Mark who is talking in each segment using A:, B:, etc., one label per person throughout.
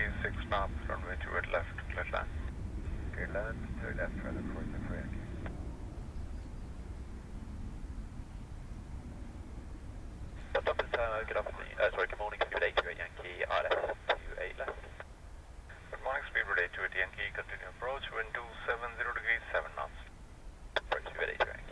A: degrees 6 knots, runway 28 left, clear land.
B: Clear land, 2 left, further towards the correct.
C: Good afternoon, good morning, speedbird 828 Yankee, ILS 28 left.
A: Good morning, speedbird 828 Yankee, continue approach, wind 270 degrees 7 knots.
C: Approach speedbird 828 Yankee.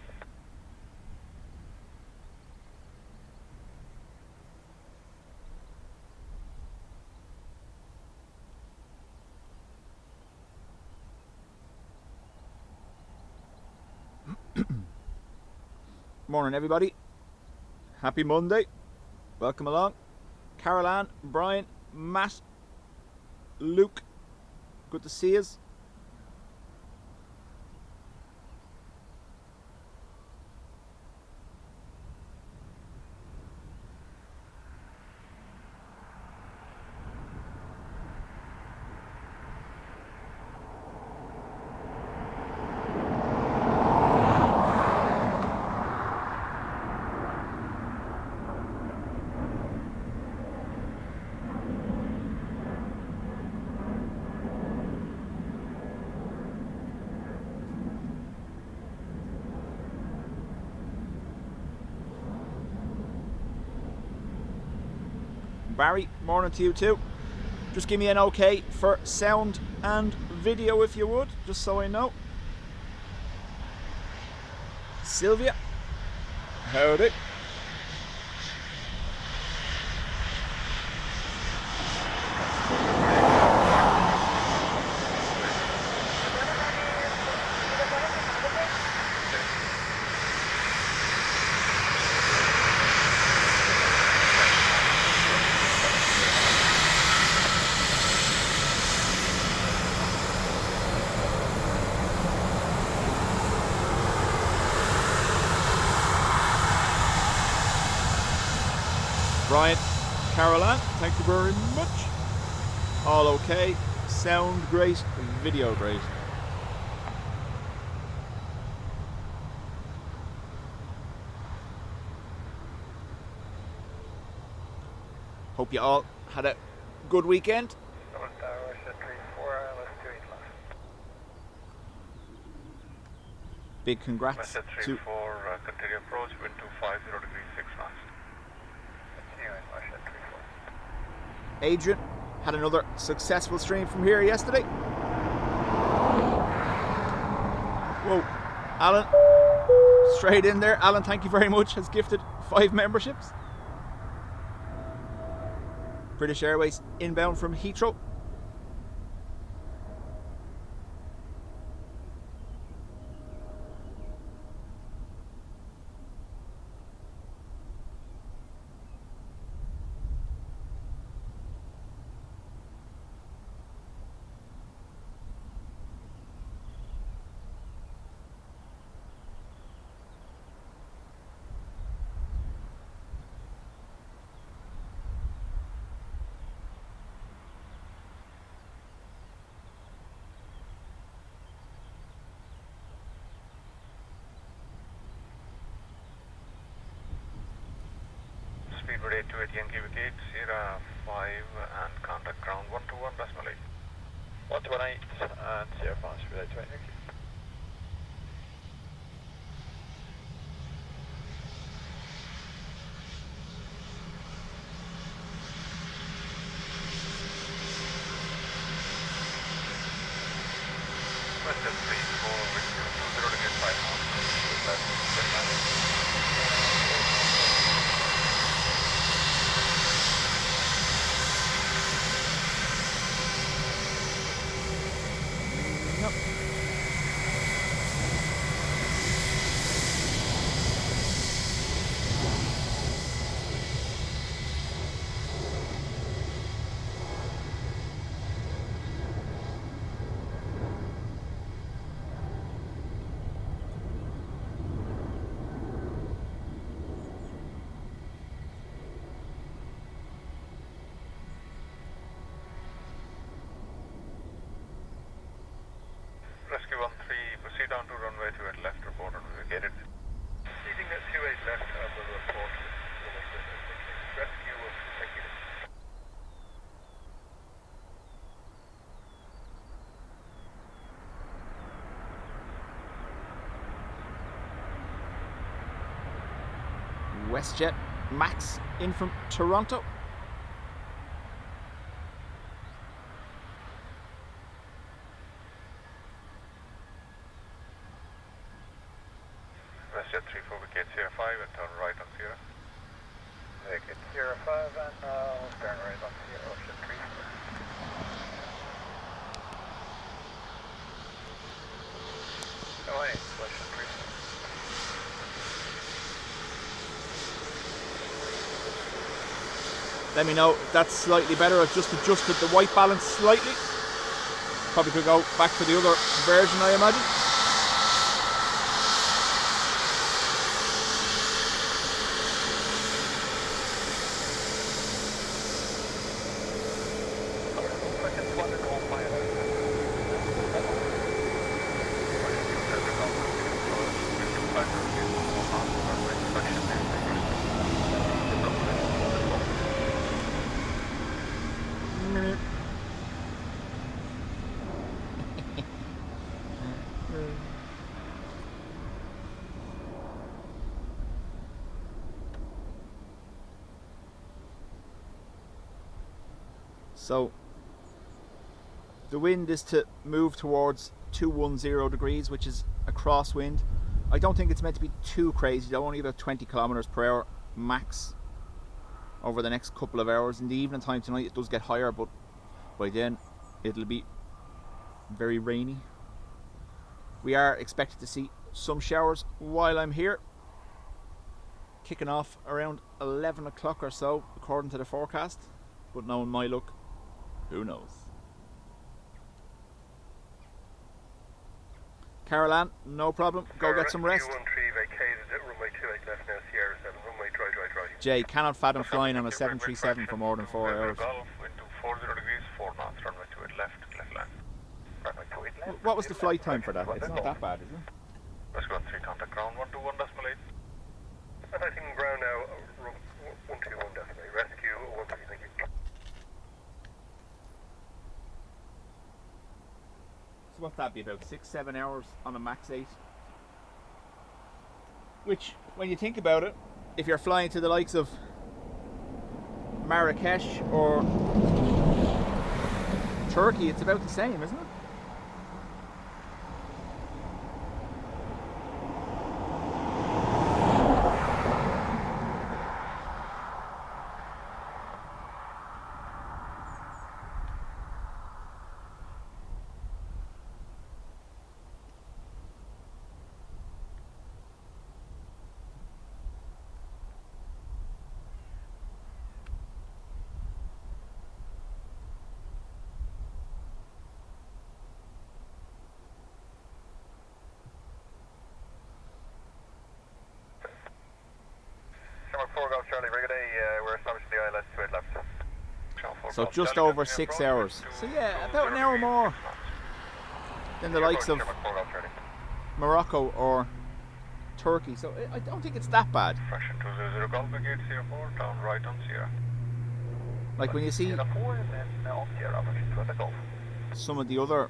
D: Morning everybody, happy Monday, welcome along. Caroline, Brian, Matt, Luke, good to see us. Barry, morning to you too. Just give me an okay for sound and video if you would, just so I know. Sylvia, howdy. Brian, Caroline, thank you very much. All okay, sound great, video great. Hope you all had a good weekend.
B: North Tower, set 34, ILS 28 left.
D: Big congrats
A: Message
D: to
A: 34, continue approach, wind 250 degrees 6 knots.
D: Adrian. Had another successful stream from here yesterday. Whoa, Alan, straight in there. Alan, thank you very much, has gifted 5 memberships. British Airways inbound from Heathrow.
A: Speedbird 828 Yankee Vacate, Sierra 5 and contact ground 121 decimal 8.
C: 118 and Sierra 5, speedbird 828 Yankee.
A: Message 34, wind 220 degrees 5 knots, left, clear land. Rescue 13, proceed down to runway 28 left, report on vacated. Proceeding at 28 left, will report. Rescue executive.
D: WestJet Max in from Toronto.
A: WestJet 34 vacate Sierra 5 and turn right on Sierra.
B: Vacate Sierra 5 and turn right on Sierra Ocean 3. Away, Ocean 3.
D: Let me know if that's slightly better. I've just adjusted the white balance slightly. Probably could go back to the other version, I imagine. So the wind is to move towards 210 degrees, which is a crosswind. I don't think it's meant to be too crazy though, only about 20 kilometers per hour max over the next couple of hours. In the evening time tonight it does get higher, but by then it'll be very rainy. We are expected to see some showers while I'm here, kicking off around 11 o'clock or so according to the forecast, but knowing my luck, who knows. Caroline, no problem. Go get some rest.
A: U13 vacated at runway 28 left now, Sierra 7, runway right.
D: Jay, cannot fathom flying on a 737 for more than 4 hours.
A: Golf, wind to 40 degrees, 4 knots, runway 28 left land. Runway 28 left.
D: What was the flight time for that? It's not that bad, is it?
A: Let's go on 3 contact ground, 121.8. Contacting ground now, 121 decimal. Rescue, 130, thank you.
D: So what's that be, about 6-7 hours on a max 8? Which, when you think about it, if you're flying to the likes of Marrakesh or Turkey, it's about the same, isn't it?
A: Charlie, we're establishing the ILS 28 left.
D: So just over 6 hours. So yeah, about an hour more than the likes of Morocco or Turkey. So I don't think it's that bad.
A: Fraction 200 Golf Brigade, Sierra 4, down right on Sierra.
D: Like when you see
A: Sierra 4 and then on Sierra, which is Golf.
D: some of the other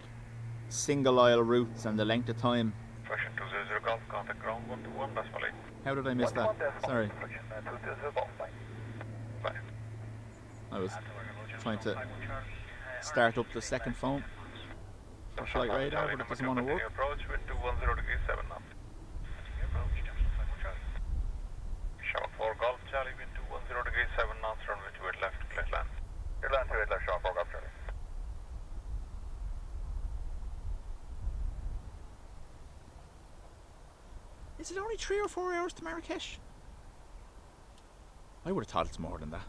D: single aisle routes and the length of time.
A: Fraction 200 Golf, contact ground 121, that's Malay.
D: How did I miss that? Sorry. I was trying to start up the second phone for flight radar, but it doesn't want to work.
A: Approach with 210 degrees 7 knots. Shower 4 Golf Charlie, wind 210 degrees 7 knots, runway 28 left, clear land. Clear land 28 left, shower 4 Golf Charlie.
D: Is it only 3 or 4 hours to Marrakesh? I would have thought it's more than that.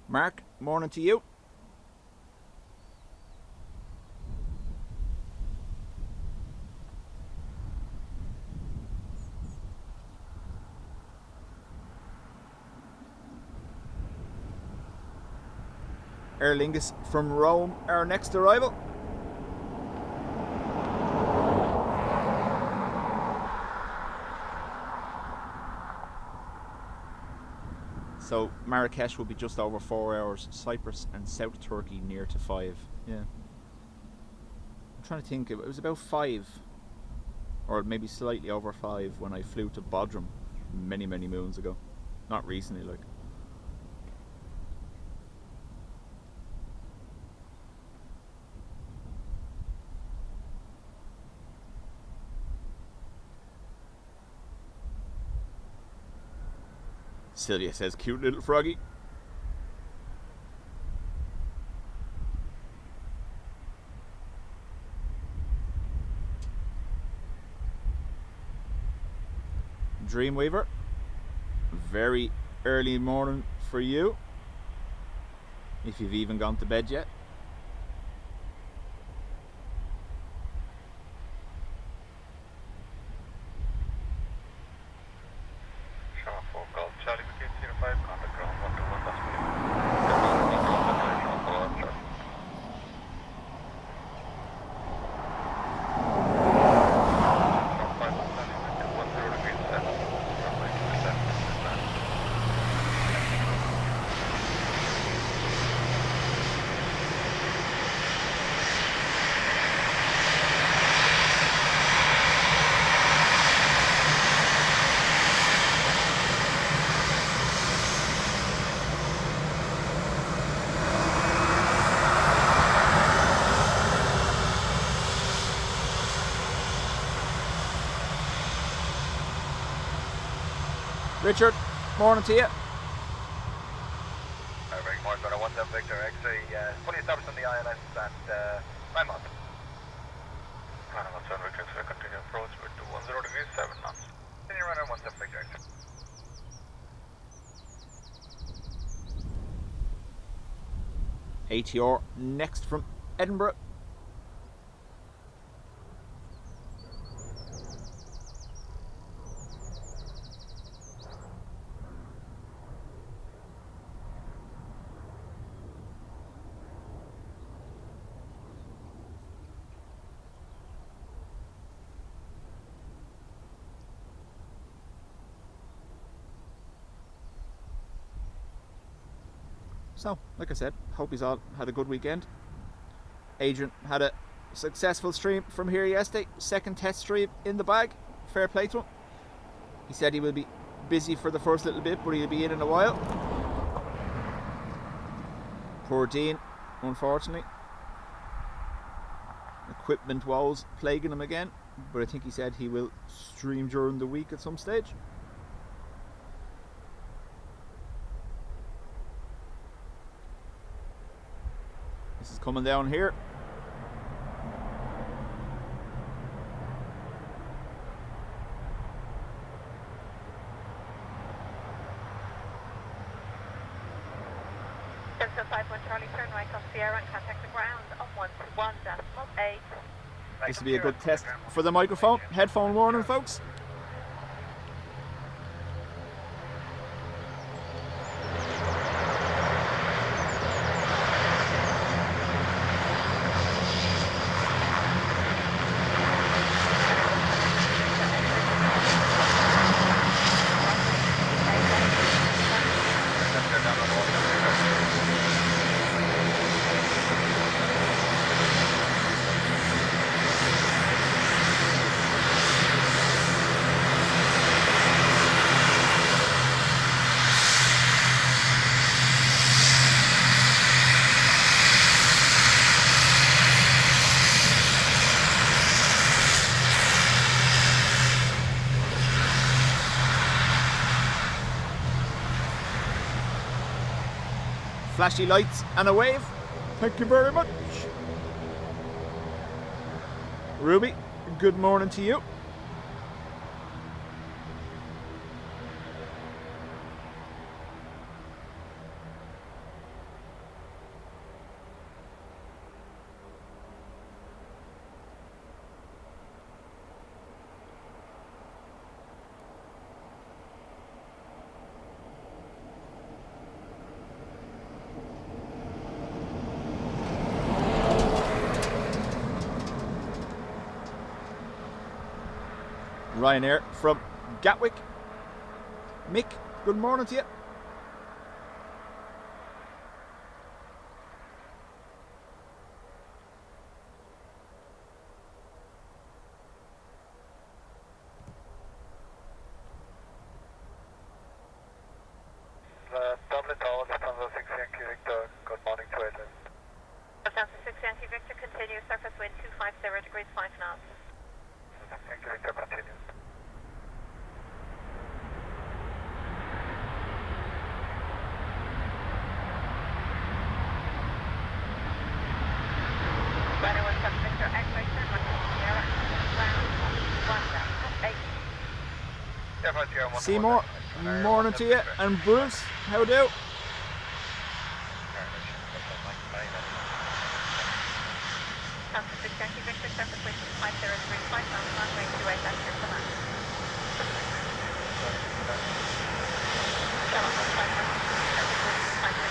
D: Mark, morning to you. Aer Lingus from Rome, our next arrival. So Marrakesh will be just over 4 hours. Cyprus and South Turkey near to 5. Yeah. I'm trying to think. It was about 5, or maybe slightly over 5 when I flew to Bodrum many moons ago. Not recently, like. Sylvia says, cute little froggy. Dreamweaver, very early morning for you, if you've even gone to bed yet.
A: Sharp 4 Golf Charlie between 05, contact ground 121, that's me.
D: Richard, morning to you.
B: Very good morning, 17 Victor X-ray, fully established on the ILS and 9 months.
A: Runway 17 Victor X-ray, continue approach with 10 degrees, 7 knots.
B: Continue runway 17 Victor X-ray.
D: ATR next from Edinburgh. So, like I said, hope he's all had a good weekend. Adrian had a successful stream from here yesterday. Second test stream in the bag. Fair play to him. He said he will be busy for the first little bit, but he'll be in a while. Poor Dean, unfortunately. Equipment woes plaguing him again, but I think he said he will stream during the week at some stage. This is coming down here.
E: Delta 51 Charlie, turn right off Sierra and contact the ground on 121.8.
D: This will be a good test for the microphone. Headphone warning, folks. Flashy lights and a wave. Thank you very much. Ruby, good morning to you. Ryanair from Gatwick. Mick, good morning to you.
B: Dublin Tower, Lufthansa 6 Yankee Victor, good morning to Airline.
E: Lufthansa 6 Yankee Victor, continue surface wind 250 degrees 5 knots.
B: Yankee Victor, continue.
E: Runway 17 Victor, X-ray, turn right on Sierra, ground 1 8.
D: Seymour, morning to you. And Bruce, how do?
E: Lufthansa 6 Yankee Victor, surface wind 250 degrees 5 knots, runway 28 left, clear for land. Shamrock 15 surface wind 250 degrees 5 knots.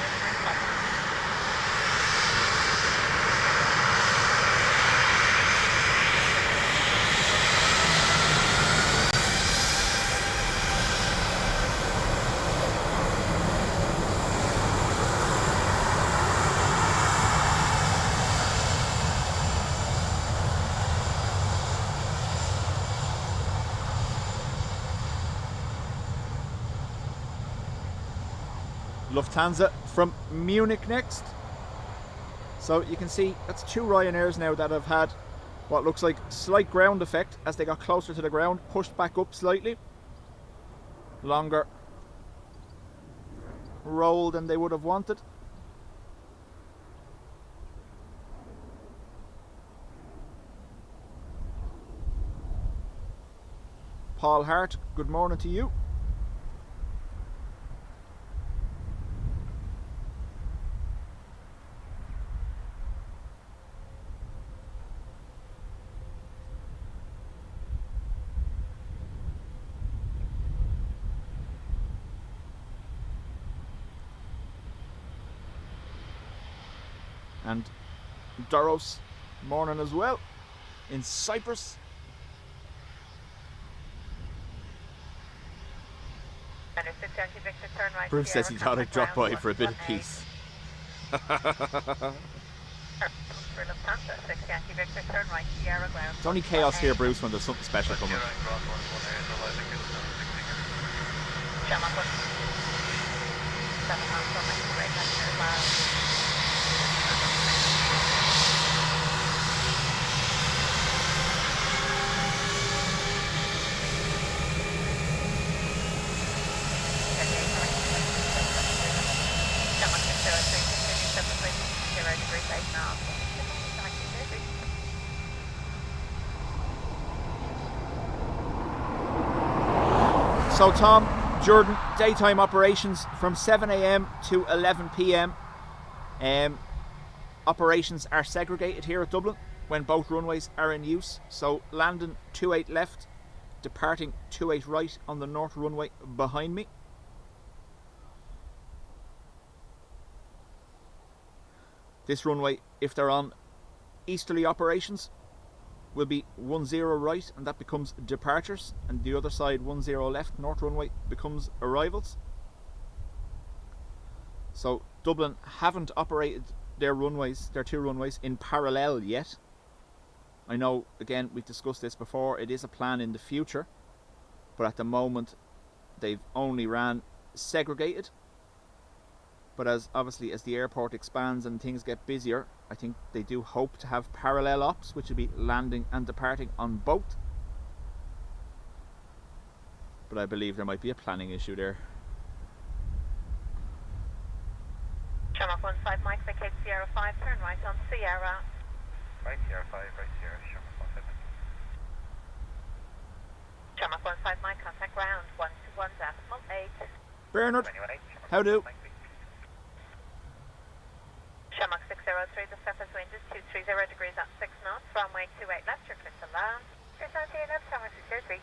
D: Lufthansa from Munich next. So you can see that's two Ryanairs now that have had what looks like slight ground effect as they got closer to the ground, pushed back up slightly. Longer roll than they would have wanted. Paul Hart, good morning to you. And Doros, morning as well, in Cyprus. Bruce says he thought I'd drop by for a bit of peace. It's only chaos here, Bruce, when there's something special coming. So Tom, Jordan, daytime operations from 7 a.m. to 11 p.m. Operations are segregated here at Dublin when both runways are in use. So landing 28 left, departing 28 right on the north runway behind me. This runway, if they're on easterly operations, will be 10 right, and that becomes departures, and the other side 10 left, north runway, becomes arrivals. So Dublin haven't operated their runways, their two runways, in parallel yet. I know, again, we've discussed this before, it is a plan in the future, but at the moment they've only ran segregated. But obviously as the airport expands and things get busier, I think they do hope to have parallel ops, which will be landing and departing on both. But I believe there might be a planning issue there.
E: Shamrock 15 Mike, vacate Sierra 5, turn right on Sierra.
B: Right Sierra 5, right Sierra, Shamrock 17.
E: Shamrock 15 Mike, contact ground 121.8.
D: Bernard, how do?
E: Shamrock 603, the surface wind is 230 degrees at 6 knots, runway 28 left, you're clear to land. 378 left, Shamrock 603.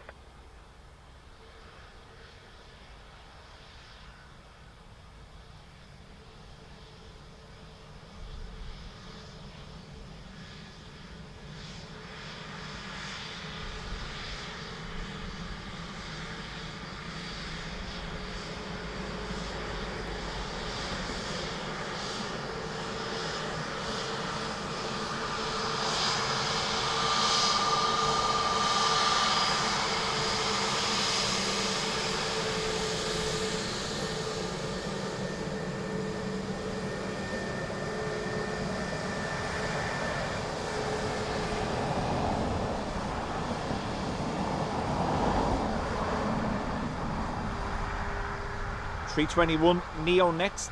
D: 321 Neo next.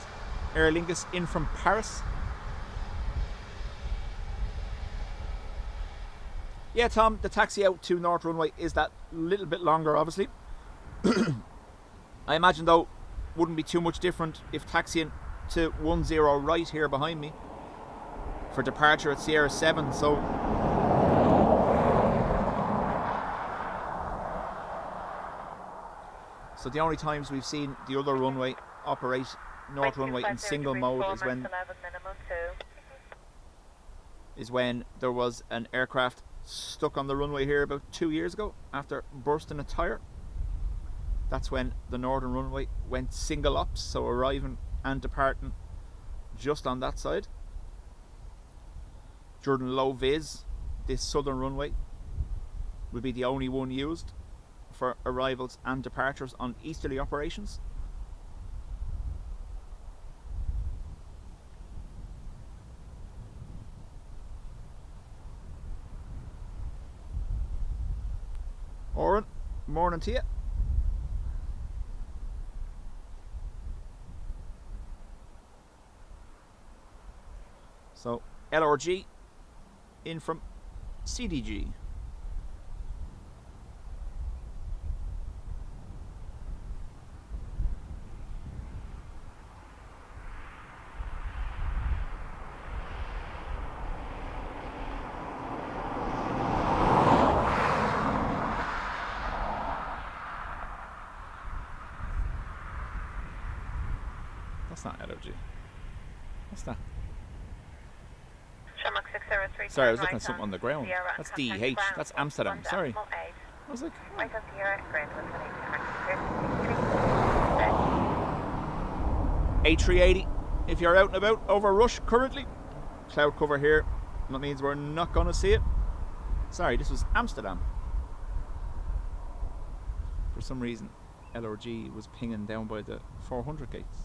D: Aer Lingus in from Paris. Yeah, Tom, the taxi out to North Runway is that little bit longer, obviously. I imagine, though, wouldn't be too much different if taxiing to 10 right here behind me for departure at Sierra 7. So the only times we've seen the other runway operate North Runway in single mode is when there was an aircraft stuck on the runway here about 2 years ago after bursting a tyre. That's when the Northern Runway went single ops, so arriving and departing just on that side. During low vis, this Southern Runway will be the only one used for arrivals and departures on easterly operations. Oren, morning to you. So LRG in from CDG. That's not LRG. What's that? Sorry, I was looking at something on the ground. That's DEH. That's Amsterdam. Sorry. I was like, A380. If you're out and about over Rush currently, cloud cover here. That means we're not going to see it. Sorry, this was Amsterdam. For some reason, LRG was pinging down by the 400 gates.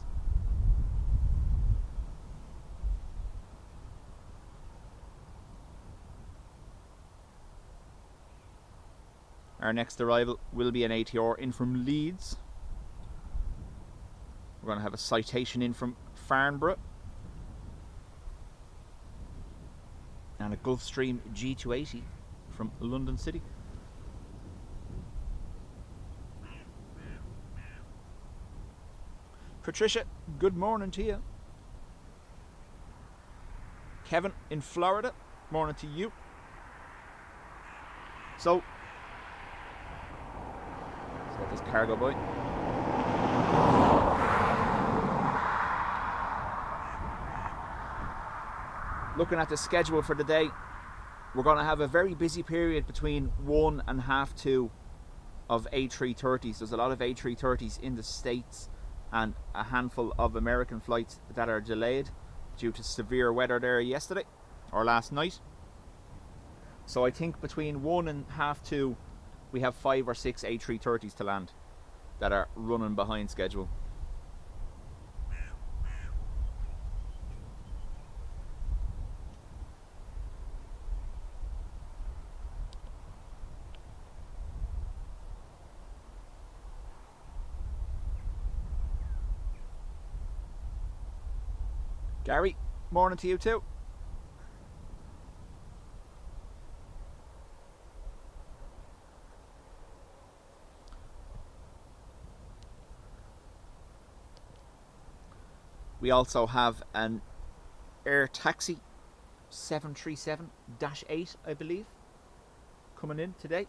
D: Our next arrival will be an ATR in from Leeds. We're going to have a citation in from Farnborough. And a Gulfstream G280 from London City. Patricia, good morning to you. Kevin in Florida, morning to you. So, let's let this cargo boy. Looking at the schedule for the day, we're going to have a very busy period between 1 and half 2 of A330s. There's a lot of A330s in the States and a handful of American flights that are delayed due to severe weather there yesterday or last night. So I think between 1 and half 2 we have 5 or 6 A330s to land that are running behind schedule. Gary, morning to you too. We also have an Air Taxi 737-8, I believe, coming in today.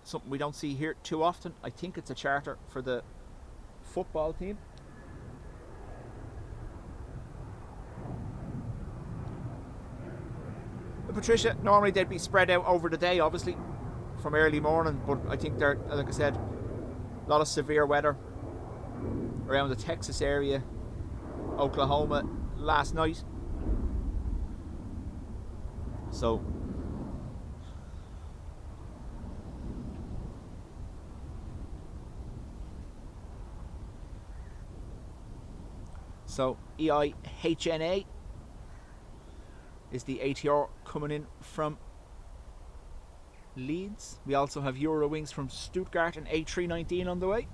D: Something we don't see here too often. I think it's a charter for the football team. Patricia, normally they'd be spread out over the day, obviously, from early morning, but I think they're, like I said, a lot of severe weather around the Texas area, Oklahoma last night. So EIHNA is the ATR coming in from Leeds. We also have Eurowings from Stuttgart and A319 on the way.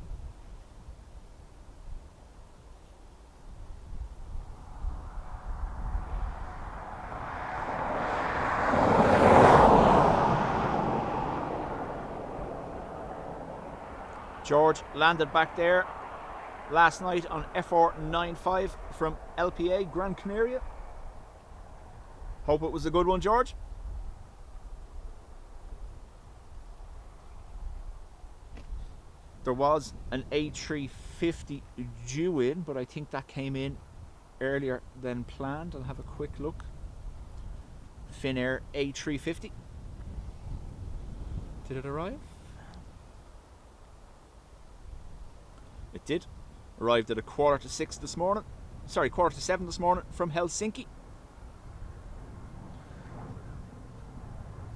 D: George landed back there last night on FR95 from LPA Gran Canaria. Hope it was a good one, George. There was an A350 due in, but I think that came in earlier than planned. I'll have a quick look. Finnair A350. Did it arrive? It did. Arrived at 5:45 this morning. Sorry, 5:45 this morning from Helsinki.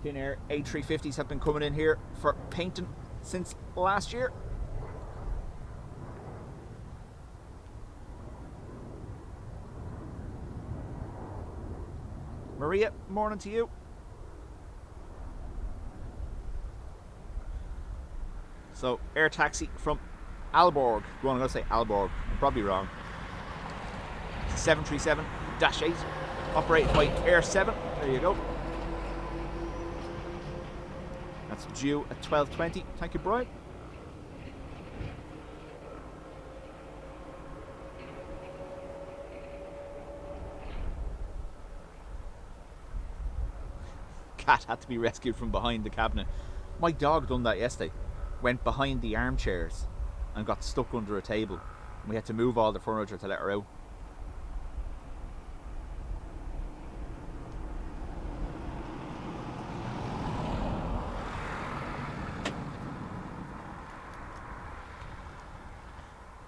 D: Finnair A350s have been coming in here for painting since last year. Maria, morning to you. So, air taxi from Aalborg. Go on, I'm going to say Aalborg. I'm probably wrong. 737-8, operated by Air 7. There you go. That's due at 12:20. Thank you, Brian. Cat had to be rescued from behind the cabinet. My dog done that yesterday. Went behind the armchairs and got stuck under a table. And we had to move all the furniture to let her out.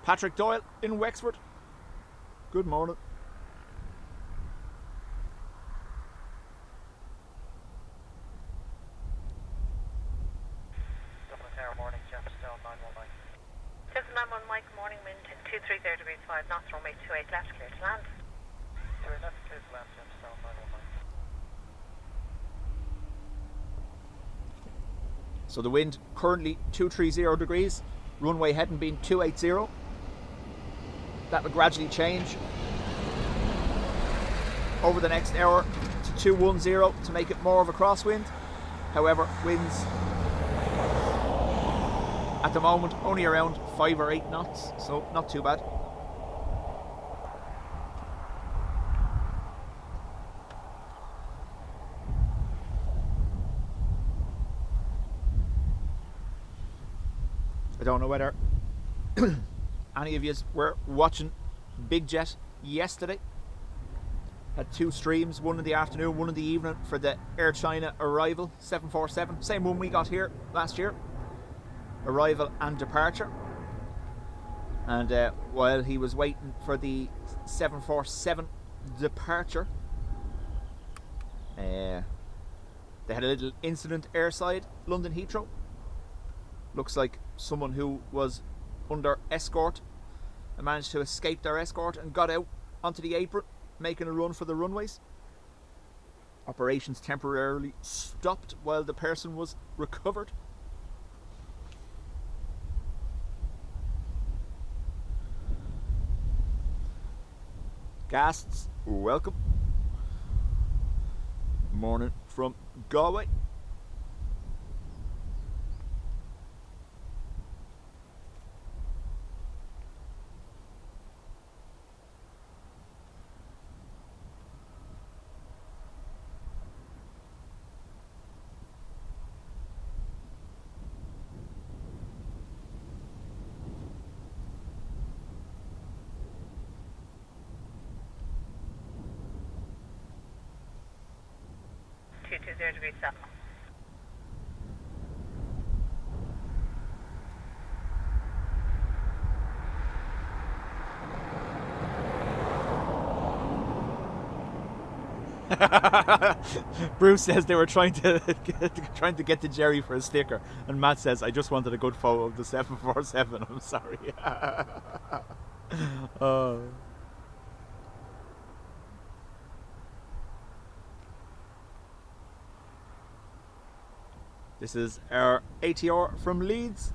D: Patrick Doyle in Wexford. Good morning.
B: Dublin Tower, morning, Jefferson 919.
E: Just 911 Mike, morning, wind 230 degrees 5 knots, runway 28 left, clear to land.
B: Sorry, that's clear to land, Jefferson 919.
D: So the wind currently 230 degrees. Runway heading being 280. That will gradually change over the next hour to 210 to make it more of a crosswind. However, winds at the moment only around 5 or 8 knots, so not too bad. I don't know whether any of you were watching Big Jet yesterday. Had 2 streams, one in the afternoon, one in the evening for the Air China arrival 747, same one we got here last year, arrival and departure. And while he was waiting for the 747 departure, they had a little incident airside London Heathrow. Looks like someone who was under escort and managed to escape their escort and got out onto the apron, making a run for the runways. Operations temporarily stopped while the person was recovered. Guests, welcome. Morning from Galway.
E: Degrees 7.
D: Bruce says they were trying to get to Jerry for a sticker, and Matt says, I just wanted a good photo of the 747. I'm sorry. This is our ATR from Leeds.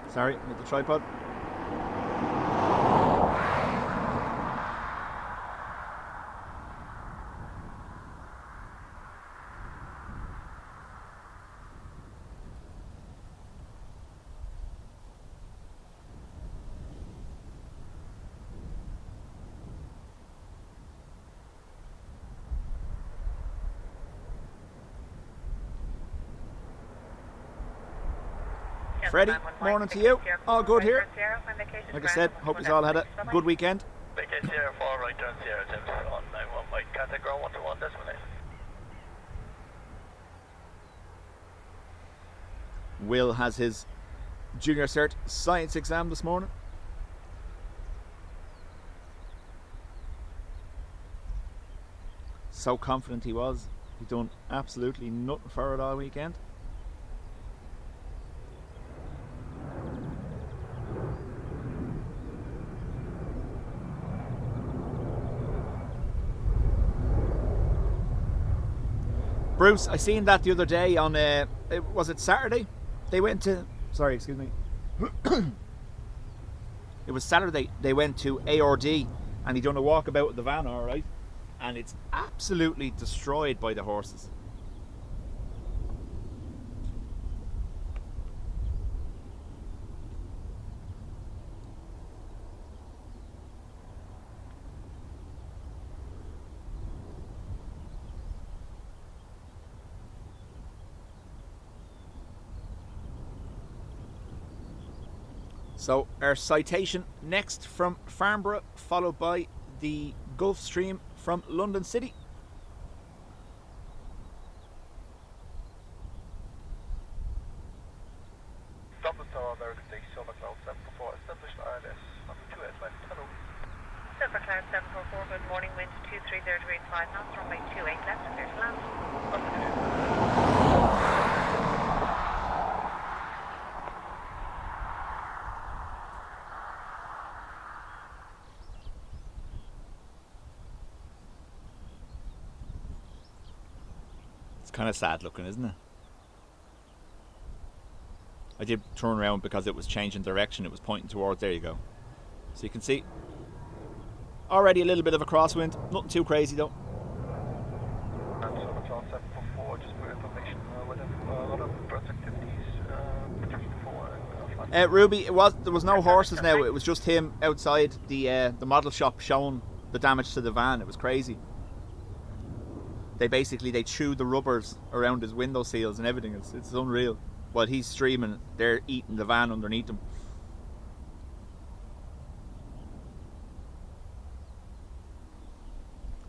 D: Sorry, with the tripod. Freddie, morning to you. All good here. Like I said, hope you all had a good weekend.
B: BK Sierra 4, right down Sierra Tips on 91 Mike. Contact ground 121 decimal 8.
D: Will has his junior cert science exam this morning. So confident he was. He done absolutely nothing for it all weekend. Bruce, I seen that the other day on, was it Saturday? They went to, sorry, excuse me. It was Saturday, they went to ARD and he done a walkabout with the van, alright? And it's absolutely destroyed by the horses. So our citation next from Farnborough, followed by the Gulf Stream from London City.
A: Dublin Tower, American Day, Silver Cloud 744, established ILS, 128 left, hello.
E: Silver Cloud 744, good morning, wind 230 degrees 5 knots, runway 28 left, clear to land.
D: Kind of sad looking, isn't it? I did turn around because it was changing direction. It was pointing towards, there you go. So you can see already a little bit of a crosswind. Nothing too crazy though.
A: And Silver Cloud 744, just for information, with a lot of birds activities, for
D: Ruby, there was no horses now. It was just him outside the model shop showing the damage to the van. It was crazy. They chew the rubbers around his window seals and everything. It's unreal. While he's streaming, they're eating the van underneath him.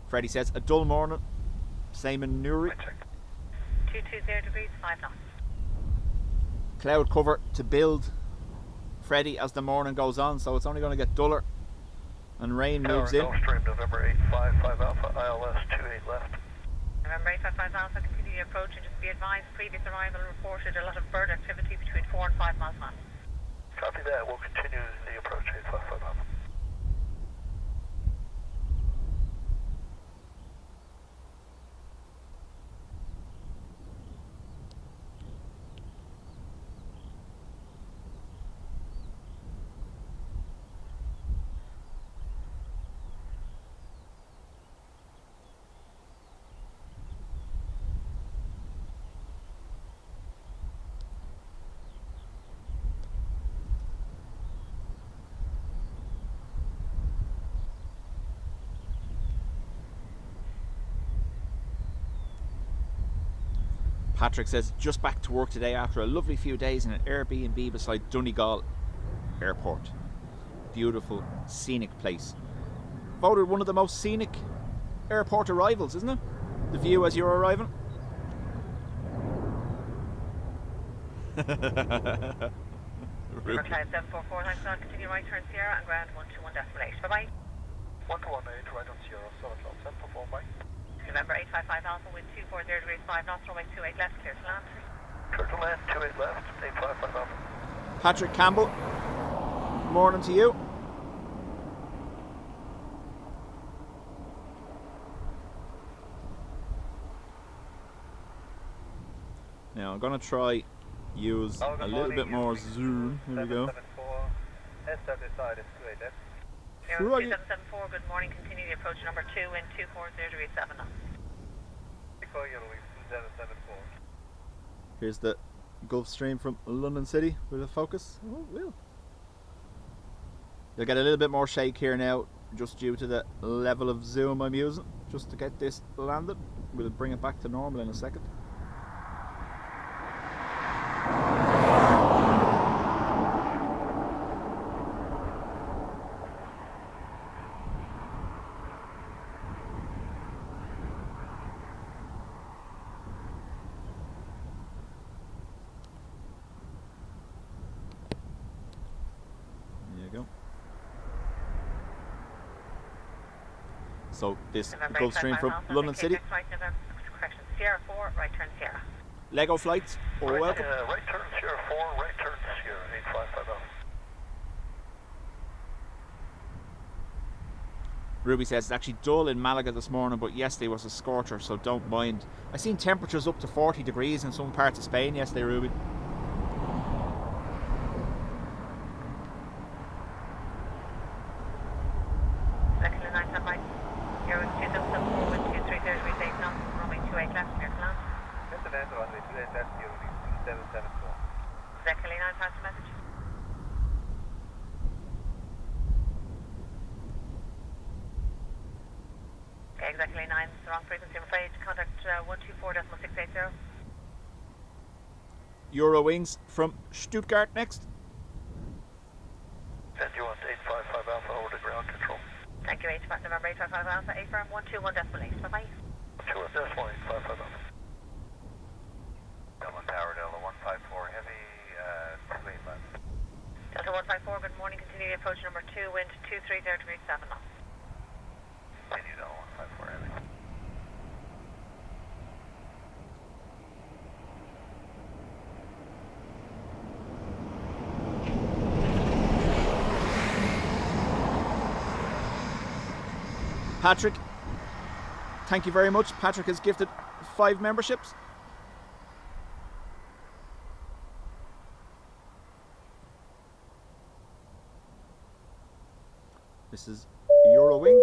D: Freddie says, a dull morning. Same in Newry.
E: 220 degrees 5 knots.
D: Cloud cover to build, Freddie, as the morning goes on, so it's only going to get duller. And rain moves in.
A: Gulf Stream, November 855 Alpha, ILS 28 left.
E: November 855 Alpha, continue the approach and just be advised, previous arrival reported a lot of bird activity between 4 and 5 miles an hour.
A: Copy that, we'll continue the approach 855 Alpha.
D: Patrick says, just back to work today after a lovely few days in an Airbnb beside Donegal Airport. Beautiful, scenic place. Voted one of the most scenic airport arrivals, isn't it? The view as you're arriving.
E: Cloud 744, thanks a lot. Continue right turn Sierra and ground 121.8. Bye-bye.
A: 118 right on Sierra, Silver Cloud 744, bye.
E: November 855 Alpha, wind 240 degrees 5 knots, runway 28 left, clear to land.
A: Clear to land, 28 left, 855 Alpha.
D: Patrick Campbell, morning to you. Now I'm going to try use a little bit more zoom. Here we go.
B: SW side is 28 left.
E: Aero 2774, good morning, continue the approach number 2, wind 240 degrees 7 knots.
D: Here's the Gulf Stream from London City with a focus. Oh, it will. You'll get a little bit more shake here now, just due to the level of zoom I'm using, just to get this landed. We'll bring it back to normal in a second. So this
E: November
D: Gulf Stream
E: 855
D: from
E: Alpha,
D: London
E: vacate
D: City.
E: next right, November, correction, Sierra 4, right turn Sierra.
D: Lego flights or welcome.
B: Right turn Sierra 4, right turn Sierra 855 Alpha.
D: Ruby says it's actually dull in Malaga this morning, but yesterday was a scorcher, so don't mind. I seen temperatures up to 40 degrees in some parts of Spain yesterday, Ruby.
E: Second 9 10 right. Airwing 2774 with 230 degrees 8 knots, runway 28 left, clear to land.
B: Continental runway 28 left, Airwing 2774.
E: Second 9 pass message. Okay, exactly 9, the wrong frequency, I'm afraid. Contact 124.680.
D: Eurowings from Stuttgart next.
B: Send you on 855 Alpha over to ground control.
E: Thank you, November 855 Alpha, A firm 121.8. Bye bye.
B: 2.855 Alpha. Dublin Tower, Delta 154 heavy, 28 left.
E: Delta 154, good morning. Continue approach number 2, wind 230 degrees 7 knots.
B: Continue Delta 154 heavy.
D: Patrick, thank you very much. Patrick has gifted 5 memberships. This is Eurowings.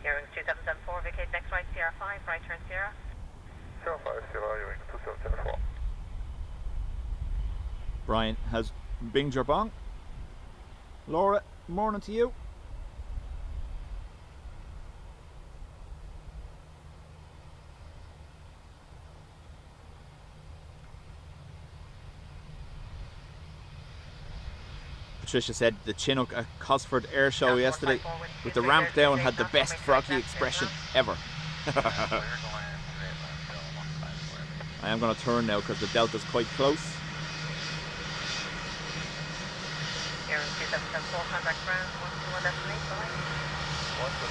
E: Airwings 2774, vacate next right, Sierra 5, right turn Sierra.
B: Sierra 5, Sierra, Airwing 2774.
D: Brian has binged your bong. Laura, morning to you. Patricia said the Chinook at Cosford Air Show yesterday with the ramp down had the best froggy expression ever. I am going to turn now because the Delta's quite close.
E: Airwings 2774, contact ground 121.8. Bye.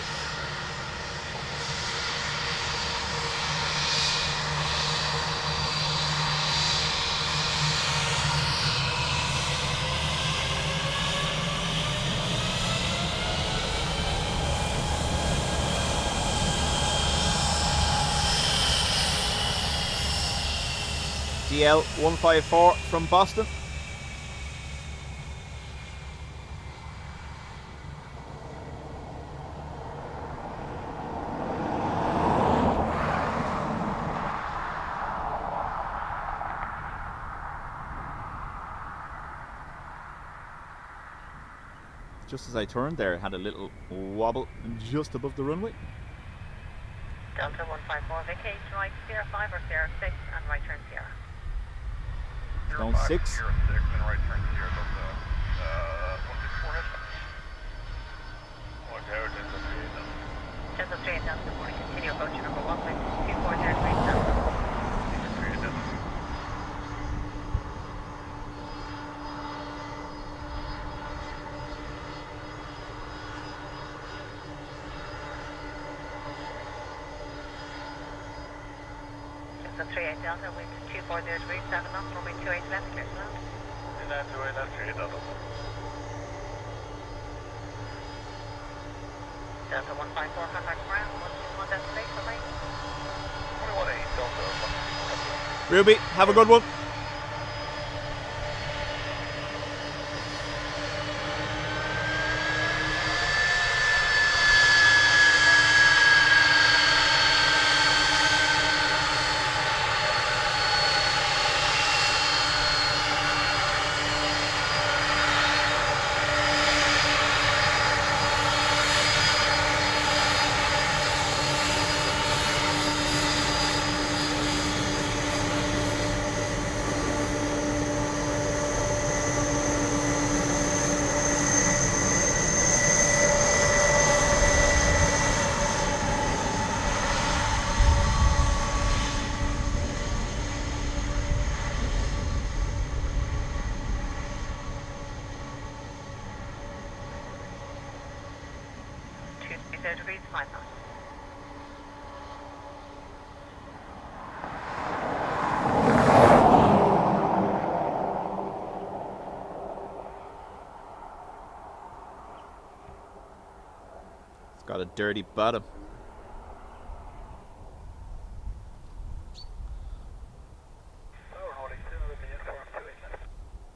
D: DL 154 from Boston. Just as I turned there, it had a little wobble just above the runway.
E: Delta 154, vacate right Sierra 5 or Sierra 6 and right turn Sierra.
D: Zone 6.
B: Sierra 6 and right turn Sierra Delta 164 head. One tower, 10.38 Delta.
E: 10.38 Delta, good morning. Continue approach number 1 with 240 degrees Delta.
B: 10.38 Delta.
E: Delta 38 Delta, wind 240 degrees 7 knots, runway 28 left, clear to land.
B: 29 left, 38 Delta.
E: Delta 154, contact ground 121.8. Bye-bye.
B: 21.8 Delta.
D: Ruby, have a good one.
E: degrees, 5 knots.
D: It's got a dirty bottom.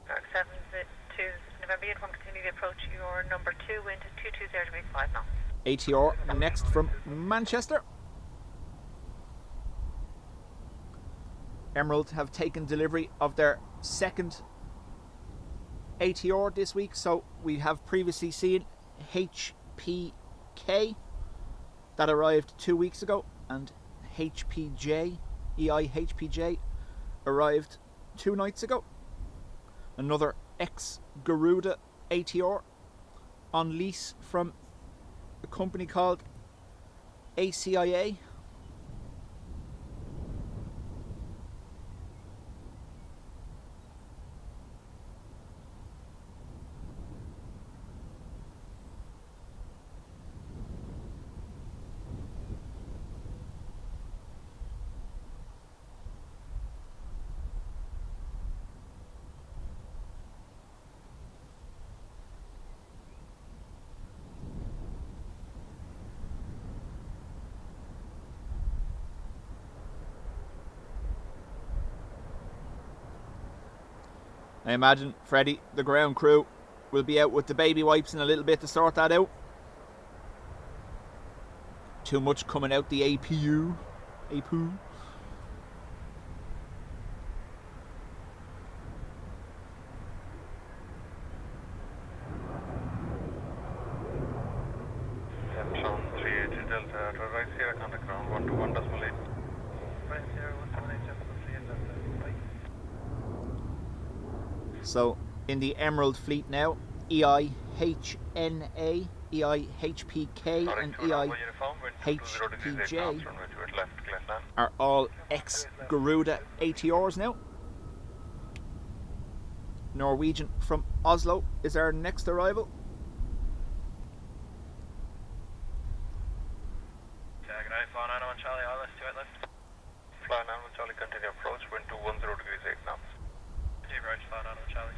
E: Mark 72, November 81, continue to approach your number 2, wind 220 degrees, 5 knots.
D: ATR next from Manchester. Emerald have taken delivery of their second ATR this week, so we have previously seen HPK that arrived 2 weeks ago, and HPJ, EIHPJ, arrived 2 nights ago. Another ex-Garuda ATR on lease from a company called ACIA. I imagine, Freddie, the ground crew will be out with the baby wipes in a little bit to sort that out. Too much coming out the APU. APU.
B: Sean 380 Delta, right here, contact ground 121.8. Right here, 128 Delta, 38 Delta, bye.
D: So, in the Emerald fleet now, EIHNA, EIHPK and EIHPJ are all ex-Garuda ATRs now. Norwegian from Oslo is our next arrival.
B: Fly 901 Charlie, ILS 28 left. Fly 901 Charlie, continue approach, wind 210 degrees 8 knots. Continue approach, fly 901 Charlie.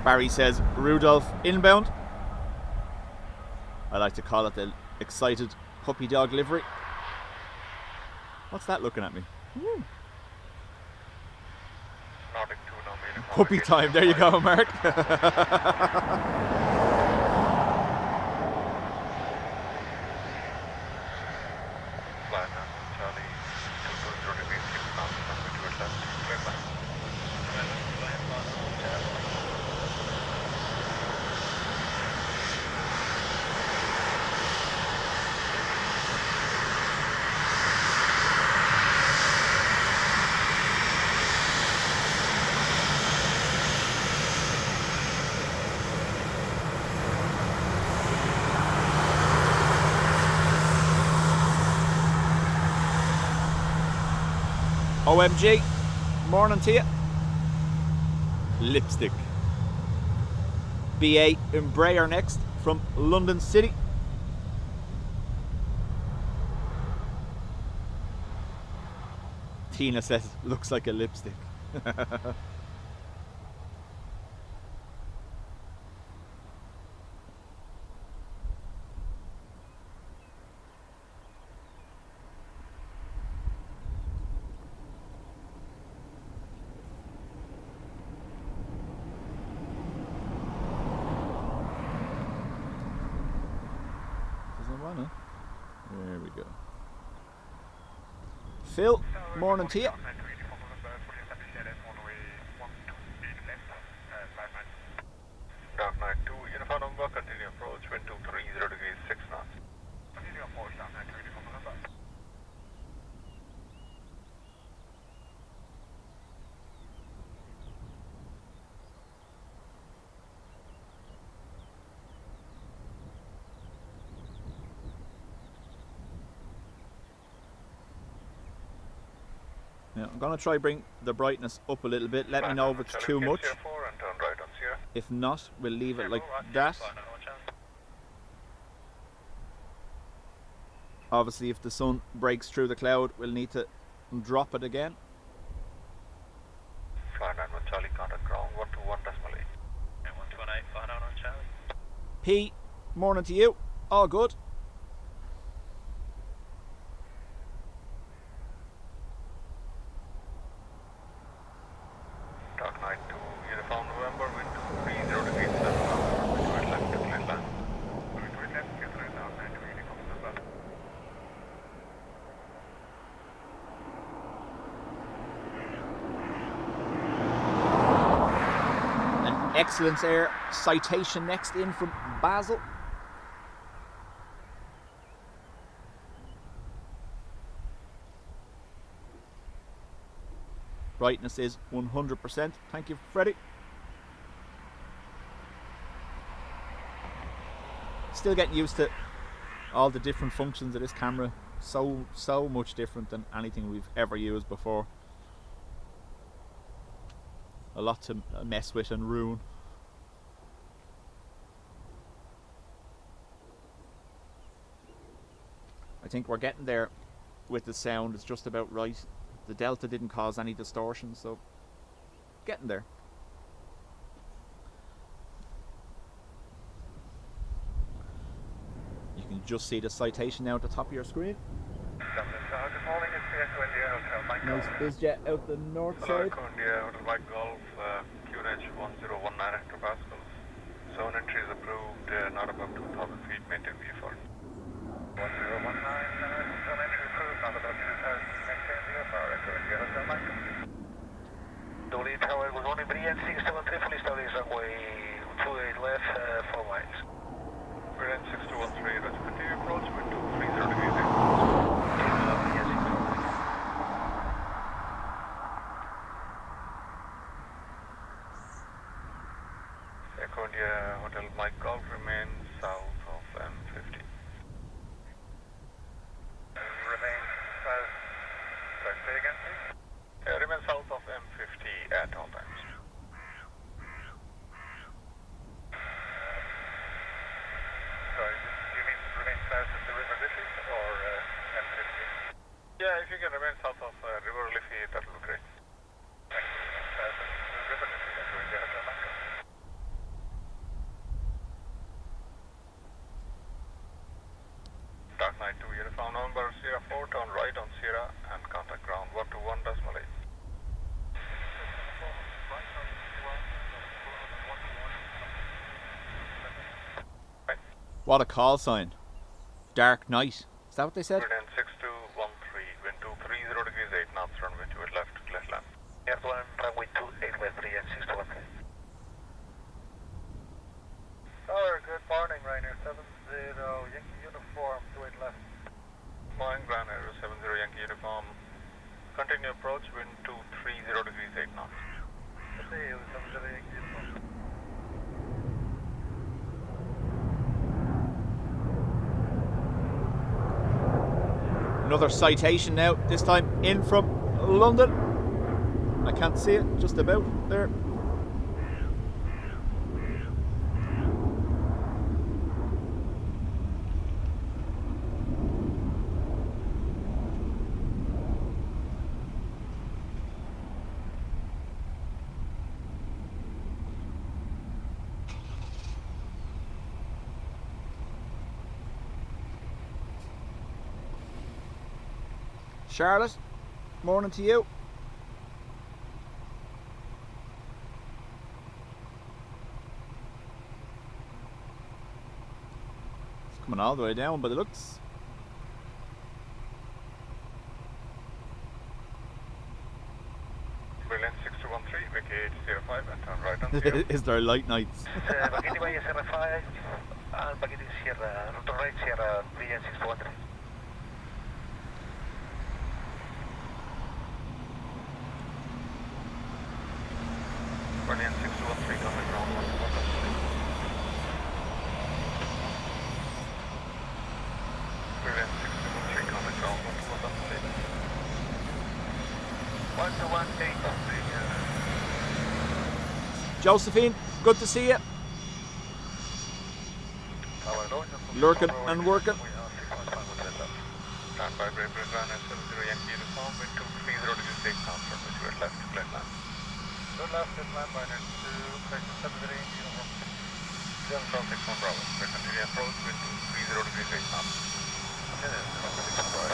D: Barry says Rudolph inbound. I like to call it the excited puppy dog livery. What's that looking at me? Woo.
B: Nordic 2 now,
D: Puppy time, there you go, Mark.
B: Fly 901 Charlie, 220 degrees 6 knots, runway 28 left, clear back.
D: OMG, morning to you. Lipstick. BA Embraer next from London City. Tina says, looks like a lipstick. Doesn't want it. Phil, morning to you.
B: Dark Knight 2, uniform number, continue approach, wind 230 degrees, 6 knots. Continue approach, Dark Knight 2, uniform number.
D: Yeah, I'm going to try bring the brightness up a little bit. Let me know if it's too much.
B: And turn right on Sierra.
D: If not, we'll leave it like that. Obviously, if the sun breaks through the cloud, we'll need to drop it again.
B: Flying on Charlie, contact ground 121.8. And 128, flying out on Charlie.
D: P, morning to you. All good.
B: Dark Knight 2, uniform November, wind 230 degrees, 7 knots, wind left to clear land. Wind left to clear land, Dark Knight 2, uniform November.
D: An excellent air citation next in from Basel. Brightness is 100%. Thank you, Freddie. Still getting used to all the different functions of this camera. So much different than anything we've ever used before. A lot to mess with and ruin. I think we're getting there with the sound. It's just about right. The Delta didn't cause any distortion, so getting there. You can just see the citation now at the top of your screen.
B: Good morning, it's PS India Hotel Mike
D: Nice bizjet out the north
B: Hello,
D: side.
B: India Hotel Mike Golf, QNH 1019 hectopascals. Zone entry is approved, not above 2,000 feet, maintain VFR. 1019, zone entry approved, not above 2,000 feet, maintain VFR, Echo India Hotel Mike. Dolly Tower, good morning, Brian 673, fully established runway 28 left, 4 miles. Brian 6213, Roger, continue approach, wind 230 degrees, 8 knots. Echo India Hotel Mike Golf remains south of M50. Remain south. Sorry, say again, please. Remain south of M50 at all times. Sorry, do you mean remain south of the River Liffey or M50? Yeah, if you can remain south of River Liffey, that would be great. Thank you. South of the River Liffey, Echo India Hotel Mike Golf. Dark Knight 2, uniform number Sierra 4, turn right on Sierra and contact ground 121.8.
D: What a call sign. Dark Knight. Is that what they said?
B: Brilliant 6213, wind 230 degrees 8 knots, runway 28 left, left land. Airline, runway 28 left, 3 and 621. Tower, good morning, Ryanair 70 Yankee uniform, 28 left. Morning, Ryanair 70 Yankee uniform. Continue approach, wind 230 degrees 8 knots. See you, 70 Yankee uniform.
D: Another citation now, this time in from London. I can't see it, just about there. Charlotte, morning to you. It's coming all the way down by the looks.
B: 613, vacate 05 and turn right on 0.
D: Is there light nights?
A: Vacating by Sierra 5 and vacating Sierra, route right Sierra VN 613.
B: Brilliant 6213 coming ground 121. Brilliant 6213 coming ground 121.
A: 1218.
D: Josephine, good to see you. Lurking and working.
B: Stand by Brave Bridge 70 Yankee uniform with 230 degrees take off from which we are left to clear land. Good left, good land by net 2, correction 70 uniform 761 Bravo. We continue approach with 230 degrees take off. Okay, then, 6 Bravo.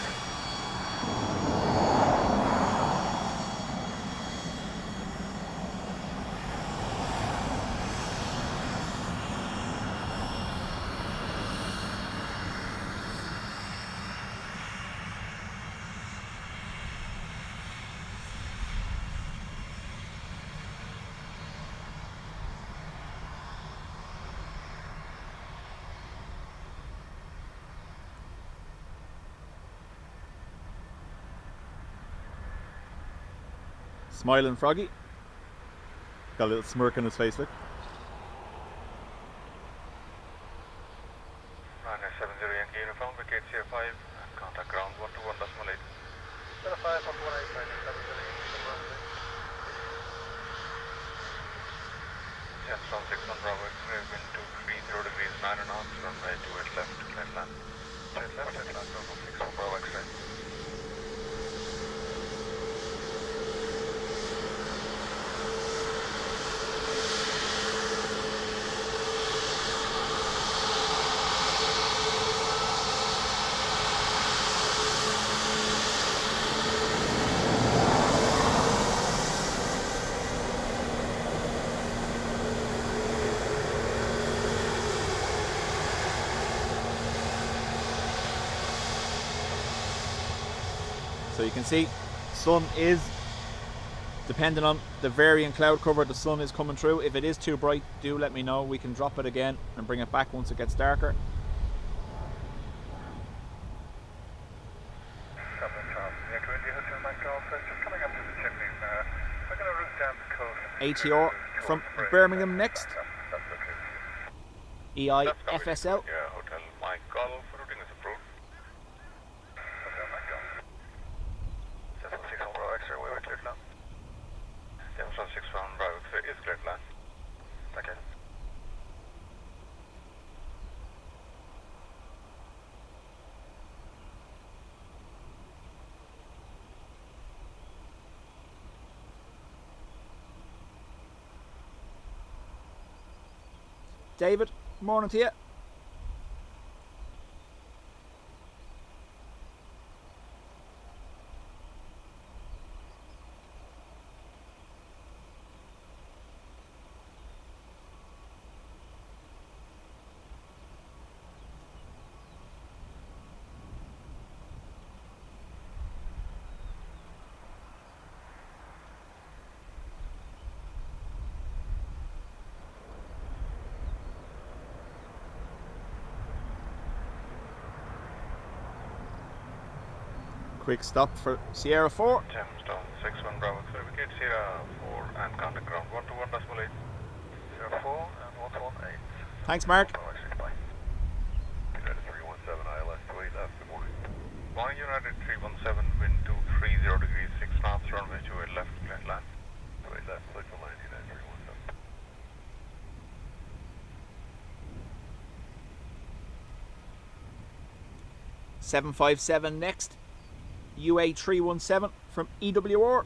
D: Smiling Froggy. Got a little smirk on his face, look.
B: Runway 70 Yankee uniform, vacate CA5 and contact ground 121.8. 05 118, 70 Yes, from 61 Bravo, X-ray, wind 230 degrees, 9 knots, runway 28 left, clear land. Straight left, clear land, from 61 Bravo, X-ray.
D: So you can see, sun is, depending on the varying cloud cover, the sun is coming through. If it is too bright, do let me know. We can drop it again and bring it back once it gets darker. ATR from Birmingham next. EIFSL.
B: Yeah, Hotel Mike Golf, routing is approved. Hotel Mike Golf. 761 Bravo X-ray, we were cleared land. 761 Bravo X-ray is cleared land. Thank you.
D: David, morning to you. Quick stop for Sierra 4.
B: Gemstone 61 Bravo X-ray, vacate Sierra 4 and contact ground 121.8. Sierra 4 and 118.
D: Thanks, Mark.
B: Bravo X-ray, bye. United 317 ILS 28 left, good morning. Boeing United 317, wind 230 degrees, 6 knots, runway 28 left, clear land. 28 left, clear for land, United 317.
D: $757 next. UA 317 from EWR.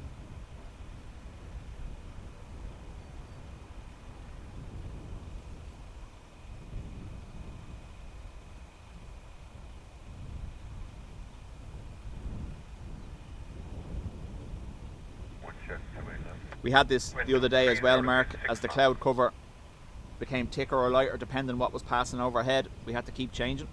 D: We had this the other day as well, Mark, as the cloud cover became thicker or lighter depending what was passing overhead. We had to keep changing.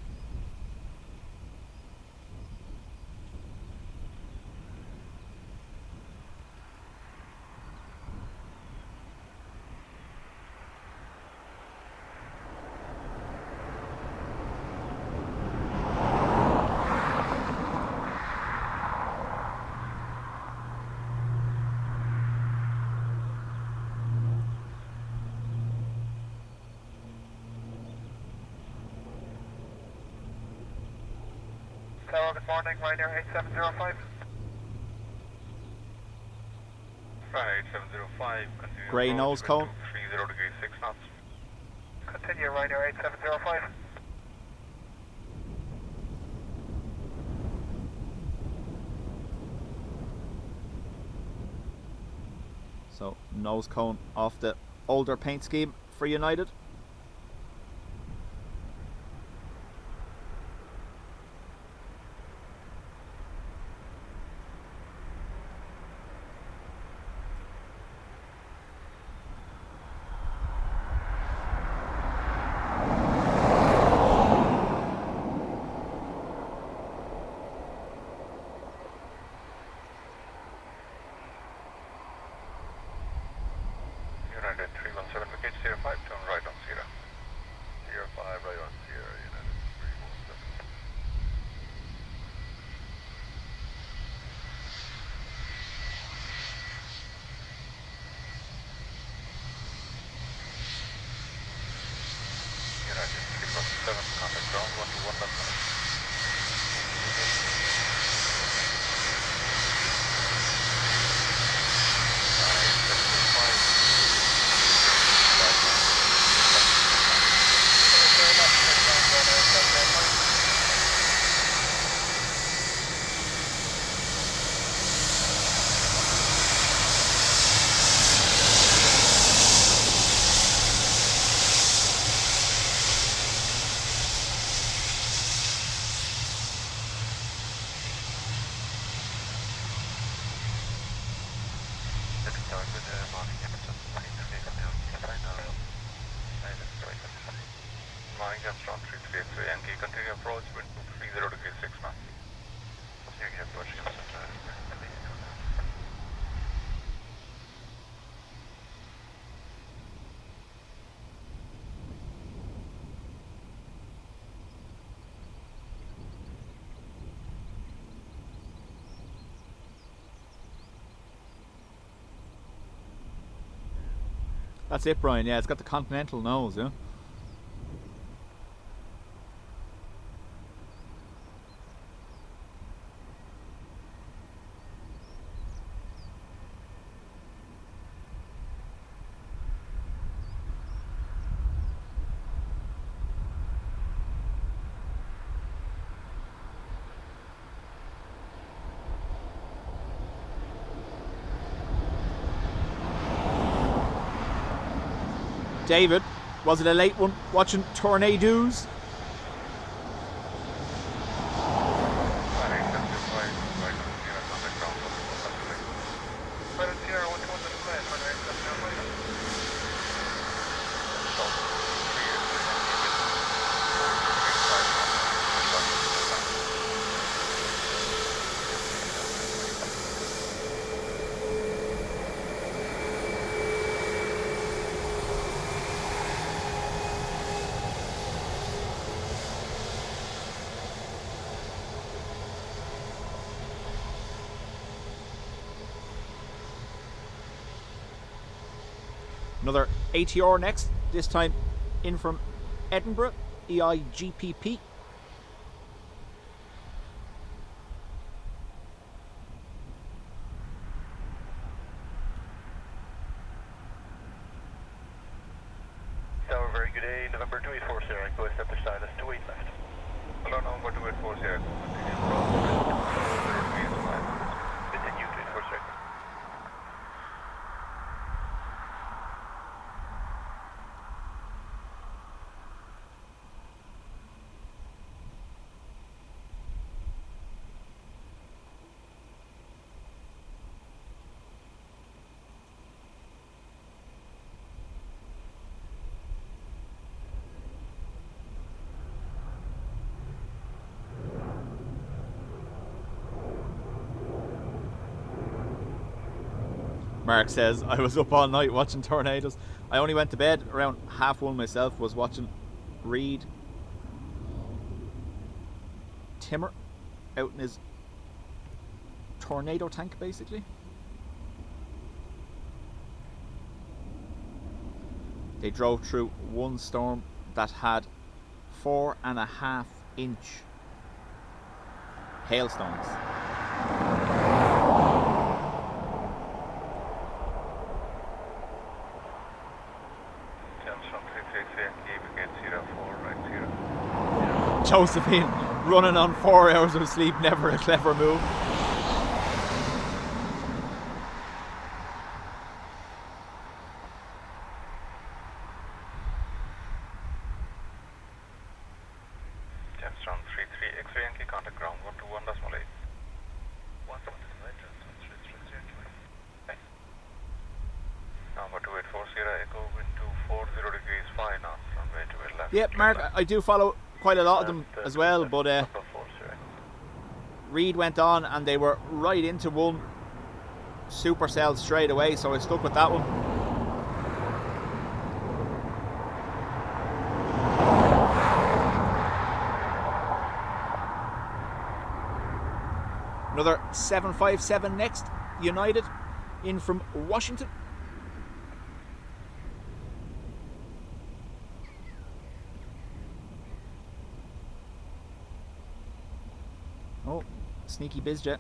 A: Tower, good morning, Ryanair 8705.
B: Right, 705, continue.
D: Grey
B: approach
D: nose
B: with
D: cone.
B: 230 degrees 6 knots.
A: Continue, Ryanair 8705.
D: So nose cone off the older paint scheme for United.
B: United 317, package 05, turn right on Sierra. Sierra 5, right on Sierra, United 317. United 317, contact ground 121.9. Morning, Armstrong 333 Yankee, continue approach with 230 degrees 6 knots. Continue approaching
D: That's it, Brian. Yeah, it's got the continental nose, yeah. David, was it a late one watching tornadoes? Another ATR next, this time in from Edinburgh, EIGPP.
B: Tower, very good day, November 284 Sierra, go step to silence 28 left. Hello, November 284 Sierra, continue approach with 230 degrees 5. Continue 284 Sierra.
D: Mark says, I was up all night watching tornadoes. I only went to bed around 1:30 myself, was watching Reed Timmer out in his tornado tank, basically. They drove through one storm that had 4.5 inch hailstones.
B: Jamestown 333 Yankee, begin 04, right 0.
D: Josephine, running on 4 hours of sleep, never a clever move.
B: Jamestown 33 X-ray Yankee, contact ground 121.8.
A: 121, Jamestown 333 Yankee.
B: Number 2840 Echo, wind 240 degrees 5 knots, runway 28 left.
D: Yep, Mark, I do follow quite a lot of them as well, but
B: Number 40.
D: Reed went on and they were right into one supercell straight away, so I stuck with that one. Another 757 next, United, in from Washington. Oh, sneaky bizjet.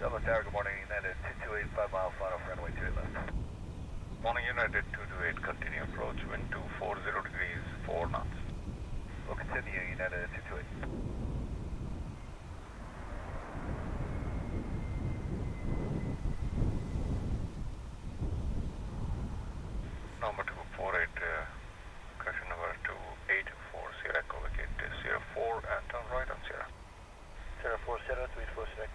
A: Dublin Tower, good morning, United 228, 5 mile final for runway 28 left.
B: Morning United 228, continue approach, wind 240 degrees 4 knots.
A: We'll continue, United 228.
B: Number 248, correction number 2840 Echo, vacate 04 and turn right on Sierra.
A: 040, 346.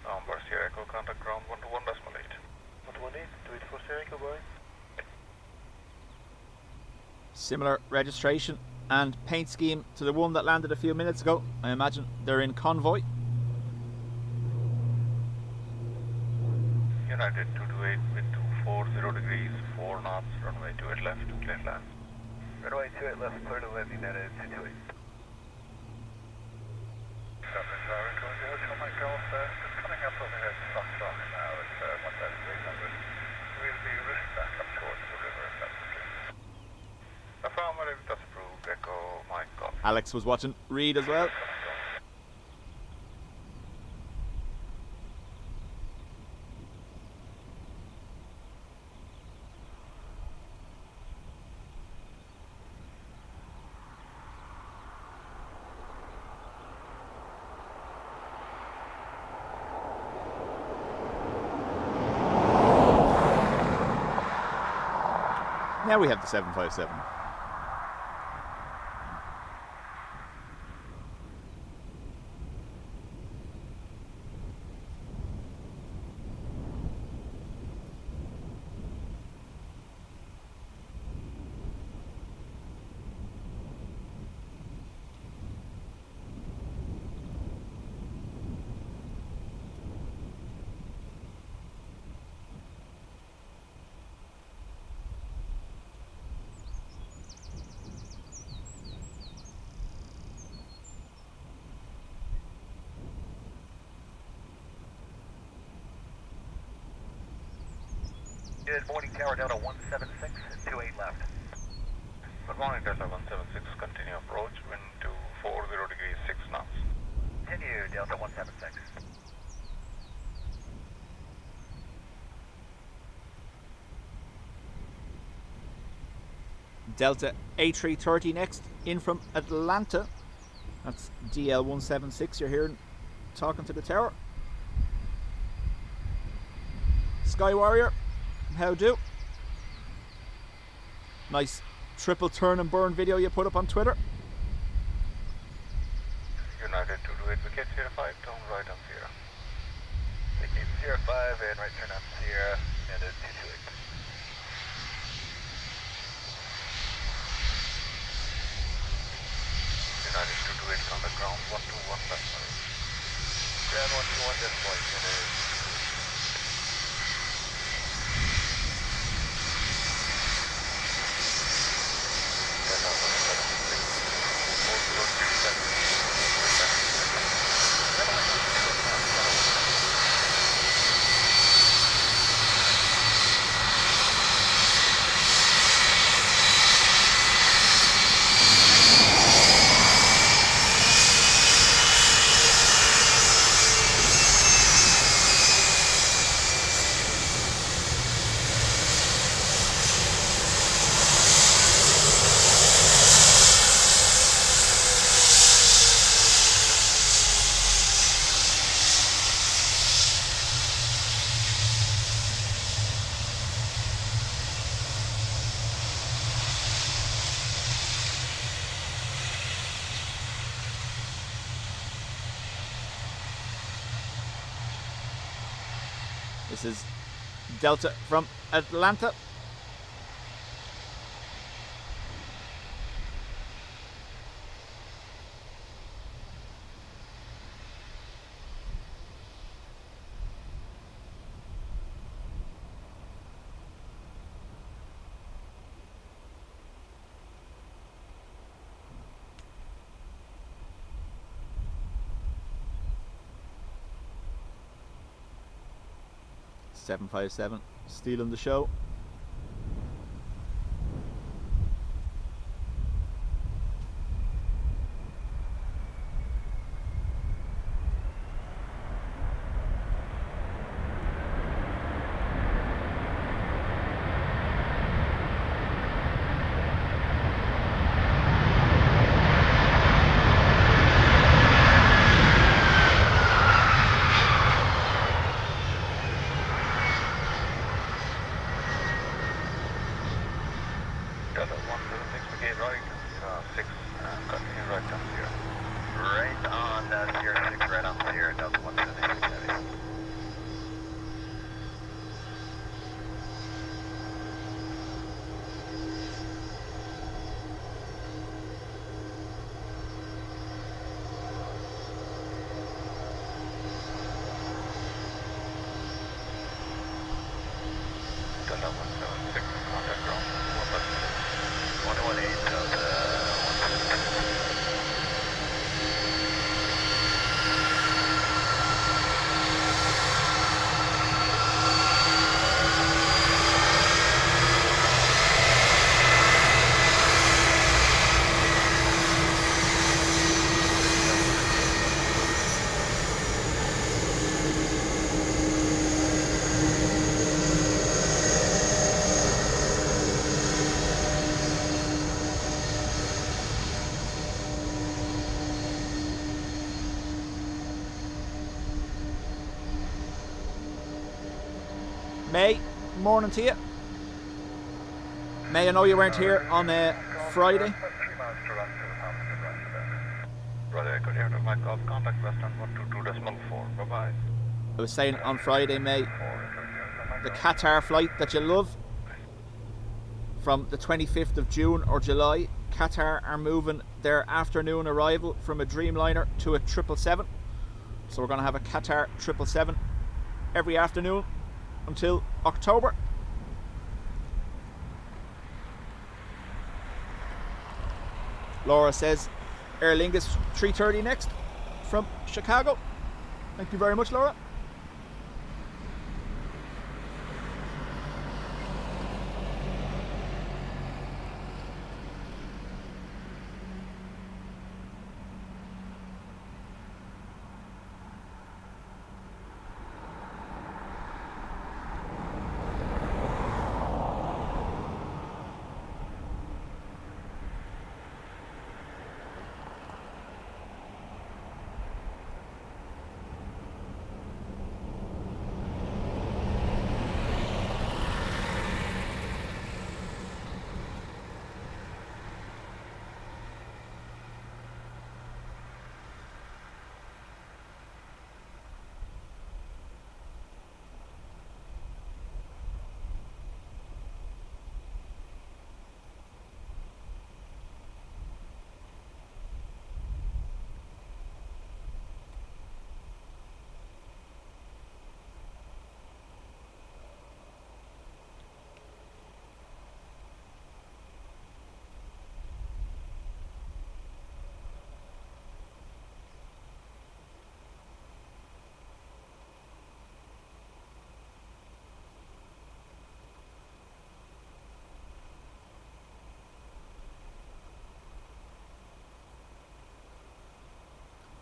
B: Number Sierra Echo, contact ground 121.8.
A: 118, 2840 Echo, Boeing.
D: Similar registration and paint scheme to the one that landed a few minutes ago. I imagine they're in convoy.
B: United 228, wind 240 degrees 4 knots, runway 28 left, clear land.
A: Runway 28 left, clear to land, United 228.
B: Dublin Tower, going to Hotel Mike Golf, just coming up overhead Foxtrot now at 1,800. We'll be risk back up towards the river if that's the case. Affirmative, that's approved, Echo Mike Golf.
D: Alex was watching Reed as well. Now we have the 757.
A: Good morning, Tower Delta 176, 28 left.
B: Good morning, Delta 176, continue approach, wind 240 degrees 6 knots.
A: Continue, Delta 176.
D: Delta A330 next, in from Atlanta. That's DL176 you're hearing talking to the tower. Sky Warrior, how do? Nice triple turn and burn video you put up on Twitter.
B: United 228, vacate Sierra 5, turn right on Sierra.
A: Vacate Sierra 5 and right turn on Sierra, United 228.
B: United 228 on the ground, 121 left.
A: Ground 121, just point, United.
D: This is Delta from Atlanta. .757 stealing the show.
B: Delta 106 Brigade right, 6, continue right down 0.
C: Right on 06, right on 0, Delta 176 heavy.
B: Delta 176, contact ground,
C: 118, Delta 176.
D: May, morning to you. May, I know you weren't here on Friday.
B: 3 miles to run to the Brother, I could hear the mic off, contact western 122.4, bye-bye.
D: I was saying on Friday, May, the Qatar flight that you love from the 25th of June or July, Qatar are moving their afternoon arrival from a Dreamliner to a 777. So we're going to have a Qatar 777 every afternoon until October. Laura says Aer Lingus 3:30 next from Chicago. Thank you very much, Laura.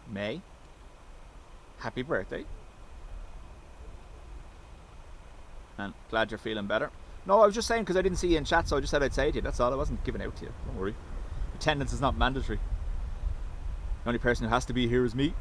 D: May, happy birthday. And glad you're feeling better. No, I was just saying because I didn't see you in chat, so I just said I'd say to you. That's all. I wasn't giving out to you. Don't worry. Attendance is not mandatory. The only person who has to be here is me.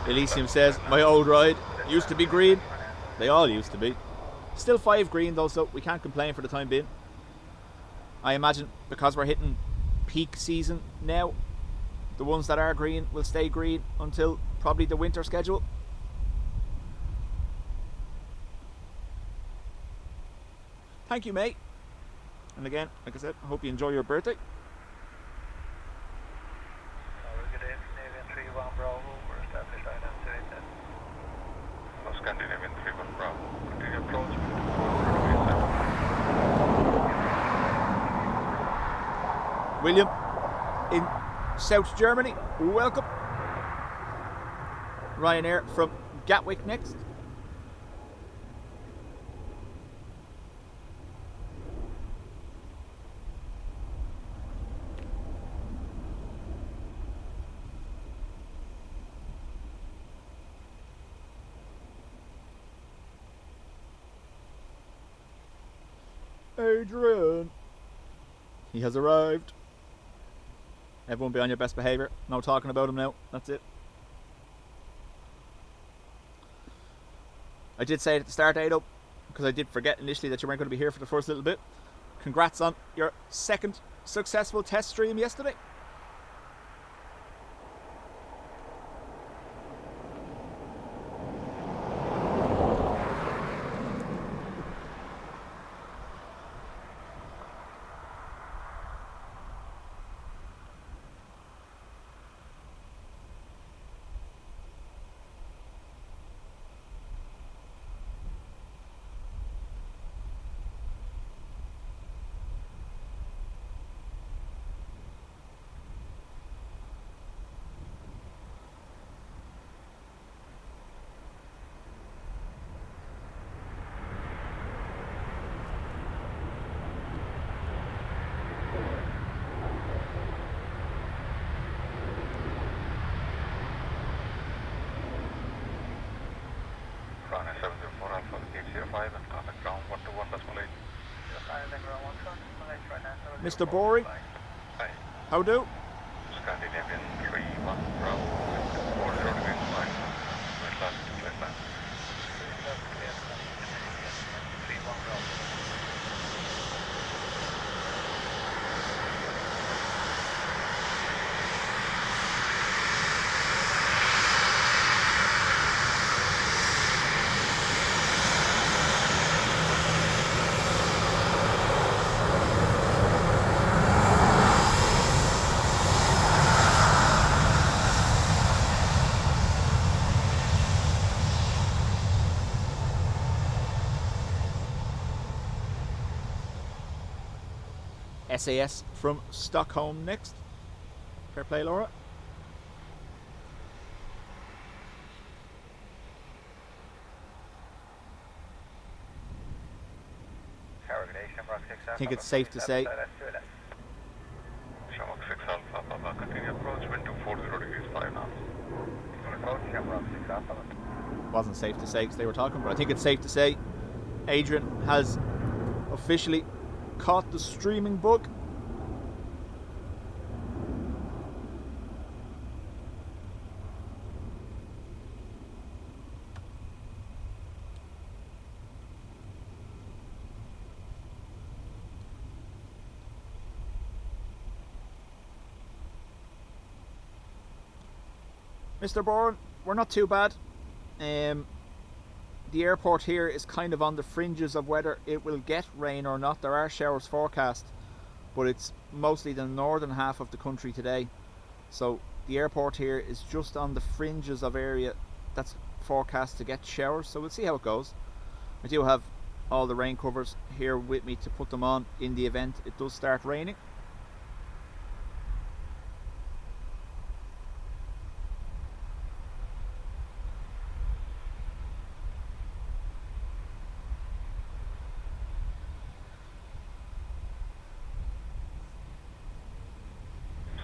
D: Elysium says, my old ride used to be green. They all used to be. Still 5 green though, so we can't complain for the time being. I imagine because we're hitting peak season now, the ones that are green will stay green until probably the winter schedule. Thank you, mate. And again, like I said, I hope you enjoy your birthday.
A: Good day, Canadian 31 Bravo, we're established island 287.
B: Scandinavian 31 Bravo. Continue approach.
D: William in South Germany, welcome. Ryanair from Gatwick next. Adrian, he has arrived. Everyone be on your best behaviour. No talking about him now. That's it. I did say at the start, Ado, because I did forget initially that you weren't going to be here for the first little bit. Congrats on your second successful test stream yesterday.
B: Runway 704 Alpha, gate 05 and contact ground 121.8.
D: Mr. Boring,
B: Hi.
D: how do?
B: Scandinavian 31 Bravo, 40 degrees 5 knots. Wind last to flight land.
D: SAS from Stockholm next. Fair play, Laura. I think it's safe to say
B: Shamrock 6 Alpha, Papa, continue approach, wind 240 degrees 5 knots.
A: Approach Shamrock 6 Alpha.
D: wasn't safe to say because they were talking, but I think it's safe to say Adrian has officially caught the streaming bug. Mr. Bourne, we're not too bad. The airport here is kind of on the fringes of whether it will get rain or not. There are showers forecast, but it's mostly the northern half of the country today. So the airport here is just on the fringes of area that's forecast to get showers. So we'll see how it goes. I do have all the rain covers here with me to put them on in the event it does start raining.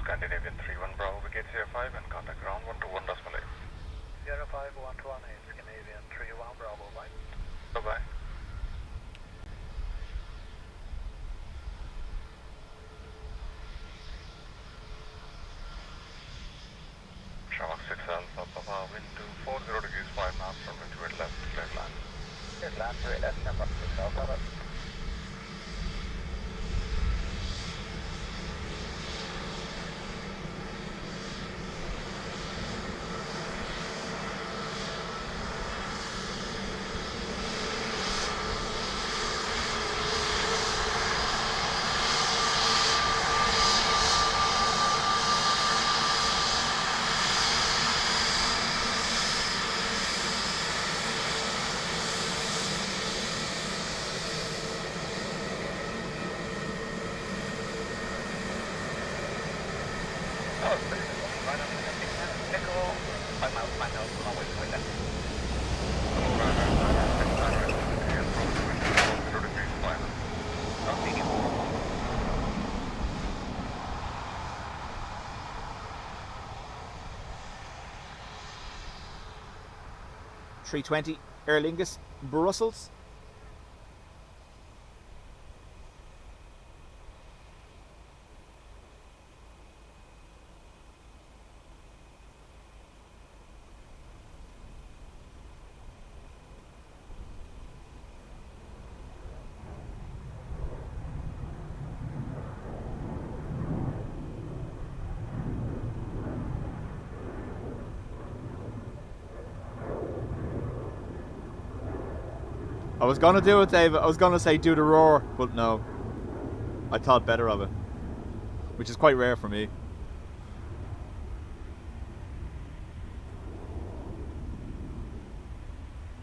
B: Scandinavian 31 Bravo, gate 05 and contact ground 121.8.
A: 05118, Scandinavian 31 Bravo, bye.
B: Bye-bye. Shamrock 6 Alpha, Papa, wind
C: down 28 left, stand by 6 over.
D: .320 Aer Lingus, Brussels. I was gonna do it, Dave. I was gonna say do the roar, but no. I thought better of it, which is quite rare for me.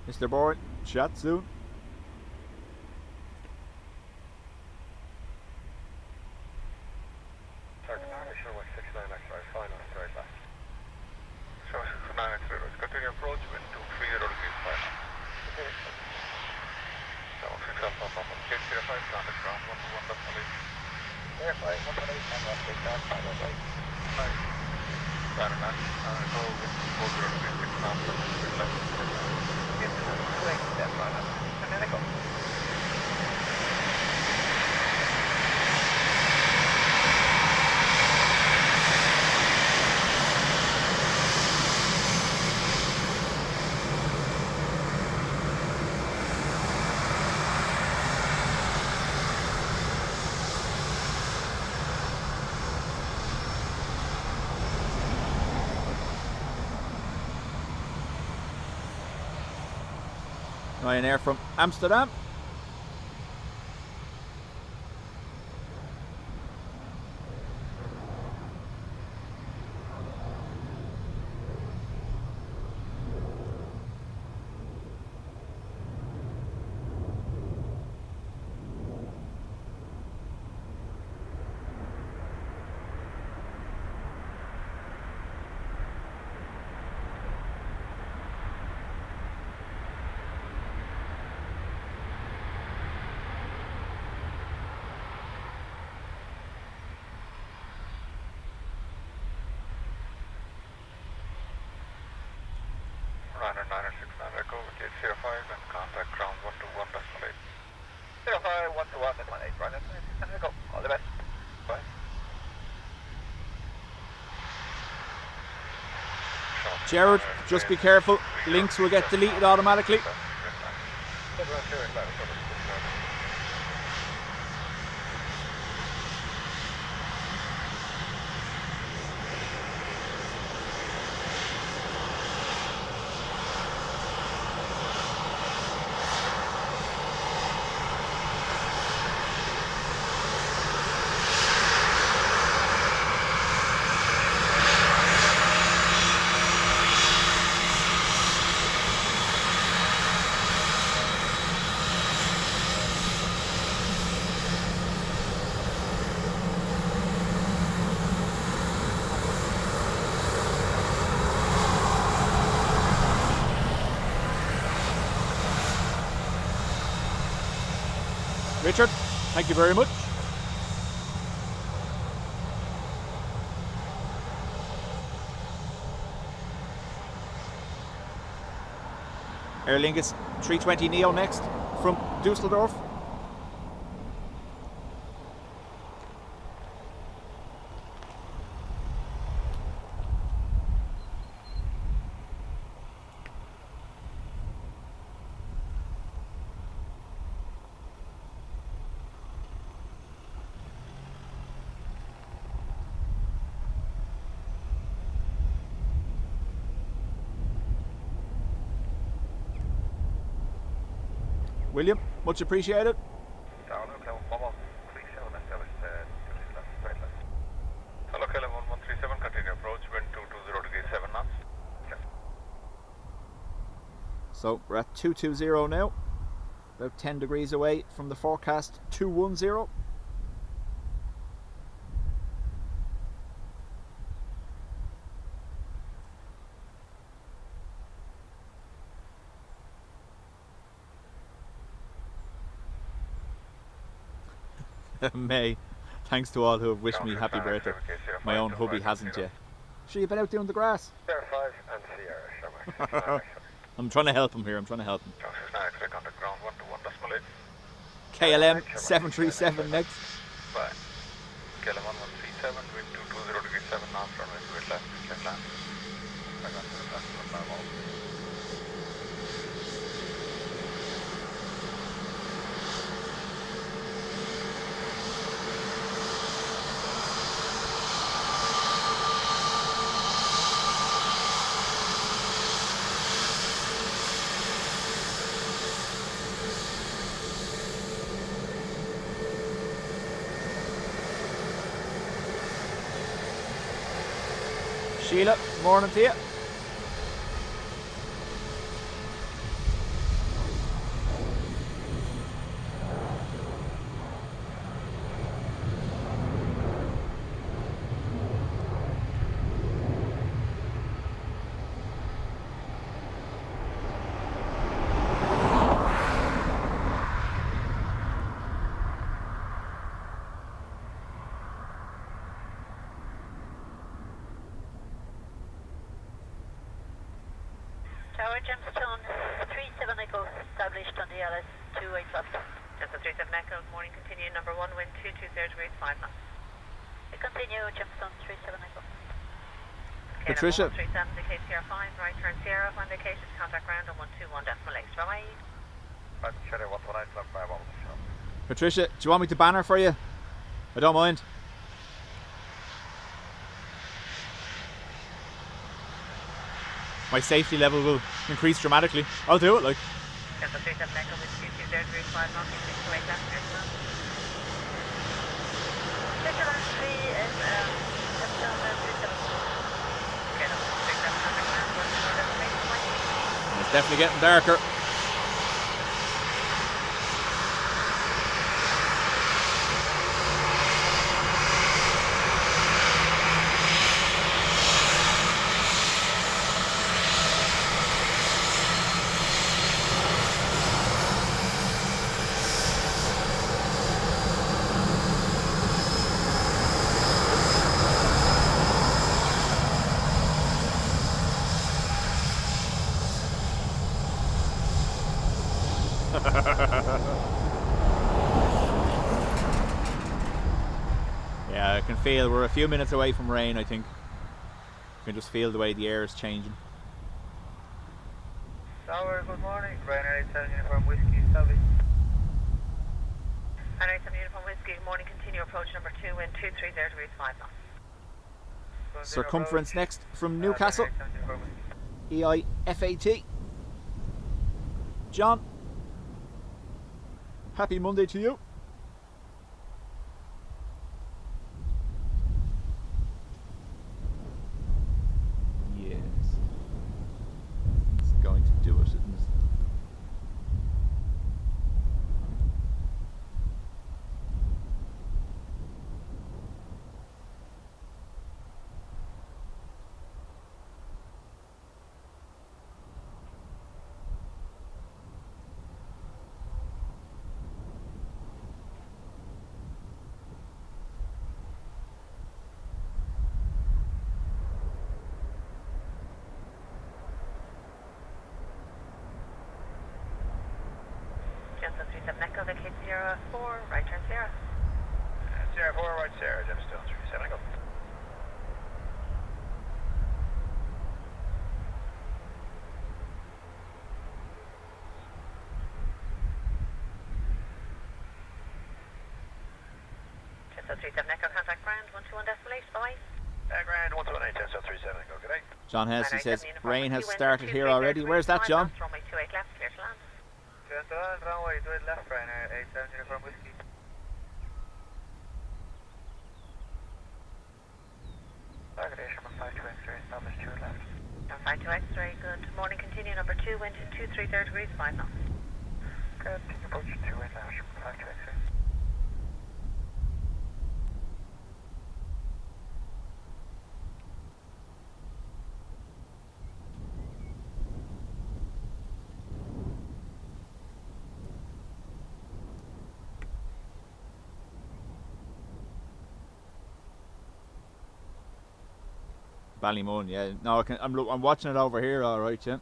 D: Mr. Bourne, chat soon.
B: Continue approach with 230 degrees final. So 6 up, gate 05, contact ground 121 decimal 8.
C: Air 5, 118, stand by 6 down, 5 over.
B: Planning on go with 40 degrees 6 knots from the left.
C: Get to 280 step right up. And then I go.
D: Ryanair from Amsterdam.
B: Runner 969 Echo with gate 05 and contact ground 121 decimal 8.
C: 05, 121 decimal 8, right? And I go. All the best. Bye.
D: Jared, just be careful. Links will get deleted automatically. Richard, thank you very much. Aer Lingus 320 Neo next from Dusseldorf. William, much appreciated.
B: Tower, Clem 1137, establish 2 degrees left, straight left. Hello, Clem 1137, continue approach, wind 220 degrees 7 knots. Okay.
D: So we're at 220 now, about 10 degrees away from the forecast 210. May, thanks to all who have wished me happy birthday. My own hubby hasn't yet. Sure, you've been out doing the grass.
B: Sierra 5 and Sierra, Sherman.
D: I'm trying to help him here, I'm trying to help him.
B: Johnson now expect contact ground 121.8.
D: KLM 737 next.
B: Bye. KLM 1137, wind 220 degrees 7 knots, runway 28 left, clear land. I got the left one now.
D: Sheila, morning to you.
E: Tower Gemstone 37 Echo established on the LS 28 left. Gemstone 37 Echo, morning continue number 1 wind 220 degrees 5 knots. We continue Gemstone 37 Echo.
D: Patricia.
E: 37 indicates Sierra 5, right turn Sierra, indications contact ground on 121.8. Right.
B: Right, Sherry 119, left 5 on the show.
D: Patricia, do you want me to banner for you? I don't mind. My safety level will increase dramatically. I'll do it, like.
E: Gemstone 37 Echo with 220 degrees 5 knots, 628 left, clear to land. Clear to land 3 is Gemstone 37. Okay, no, 37 contact ground, 121.8.
D: It's definitely getting darker. Yeah, I can feel we're a few minutes away from rain, I think. You can just feel the way the air is changing.
A: Tower, good morning. Ryanair 87 Uniform Whiskey, established.
E: Ryanair 87 Uniform Whiskey, good morning, continue approach number 2 wind 230 degrees 5 knots.
D: Circumference next from Newcastle. EIFAT. John, happy Monday to you. Yes. It's going to do it, isn't it?
E: Gemstone 37 Echo, vacate Sierra 4, right turn Sierra.
B: Sierra 4, right Sierra, Gemstone 37, go.
E: Gemstone 37 Echo, contact ground 121.8, bye.
B: Grand 128, Gemstone 37, go, good day.
D: John Hesse
E: Ryanair
D: says
E: 87 Uniform
D: rain has
E: Whiskey, wind
D: started here
E: 230
D: already.
E: degrees
D: Where's that,
E: 5
D: John?
E: knots, runway 28 left, clear to land.
B: Good.
C: runway, do it left, Ryanair 87 Uniform Whiskey.
A: Target Airship 52 X-ray, established 2 left.
E: 52 X-ray, good morning, continue number 2, wind 230 degrees, 5 knots.
A: Good, take approach 2 in Airship 52 X-ray.
D: Ballymun, yeah. No, I'm watching it over here, all right, yeah.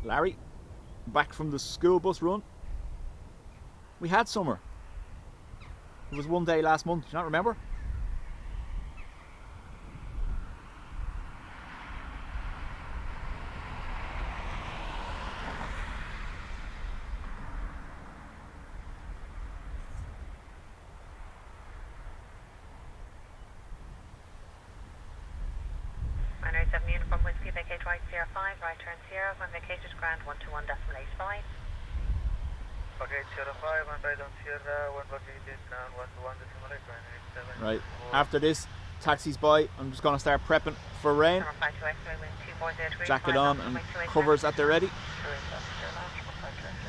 D: Larry, back from the school bus run. We had summer. It was one day last month. Do you not remember?
E: Runway 7 Uniform Whiskey, vacate right Sierra 5, right turn Sierra, when vacated ground 121.85.
C: Okay, Sierra 5, and right on Sierra, 1 vacated ground 121.8,
D: Right. After this, taxis by. I'm just going to start prepping for rain.
E: Number 52 X-ray, wind 240 degrees,
D: Jacket
E: 5
D: on
E: knots,
D: and
E: runway 28
D: covers at the ready.
A: 2 in left, Sierra Airship 52 X-ray.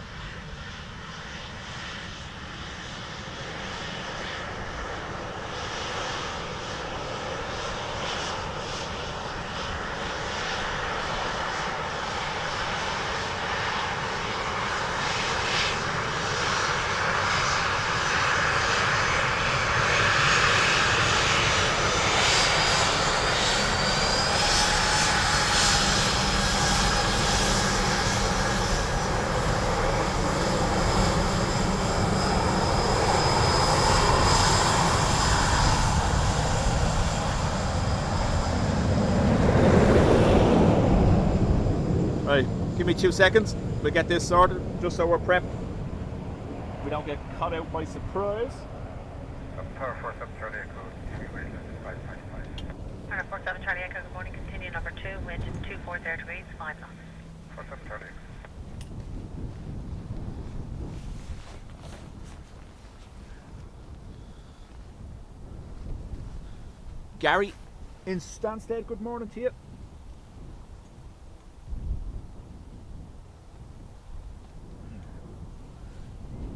D: Right, give me 2 seconds. We'll get this sorted, just so we're prepped. We don't get caught out by surprise.
B: Tower 47 Charlie Echo, TV 555.
E: Runway 47 Charlie Echo, good morning, continue number 2, wind 240 degrees, 5 knots.
B: 47 Charlie Echo.
D: Gary in Stansted, good morning to you.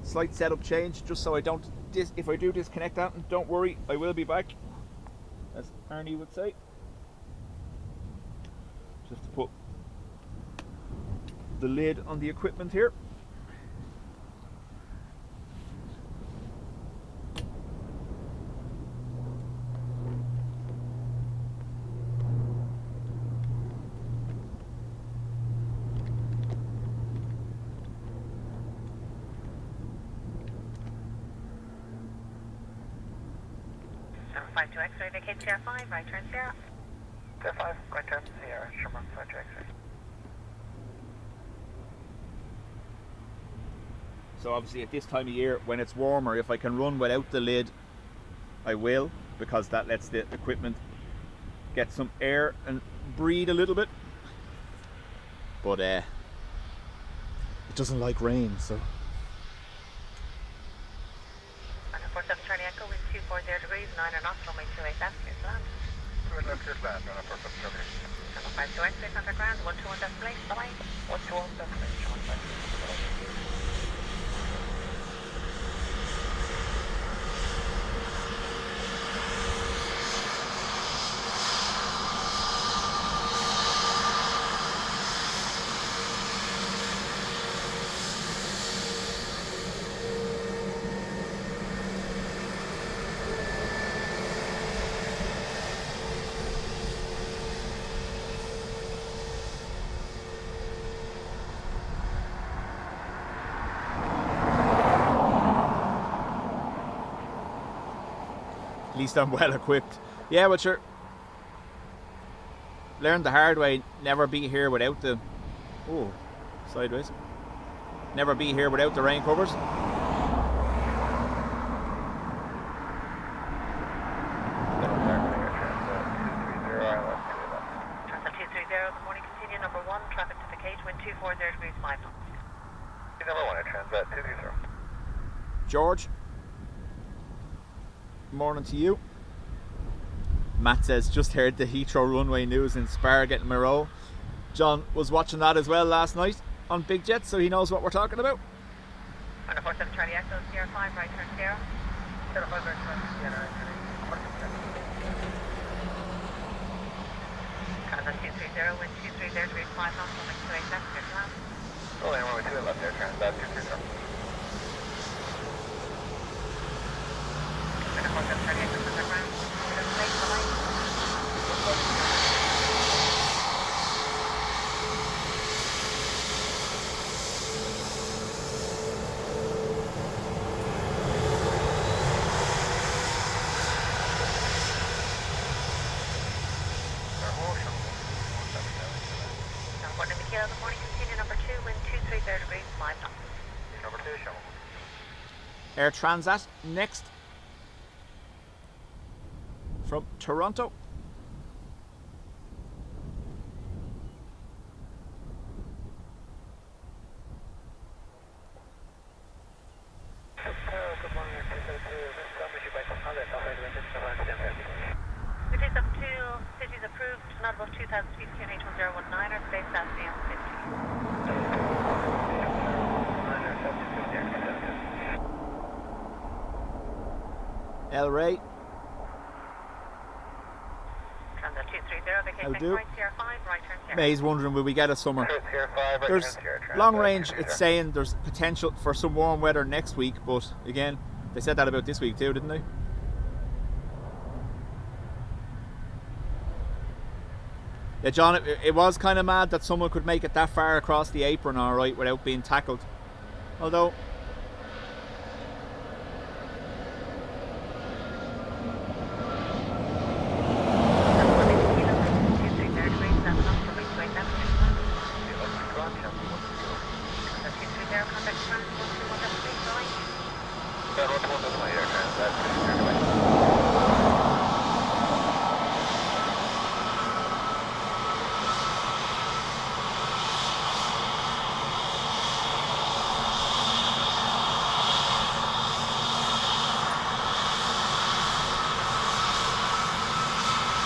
D: Slight setup change, just so I don't, if I do disconnect that, don't worry, I will be back, as Arnie would say. Just to put the lid on the equipment here.
E: Number 52 X-ray, vacate Sierra 5, right turn Sierra.
A: Sierra 5, right turn Sierra, Sherman 52 X-ray.
D: So obviously at this time of year, when it's warmer, if I can run without the lid, I will, because that lets the equipment get some air and breathe a little bit. But it doesn't like rain, so.
E: Runway 47 Charlie Echo, wind 240 degrees, 9 knots, runway 28 left, clear to land.
B: 2 in left, clear to land, runway 47 Charlie.
E: Number 52 X-ray, contact ground, 121 destination, bye-bye.
A: 121 destination, 152.
D: At least I'm well equipped. Yeah, but sure. Learned the hard way. Never be here without the. Oh, sideways. Never be here without the rain covers.
B: Transat 230.
D: George, morning to you. Matt says, just heard the Heathrow runway news in Spar getting a row. John was watching that as well last night on Big Jet, so he knows what we're talking about.
E: 147 Charlie Echo, Sierra 5, right turn Sierra.
C: Sierra 5, right turn Sierra.
E: Transat 230, wind 230 degrees 5 knots, coming to 8 left, clear to land.
B: Rolling runway 2 left there, Transat 230.
E: 147 Charlie Echo, underground. Good morning, continue number 2, wind 230 degrees 5 knots.
B: Number 2, show.
D: Air Transat next from Toronto.
C: Good morning,
E: Cities up to cities approved, not above 2,000 feet, QNH 1019 or space south AM 50.
D: El Rey,
E: Transat 230,
D: How
E: vacate
D: do?
E: next right, Sierra 5, right turn Sierra.
D: May's wondering, will we get a summer?
B: Sierra 5, right
D: There's
B: turn Sierra. Transat
D: long range,
B: 230.
D: it's saying there's potential for some warm weather next week, but again, they said that about this week too, didn't they? Yeah, John, it was kind of mad that someone could make it that far across the apron alright without being tackled. Although,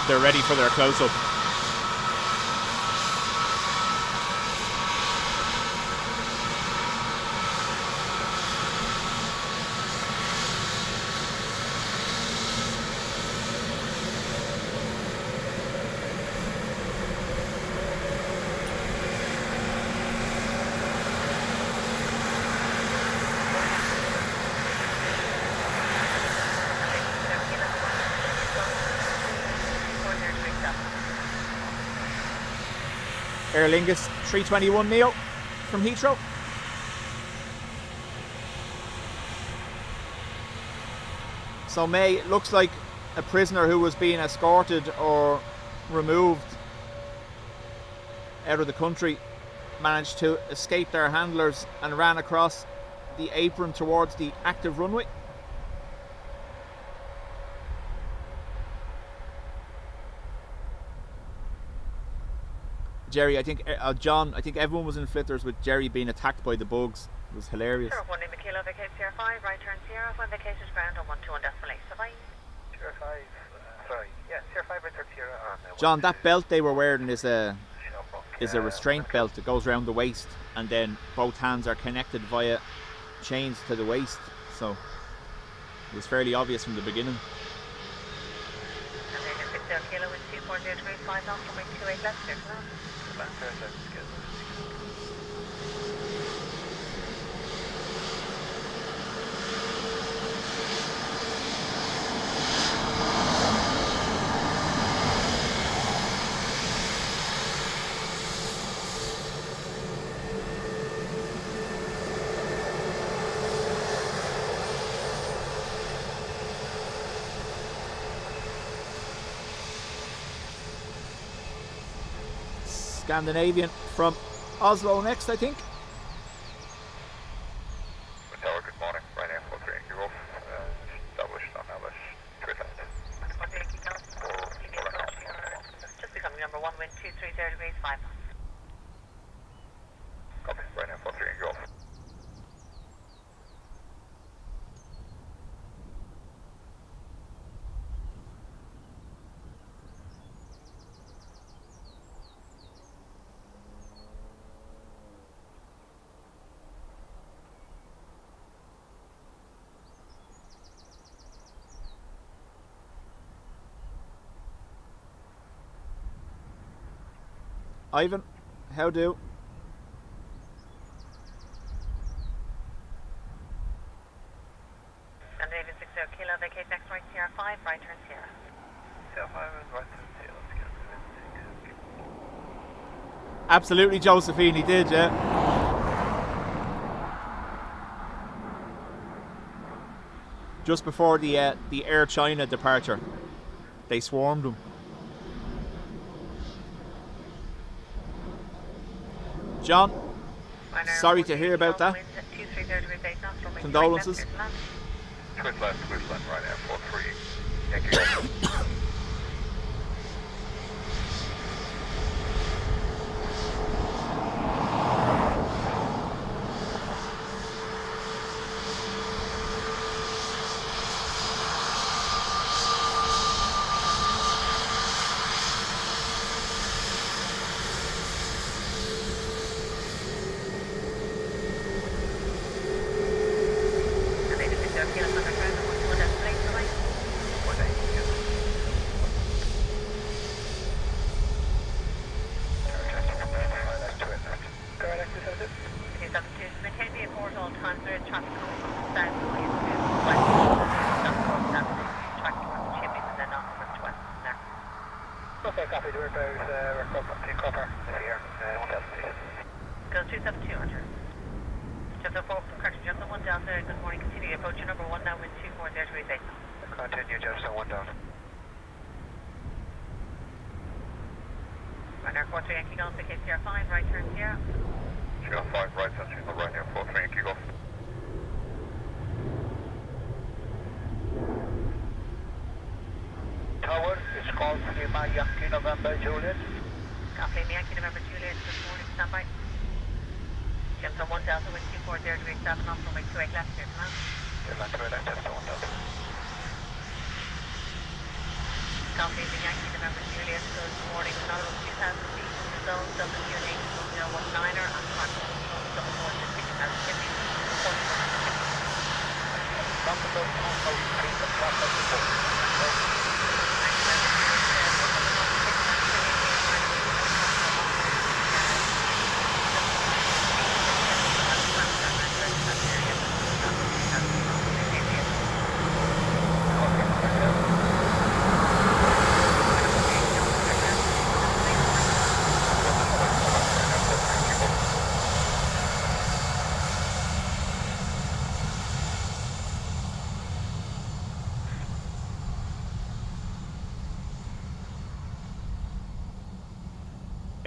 D: they're ready for their close-up. Aer Lingus 321 Neo from Heathrow. So May, it looks like a prisoner who was being escorted or removed out of the country managed to escape their handlers and ran across the apron towards the active runway. Jerry, I think, John, I think everyone was in flitters with Jerry being attacked by the bugs. It was hilarious.
E: Sierra 1 Lima Kilo, vacate Sierra 5, right turn Sierra, when vacated ground on 121.8. Bye.
C: Sierra 5, sorry, yeah, Sierra 5, right turn Sierra on.
D: John, that belt they were wearing is a restraint belt that goes around the waist, and then both hands are connected via chains to the waist. So it was fairly obvious from the beginning.
E: And then 60 Kilo, wind 240 degrees 5 knots, runway 28 left, clear to land.
D: Scandinavian from Oslo next, I think.
B: Tower, good morning. Ryanair 43 you're off. Established on AIRBUS 2
E: Just becoming number 1, wind 230 degrees 5 knots.
B: Copy. Ryanair 43 you're off.
D: Ivan, how do?
E: And David 60 Kilo, vacate next right Sierra 5, right turn Sierra.
C: Sierra 5 and right turn Sierra. Let's get to
D: Absolutely, Josephine, he did, yeah. Just before the Air China departure, they swarmed him. John, sorry to hear about that. Condolences.
B: Twist left, right air 43. Yankee Golf.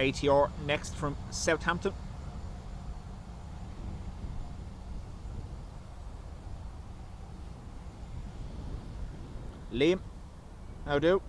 D: ATR next from Southampton. Liam, how do?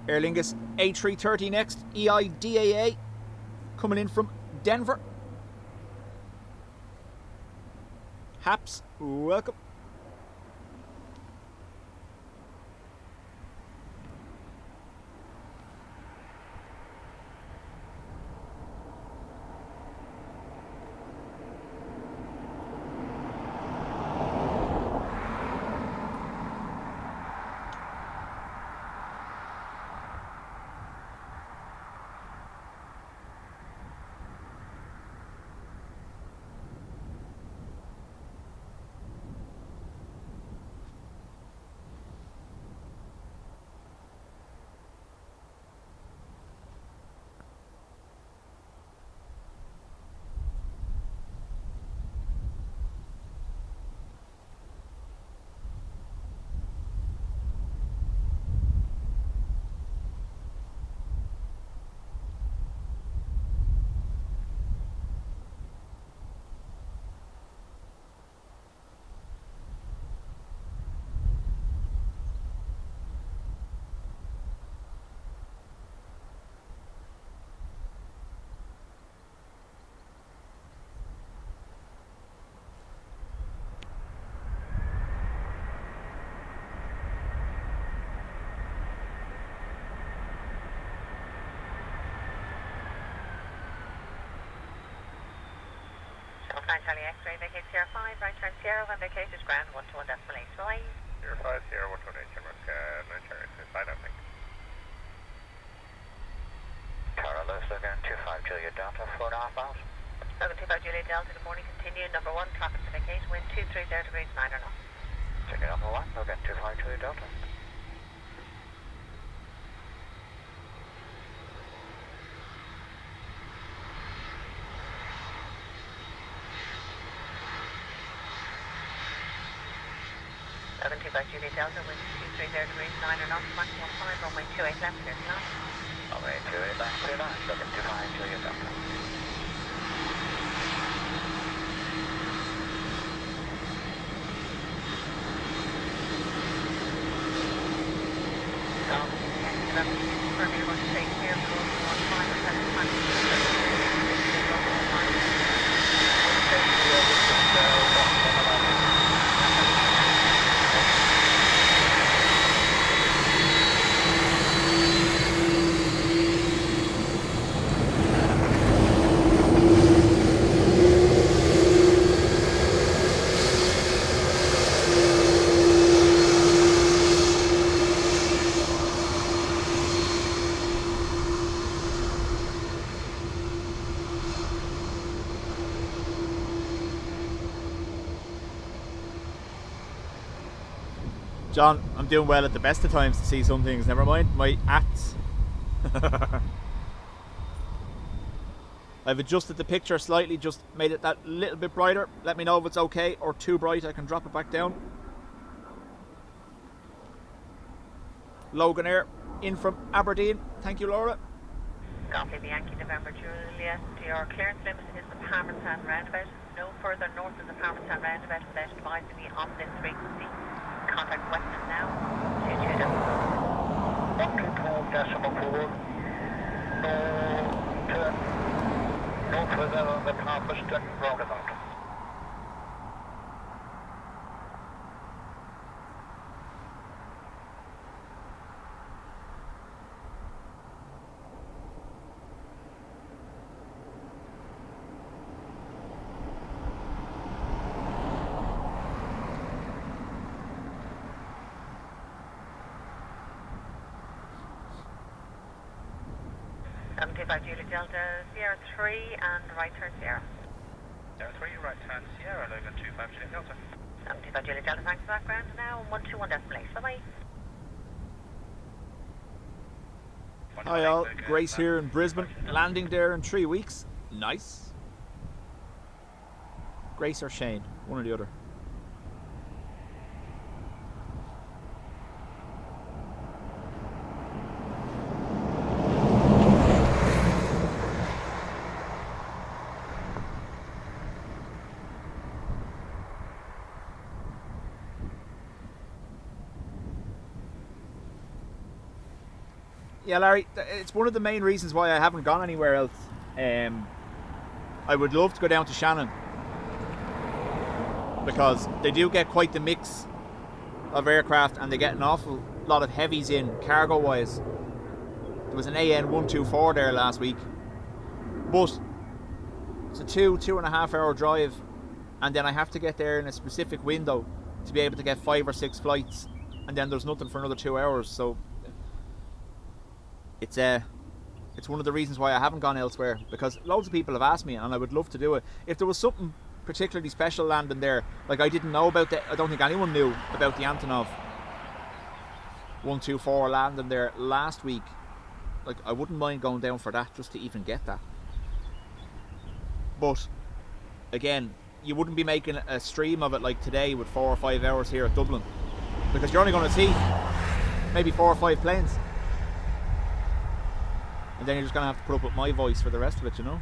D: Aer Lingus A330 next, EIDAA, coming in from Denver. Haps, welcome.
E: 9 Charlie X-ray, vacate Sierra 5, right turn Sierra, when vacated ground 121 decimal 8. Bye.
B: Sierra 5, Sierra 128, Shamrock, 9 Charlie X-ray, side out, thank you.
C: Tara Lewis, again, 25 Juliet Delta, 4.5 miles.
E: 725 Juliet Delta, good morning, continue, number 1, traffic to vacate, wind 230 degrees, 9 or not.
C: Ticket number 1, again, 25 Juliet Delta.
E: Juliet Delta, wind 230 degrees, 9 or not, maximum 5, runway 28 left, clear to land.
C: Runway 28 left, clear line, looking 25 Juliet Delta.
D: John, I'm doing well at the best of times to see some things. Never mind my acts. I've adjusted the picture slightly, just made it that little bit brighter. Let me know if it's okay or too bright. I can drop it back down. Logan Air in from Aberdeen. Thank you, Laura.
E: Copy, Yankee November Juliet. Your clearance limit is the Palmerstown roundabout. No further north of the Palmerstown roundabout without advising me on this frequency. Contact Western now.
C: 122.4. No further on the Palmerston roundabout.
E: Juliet Delta, Sierra 3 and right turn Sierra.
B: Sierra 3, right turn Sierra, Logan 25 Juliet Delta.
E: 75 Juliet Delta, thanks for that ground now, 121 decimal 8, bye-bye.
D: Hi all, Grace here in Brisbane, landing there in 3 weeks. Nice. Grace or Shane, one or the other. Yeah, Larry, it's one of the main reasons why I haven't gone anywhere else. I would love to go down to Shannon because they do get quite the mix of aircraft and they get an awful lot of heavies in cargo wise. There was an AN 124 there last week, but it's a 2.5 hour drive, and then I have to get there in a specific window to be able to get 5 or 6 flights, and then there's nothing for another 2 hours. So it's one of the reasons why I haven't gone elsewhere, because loads of people have asked me and I would love to do it. If there was something particularly special landing there, like I didn't know about I don't think anyone knew about the Antonov 124 landing there last week, like I wouldn't mind going down for that just to even get that. But again, you wouldn't be making a stream of it like today with 4 or 5 hours here at Dublin, because you're only going to see maybe 4 or 5 planes. And then you're just going to have to put up with my voice for the rest of it, you know.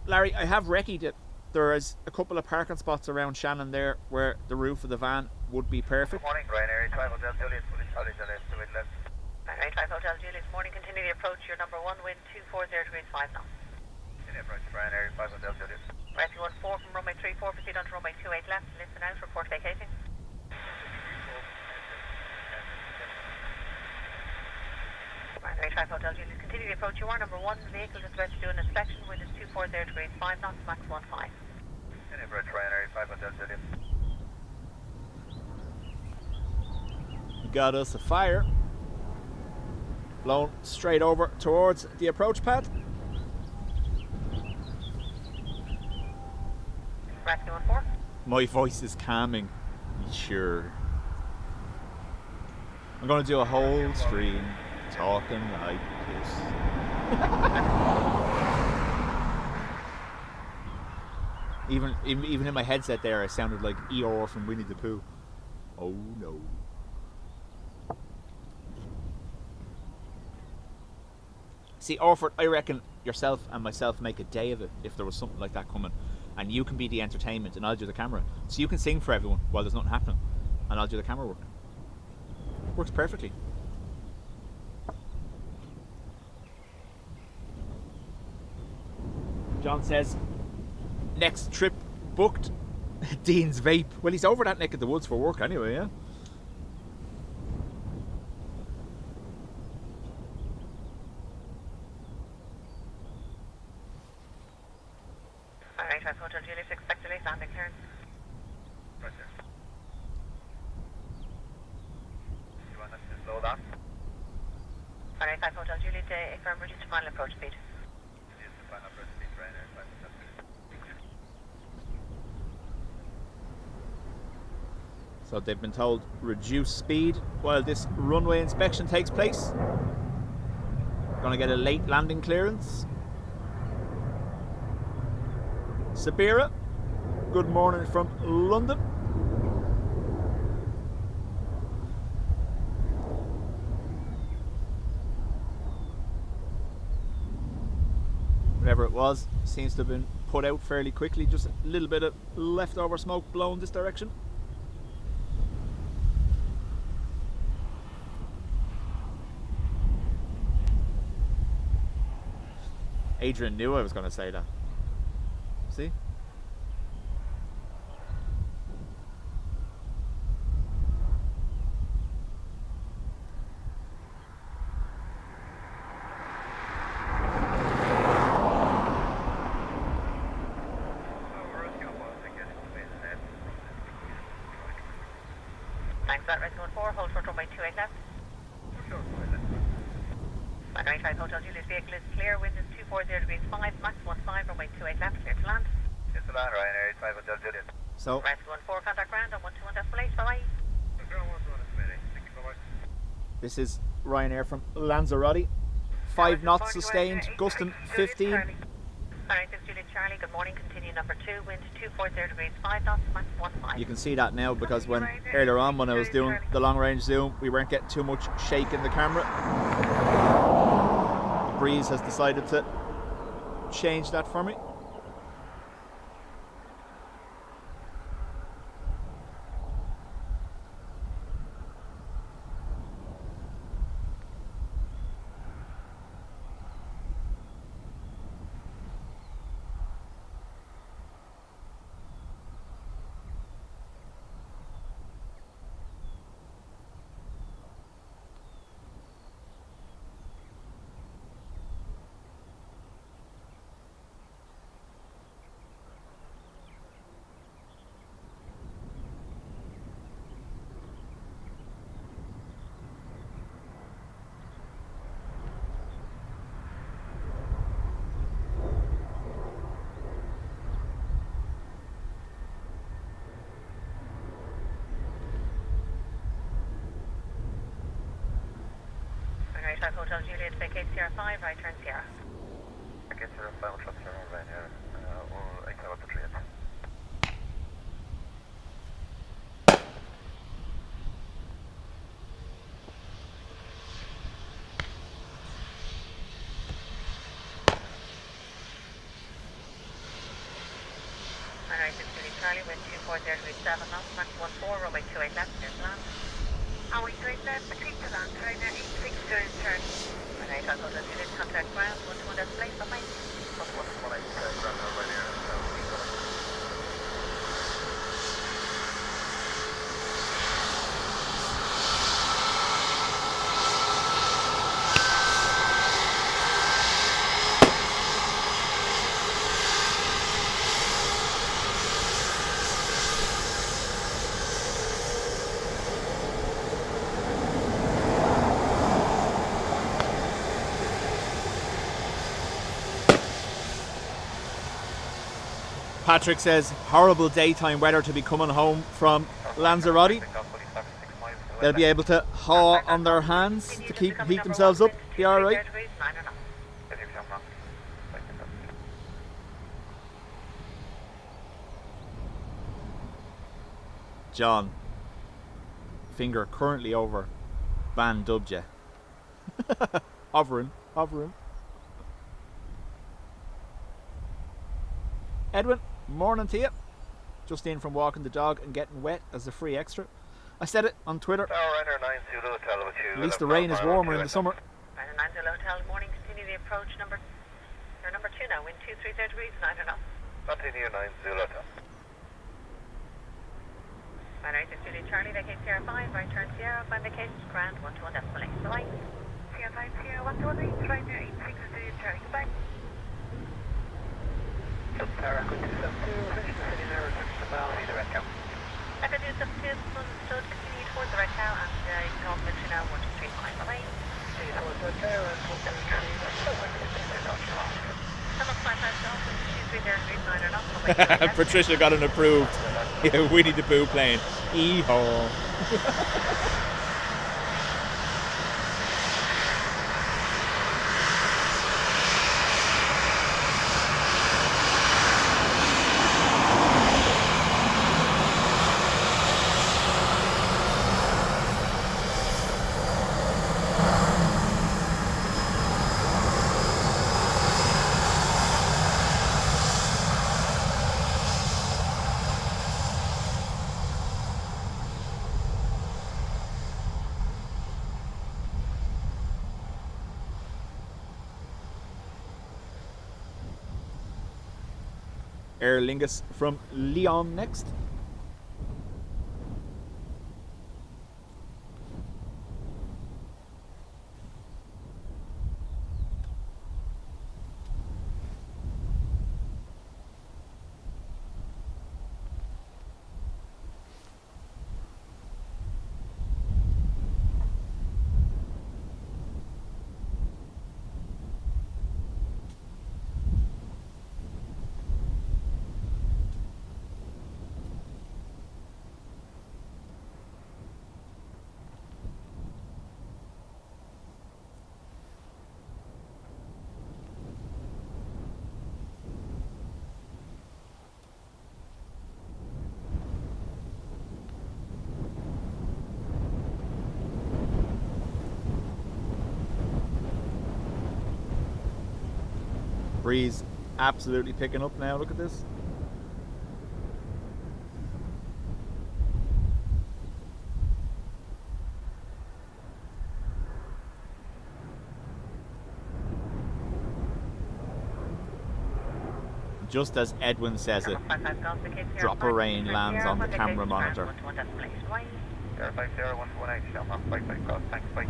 D: Larry, I have recce'd it. There is a couple of parking spots around Shannon there where the roof of the van would be perfect.
C: Good morning, Ryanair 5 Hotel Juliet, Police College, left to it left.
E: Ryanair 5 Hotel Juliet, morning, continue the approach, your number 1, wind 240 degrees 5 knots.
C: Continue approach, Ryanair 5 Hotel Juliet.
E: Right, 14 from runway 34, proceed on to runway 28 left, listen out, report vacating.
C: 4
E: Runway 5 Hotel Juliet, continue the approach. You are number 1, vehicle just about to do an inspection. Wind is 240 degrees 5 knots, max 15.
C: Any approach Ryanair 5 Hotel Juliet.
D: Got us a fire. Blown straight over towards the approach pad.
E: Rescue 14.
D: My voice is calming. Sure. I'm going to do a whole stream talking like this. even in my headset there, I sounded like Eeyore from Winnie the Pooh. Oh no. See, Orford, I reckon yourself and myself make a day of it if there was something like that coming. And you can be the entertainment and I'll do the camera. So you can sing for everyone while there's nothing happening. And I'll do the camera work. Works perfectly. John says, next trip booked, Dean's Vape. Well, he's over that neck of the woods for work anyway, yeah?
E: Alright, Hotel Juliet, expect a late landing clearance.
C: Right there. You want us to slow down?
E: Alright, 5 Hotel Juliet, affirm reduce to final approach speed.
C: Reduce the final approach speed, Ryanair 5 Hotel Juliet.
D: So they've been told reduce speed while this runway inspection takes place. Gonna get a late landing clearance. Sabira, good morning from London. Whatever it was, seems to have been put out fairly quickly. Just a little bit of leftover smoke blown this direction. Adrian knew I was going to say that. See?
E: Thanks for that, Rescue 14, hold short runway 28 left. Runway 5 Hotel Juliet, vehicle is clear, wind is 240 degrees 5, max 15, runway 28 left, clear to land.
C: Clear to land, Ryanair 5 Hotel Juliet.
D: So
E: Rescue 14, contact ground on 121 decimal 8, bye-bye.
C: Ground 121 decimal 8, thank you very much.
D: this is Ryanair from Lanzarote. 5 knots sustained, gusting 15.
E: Alright, this is Juliet Charlie, good morning, continue number 2, wind 240 degrees 5 knots, max 15.
D: You can see that now because when earlier on when I was doing the long range zoom, we weren't getting too much shake in the camera. The breeze has decided to change that for me.
E: Alright, Hotel Juliet, vacate Sierra 5, right turn Sierra.
C: Vacate Sierra 5, trust Sierra Ryanair, or exit out the train.
E: Alright, this is Juliet Charlie, wind 240 degrees 7 knots, max 14, runway 28 left, clear to land. Runway 28 left, clear to land, Ryanair 86 turn. Alright, Hotel Juliet, contact ground, 121 decimal 8, bye-bye.
C: 121 ground Ryanair,
D: Patrick says, horrible daytime weather to be coming home from Lanzarote. They'll be able to haw on their hands to heat themselves up. Be alright. John. Finger currently over Van Dubjet. Hovering. Edwin, morning to you. Just in from walking the dog and getting wet as a free extra. I said it on Twitter. At least the rain is warmer in the summer.
E: Ryder 90 Hotel, morning, continue the approach number 2 now, wind 230 degrees, 9 knots.
B: Continue 90 Hotel.
E: Ryder 8 Julie Charlie, vacate Sierra 5, right turn Sierra, 5 vacations, grand, 121 decimal 8. Bye-bye. Sierra 5, Sierra 128, right near 86 Julie Charlie, goodbye.
C: Para 272, finish the city there, return to the valley, the red cow.
E: Echo 272, understood, continue towards the red cow, and you can go over to now, 123, bye-bye.
C: Continue towards the red cow, and 123, that's so much, it's not wrong.
E: Come up 55 South, 230 degrees, 9 knots, bye-bye.
D: Patricia got an approved Winnie the Pooh plane. Hee-haw. Aer Lingus from Lyon next. Breeze absolutely picking up now, look at this. Just as Edwin says it, drop of rain lands on the camera monitor.
B: Air 50 118, down off 55 cross, thanks, bye.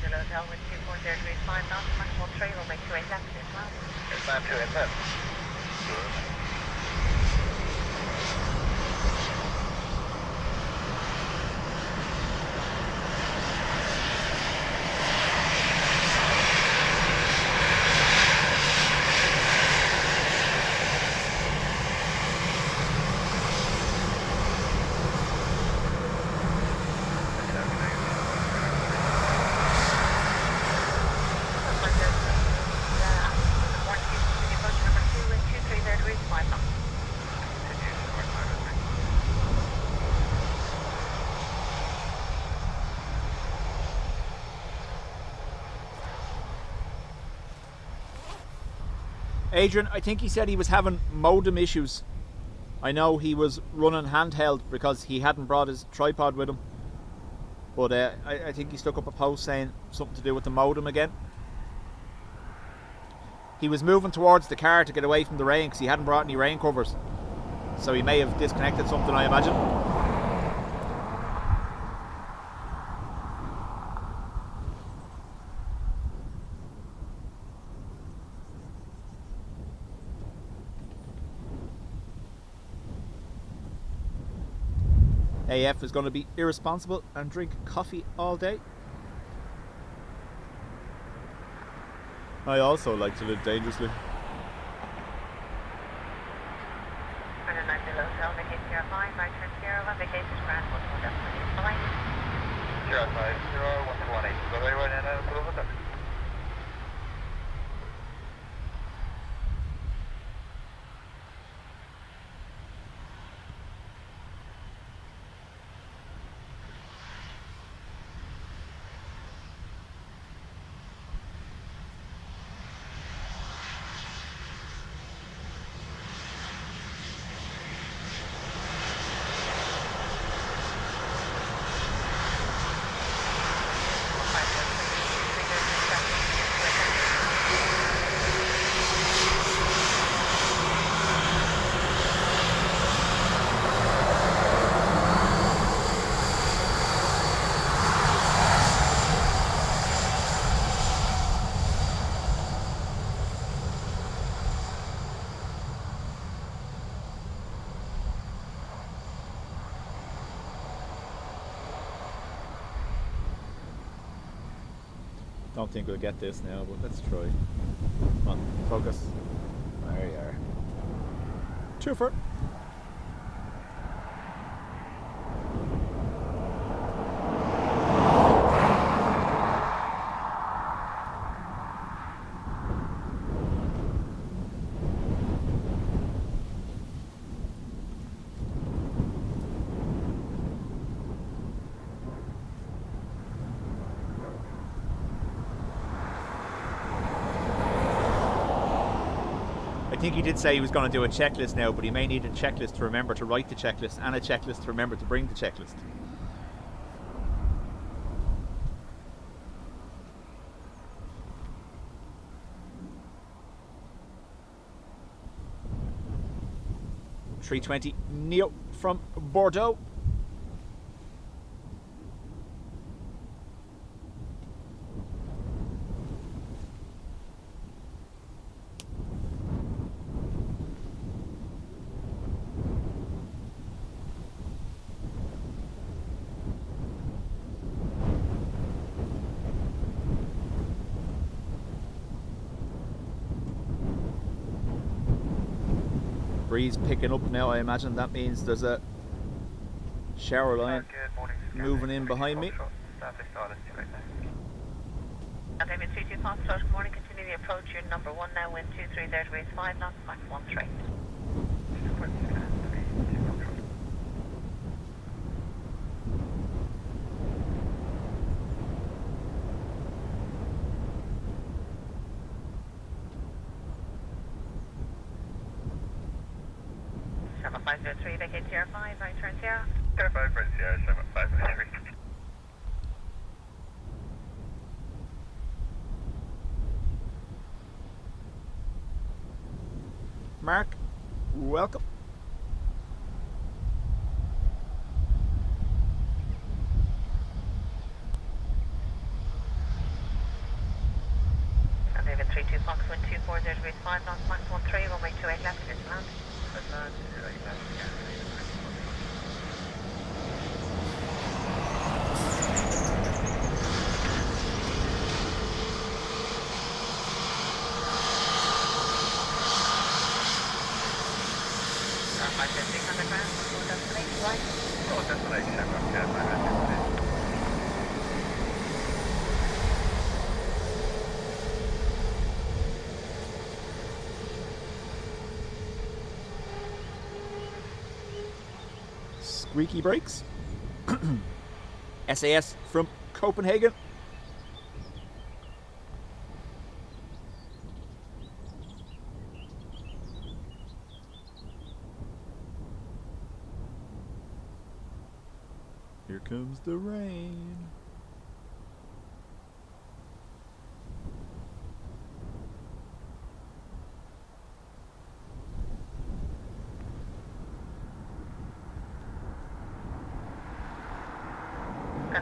E: Hotel with 240 degrees 5 knots, maximum 3, we'll make 28 left this one.
B: It's map 2 and 10.
D: Adrian, I think he said he was having modem issues. I know he was running handheld because he hadn't brought his tripod with him. But I think he stuck up a post saying something to do with the modem again. He was moving towards the car to get away from the rain because he hadn't brought any rain covers. So he may have disconnected something, I imagine. AF is going to be irresponsible and drink coffee all day. I also like to live dangerously.
E: And then below hotel, vacate 05, right turn 0, vacate to ground 11.5.
C: 050, 118. Go right in and go over there.
D: Don't think we'll get this now, but let's try. Come on, focus. There you are. Twofer. I think he did say he was going to do a checklist now, but he may need a checklist to remember to write the checklist and a checklist to remember to bring the checklist. .320 Neo from Bordeaux. Breeze picking up now. I imagine that means there's a shower line moving in behind me.
E: David 32 Foxtrot, good morning. Continue the approach. You're number 1 now, wind 230 degrees 5 knots, Mach 13. Number 503, vacate 05, right turn 0.
C: 05, right 0, 7503.
D: Mark, welcome.
E: And David 32 Fox, wind 240 degrees 5 knots, Mach 13, runway 28 left, clear to land.
D: Squeaky brakes. SAS from Copenhagen. Here comes the rain.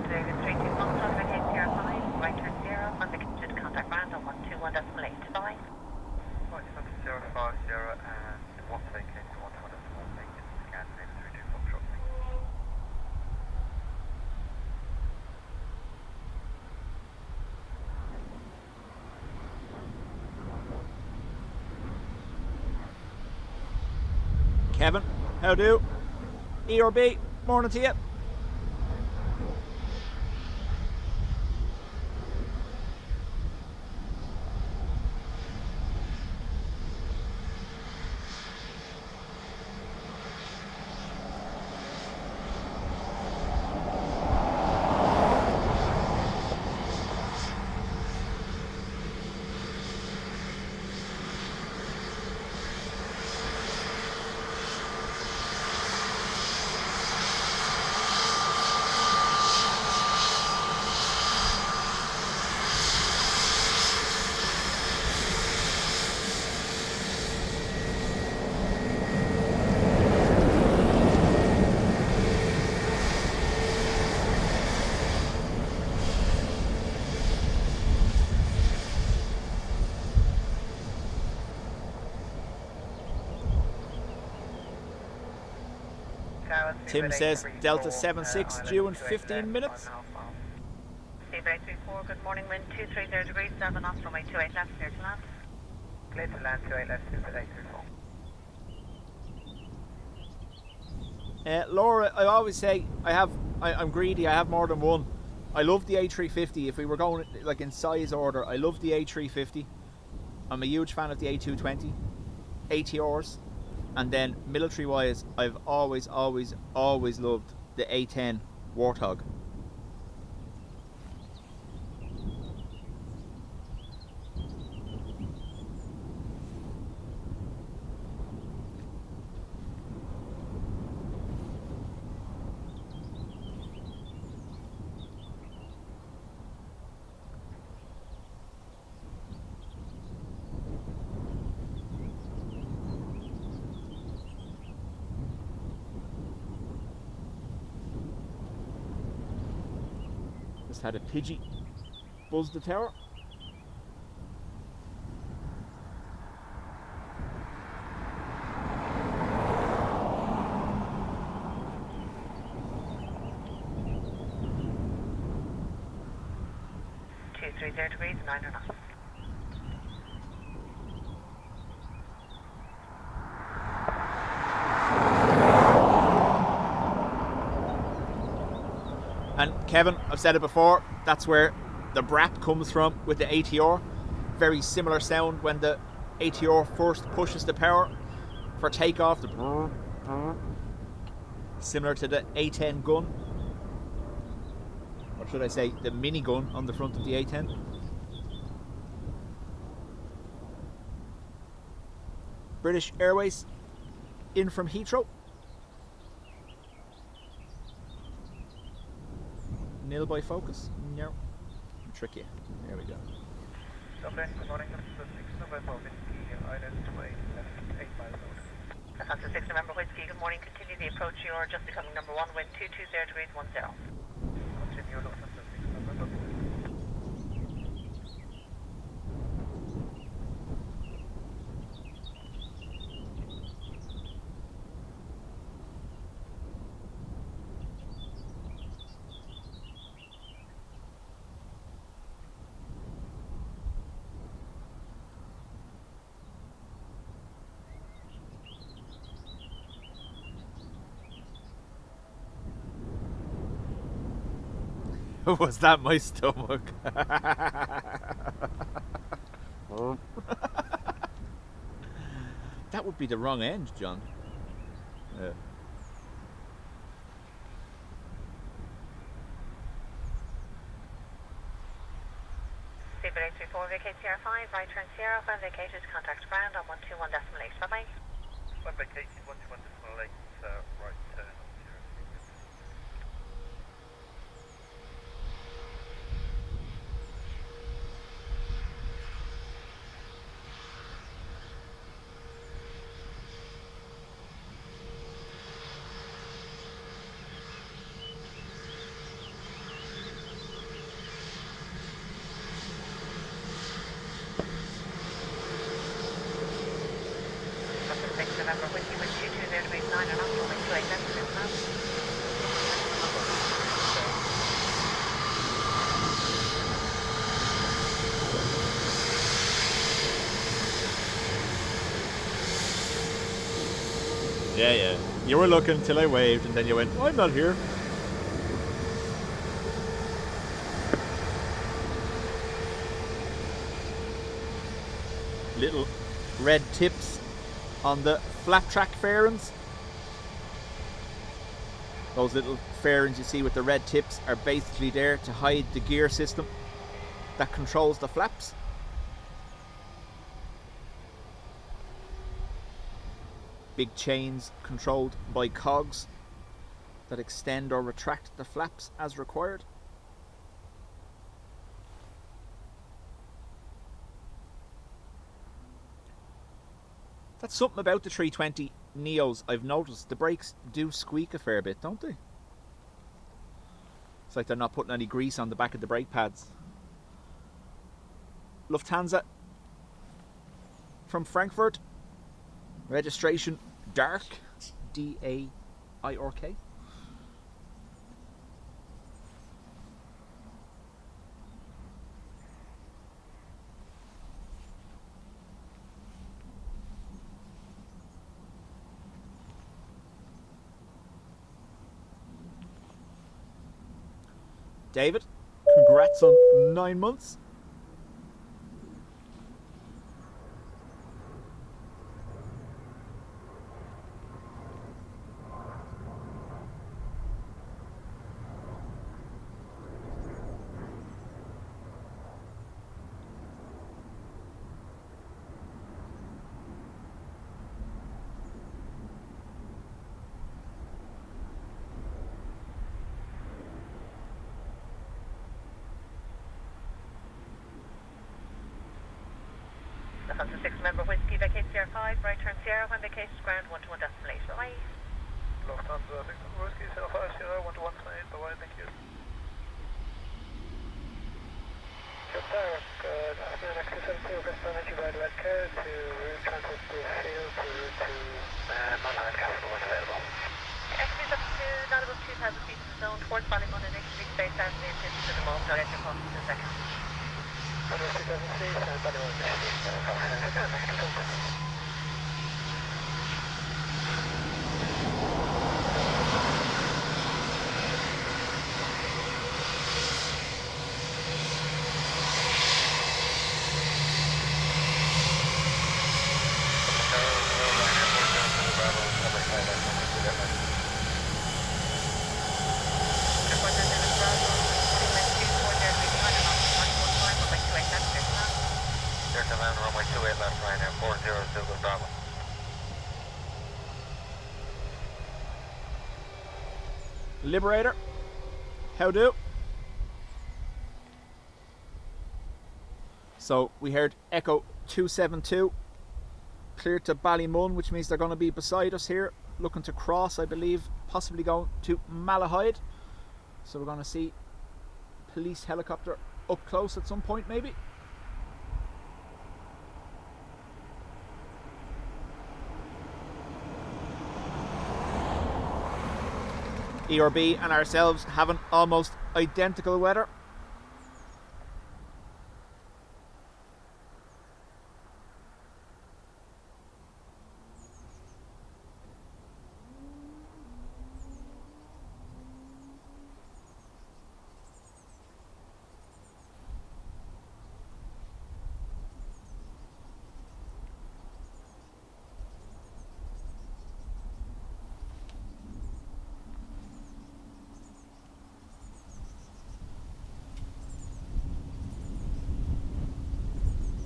E: David 32 Foxtrot, vacate 05, right turn 0, and the should contact ground on 121.8. Bye.
C: Right, 050 and 1 vacate to 121 vacate, scan David 32 Foxtrot.
D: Kevin, how do? ERB, morning to you. Tim says Delta 76 due in 15 minutes.
E: Seabird 34, good morning, wind 230 degrees, 7 knots, runway 28 left, clear to land.
C: Clear to land, 28 left, Seabird 834.
D: Laura, I always say I'm greedy. I have more than one. I love the A350. If we were going like in size order, I love the A350. I'm a huge fan of the A220, ATRs, and then military-wise, I've always loved the A10 Warthog. Just had a Pidgey buzz the tower.
E: Degrees, 9 knots.
D: And Kevin, I've said it before, that's where the brat comes from with the ATR. Very similar sound when the ATR first pushes the power for takeoff. Similar to the A10 gun. Or should I say the minigun on the front of the A10. British Airways in from Heathrow. Nil by focus? No. Trick you. There we go.
C: Dublin, good morning, this is 6 November Whiskey, island to 8 miles out.
E: That's 6 November Whiskey, good morning, continue the approach, you're just becoming number 1, wind 220 degrees, 10.
C: Continue Lufthansa 6 November.
D: Was that my stomach? That would be the wrong end, John. Yeah.
E: Seabird 834, vacate Sierra 5, right turn Sierra, 5 vacated, contact ground on 121.8, bye-bye.
C: 1 vacated, 121.8, right turn on 0.
E: November Whiskey, wind 220 degrees, 9 knots, runway 28 left, clear to land.
D: Yeah, yeah. You were looking till I waved and then you went, I'm not here. Little red tips on the flap track fairings. Those little fairings you see with the red tips are basically there to hide the gear system that controls the flaps. Big chains controlled by cogs that extend or retract the flaps as required. That's something about the 320 Neos I've noticed. The brakes do squeak a fair bit, don't they? It's like they're not putting any grease on the back of the brake pads. Lufthansa from Frankfurt. Registration DAIRK. D-A-I-R-K. David, congrats on 9 months.
E: Lufthansa 6-member Whiskey, vacate Sierra 5, right turn Sierra, when vacates ground 121 destination. Bye.
C: Lufthansa 6-member Whiskey, Sierra 5, Sierra 121 destination. Bye-bye, thank you. Derek, good afternoon, XT72, Bristol Energy by the red car to route transit to field to route to Manhattan Castle when available.
E: XT72, not above 2,000 feet in the zone, towards Ballymun and next week space and the intention to the moment. I'll get your cost in a second.
C: Under 2006 and Ballymun, Michigan.
B: Runway 28 left, Ryanair 402 Bravo.
D: Liberator, how do? So we heard Echo 272 clear to Ballymun, which means they're going to be beside us here, looking to cross, I believe, possibly going to Malahide. So we're going to see police helicopter up close at some point, maybe. ERB and ourselves having almost identical weather.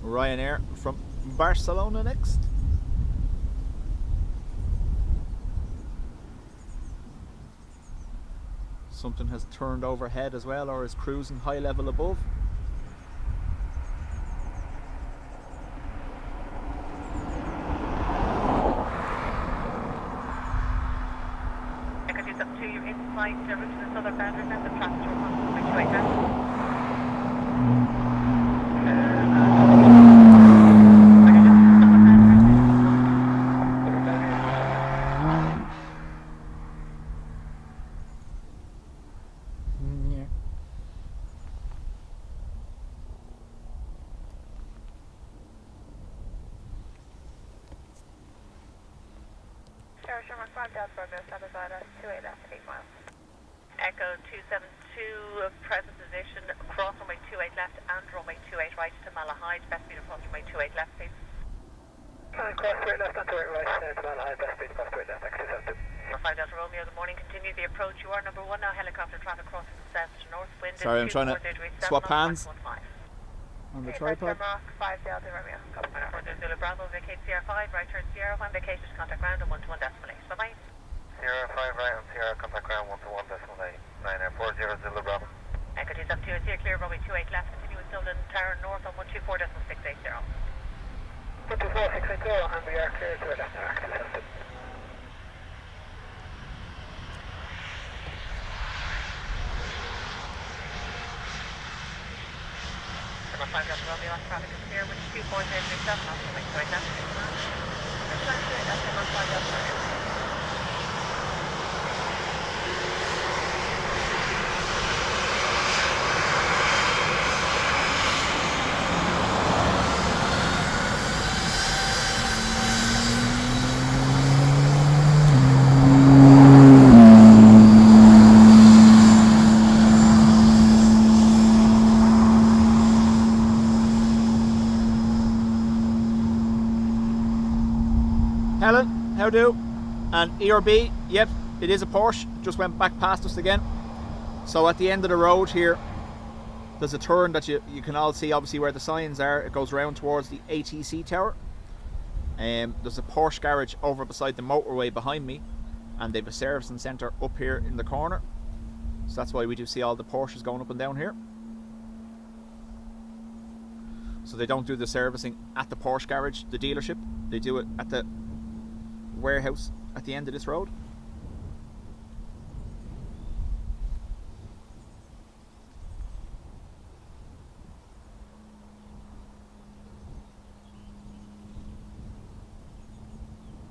D: Ryanair from Barcelona next. Something has turned overhead as well, or is cruising high level above.
E: Echo 272, you're inside the route to the southern boundary and the traffic response which way down.
C: Sherman 5 Delta Romeo, stand aside at 28 left, 8 miles.
E: Echo 272, present position, cross runway 28 left and runway 28 right to Malahide. Best speed across runway 28 left, please.
C: And cross 28 left and 28 right to Malahide, best speed across 28 left, X272.
E: 5 Delta Romeo, good morning. Continue the approach. You are number 1 now. Helicopter traffic crossing from south to north. Wind
D: Sorry, I'm trying to swap hands on the tripod.
C: Mark 5 Delta Romeo.
E: For the Zulu Bravo, vacate Sierra 5, right turn Sierra 1, vacated, contact ground and 121 decimal 8. Bye-bye.
B: Sierra 5 right on Sierra, contact ground 121 decimal 8. 940 Zulu Bravo.
E: Echo 272, steer clear, runway 28 left, continue with Dublin Tower north on 124.680.
C: 124.680 and we are clear to the left now, X272.
E: 5 Delta Romeo, traffic is clear with 24037 off runway 28 left. That's 5 Delta Romeo.
D: Helen, how do? And ERB, yep, it is a Porsche, just went back past us again. So at the end of the road here, there's a turn that you can all see obviously where the signs are. It goes round towards the ATC tower. There's a Porsche garage over beside the motorway behind me, and they've a servicing centre up here in the corner. So that's why we do see all the Porsches going up and down here. So they don't do the servicing at the Porsche garage, the dealership. They do it at the warehouse at the end of this road.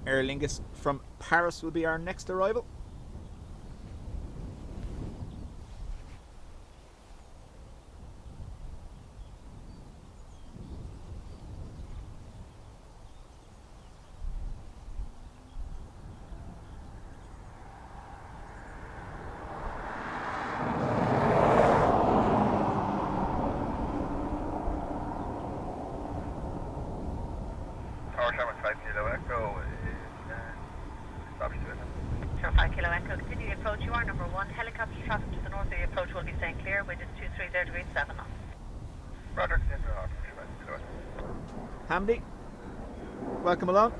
D: Aer Lingus from Paris will be our next arrival.
B: Tower Sherman 5 Kilo Echo is established with it.
E: Sure, 5 Kilo Echo, continue the approach. You are number 1. Helicopter traffic to the north of the approach will be staying clear. Wind is 230 degrees 7 knots.
B: Roger, continue Tower Sherman 5 Kilo Echo.
D: Hamdi, welcome along.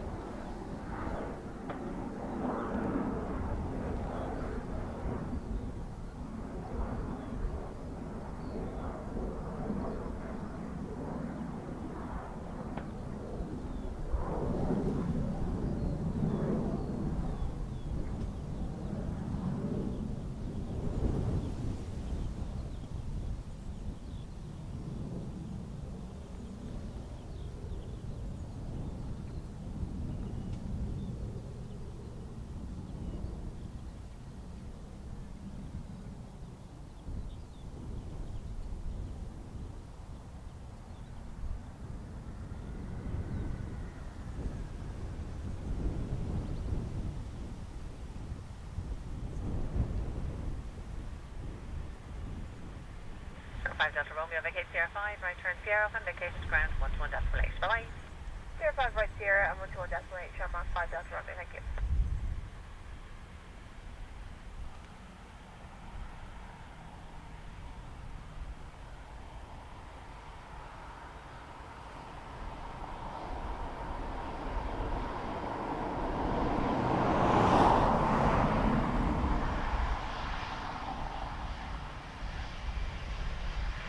E: Sure, 5 Delta Romeo, vacate Sierra 5, right turn Sierra 1, vacated ground 121 decimal 8. Bye-bye.
C: Sierra 5 right Sierra and 121 decimal 8, Sherman 5 Delta Romeo, thank you.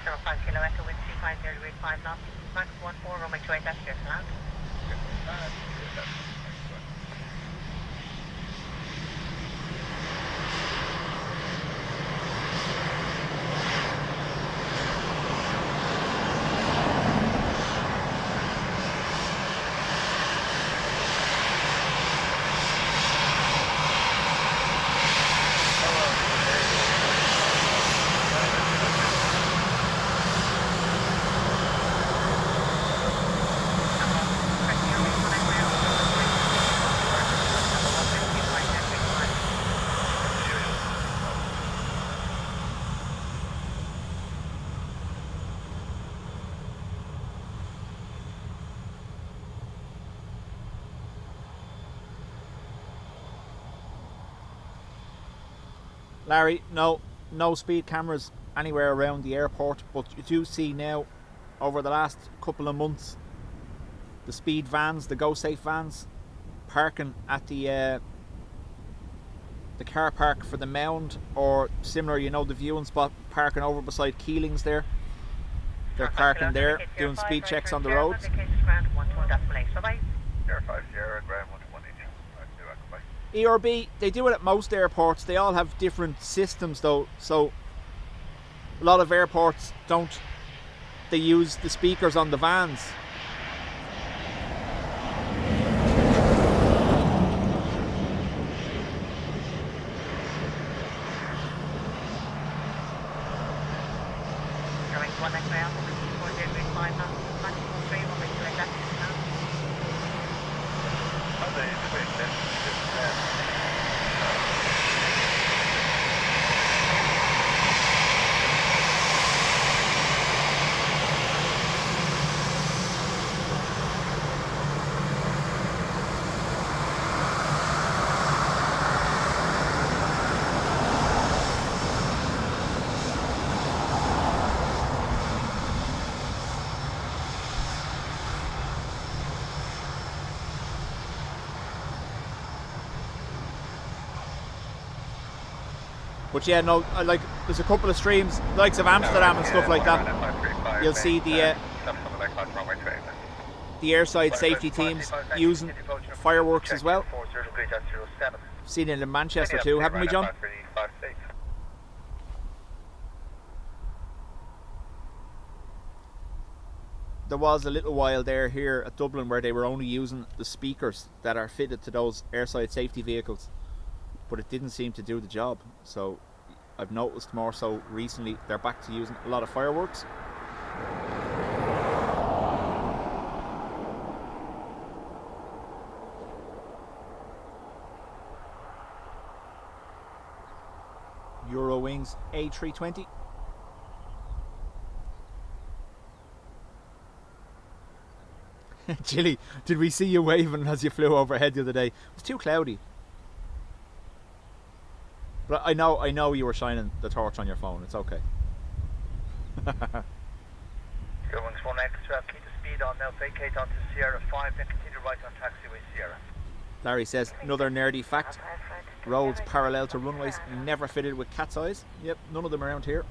E: Sure, 5 Kilo Echo, wind 250 degrees 5 knots. Max 14, runway 28 left, clear to land.
D: Larry, no speed cameras anywhere around the airport, but you do see now over the last couple of months the speed vans, the Go Safe vans, parking at the car park for the Mound, or similar, you know, the viewing spot, parking over beside Keeling's there. They're parking there, doing speed checks on the roads. ERB, they do it at most airports. They all have different systems though, so a lot of airports don't. They use the speakers on the vans. But yeah, no, like there's a couple of streams, likes of Amsterdam and stuff like that. You'll see the airside safety teams using fireworks as well. Seen it in Manchester too, haven't we, John? There was a little while there here at Dublin where they were only using the speakers that are fitted to those airside safety vehicles, but it didn't seem to do the job. So I've noticed more so recently they're back to using a lot of fireworks. Eurowings A320. Chilly, did we see you waving as you flew overhead the other day? It was too cloudy. But I know you were shining the torch on your phone. It's okay.
C: Good ones, 1 extra. Keep the speed on now. Vacate onto Sierra 5, then continue right on taxiway Sierra.
D: Larry says, another nerdy fact. Roads parallel to runways never fitted with cat's eyes. Yep, none of them around here.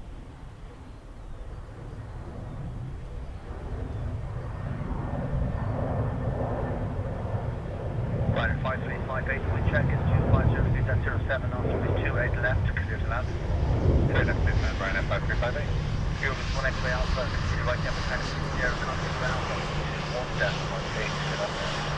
C: Ryder 5358, wind check is 250 feet, that's 07 knots, 28 left, clear to land.
B: Clear left, business, Ryder 5358.
C: Fuels 1 X-ray Alpha, continue right down the taxi, Sierra contact ground, 1 step, 1 gate, clear up there.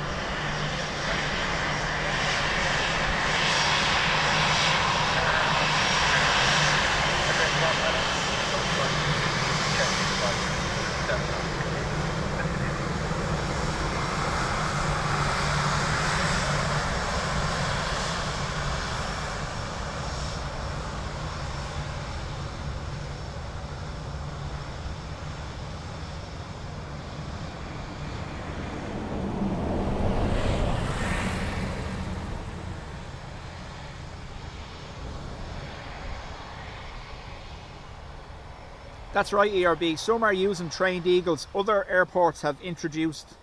D: That's right, ERB. Some are using trained eagles. Other airports have introduced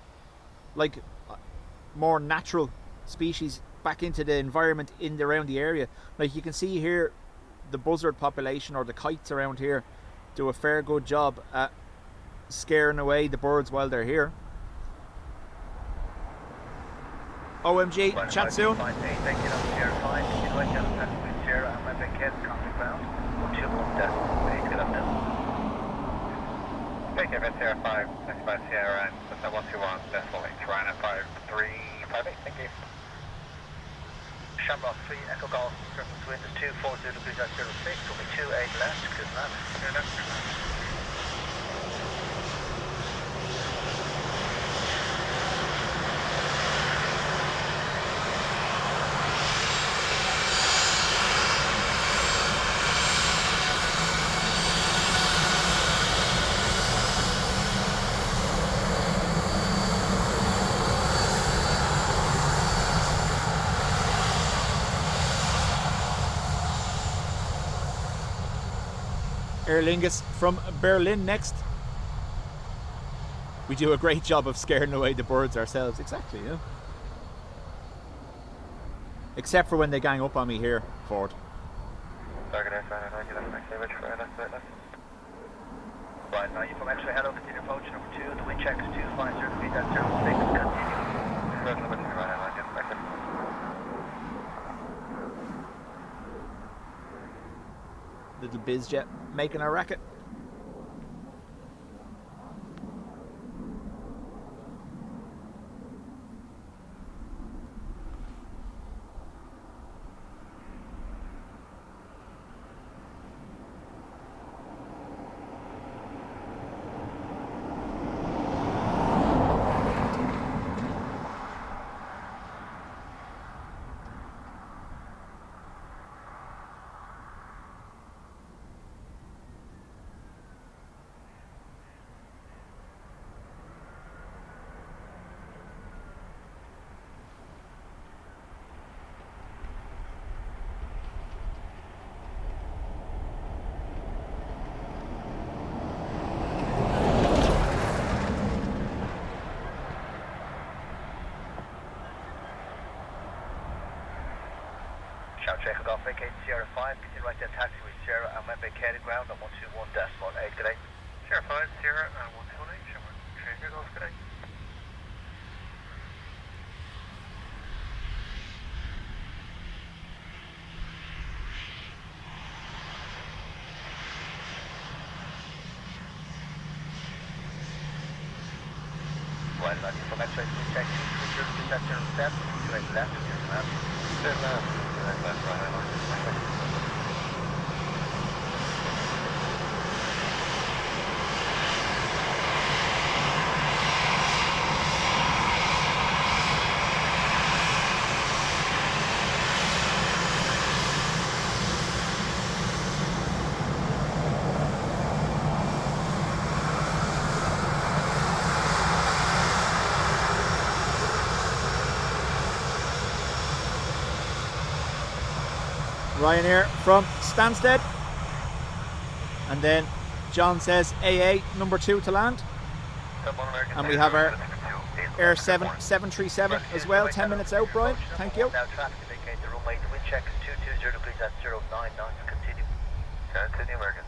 D: like more natural species back into the environment around the area. Like you can see here, the buzzard population or the kites around here do a fair good job at scaring away the birds while they're here. OMG, chat soon.
B: Take it, Sierra 5, 65 Sierra, and 121, decimal 8, Ryder 5358, thank you.
C: Shamrock 3, Echo Golf, surface wind is 240 degrees at 06, will be 28 left, good land. Clear left, good land.
D: Aer Lingus from Berlin next. We do a great job of scaring away the birds ourselves. Exactly, yeah. Except for when they gang up on me here, Ford.
B: Target aircraft, I get next image for left.
C: Right, now you from X-ray, hello, continue approach number 2, the wind check is 250 feet, that's 06, continue.
B: Red limit, right, I get next.
D: Little biz jet making a racket.
C: Check it off, vacate Sierra 5, continue right then taxi with Sierra and when vacated ground at 121.8, good day.
B: Sierra 5, Sierra, and 128, Shimmer. Trigger goes, good day.
C: Right, now you from X-ray, wind check 220, set 07, 28 left, here's the map.
B: Left, right, I
D: Ryanair from Stansted. And then John says AA number 2 to land. And we have our Air 737 as well, 10 minutes out, Brian. Thank you.
C: Now traffic to vacate the runway, the wind check is 220 degrees at 09 knots, continue.
B: Continue, American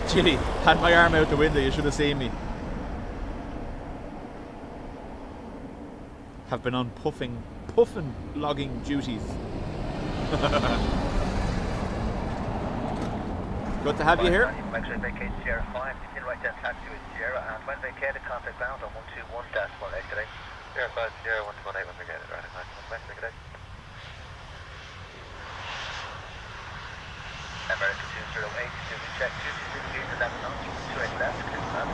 B: 20.
D: Chilly, had my arm out the window, you should have seen me. Have been on puffing logging duties. Good to have you here.
C: Actually vacate Sierra 5, continue right then taxi with Sierra and when vacated contact bound on 121.8 today.
B: Sierra 5, Sierra 128 when we get it, right, next, good day.
C: American 208, we check 226 degrees at 11 knots, 28 left, clear the map.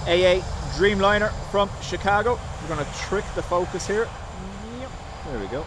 D: AA Dreamliner from Chicago. We're going to trick the focus here. Yep. There we go.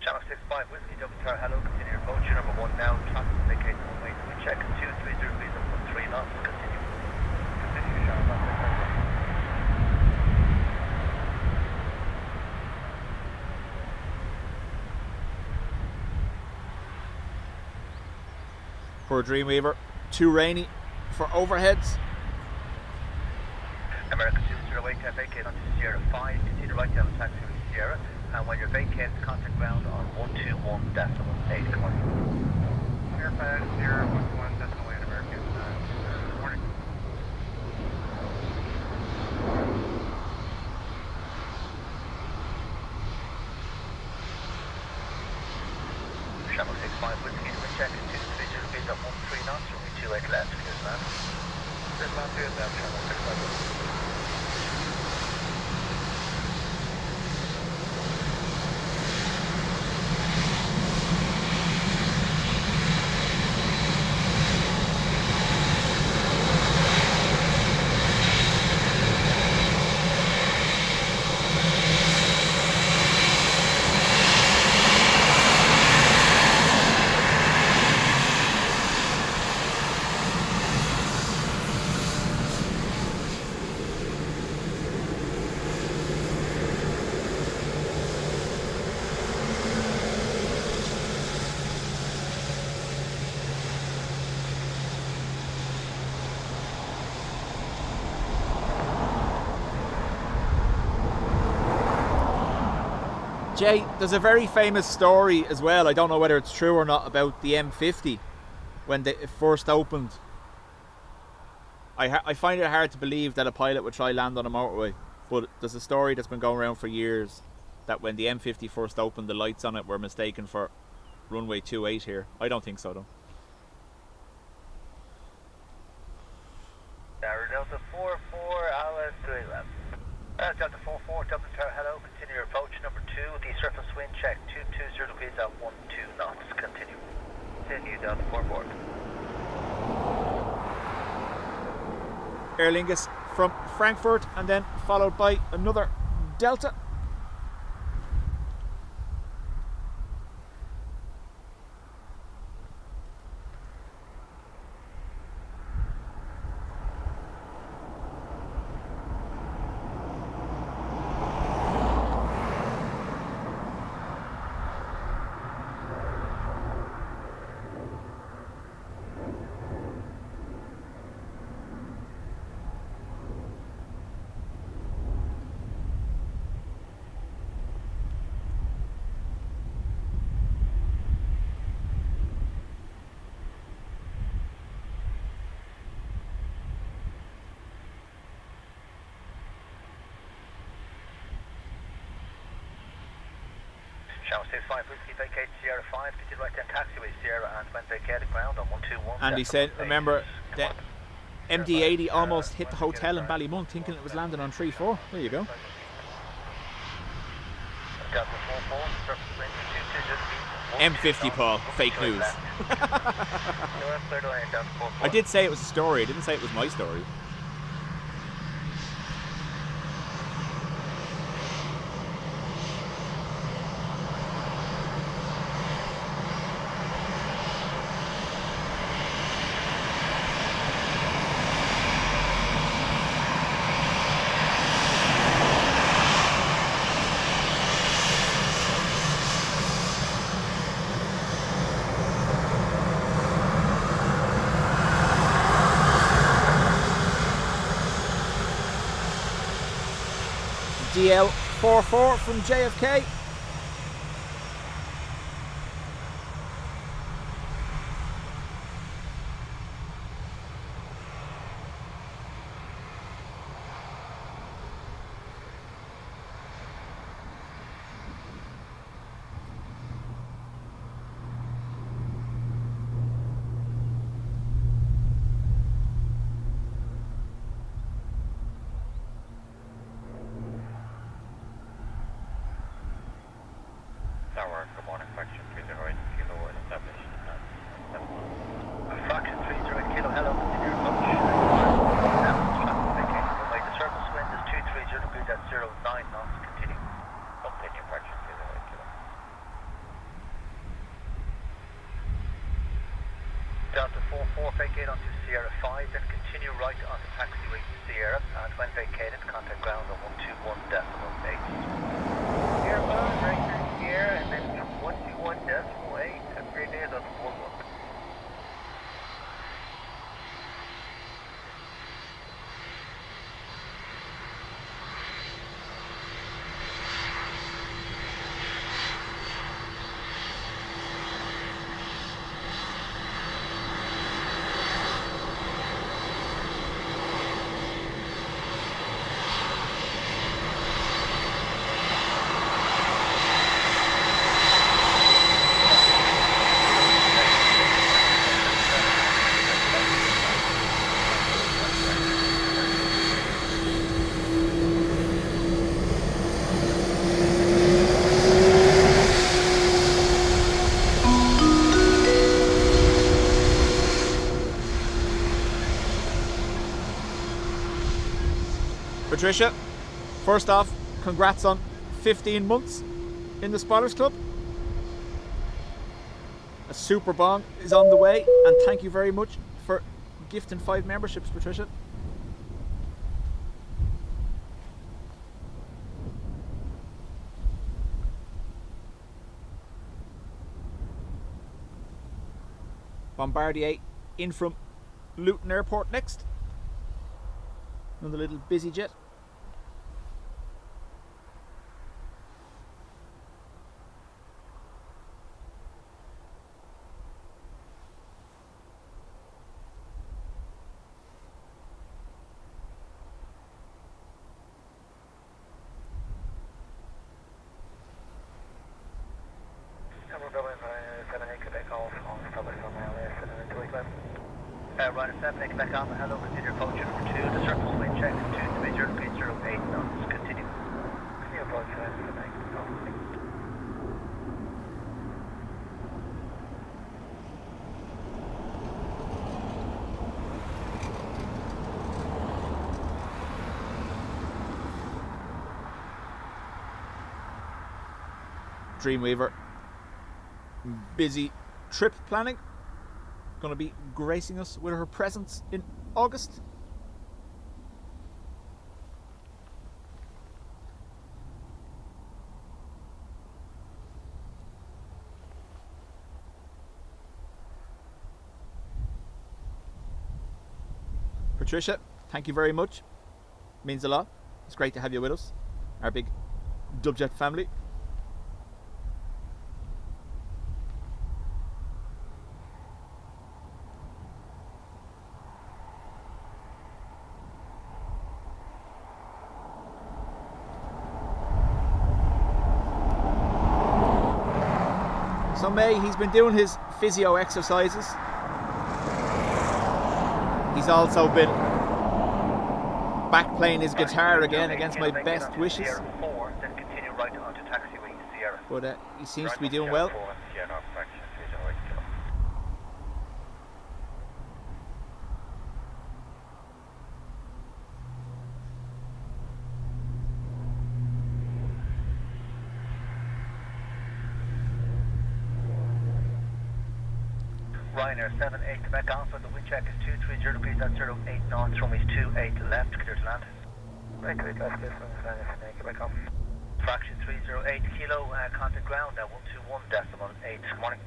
D: Channel 65, Whiskey Double Tower, hello, continue approach, number 1 now, traffic vacate
C: check 230 degrees at 13 knots, continue.
B: Continue, Sean. That's it.
D: For Dreamweaver, too rainy for overheads.
C: American 208, vacate onto Sierra 5, continue right down the taxi with Sierra, and when you're vacated, contact ground on 121.8, come on.
B: Airpad 011.8 American. Good morning.
C: Shamrock 65, whiskey, check 230 degrees at 13 knots, runway 28 left, here's land.
B: Here's land 2 left, Shamrock 65.
D: Jay, there's a very famous story as well, I don't know whether it's true or not, about the M50 when it first opened. I find it hard to believe that a pilot would try land on a motorway, but there's a story that's been going around for years that when the M50 first opened, the lights on it were mistaken for runway 28 here. I don't think so though.
C: Delta 44, Alice 2 left. Delta 44, Dublin Tower, hello, continue your approach number 2, the surface wind check 220 degrees at 12 knots, continue. Continue, Delta 44.
D: Aer Lingus from Frankfurt and then followed by another Delta.
C: Channel 65, whiskey, vacate Sierra 5, continue right down taxiway Sierra, and when vacated ground on 121.
D: And he said, remember, the MD-80 almost hit the hotel in Ballymun thinking it was landing on 3-4. There you go.
C: Delta 44, surface wind 220
D: M50 Paul, fake news. I did say it was a story, I didn't say it was my story. DL44 from JFK.
B: Tower, good morning, fraction 308 kilo established.
C: Fraction 308 kilo, hello, continue your approach. Runway, the surface wind is 230 degrees at 09 knots, continue.
B: Continue, fraction 308 kilo.
C: Delta 44, vacate onto Sierra 5, then continue right onto taxiway Sierra, and when vacated, contact ground on 121.8. Airbound right through Sierra, and then 121.8, and grenade on 11.
D: Patricia, first off, congrats on 15 months in the Spotters Club. A super bong is on the way, and thank you very much for gifting 5 memberships, Patricia. Bombardier in from Luton Airport next. Another little busy jet.
C: Dublin 78, Quebec off on Dublin from LS 285. Ryder 7, Quebec Alpha, hello, continue approach number 2, the circle wind check 230.08 knots, continue. Continue approach Quebec.
D: Dreamweaver, busy trip planning, going to be gracing us with her presence in August. Patricia, thank you very much, means a lot. It's great to have you with us, our big Dubjet family. So May, he's been doing his physio exercises. He's also been back playing his guitar again against my best wishes.
C: Then continue right onto taxiway Sierra.
D: But he seems to be doing well.
C: Ryanair 78 Quebec Alpha, the wind check is 230 degrees at 08 knots, runways 28 left, clear to land. Right, clear to left, Ryanair 78 Quebec Alpha. Fraction 308 kilo, contact ground at 121.8, good morning.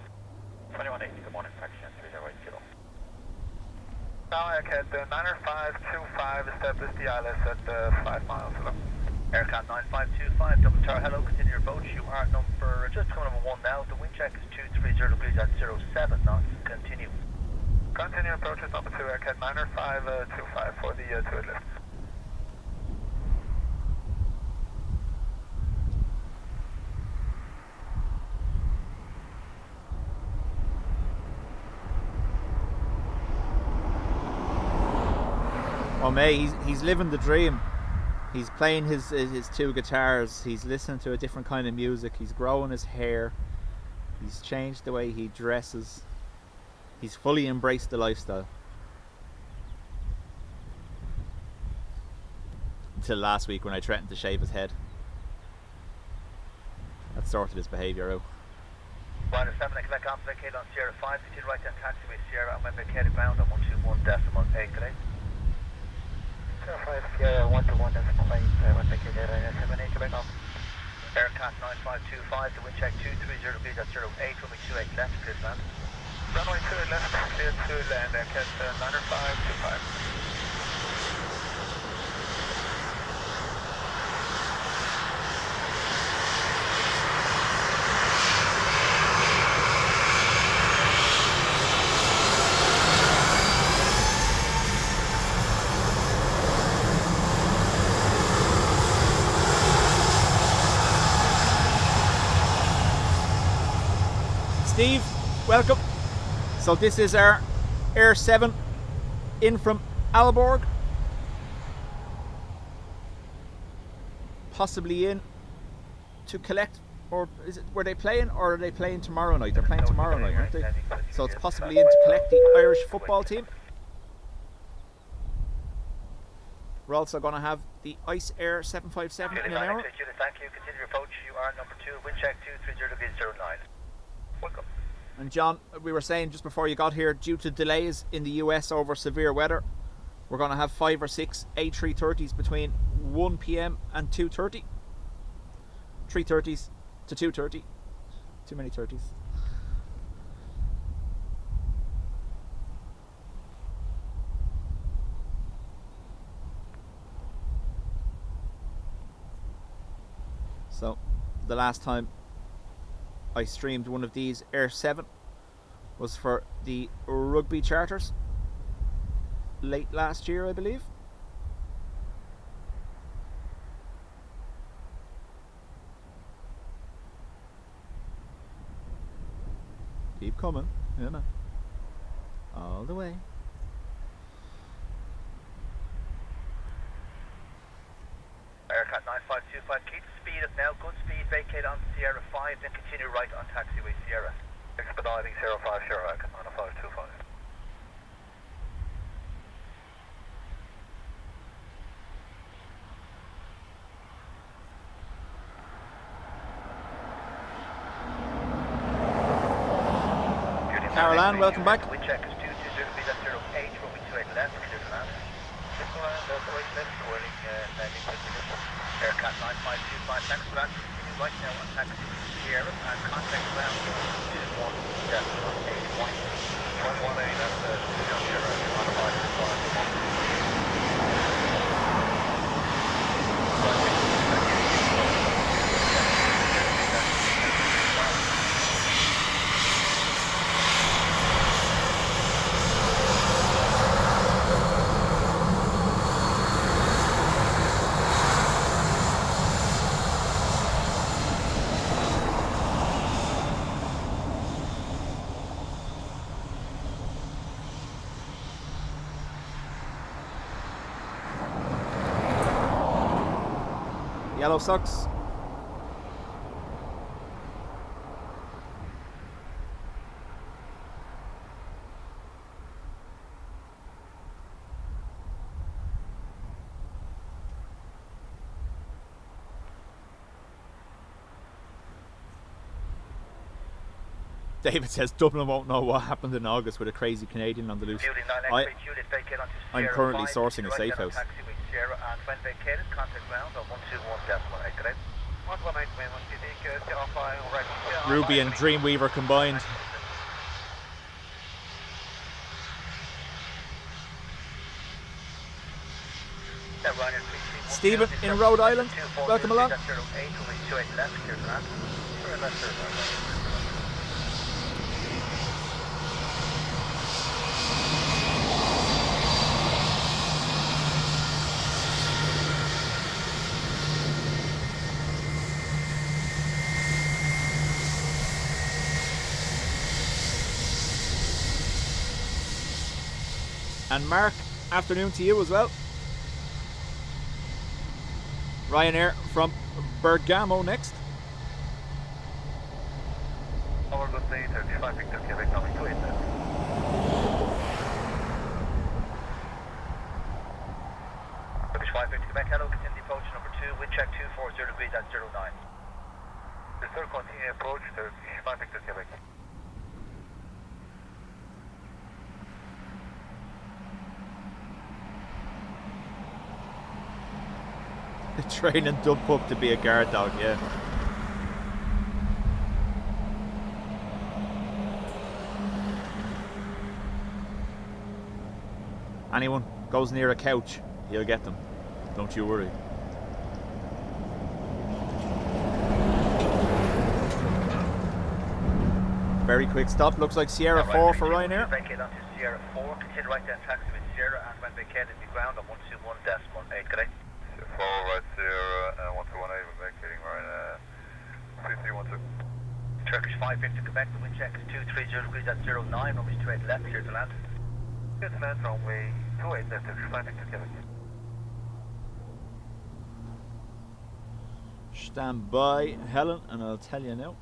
B: 2180, good morning, fraction 308 kilo.
C: Now Aircat 9525, establish the ILS at 5 miles, hello. Aircat 9525, double tower, hello, continue your approach. You are number, just coming number 1 now. The wind check is 230 degrees at 07 knots, continue. Continue approach is number 2, Aircat 9525 for the 2 lift.
D: Oh May, he's living the dream. He's playing his 2 guitars, he's listening to a different kind of music, he's growing his hair, he's changed the way he dresses, he's fully embraced the lifestyle. Until last week when I threatened to shave his head. That sorted his behaviour out.
C: Ryder 7, Quebec on vacate on Sierra 5, continue right down taxiway Sierra, and when vacated ground on 121.8, good day.
B: Sierra 5, Sierra 121.8, when vacated, 78, Quebec on.
C: Aircat 9525, the wind check 230 degrees at 08, runway 28 left, clear to land.
B: Runway 28 left, clear to land, Aircat 9525.
D: Steve, welcome. So this is our Air 7 in from Aalborg. Possibly in to collect, or were they playing, or are they playing tomorrow night? They're playing tomorrow night, aren't they? So it's possibly in to collect the Irish football team. We're also going to have the Ice Air 757 in an hour.
C: Thank you, continue your approach, you are number 2, wind check 230 degrees 09. Welcome.
D: And John, we were saying just before you got here, due to delays in the US over severe weather, we're going to have 5 or 6 A330s between 1 p.m. and 2:30. 3:30s to 2:30. Too many 30s. So, the last time I streamed one of these Air 7 was for the rugby charters late last year, I believe. Keep coming, you know, all the way.
C: Aircat 9525, keep the speed up now, good speed, vacate on Sierra 5, then continue right on taxiway Sierra.
B: Expediting 05 Sierra, on a 525.
D: Caroline, welcome back.
C: Wind check is 220 degrees at 08, runway 28 left, clear to land. Aircat 9525, thanks for that. Continue right now on taxiway Sierra and contact ground 121.8.
B: 118, that's Sierra, on a 525.
D: Yellow socks. David says Dublin won't know what happened in August with a crazy Canadian on the loose. I'm currently sourcing a safe house.
C: And when vacated, contact ground on 121.8, correct? 118,
D: Ruby and Dreamweaver combined. Stephen in Rhode Island, welcome along. And Mark, afternoon to you as well. Ryanair from Bergamo next.
B: Our good day, 35 Victor Quebec, coming to it.
C: British 550 Quebec, hello, continue approach number 2, wind check 240 degrees at 09.
B: This Sir, continue approach to Atlantic to Quebec.
D: Training Dubjet to be a guard dog, yeah. Anyone goes near a couch, he'll get them. Don't you worry. Very quick stop. Looks like Sierra 4 for Ryanair.
C: Vacate onto Sierra 4. Continue right down taxi with Sierra and when vacated the ground on 121.8. Good day.
B: Follow right Sierra and 1218, we're vacating right 5312.
C: Turkish 550 Quebec, the wind check is 230 degrees at 09, runway 28 left, clear to land.
B: Clear to land, runway 28 left, Atlantic to Quebec.
D: Stand by, Helen, and I'll tell you now.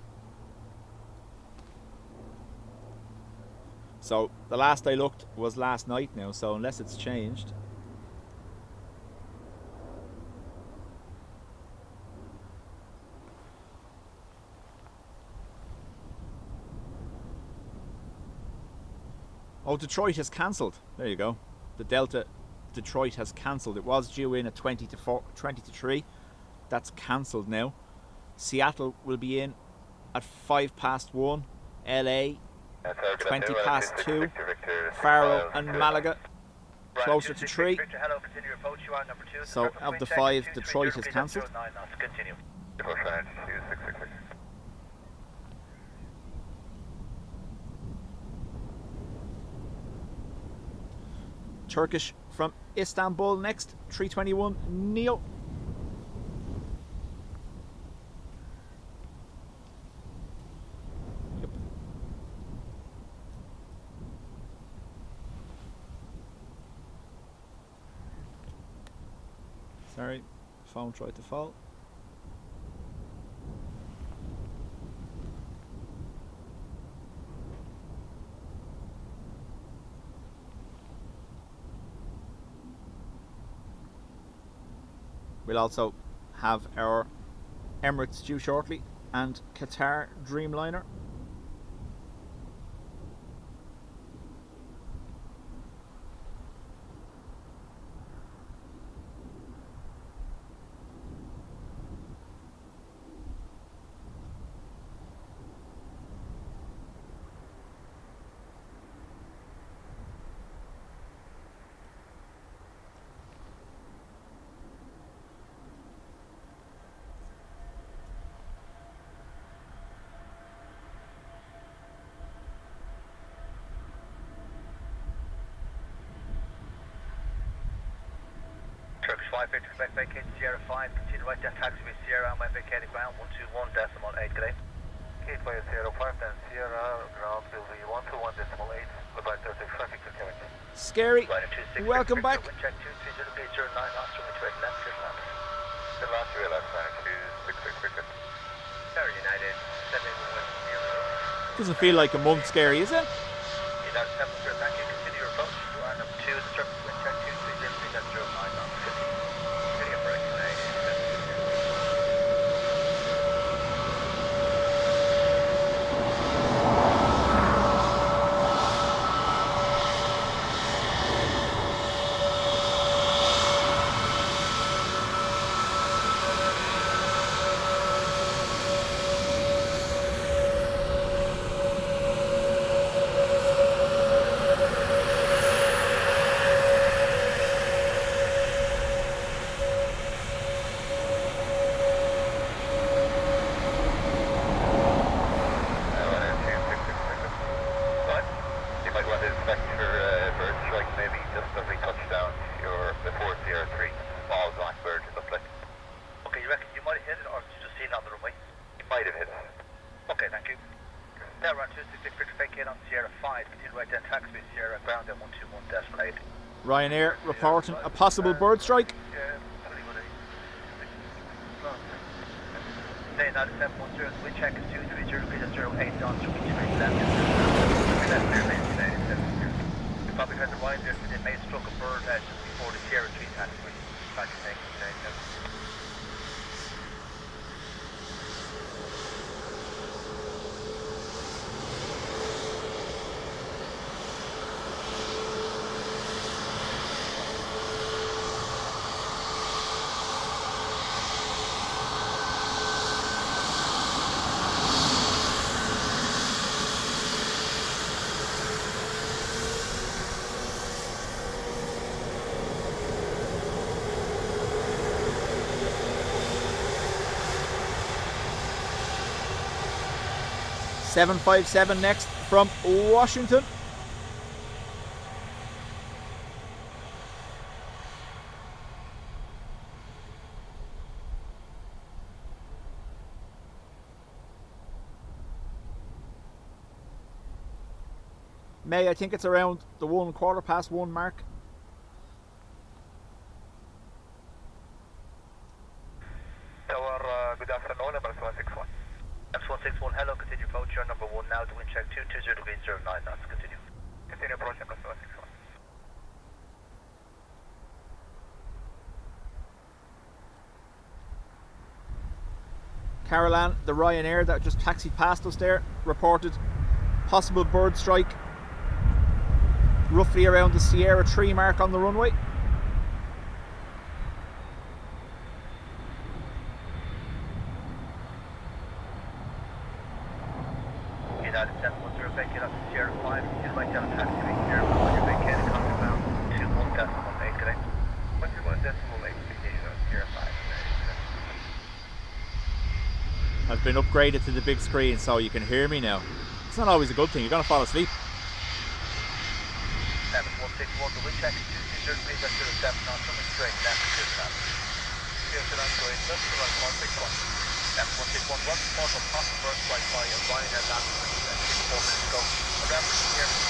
D: So the last I looked was last night now, so unless it's changed. Oh, Detroit has cancelled. There you go. The Delta Detroit has cancelled. It was due in at 20 to 3. That's cancelled now. Seattle will be in at 1:05. LA 2:20. Faro and Malaga closer to 3. So of the 5, Detroit is cancelled.
C: Continue.
D: Turkish from Istanbul next, 321 Neo. Yep. Sorry, phone tried to fall. We'll also have our Emirates due shortly and Qatar Dreamliner.
C: Turkish 550 Quebec, vacate Sierra 5, continue right down taxi with Sierra and when vacated ground 121.8. Good day.
B: Vacate by Sierra 5, then Sierra, ground will be 121.8, goodbye 30 traffic to Quebec.
D: Scary. Welcome back.
C: Wind check 230 degrees 09 knots, runway 28 left, clear to land.
B: The last real Atlantic 266.
C: Sierra United, 7110.
D: Doesn't feel like a month scary, is it?
C: United 7 thank you. Continue your approach. You are number 2, the surface wind check 230 degrees at 09 knots. Continue for Canadian.
D: Ryanair reporting a possible bird strike.
C: Day 9710, wind check is 230 degrees at 08 knots, runway 28 left. You probably heard the Ryanair, they may have struck a bird just before the Sierra 3 taxiway. Thank you.
D: 757 next from Washington. May, I think it's around the 1:15 mark.
C: Tower, good afternoon, Emirates 161. Emirates 161, hello, continue approach, you're number 1 now, the wind check 220 degrees 09 knots, continue. Continue approach, Emirates 161.
D: Caroline, the Ryanair that just taxied past us there, reported possible bird strike roughly around the Sierra 3 mark on the runway.
C: United 710, vacate up to Sierra 5, you might have a taxi to Sierra 5, you're vacating compound 21.8, correct? 21.8, vacating on Sierra 5.
D: I've been upgraded to the big screen so you can hear me now. It's not always a good thing, you're going to fall asleep.
C: 161, the wind check is 220 degrees at 07 knots, coming straight left to 2 knots. Yes, and I'm going left to 161. 161, one report of possible bird strike by a Ryanair landing 4 minutes ago. A reference here to the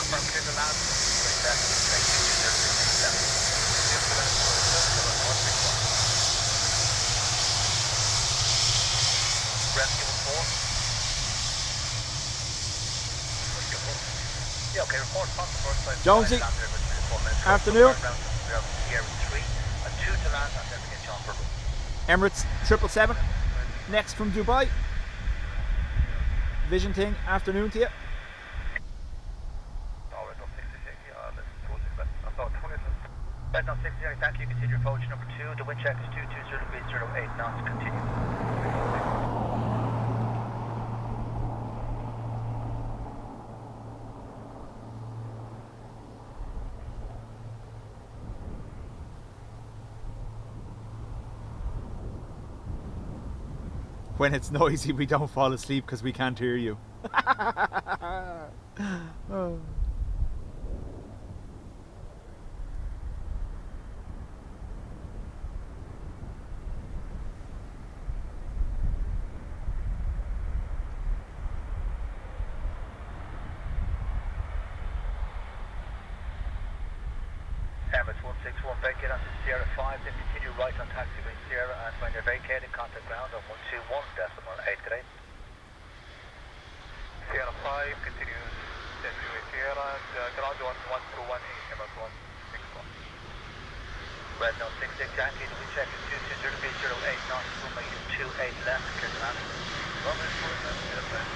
C: confirm clear the land. Straight left, straight to 2 Rescue 4. Yeah, okay, report possible first time.
D: Jonesy, afternoon.
C: Sierra 3 and 2 to land and then get John Burble.
D: Emirates 777 next from Dubai. Vision thing, afternoon to you.
C: Right now, 60, thank you. Continue approach number 2. The wind check is 220 degrees 08 knots. Continue.
D: When it's noisy, we don't fall asleep because we can't hear you. Oh.
C: Emirates 161, vacate onto Sierra 5, then continue right on taxiway Sierra, and when you're vacating, contact ground on 121.8, grade.
B: Sierra 5 continues taxiway Sierra and ground on 1218, Emirates 161.
C: Red note 66 Yankee, the wind check is 220 degrees 08 knots, runway is 28 left, clear to land. Runway 28 left.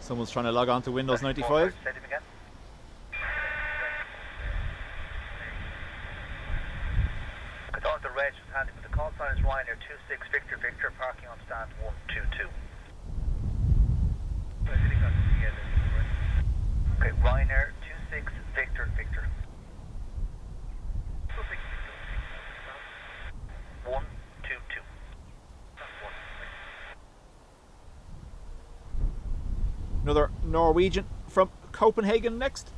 D: Someone's trying to log on to Windows 95.
C: Say them again. Good on the reg was handy, but the call sign is Ryanair 26 Victor Victor, parking on stand land 122. Okay, Ryanair 26 Victor Victor. 122.
D: Another Norwegian from Copenhagen next.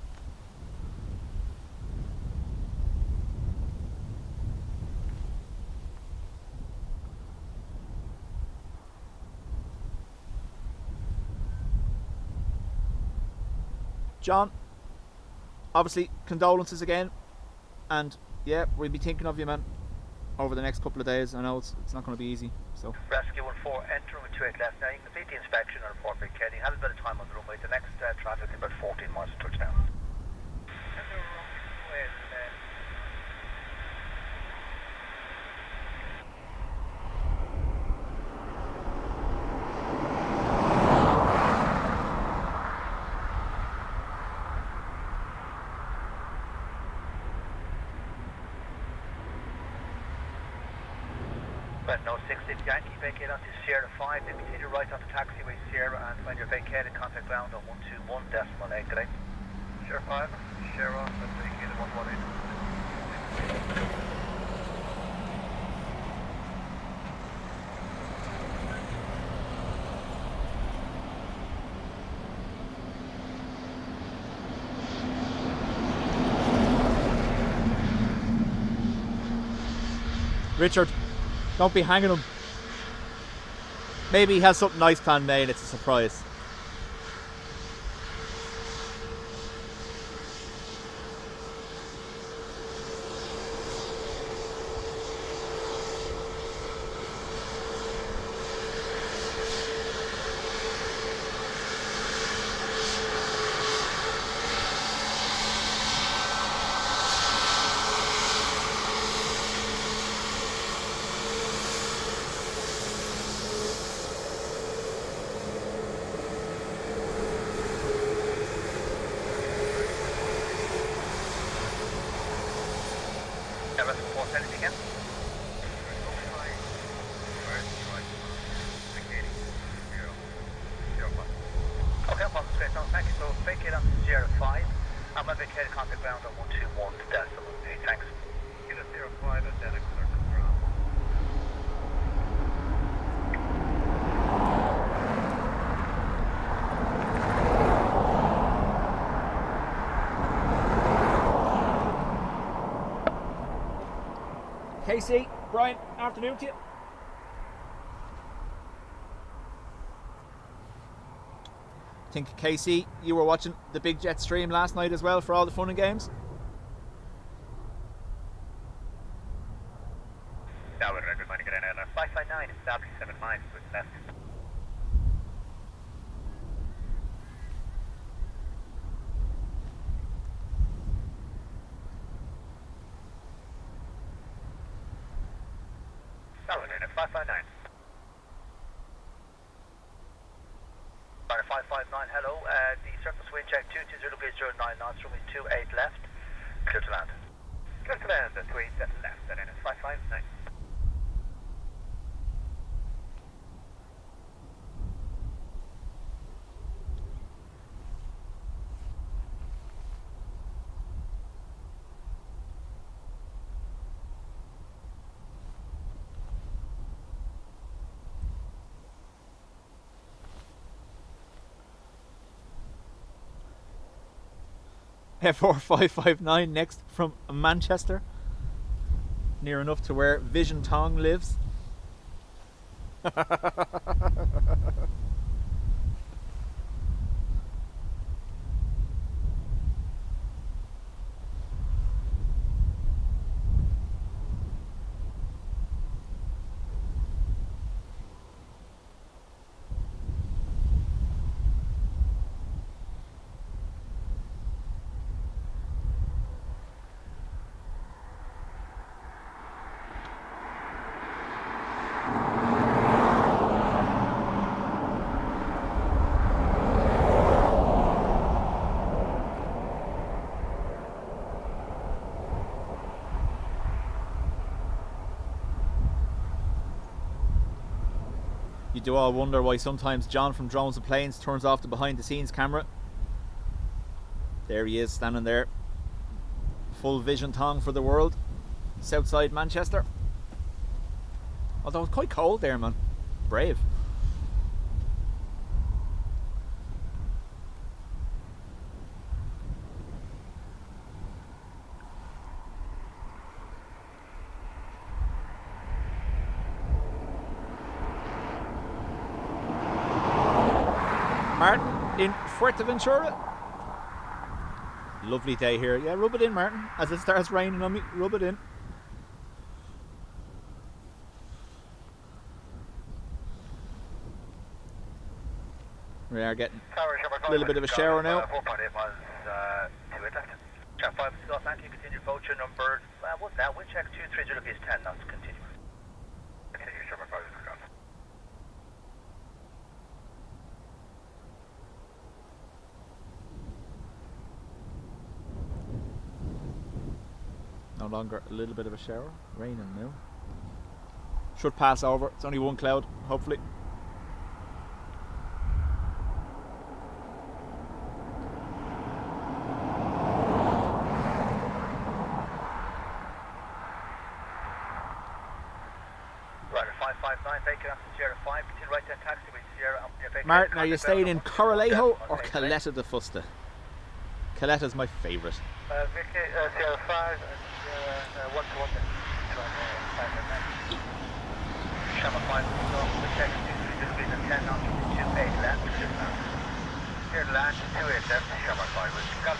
D: John, obviously condolences again, and yeah, we'll be thinking of you, man, over the next couple of days. I know it's not going to be easy. So
C: Rescue 14, enter with 28 left. Now you can complete the inspection and report back Kelly. Have a bit of time on the runway. The next traffic is about 14 miles to touchdown. No 60 Yankee, vacate onto Sierra 5, then continue right onto taxiway Sierra, and when you're vacated, contact ground on 121.8 today. Sierra 5, Sierra, that's vacated 118.
D: Richard, don't be hanging him. Maybe he has something nice planned made. It's a surprise.
C: Anything again? Okay, well, straight on. Thank you. So vacate on Sierra 5. I'm going to vacate contact ground on 121.8. Thanks. Get a Sierra 5 and then a circle ground.
D: KC, Brian, afternoon to you. I think, KC, you were watching the Big Jet stream last night as well for all the fun and games?
C: Now we're going to get in at 559, establish 7 miles to its left. Now we're in at 559. 559, hello. The surface wind check 220.09 knots, runway 28 left. Clear to land. Clear to land, 27 left, and then it's 559.
D: F4559 next from Manchester, near enough to where Vision Tong lives. do all wonder why sometimes John from Drones and Planes turns off the behind the scenes camera. There he is, standing there. Full vision thong for the world. Southside Manchester. Although it's quite cold there, man. Brave. Martin in Fuerteventura. Lovely day here. Yeah, rub it in, Martin. As it starts raining on me, rub it in. We are getting a little bit of a shower now.
C: 4.8 miles to it left. Track 5 Los Angeles, continue approach number, what's that? Wind check 230 is 10 knots, continue. Continue, Sherman 5 is gone.
D: No longer a little bit of a shower. Raining now. Should pass over. It's only one cloud, hopefully. Martin, are you staying in Corralejo or Caleta de Fusta? Caleta's my favourite.
C: Vicky, Sierra 5 and 1 to 1. Sherman 5 is off, the check 230 and 10 knots, 28 left, here land 28 left, Sherman 5 is gone.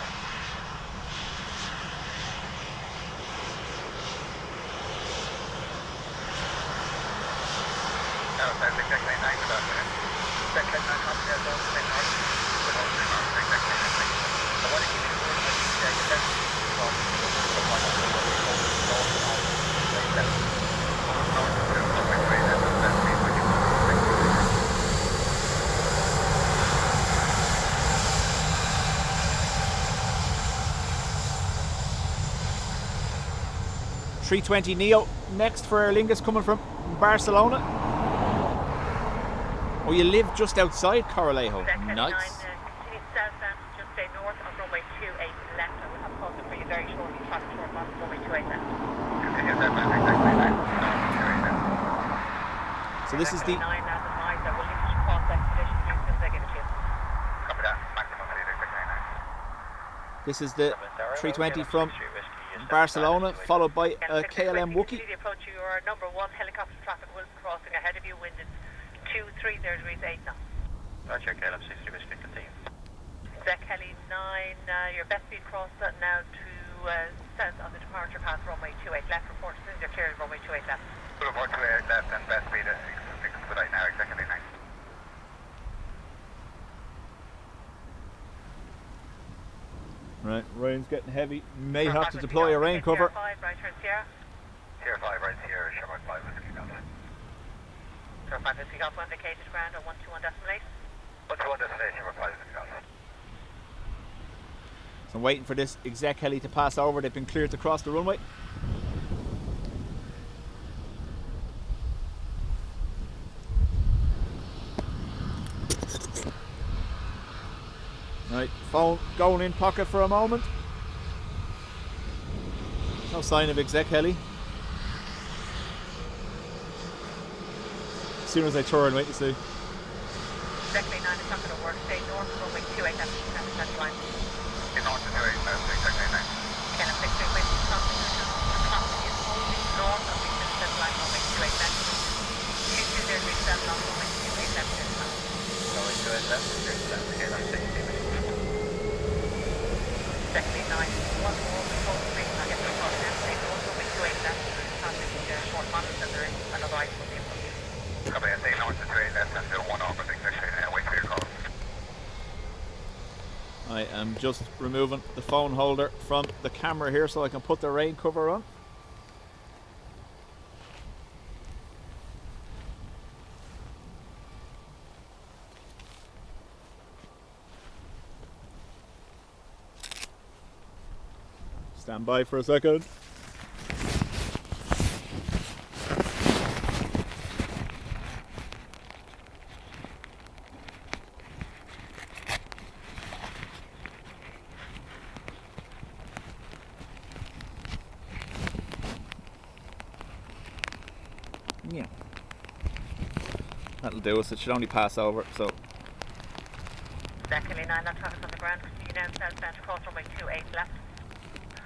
C: Now, that's exactly 9 about minutes. Second 9 knots, there's all 10 knots. With all 10 knots, exactly 9 knots. I want to give you the word that you say, the best from the one of the
D: A320neo next for Aer Lingus coming from Barcelona. Oh, you live just outside Corralejo. Nice.
E: Continue southbound, just stay north on runway 28 left. I will have a call for you very shortly. Traffic short on runway 28 left.
C: Continue southbound, exactly 9.
D: So this is the
E: 9 out of 9. I will leave you cross expedition as soon as I give it to you.
C: Copy that. Maximum speed, exactly 9.
D: This is the 320 from Barcelona, followed by a KLM Wookie.
E: Approach your number 1 helicopter traffic will be crossing ahead of you. Wind is 230 degrees 8 knots.
C: Roger, KLM 60 whiskey, continue.
E: Zach Heli 9, your best speed cross now to south on the departure path runway 28 left. Report as soon as you're clear of runway 28 left.
C: Report 28 left and best speed at 6 right now, exactly 9.
D: Right, rain's getting heavy. May have to deploy a rain cover.
E: Sierra 5, right turn Sierra.
C: Sierra 5 right here, Sherman 5 whiskey, Delta.
E: Sierra 5 whiskey, Golf indicated ground on 121.8.
C: 121 destination, Sherman 5 whiskey, Delta.
D: So I'm waiting for this exec heli to pass over. They've been cleared to cross the runway. Right, phone going in pocket for a moment. No sign of exec heli. As soon as I turn, wait to see.
E: Exactly 9, it's not going to work. Stay north, runway 28 left, that's line.
C: In north to 28 left, exactly 9.
E: Can I fix it with crossing is only north of the set line, runway 28 left. 220 degrees 7 on runway 28 left.
C: Runway 28 left, KLM 60.
E: Exactly 9, one more before the street, I'll get to the cross now. Stay north, runway 28 left. Passing short models and there is another ice will be in front of you.
C: Copy, I say north to 28 left and still 1 off, I think actually, wait for your call.
D: I am just removing the phone holder from the camera here so I can put the rain cover on. Stand by for a second. That'll do us. It should only pass over. So
E: Exactly 9, that traffic on the ground. Proceed now southbound across runway 28 left.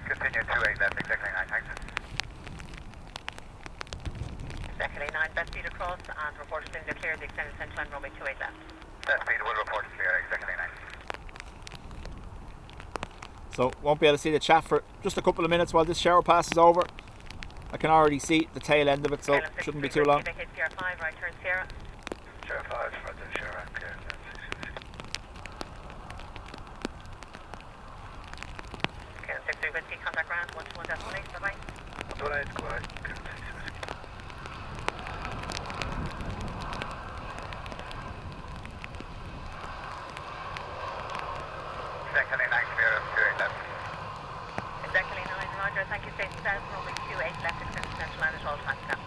C: Continue 28 left, exactly 9, thanks.
E: Exactly 9, best speed across and report as soon as they're clear the extended centre line runway 28 left.
C: Best speed will report clear, exactly 9.
D: So won't be able to see the chat for just a couple of minutes while this shower passes over. I can already see the tail end of it, so shouldn't be too long.
E: Sierra 5, right turn Sierra.
B: Sierra 5 for the Sierra, clear.
E: Okay, 63 whiskey, contact ground, 121 decimal 8, bye-bye.
B: 128, go ahead.
C: Exactly 9, clear of 28 left.
E: Exactly 9, roger, thank you, station south, runway 28 left, extended centre line at all times now.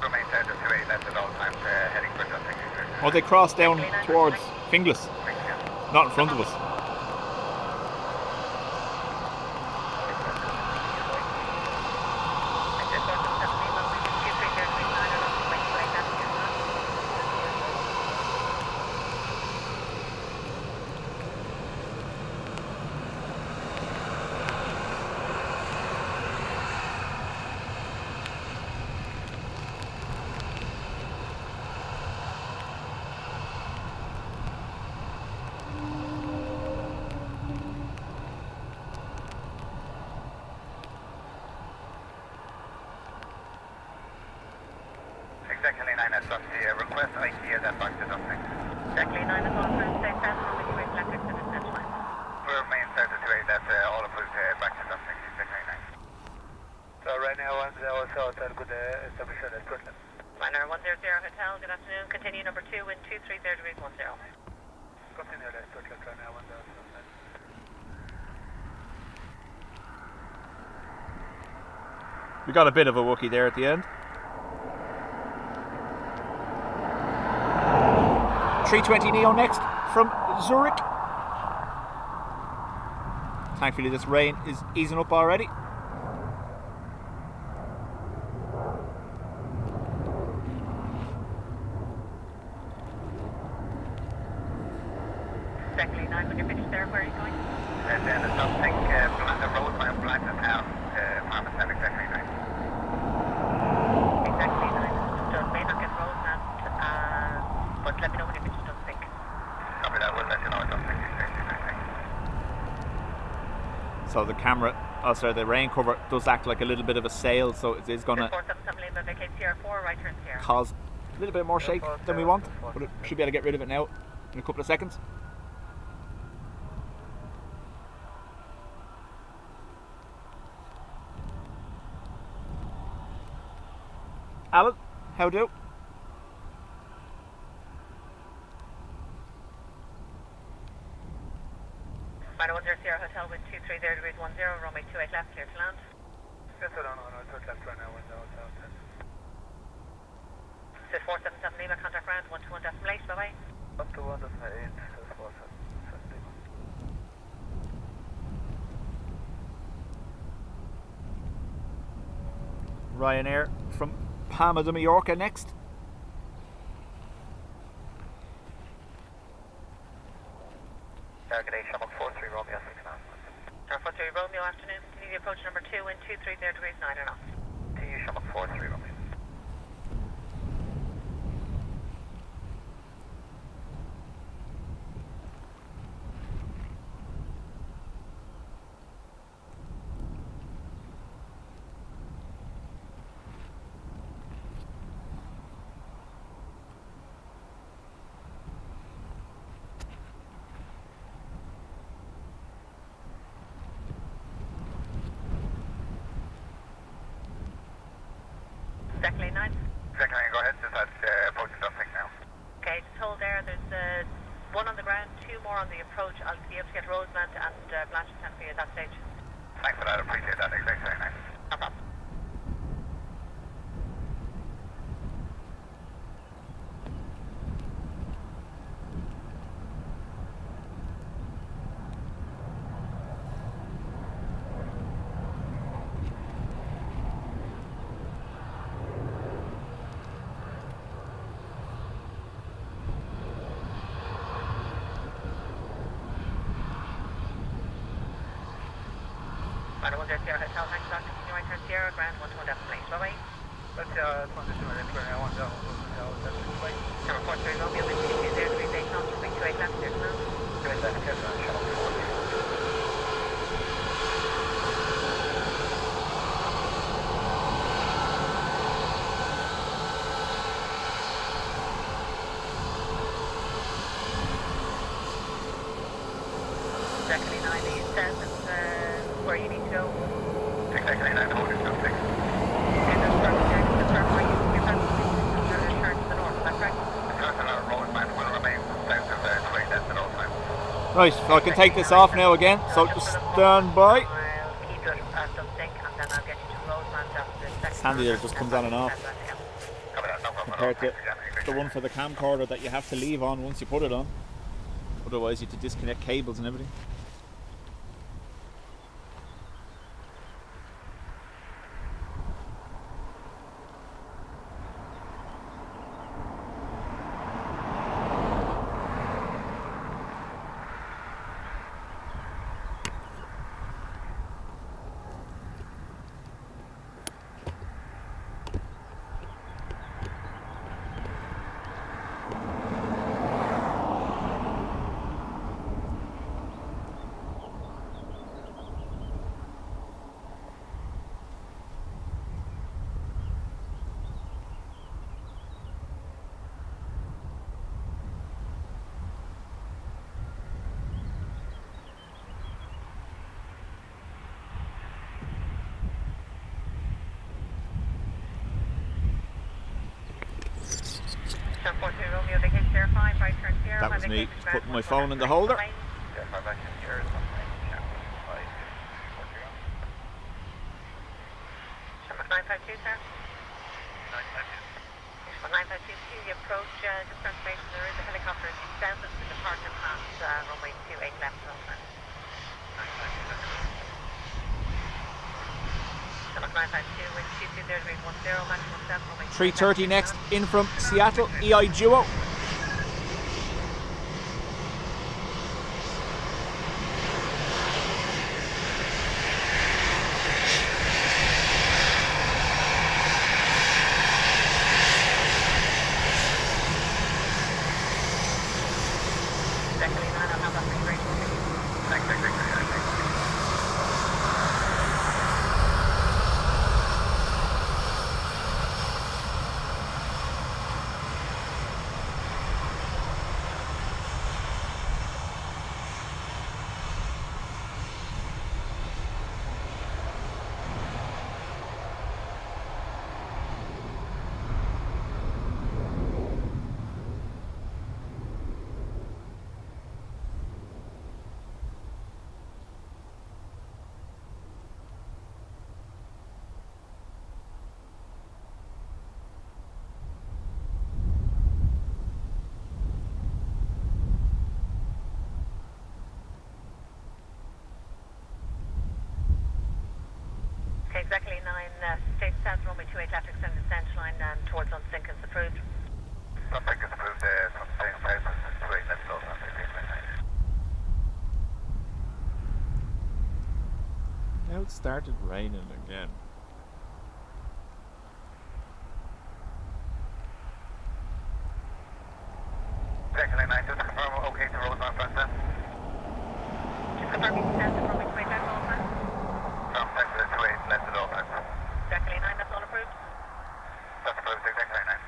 C: Remain south of 28 left at all times, heading for Dublin.
D: Oh, they crossed down towards Finglas, not in front of us.
C: Exactly 9, that's up the request idea that back to Dublin.
E: Exactly 9, that's all approved, stay south, runway 28 left, extended centre line.
C: Remain south of 28 left, all approved back to Dublin. Exactly 9. So right now on the hotel, good establishment at Portland.
E: Ryanair 100 Hotel, good afternoon. Continue number 2, wind 230 degrees 10.
C: Continue at Portland right now on the hotel.
D: We got a bit of a Wookiee there at the end. 320 Neo next from Zurich. Thankfully this rain is easing up already.
E: Exactly 9, when you're finished there, where are you going?
C: And then the something, the road by Blackton House, Parmesan, exactly 9.
E: Exactly 9, understood. May not get road now, but let me know when you're finished, don't think.
C: Copy that, we'll let you know, don't think, exactly 9.
D: So the camera, the rain cover does act like a little bit of a sail, so it is going to
E: 477 Lima, vacate Sierra 4, right turn Sierra.
D: cause a little bit more shake than we want, but it should be able to get rid of it now in a couple of seconds. Alan, how do?
E: Minor 10 Sierra Hotel with 230 degrees 10, runway 28 left, clear to land.
C: Yes, I don't know, third left right now on the hotel.
E: Sis 477 Lima, contact ground, 121 decimal 8, bye-bye.
C: Up to 1 decimal 8, Sis 477 Lima.
D: Ryanair from Palma de Mallorca next.
C: Target 8, Shamrock 43, Romeo 6 knots.
E: Shamrock 43 Romeo, afternoon. Continue approach number 2, wind 230 degrees 9 knots.
C: TU Shamrock 43, Romeo.
E: Exactly 9.
C: Exactly 9, go ahead, just had approaching Dublin now.
E: Okay, just hold there. There's one on the ground, 2 more on the approach. I'll be able to get Rosemount and Blanchardstown for you at that stage.
C: Thanks for that, appreciate that, exactly 9.
E: No problem. Final 10 Sierra Hotel, thanks for continue right turn Sierra, Grand 12 destination, bye-bye.
A: But transition on Innsbruck, I want down hotel, that's the place.
E: Number 43 Romeo, wind 220 degrees 8 knots, runway 28 left, clear to land.
A: 28 left, clear to land, channel 4.
E: Exactly 9 is set, and where you need to go.
B: Exactly 9, holding still 6.
E: And that's confirm where you're planning to return to the north, is that correct?
B: Return to our road plan will remain south of 28 left at all times.
D: Right, I can take this off now again, so just stand by.
E: I'll keep it at the sync, and then I'll get you to Rosemount after the second.
D: It's handy that it just comes on and off. Compared to the one for the camcorder that you have to leave on once you put it on. Otherwise you have to disconnect cables and everything. That was me putting my phone in the holder.
B: Yeah, 5 back in here is
E: 952, sir. 952, you approach just information. There is a helicopter descended to the departure path, runway 28 left. 952, wind 220 degrees 10, maximum 7, runway
D: 3:30 next, in from Seattle, EIDW.
E: Exactly 9, state south, runway 28 left, extend the center line and towards Unsinkers approved.
B: Unsinkers approved from state south to 28 left, so
D: Now it started raining again.
B: Exactly 9, just confirm okay to Rosemount front then.
E: Just confirm you descend from runway 28 left, all time.
B: From south to 28 left at all times.
E: Exactly 9, that's all approved.
B: That's approved, exactly 9.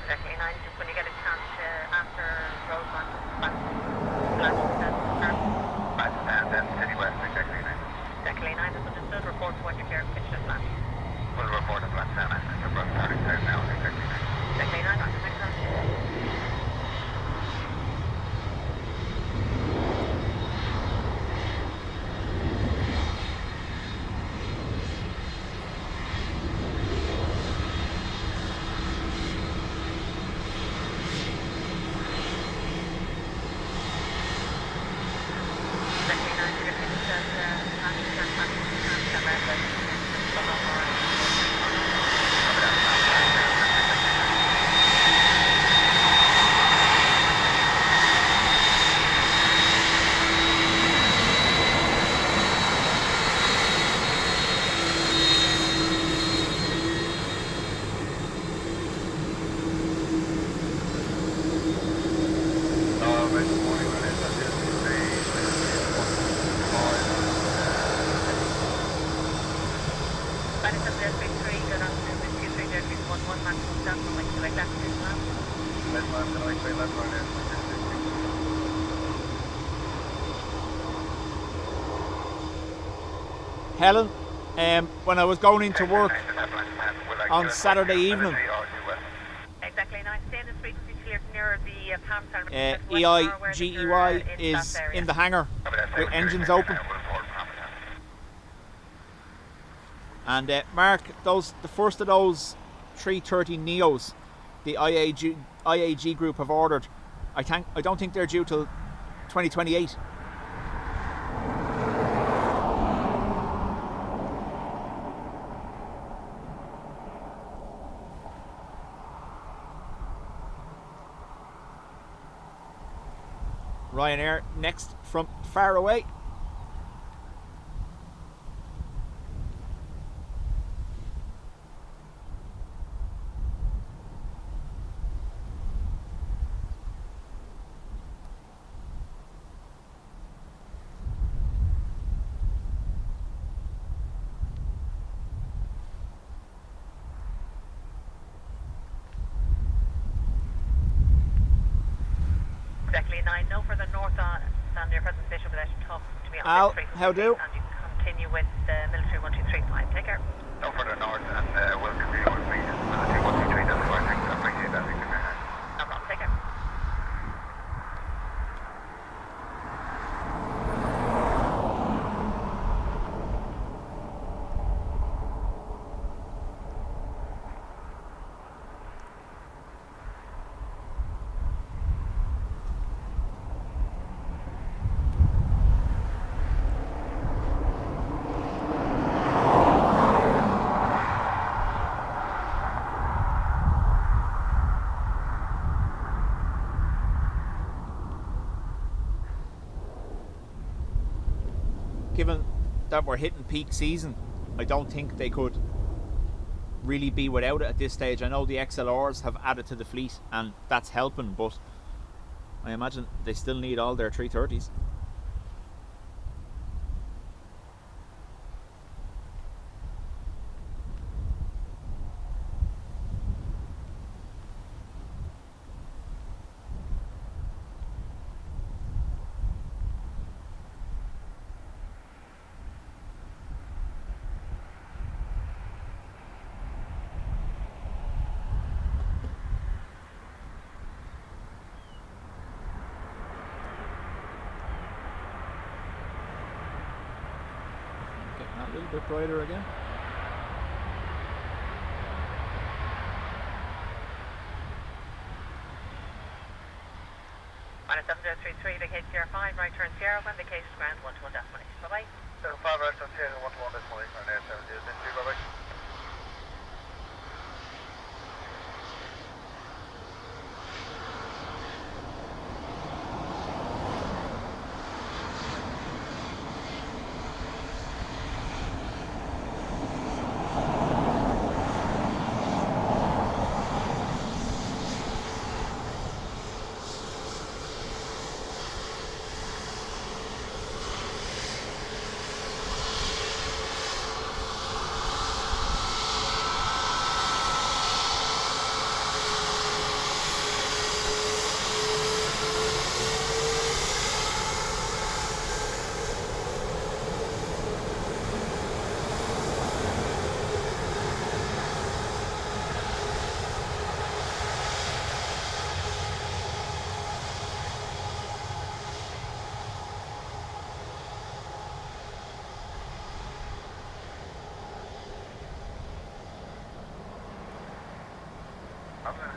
E: Exactly 9, Planespotting, good afternoon, with 230311, maximum down runway 28 left, clear to land.
B: Let's land the right way, left right there.
D: Helen, when I was going into work on Saturday evening,
E: Exactly, now stay in this frequency clear near the Palm Town.
D: EIDW is in the hangar with engines open. And Mark, the first of those 330 Neos, the IAG group have ordered. I don't think they're due till 2028. Ryanair next from far away.
E: Exactly, 9, no further north than your present station with talk to me on
D: Al,
E: this frequency.
D: how do?
E: And you can continue with military 1235. Take care.
B: No further north, and we'll continue with me. Military 123, that's what I think. I appreciate that.
E: No problem, take care.
D: Given that we're hitting peak season, I don't think they could really be without it at this stage. I know the XLRs have added to the fleet and that's helping, but I imagine they still need all their 330s. Getting that little bit brighter again.
E: On a 7033, vacate Sierra 5, right turn Sierra 1, vacate ground 121 decimal 8. Bye-bye.
B: So 5 right on Sierra 121 decimal 8, right there, 70, bye-bye.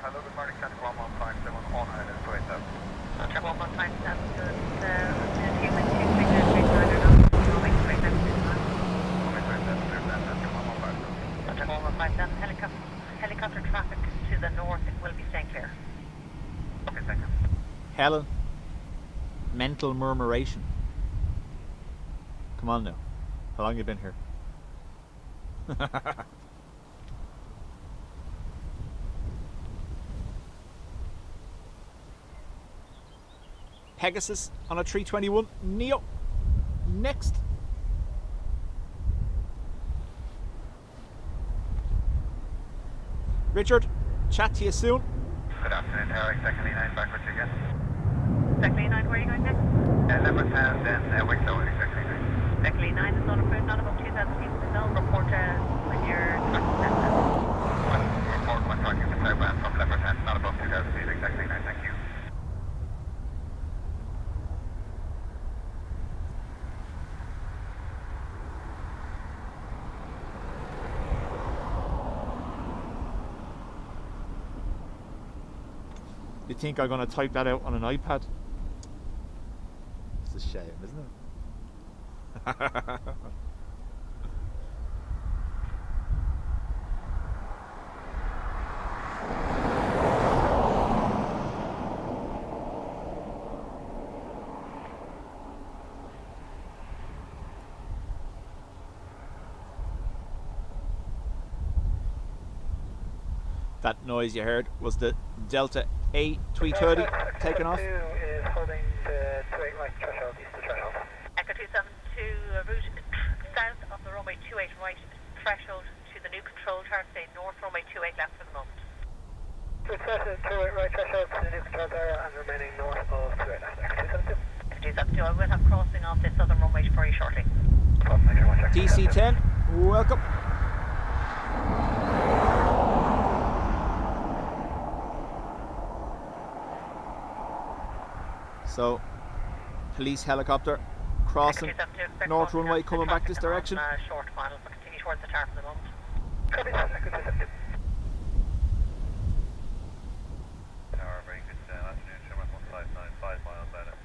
B: Hello, good morning, Central 1157 on Island 287.
E: Central 1157, good. Opportunity with 2303 or not. Runway 28 left, clear to land. Central 1157, helicopter traffic to the north will be staying clear.
B: Okay, thank you.
D: Helen, mental murmuration. Come on now. How long have you been here? Pegasus on a 321 Neo. Next. Richard, chat to you soon.
B: Good afternoon, Tower, second E9, back with you again.
E: Second E9, where are you going next?
B: Leopard Sound, then Wicklow, second E9.
E: Second E9 is not approved, not above 2,000 feet. No, report when you're
B: Report when talking to southbound from Leopard Sound, not above 2,000 feet, exactly E9, thank you.
D: You think I'm going to type that out on an iPad? It's a shame, isn't it? That noise you heard was the Delta A330 taking off.
C: Is holding the 28 right threshold, east of threshold.
E: Echo 272, route south of the runway 28 right threshold to the new control tower, stay north runway 28 left for the moment.
C: Route south of 28 right threshold to the new control tower and remaining north of 28 left. Echo 272.
E: Echo 272, I will have crossing off this southern runway for you shortly.
D: DC-10, welcome. So, police helicopter crossing north runway coming back this direction.
E: Short final, but continue towards the tower for the moment.
C: Copy that, Echo 272.
B: Tower, very good afternoon, Sherman 159, 5 miles out of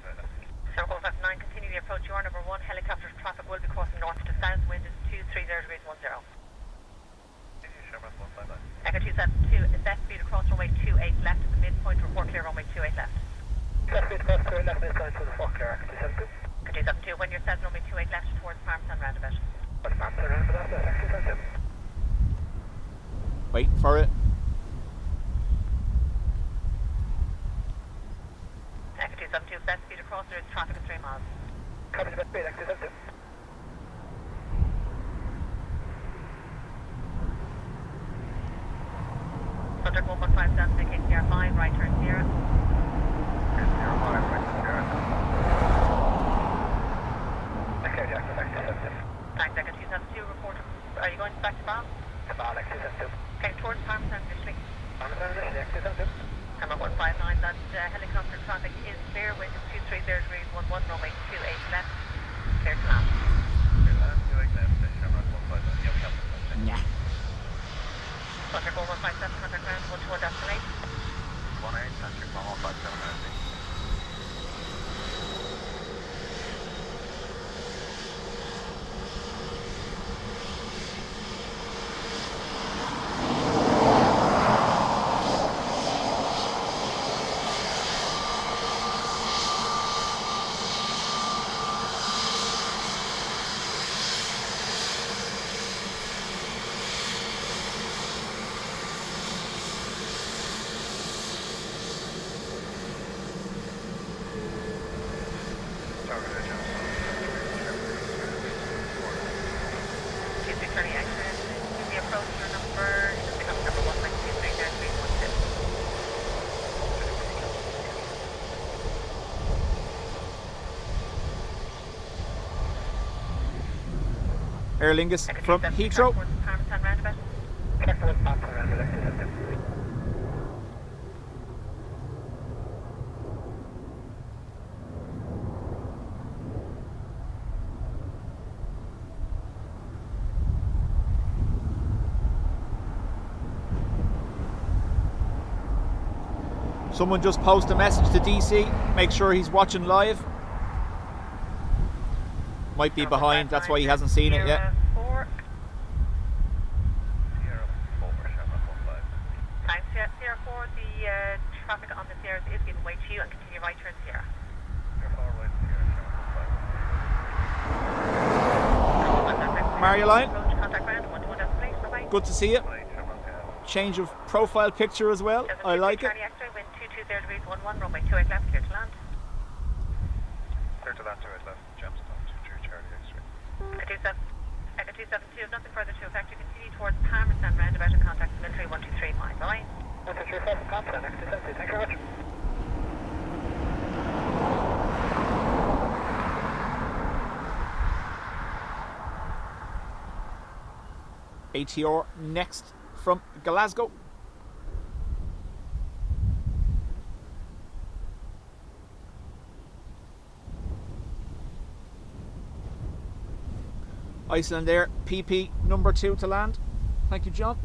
E: Circle 59, continue the approach. You are number 1. Helicopter traffic will be crossing north to south. Wind is 230 degrees 10.
B: Sherman 159.
E: Echo 272, assess speed across runway 28 left at the midpoint. Report clear runway 28 left.
C: Assess speed across 28 left midpoint for the fog clear, Echo 272.
E: Echo 272, when you're set runway 28 left towards Parmesan roundabout.
C: What's Parmesan roundabout, Echo 272.
D: Waiting for it.
E: Echo 272, assess speed across. There is traffic at 3 miles.
C: Copy the speed, Echo 272.
E: Contact 1157, make ACR 5, right turn 0. Thanks, Echo 272, report. Are you going back to Bath?
C: To Bath, Echo 272.
E: Okay, towards Parmesan initially.
C: Parmesan initially, Echo 272.
E: Number 159, that helicopter traffic is clear. Wind is 230 degrees 11, runway 28 left. Clear to land.
D: Yeah.
E: Contact 4157, contact ground 121 destination.
B: 18, Patrick 1157.
D: Aer Lingus from Heathrow.
E: Parmesan roundabout.
C: Check for Parmesan roundabout, Echo 272.
D: Someone just posted a message to DC. Make sure he's watching live. Might be behind, that's why he hasn't seen it yet.
E: Thanks, Sierra 4. The traffic on the Sierra is giving way to you and continue right turn Sierra.
D: Marioline,
E: Contact ground 121 destination. Bye-bye.
D: good to see you. Change of profile picture as well. I like it.
E: Charlie X-ray, wind 220 degrees 11, runway 28 left, clear to land.
B: Clear to land, 28 left, Gemstone, 23 Charlie X-ray.
E: Echo 272, nothing further to affect. You continue towards Parmesan roundabout and contact military 1235.
D: ATR next from Glasgow. Iceland Air, PP number 2 to land. Thank you, John.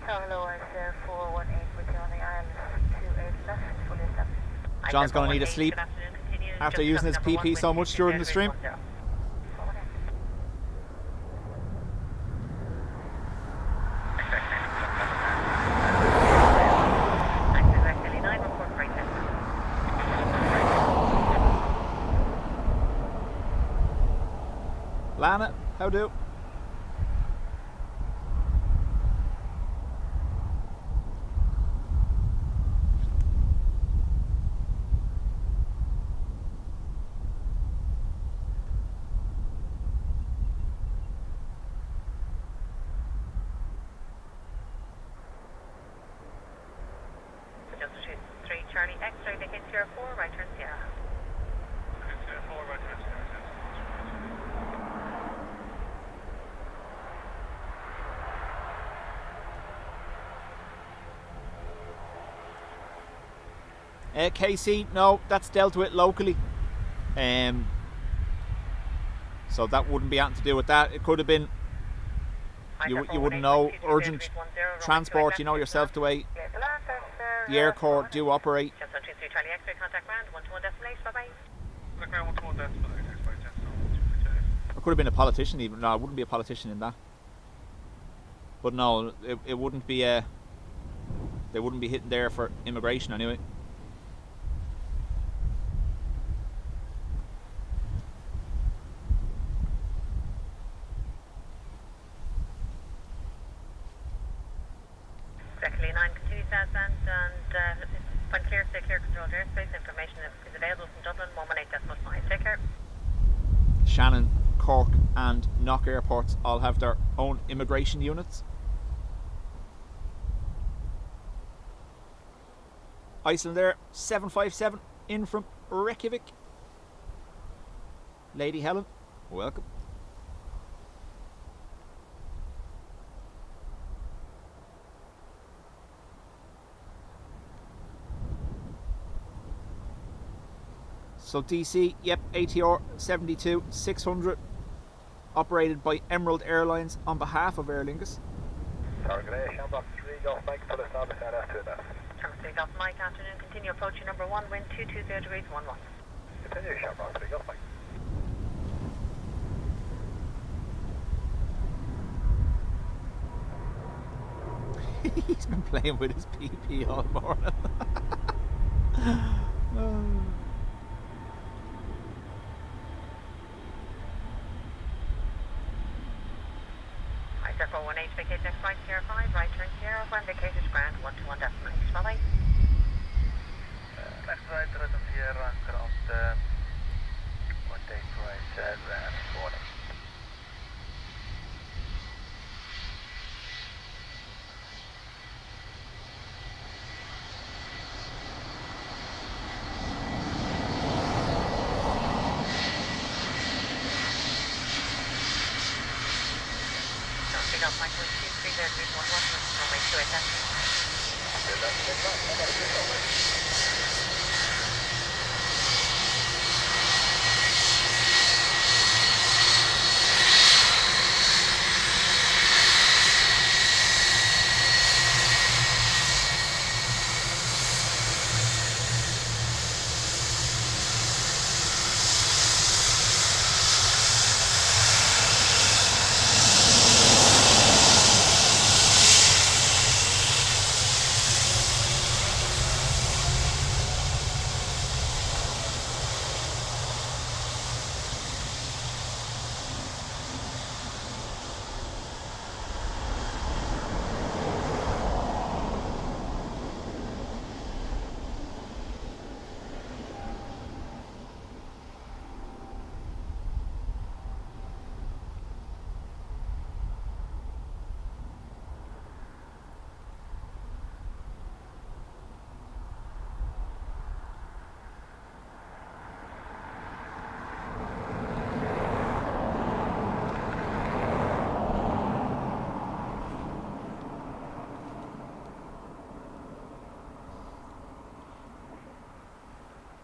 E: Hello, Iceland 418 with you on the IRBUS 28 left, fully established.
D: John's going to need a sleep after using his PP so much during the stream. Lana, how do?
E: Just 3 Charlie X-ray, they hit Sierra 4, right turn Sierra.
B: Sierra 4, right turn Sierra.
D: KC, no, that's dealt with locally. So that wouldn't be anything to do with that. It could have been, you wouldn't know, urgent transport, you know yourself the way the Air Corps do operate.
E: Just on 23 Charlie X-ray, contact ground, 121 destination, bye-bye.
B: Contact ground 121 destination,
D: It could have been a politician even. No, it wouldn't be a politician in that. But no, it wouldn't be they wouldn't be hitting there for immigration anyway.
E: Exactly 9 continues southbound and when clear, stay clear, controlled airspace. Information is available from Dublin 118.5. Take care.
D: Shannon, Cork and Knock airports all have their own immigration units. Iceland Air 757 in from Reykjavik. Lady Helen, welcome. So DC, yep, ATR 72-600, operated by Emerald Airlines on behalf of Aer Lingus.
C: Target Shamrock 3 Golf Mike, full established at F2 left.
E: Shamrock 3 Golf Mike, afternoon, continue approaching number 1, wind 220 degrees 11.
C: Continue Shamrock 3 Golf Mike.
D: He's been playing with his PP all morning.
E: ISF 418, vacate next flight, Sierra 5, right turn Sierra, when vacated ground, 121 destination, bye-bye.
C: Next right, Return Sierra, cross 1 day right, warning.
E: Off Mike 123 degrees 11, runway 28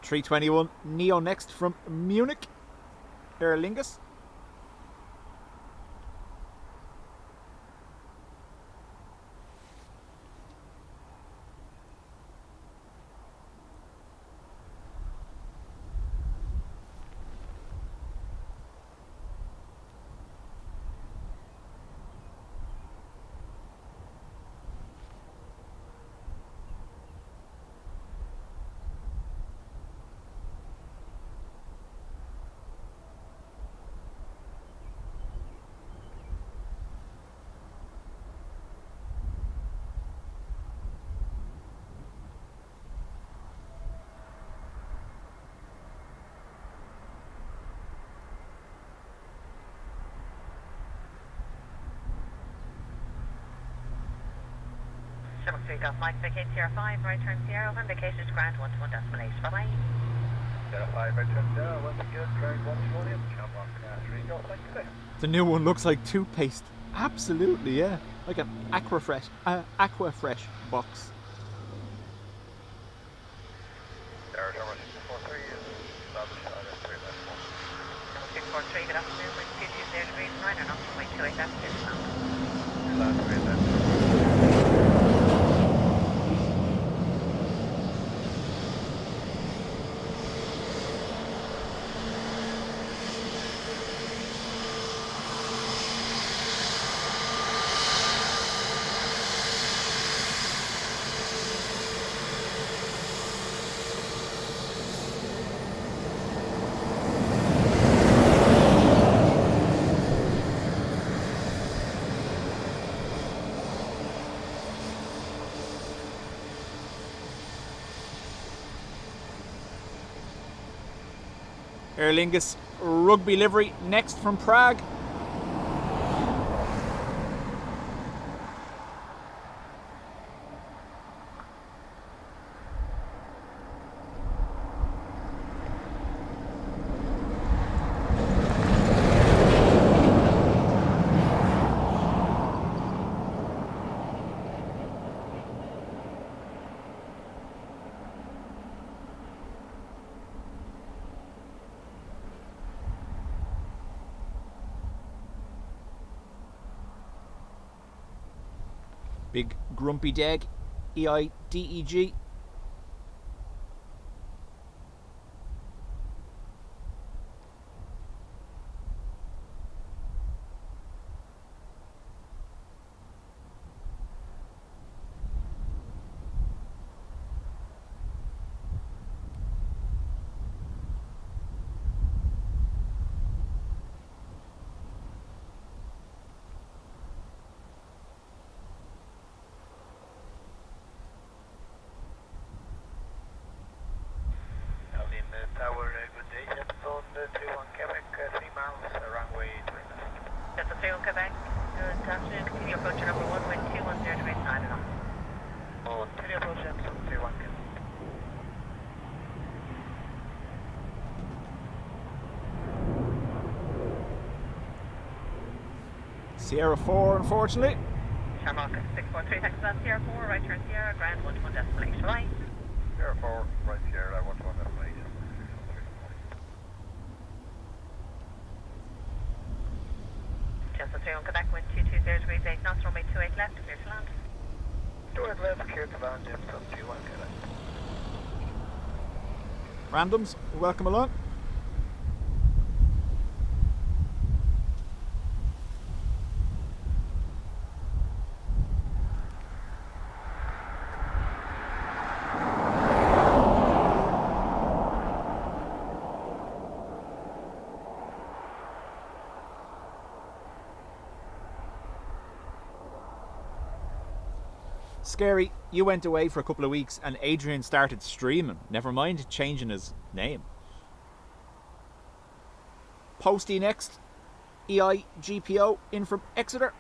D: 321 Neo next from Munich, Aer Lingus.
E: Shamrock 3 Golf Mike, vacate Sierra 5, right turn Sierra, indicated ground 121.8, bye bye.
C: Sierra 5, right turn Sierra, well good, ground 120, Shamrock 3 Golf Mike, today.
D: The new one looks like toothpaste. Absolutely, yeah. Like an Aquafresh box.
C: Sierra Shamrock 643 is established either 3 left 1.
E: Shamrock 643, good afternoon, wind 220 degrees 9 and off runway 28 left, clear to land.
C: Land 3 left.
D: Aer Lingus rugby livery next from Prague. Big grumpy deg, EIDEG.
C: Tower, good day, Jefferson, 31 Quebec, 3 miles, runway 3 left.
E: Jefferson 31 Quebec, good afternoon, continue approach number 1, wind 210 degrees 9 and off.
C: Oh, continue approach Jefferson, 31 Quebec.
D: Sierra 4, unfortunately.
E: Shamrock 643, taxi on Sierra 4, right turn Sierra, ground 121 destination, bye.
C: Sierra 4, right Sierra, 121 destination.
E: Jefferson 31 Quebec, wind 220 degrees 8 knots, runway 28 left, clear to land.
C: 28 left, clear to land, Jefferson, 31 Quebec.
D: Randoms, welcome along. Scary, you went away for a couple of weeks and Adrian started streaming, never mind changing his name. Posty next, EIGPO in from Exeter.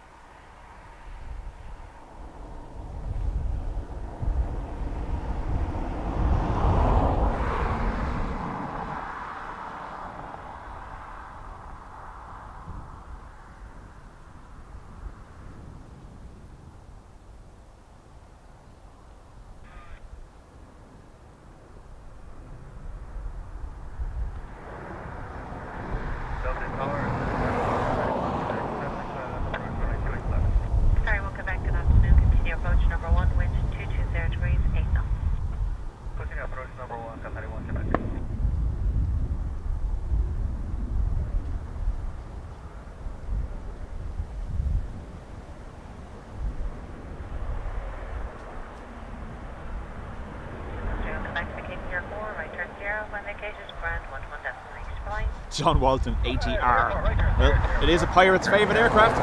E: when vacated, brand 11.8 flying.
D: John Walton, ATR. Well, it is a pirate's favourite aircraft.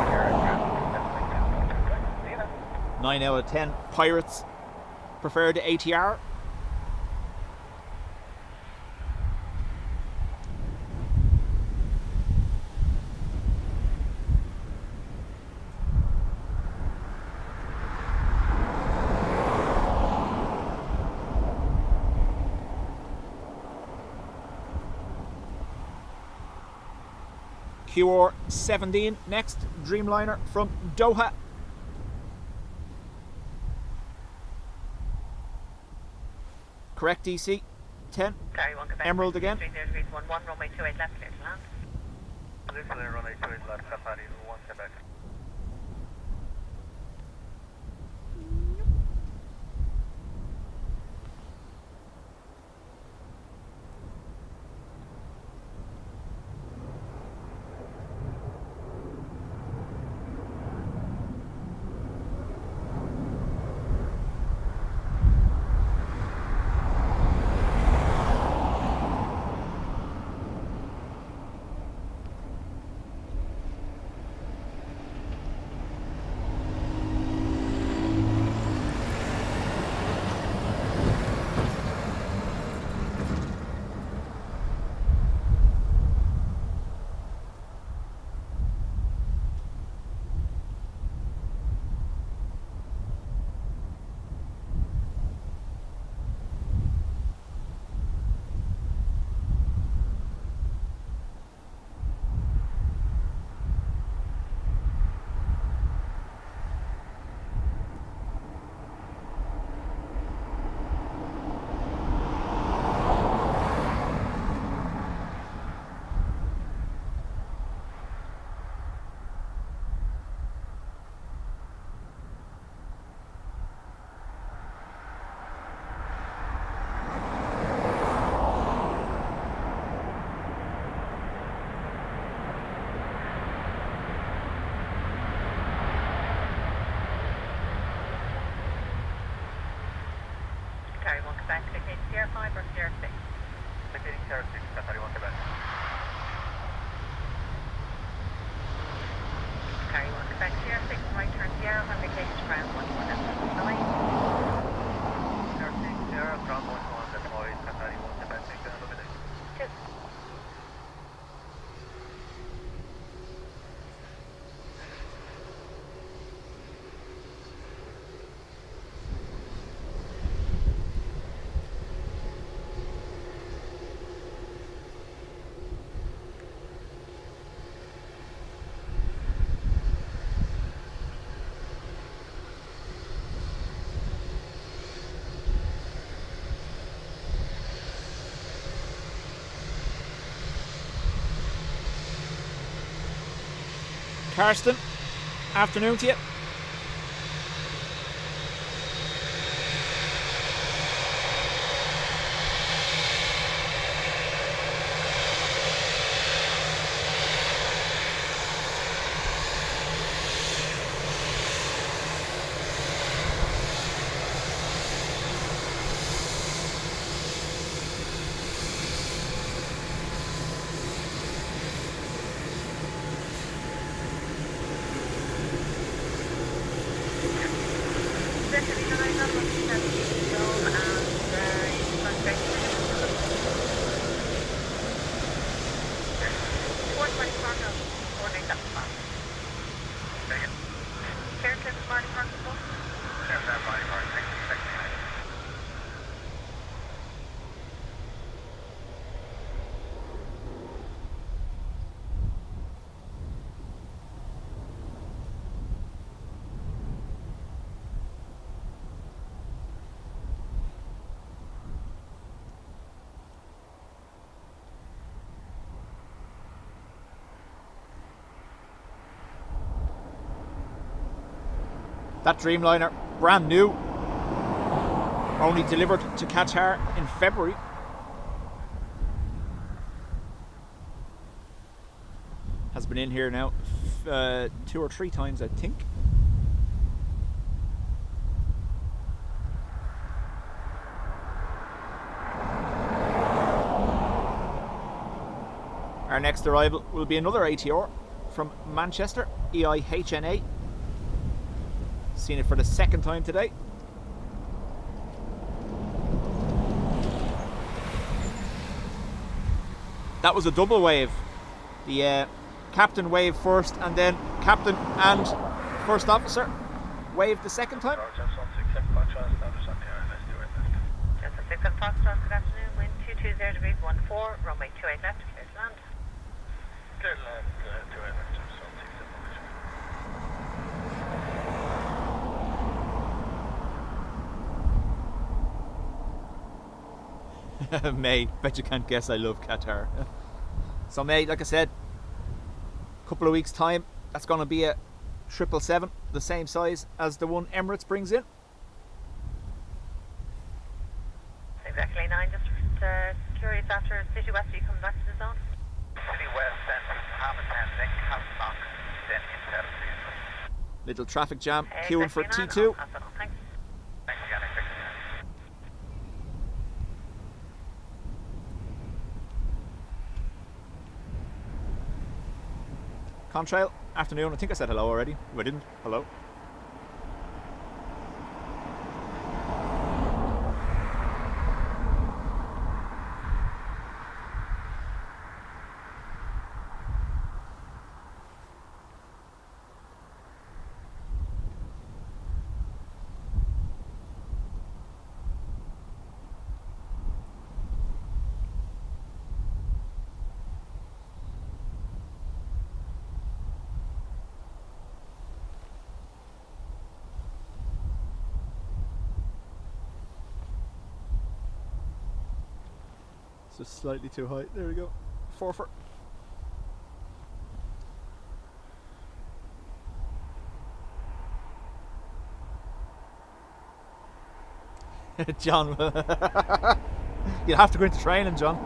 D: 9 out of 10 pirates prefer the ATR. QR17 next, Dreamliner from Doha. Correct DC 10.
E: Gary 1 Quebec.
D: Emerald again.
E: 30 11 runway 28 left, clear to land.
B: Listen, runway 28 left, Qatari 1 Quebec.
E: Gary 1 Quebec, vacated CR5 or CR6.
B: Vacating CR6, Qatari 1 Quebec.
E: Gary 1 Quebec, CR6, right turn Sierra when vacated, ground 11
B: CR6, Sierra, ground 11 deployed, Qatari 1 Quebec, take another minute.
E: 2.
D: Karsten, afternoon to you. That Dreamliner, brand new, only delivered to Qatar in February. Has been in here now 2 or 3 times, I think. next arrival will be another ATR from Manchester, EIHNA. Seen it for the second time today. That was a double wave. The captain waved first, and then captain and first officer waved the second time.
E: Just a 6 on Foxtrot, good afternoon, wind 220 degrees 14, runway 28 left, clear to land.
A: Clear to land, 28 left,
D: May, bet you can't guess I love Qatar. So May, like I said, a couple of weeks time, that's going to be a 777, the same size as the one Emirates brings in.
E: Exactly 9, just curious, after City West, are you coming back to the zone?
C: City West, then half a 10, then Castleknock, then instead of
D: Little traffic jam, queuing for
E: Exactly 9,
D: T2.
E: I'll pass it on, thanks.
C: Thanks again,
D: Contrail, afternoon. I think I said hello already. If I didn't, hello. It's just slightly too high. There we go. 4-4. John, you'll have to go into training, John.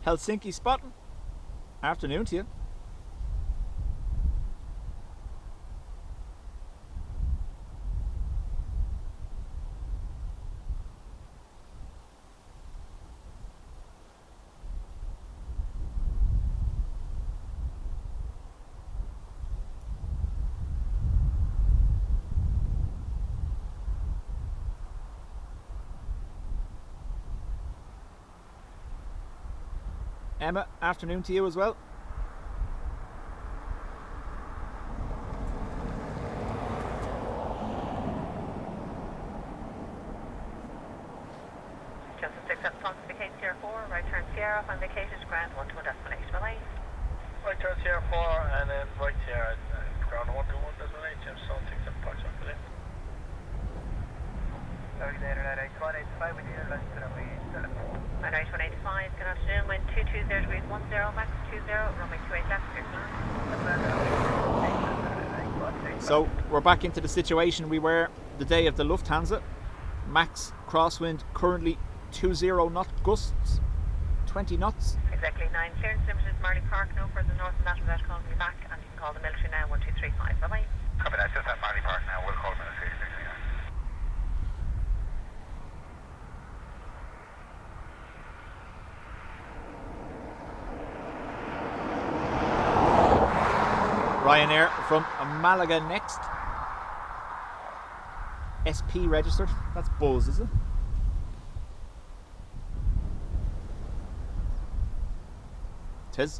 D: Helsinki spotting. Afternoon to you. Emma, afternoon to you as well.
E: Just a 6 up, vacate Sierra 4, right turn Sierra, on vacated, ground 1 to 1 destination, bye-bye.
A: Right turn Sierra 4 and then right Sierra, ground 1 to 1 destination, James Stone 6 up, parts on the
C: Alexander 98185, we need a left to runway 7.
E: Right 185, good afternoon, wind 220 degrees 10, max 20, runway 28 left, clear to land.
D: So we're back into the situation we were the day of the Lufthansa. Max crosswind currently 20 knot gusts, 20 knots.
E: Exactly 9, clearance limited Marley Park, no further north than that without calling me back, and you can call the military now, 1235, bye-bye.
C: Copy that, just at Marley Park now, we'll call military.
D: Ryanair from Malaga next. SP registered. That's Buzz, is it? Tis.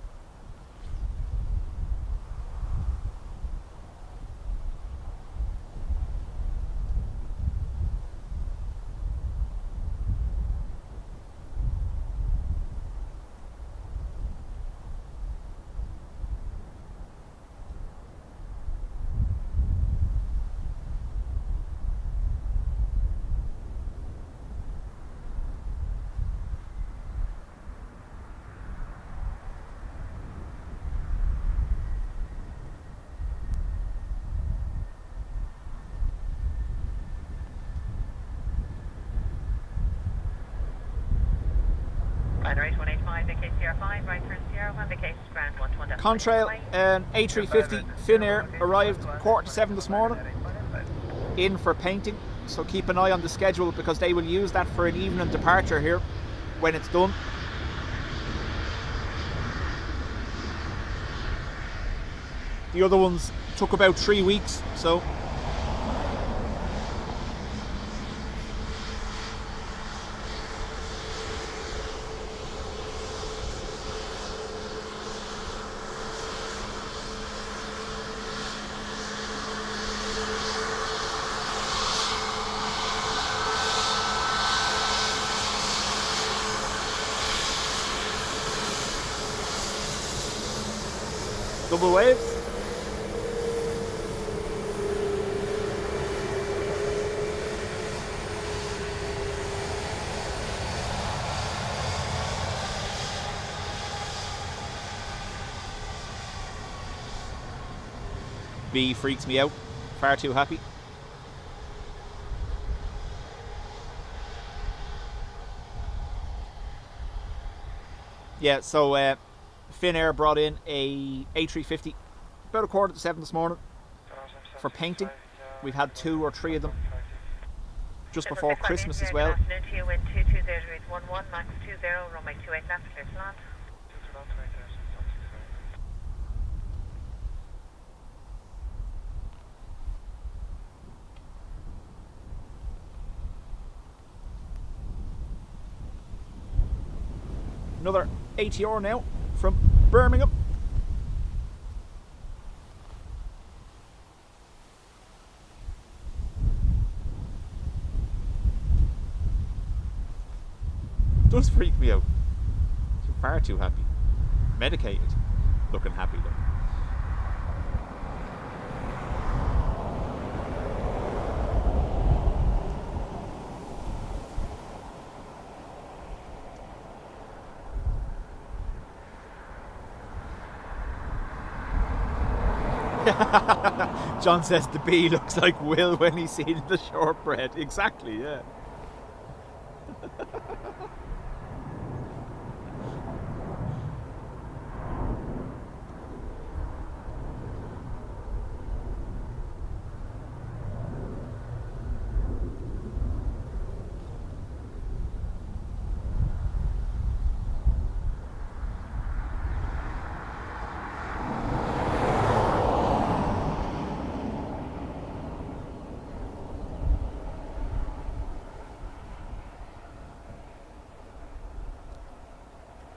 E: Flight 185, vacate Sierra 5, right turn Sierra 1, vacate Grand 121.
D: Contrail, an A350 Finnair arrived 6:45 this morning, in for painting. So keep an eye on the schedule because they will use that for an evening departure here when it's done. The other ones took about 3 weeks, so double waves. B freaks me out. Far too happy. Yeah, so Finnair brought in a A350 about 6:45 this morning for painting. We've had 2 or 3 of them just before Christmas as well.
E: Afternoon to you, wind 220.11, max 20, runway 28 left, clear to land.
D: Another ATR now from Birmingham. Does freak me out. Far too happy. Medicated. Looking happy though. John says the bee looks like Will when he's seen the shortbread. Exactly, yeah.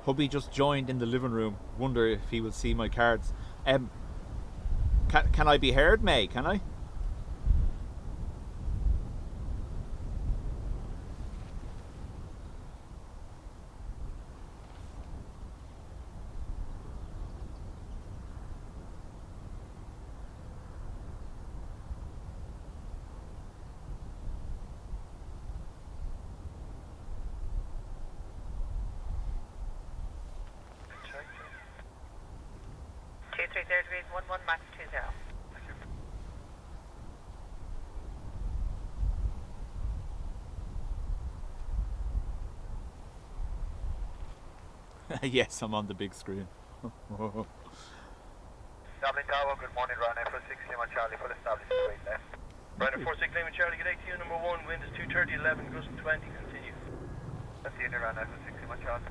D: Hubby just joined in the living room. Wonder if he will see my cards. Can I be heard, May? Can I?
E: Degrees 11, max 20.
D: Yes, I'm on the big screen.
C: Dublin Tower, good morning, Ryanair 460, Lima Charlie, full established, straight left.
A: Ryanair 460 Lima Charlie, good day to you, number 1, wind is 230, 11, gust 20, continue.
C: That's the unit, Ryanair 460, Lima Charlie.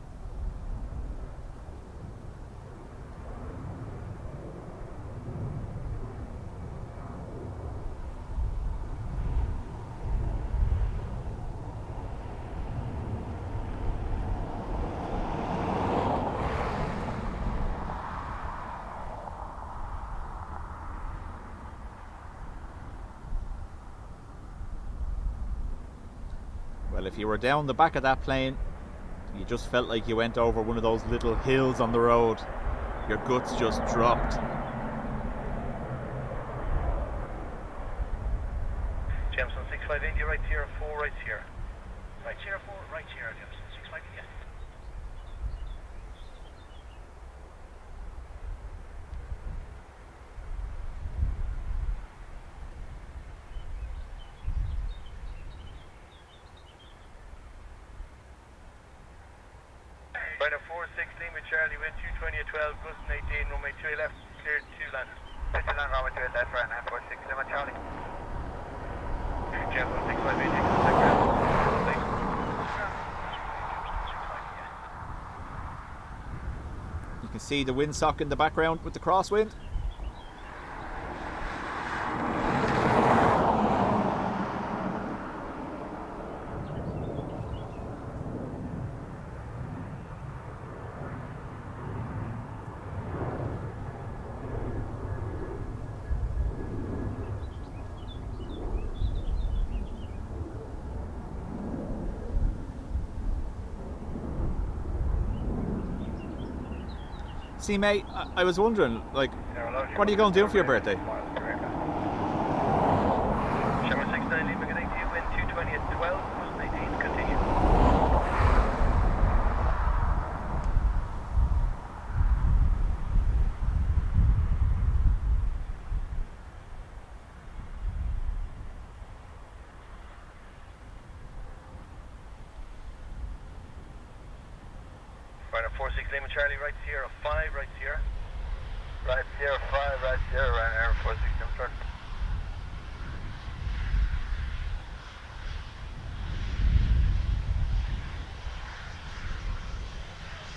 D: Well, if you were down the back of that plane, you just felt like you went over one of those little hills on the road. Your guts just dropped.
A: Jameson 65 India, right Sierra 4, right Sierra. Right Sierra 4, right Sierra, Jameson 65 India.
C: Final 46 Lima Charlie, wind 220 at 12, gusting 18, runway 2 left, cleared 2 land. 2 land, runway 2 left, right, 46 Lima Charlie. Jet 165
D: You can see the windsock in the background with the crosswind. See, mate, I was wondering, like, what are you going to do for your birthday?
C: Shimmer 69 Lima, good day to you, wind 220 at 12, gusting 18, continue. Final 46 Lima Charlie, right Sierra 5, right Sierra. Right Sierra 5, right Sierra, right Air 46 Lima Charlie.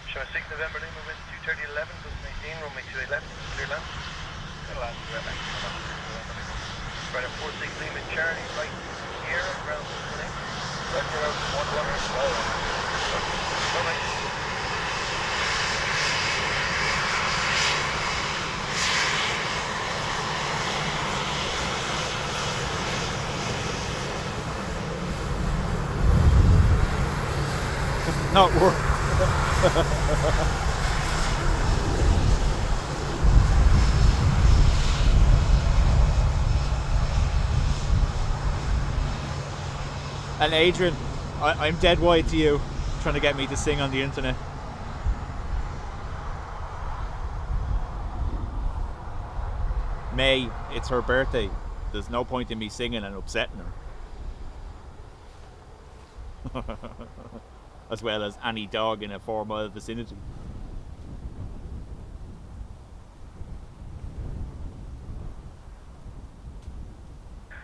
C: Shimmer 6 November Lima, wind 230 at 11, gusting 18, runway 2 left, clear land. Clear land, clear land. Final 46 Lima Charlie, right Sierra, ground 118. Right Sierra 11, right.
D: Not work. And Adrian, I'm dead wide to you, trying to get me to sing on the internet. May, it's her birthday. There's no point in me singing and upsetting her. As well as any dog in a 4-mile vicinity.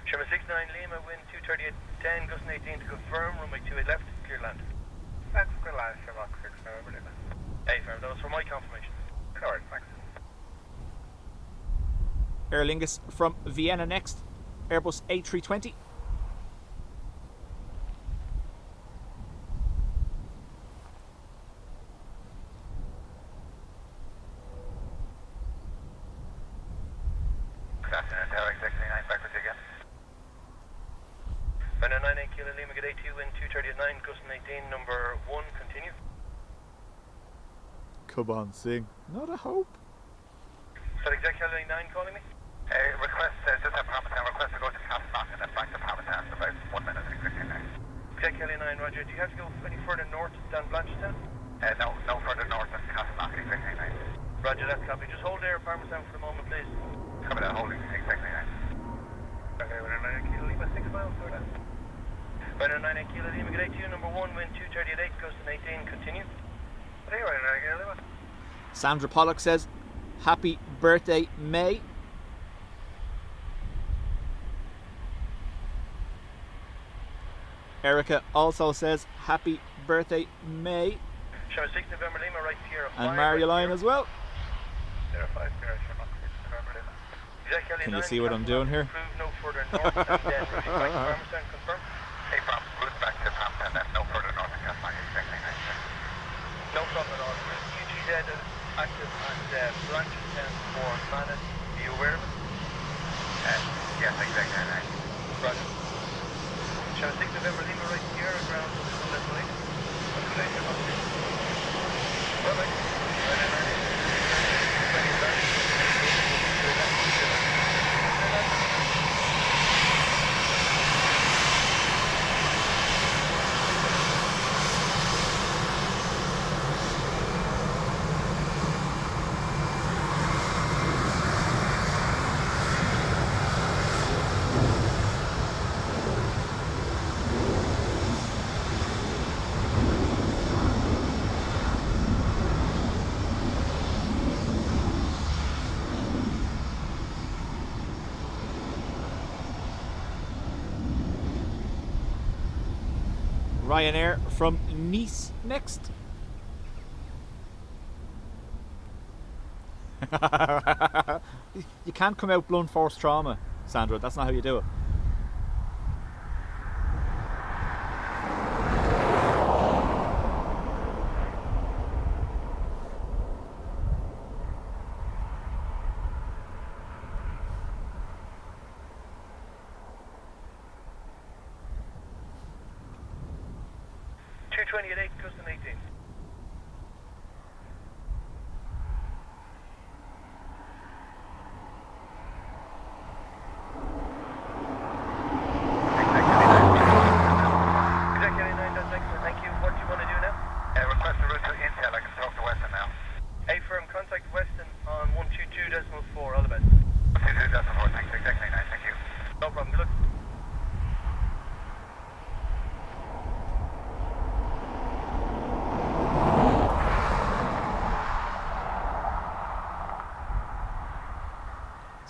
C: Shimmer 69 Lima, wind 230 at 10, gusting 18 to confirm, runway 2 left, clear land. Thanks, clear land, Shimmer 6 November Lima. Hey, firm, that was for my confirmation. Alright, thanks.
D: Aer Lingus from Vienna next, Airbus A320.
C: Final 98 Kilo Lima, good day to you, wind 230 at 9, gusting 18, number 1, continue.
D: Come on, sing. Not a hope.
C: So exec Kilo 9 calling me?
B: Request, just have Parmesan, request to go to Castleknock and then back to Parmesan, about 1 minute, 16 minutes.
C: Exec Kilo 9, roger. Do you have to go any further north than Blanchetown?
B: No further north than Castleknock, exactly 9.
C: Roger, that's copy. Just hold there, Parmesan, for the moment, please.
B: Cover that, holding, exactly 9.
C: Okay, we're 9 Kilo Lima, 6 miles, for that. Final 98 Kilo Lima, good day to you, number 1, wind 230 at 8, gusting 18, continue. Anyway, 9 Kilo Lima.
D: Sandra Pollock says, happy birthday, May. Erica also says, happy birthday, May.
C: Shimmer 6 November Lima, right Sierra 5.
D: And Marioline as well.
C: Sierra 5, Sierra November Lima. Exec Kilo
D: Can you
C: 9,
D: see what I'm doing here?
C: Approved, no further north, and then routing back to Parmesan, confirm.
B: Hey, from route back to Parmesan, then no further north than Castleknock, exactly 9.
C: No problem at all. UGZ is active at Blanchetown for Planet. Are you aware of it?
B: Yes, exactly 9.
C: Roger. Shall 6 November Lima, right Sierra, ground to the Dublin Airport. Bye-bye.
D: Ryanair from Nice next. You can't come out blunt force trauma, Sandra. That's not how you do it.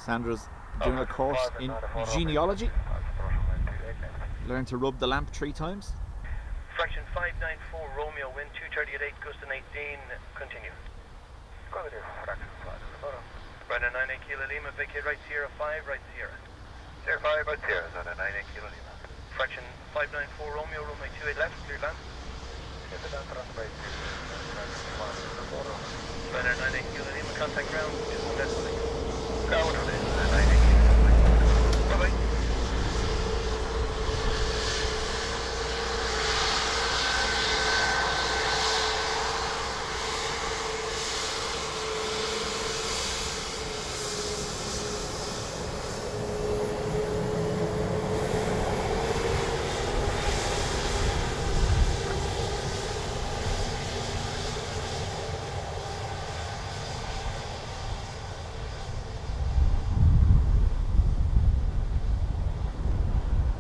D: Sandra's doing a course in genealogy. Learn to rub the lamp 3 times.
C: Fraction 594 Romeo, wind 230 at 8, gust and 18, continue. Runway 98 Kilo Lima, vacate right Sierra 5, right Sierra.
B: Sierra 5, right Sierra, runway 98 Kilo Lima.
C: Fraction 594 Romeo, runway 28 left, clear land. Runway 98 Kilo Lima, contact ground, 21 decimal 8. Ground, 98 Kilo Lima. Bye-bye.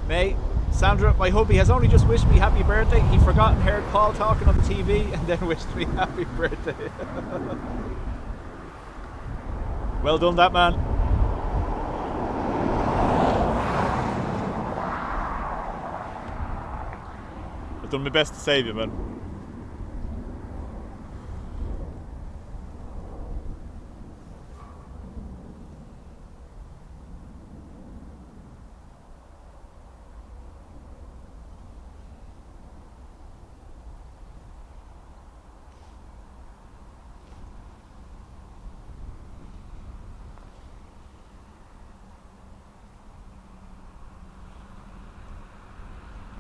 D: May, Sandra, my hubby has only just wished me happy birthday. He forgot and heard Paul talking on the TV and then wished me happy birthday. Well done, that man. I've done my best to save you, man.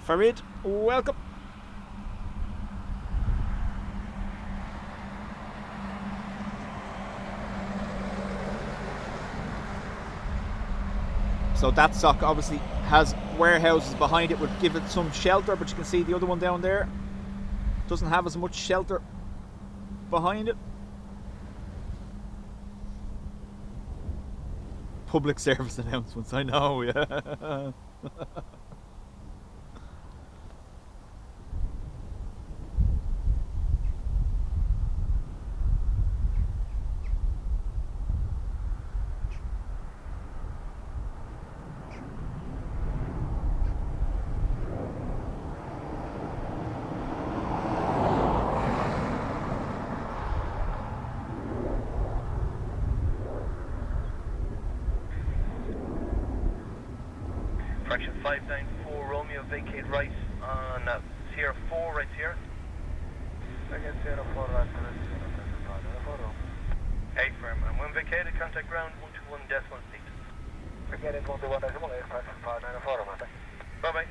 D: Farid, welcome. So that sock obviously has warehouses behind it, would give it some shelter, but you can see the other one down there doesn't have as much shelter behind it. Public service announcements, I know, yeah.
C: Fraction 594 Romeo, vacate right on Sierra 4, right Sierra.
B: Again, Sierra 4, right,
C: Hey, firm, and when vacated, contact ground 121 decimal 8.
B: Again, 121 decimal 8, fraction 594, man.
C: Bye-bye.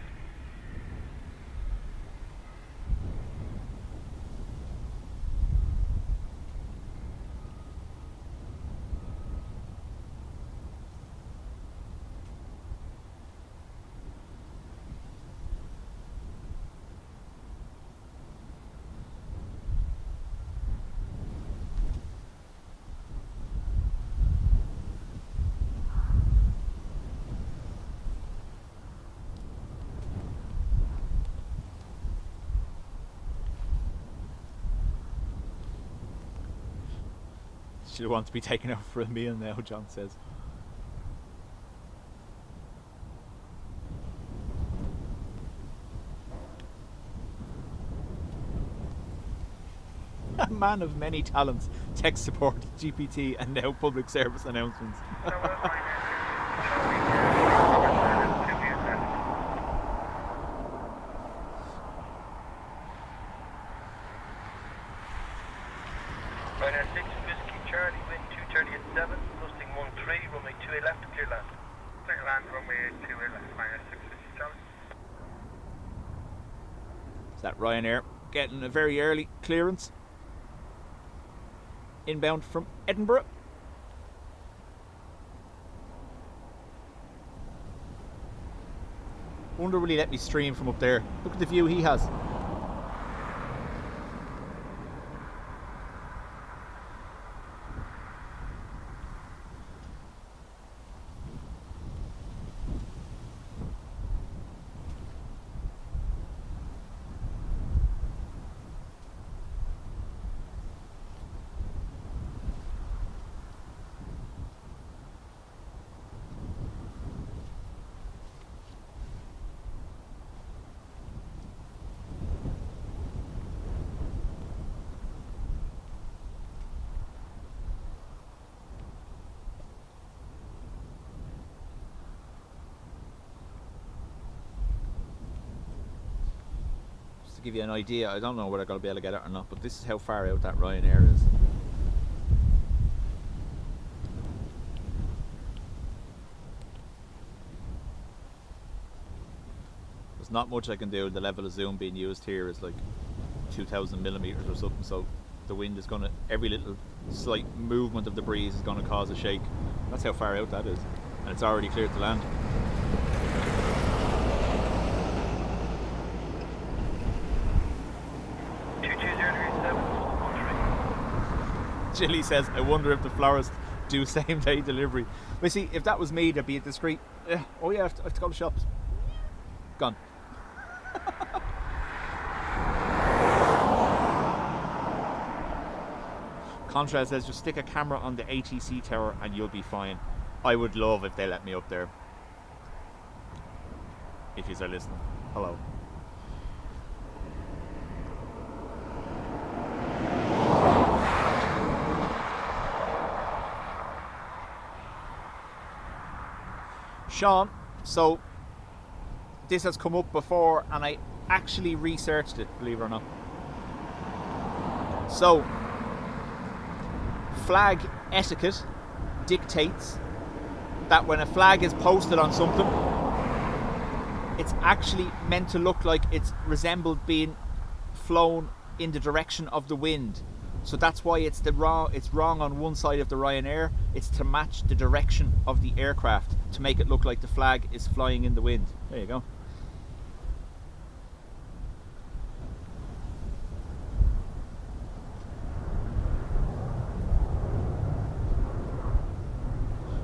D: She'll want to be taken out for a meal now, John says. man of many talents, tech support, GPT, and now public service announcements.
C: Ryanair 6 Whiskey Charlie, wind 230 at 7, gusting 13, runway 28 left, clear land.
B: Clear land, runway 28 left, Ryanair 6 Whiskey Charlie.
D: Is that Ryanair getting a very early clearance inbound from Edinburgh? Wonder will he let me stream from up there? Look at the view he has. To give you an idea, I don't know whether I'm going to be able to get it or not, but this is how far out that Ryanair is. There's not much I can do. The level of zoom being used here is like 2000 millimeters or something, so the wind is going to, every little slight movement of the breeze is going to cause a shake. That's how far out that is, and it's already cleared to land. Jilly says, I wonder if the florist do same day delivery. But see, if that was me, there'd be a discreet, oh yeah, I have to go to the shops. Gone. Contra says, just stick a camera on the ATC tower and you'll be fine. I would love if they let me up there. If you are listening. Hello. Sean, so this has come up before and I actually researched it, believe it or not. So, flag etiquette dictates that when a flag is posted on something, it's actually meant to look like it's resembled being flown in the direction of the wind. So that's why it's wrong on one side of the Ryanair. It's to match the direction of the aircraft to make it look like the flag is flying in the wind. There you go.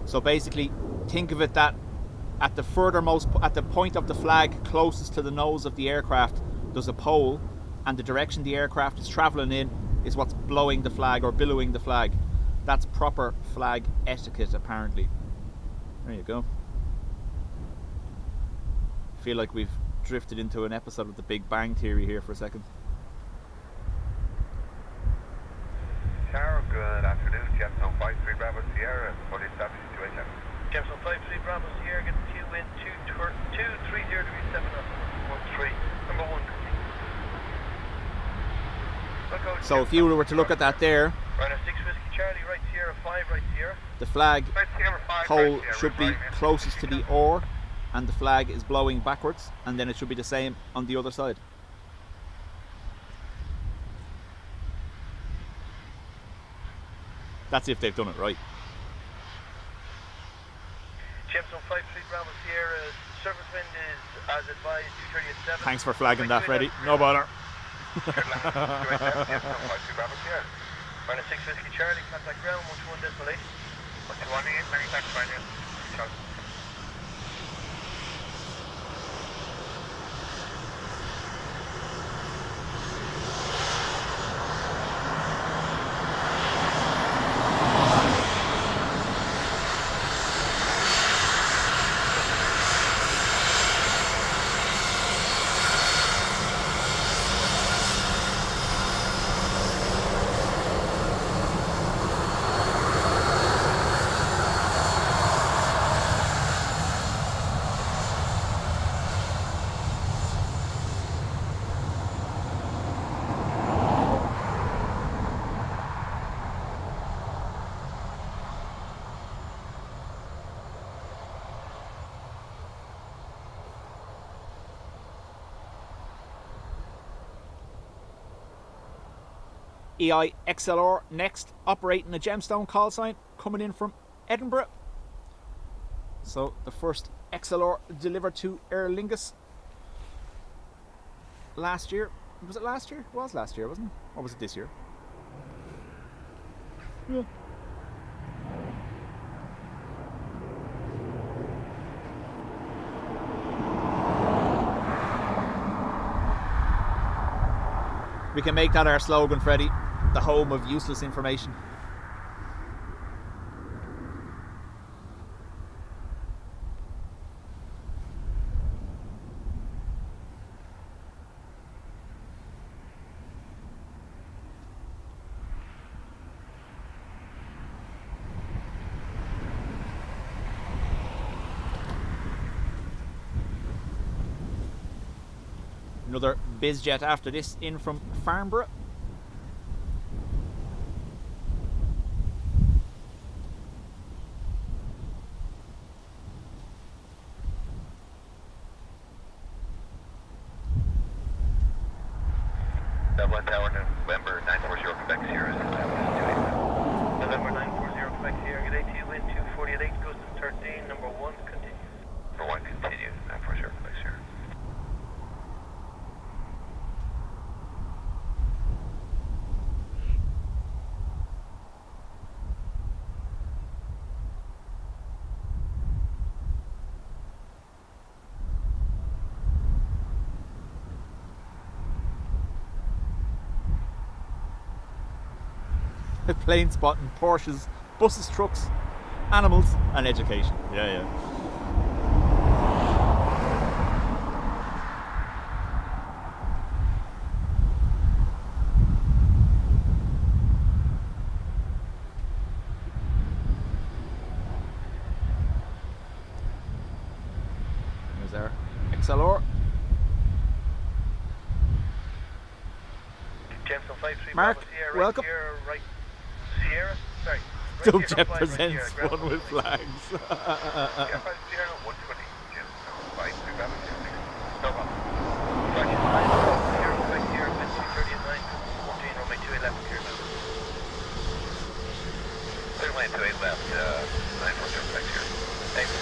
D: So basically, think of it that at the point of the flag closest to the nose of the aircraft, there's a pole, and the direction the aircraft is travelling in is what's blowing the flag or billowing the flag. That's proper flag etiquette, apparently. There you go. I feel like we've drifted into an episode of the Big Bang Theory here for a second.
B: Tower, good afternoon. Gemstone 53 Bravo Sierra, fully established situation.
C: Gemstone 53 Bravo Sierra, get the Q wind 230 degrees 7 knots, 13. Number 1.
D: So if you were to look at that there,
C: Ryanair 6 Whiskey Charlie, right Sierra 5, right Sierra.
D: The flag
B: Right Sierra 5,
D: pole
B: right Sierra,
D: should be
B: right,
D: closest to the oar, and the flag is blowing backwards, and then it should be the same on the other side. That's if they've done it right.
C: Gemstone 53 Bravo Sierra, surface wind is as advised 230 at 7.
D: Thanks for flagging that, Freddie. No bother.
B: Gemstone 53 Bravo Sierra.
C: Ryanair 6 Whiskey Charlie, contact ground 121.8.
B: 118, many thanks, Ryanair. Ciao.
D: EIXLR next, operating a gemstone call sign, coming in from Edinburgh. So the first XLR delivered to Aer Lingus last year. Was it last year? It was last year, wasn't it? Or was it this year? Yeah. We can make that our slogan, Freddie. The home of useless information. Another bizjet after this in from Farnborough.
B: Dublin Tower, November 940 Quebec Sierra.
C: November 940 Quebec Sierra, good day to you, wind 248, goes to 13, number 1, continue.
B: Number 1, continue, 940 Quebec Sierra.
D: Planespotting, Porsches, buses, trucks, animals and education. Yeah. There's our XLR.
C: Jameson 53,
D: Mark,
C: Sierra, right
D: welcome.
C: Sierra, right Sierra, sorry. Right
D: Dubjet
C: Sierra, fly,
D: presents
C: right Sierra,
D: one with flags.
B: Yeah, 5 Sierra, 120, Jim. 5 Bravo 66. No problem.
C: Fraction 9, Sierra, Quebec Sierra, wind 230 at 9, 14, runway 28 left, clear left.
B: Clear lane 28 left, 940 Quebec Sierra. Thanks.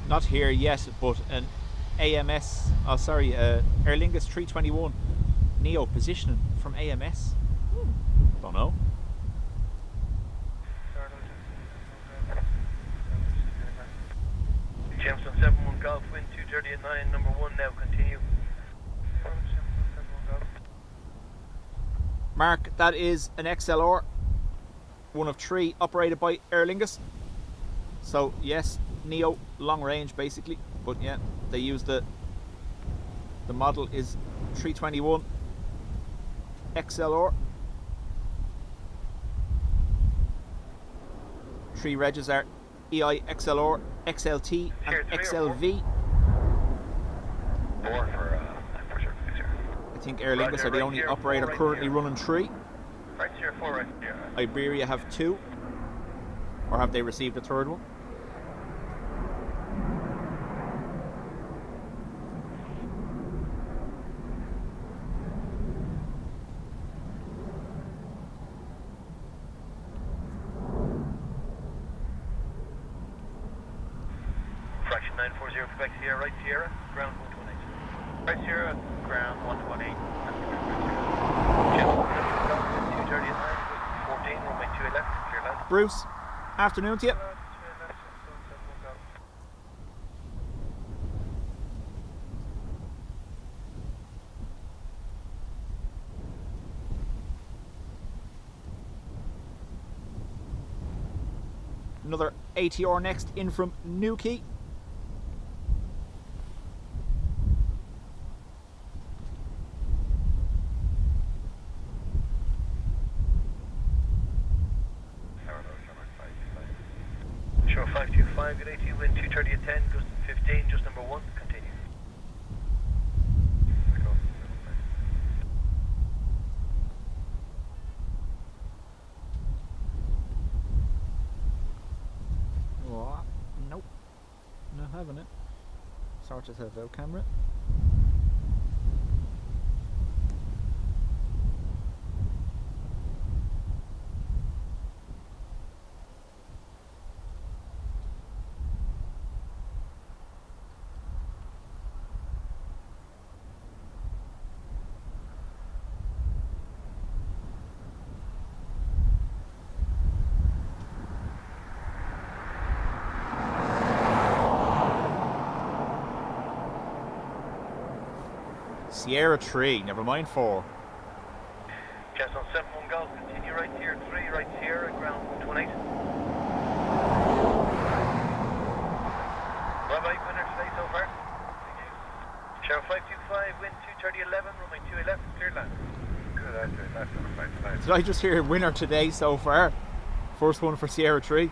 D: Not here yet, but an AMS, Aer Lingus 321 Neo positioning from AMS. Don't know.
C: Jameson 71 Golf, wind 230 at 9, number 1, now continue.
D: Mark, that is an XLR, one of 3 operated by Aer Lingus. So yes, Neo long range basically, but yeah, they use the model is 321 XLR. 3 regs are EIXLR, XLT and XLV.
B: 4 for 940 Quebec Sierra.
D: I think Aer Lingus
C: Roger,
D: are the
C: right
D: only
C: here,
D: operator
C: right
D: currently
C: here.
D: running 3.
C: Right Sierra, 4 right Sierra.
D: Iberia have 2, or have they received a 3rd one?
C: Fraction 940 Quebec Sierra, right Sierra, ground 128. Right Sierra, ground 128. Jameson 71 Golf, wind 230 at 9, 14, runway 28 left, clear left.
D: Bruce, afternoon to you. Another ATR next in from Newquay.
C: Sure, 525, good 18, wind 230 at 10, gust 15, just number 1, continue.
D: What? Nope. Not having it. Sort yourself out, camera. Sierra 3, never mind 4.
C: Just on 7-1 Golf, continue right here 3, right Sierra, ground 128. Bye-bye, winner today so far. Share 525, wind 230 11, runway 2 left, clear land.
B: Good, that's nice.
D: Did I just hear winner today so far? First one for Sierra 3.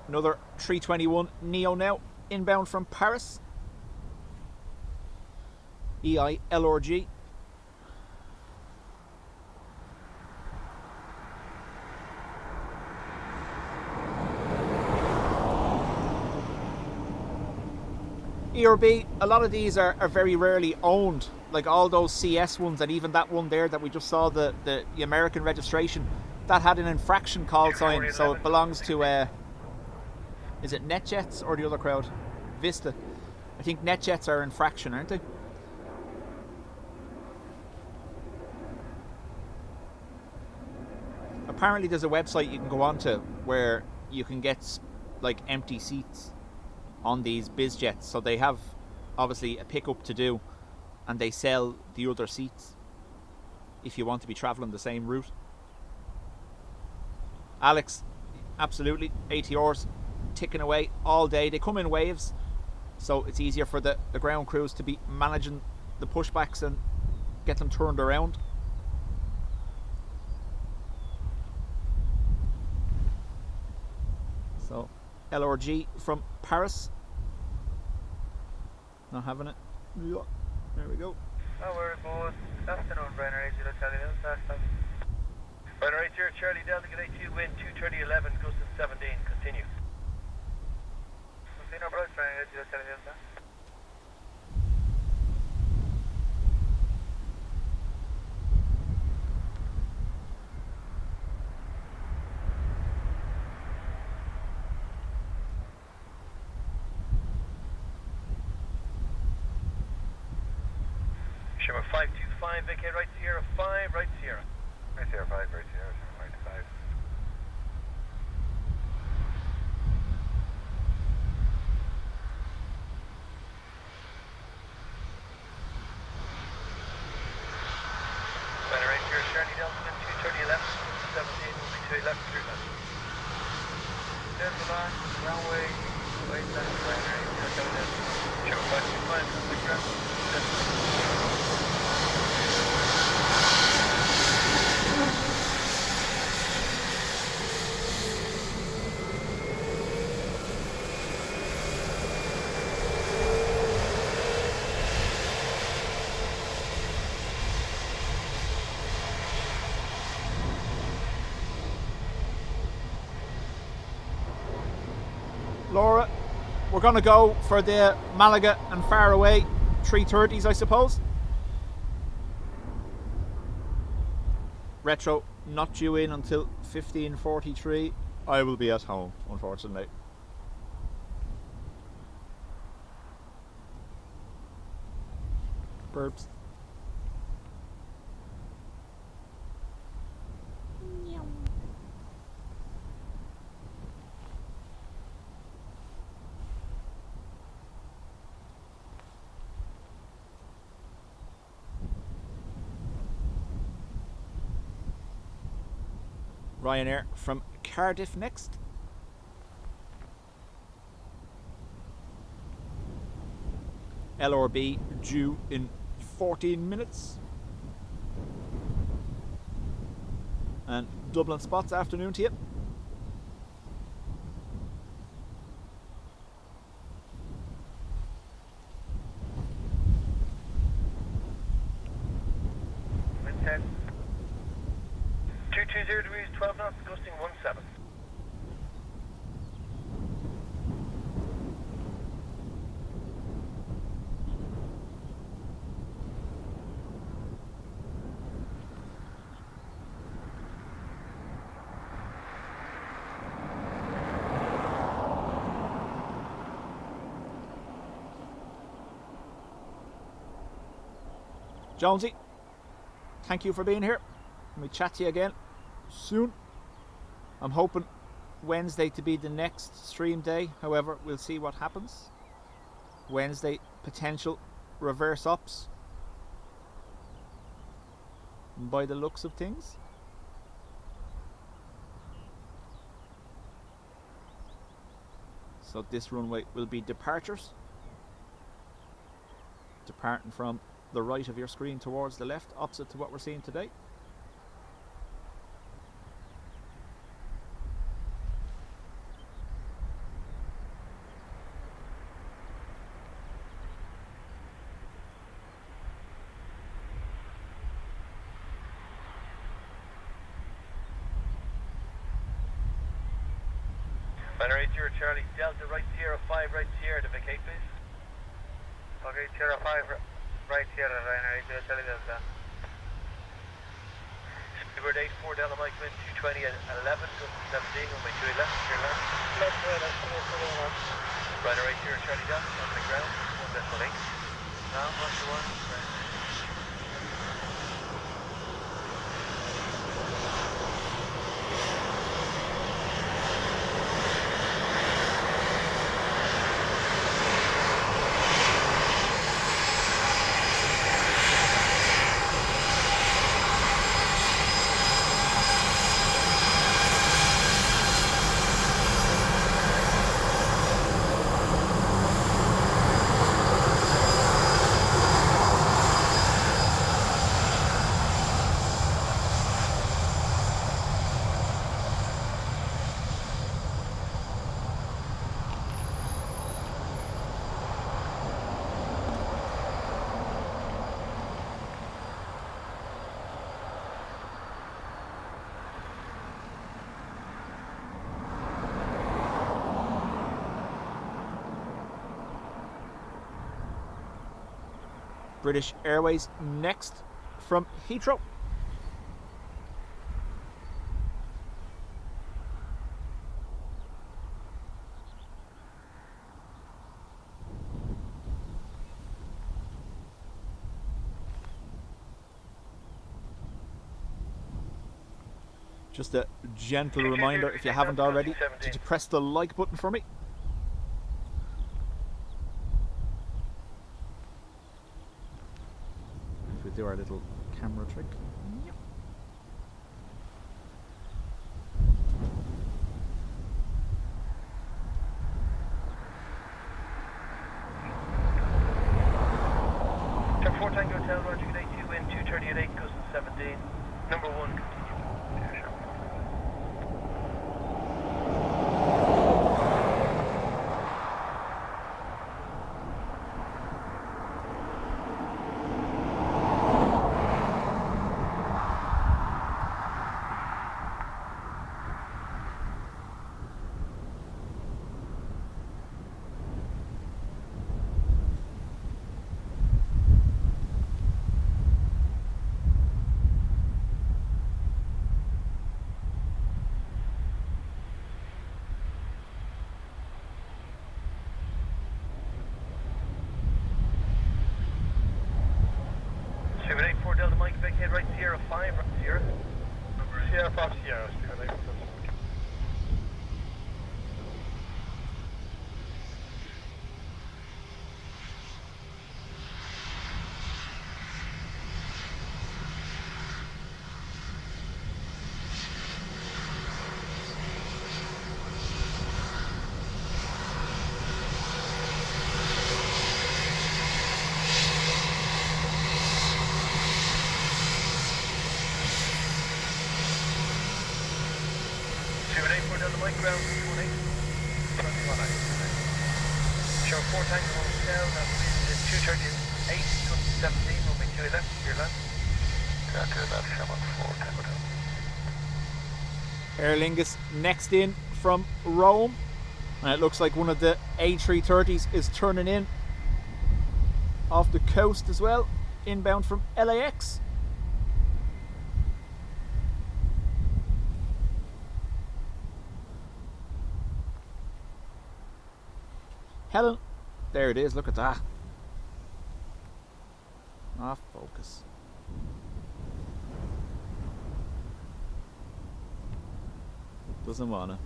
D: Another 321 Neo now, inbound from Paris. EILRG. ERB, a lot of these are very rarely owned, like all those CS ones, and even that one there that we just saw, the American registration, that had an infraction call sign, so it belongs to is it NetJets or the other crowd? Vista. I think NetJets are infraction, aren't they? Apparently there's a website you can go onto where you can get like empty seats on these BizJets, so they have obviously a pickup to do and they sell the other seats if you want to be travelling the same route. Alex, absolutely, ATRs ticking away all day. They come in waves, so it's easier for the ground crews to be managing the pushbacks and get them turned around. So LRG from Paris, not having it. Yeah, there we go.
C: Oh, we're both afternoon, Brenner 80 Charlie Delta. Brenner 80 Charlie Delta, get 82, wind 230 11, gust 17, continue. Continue, bro, Brenner 80 Charlie Delta. Shimmer 525, vacate right Sierra 5, right Sierra.
B: Right Sierra 5, right Sierra, right 5.
C: Better right here, Charlie Delta, 230 left, 17 will be 2 left, clear left. There's the line, runway, wait left, Brenner 80 Charlie Delta. Shimmer 525, come the ground,
D: Laura, we're going to go for the Malaga and far away 330s, I suppose. Retro not due in until 15:43. I will be at home, unfortunately. Burps. Ryanair from Cardiff next. LRB due in 14 minutes. And Dublin spots, afternoon to you.
C: Wind 10. 220 degrees, 12 knots, gusting 17.
D: Jonesy, thank you for being here. Let me chat to you again soon. I'm hoping Wednesday to be the next stream day. However, we'll see what happens. Wednesday, potential reverse ups by the looks of things. So this runway will be departures. Departing from the right of your screen towards the left, opposite to what we're seeing today.
C: Runway 80 Charlie, Delta right Sierra 5 right Sierra to vacate please. Okay, Sierra 5 right Sierra, Runway 80 Charlie Delta. Speedbird 84 Delta Mike wind 220 at 11, good 17, runway 2 left, clear left. Left, left. Runway 80 Charlie Delta, on the ground, 1.8. Now, 1 to 1, right.
D: British Airways next from Heathrow. Just a gentle reminder, if you haven't already, to press the like button for me. If we do our little camera trick. Yep.
C: Check 4 Tango Hotel, Roger, good 82, wind 230 at 8, custom 17. Number 1, continue. Speedbird 84 Delta Mike, vacate right Sierra 5, right Sierra. Sierra 5 Sierra, Speedbird 84 Delta Mike. on the mic, ground 218. 21. Show 4 Tango Hotel, that wind is 238, gust 17, runway 211, clear land.
B: Clear to left, Sherman 4 Tango down.
D: Aer Lingus next in from Rome, and it looks like one of the A330s is turning in off the coast as well, inbound from LAX. Helen, there it is, look at that. Off focus. Doesn't wanna.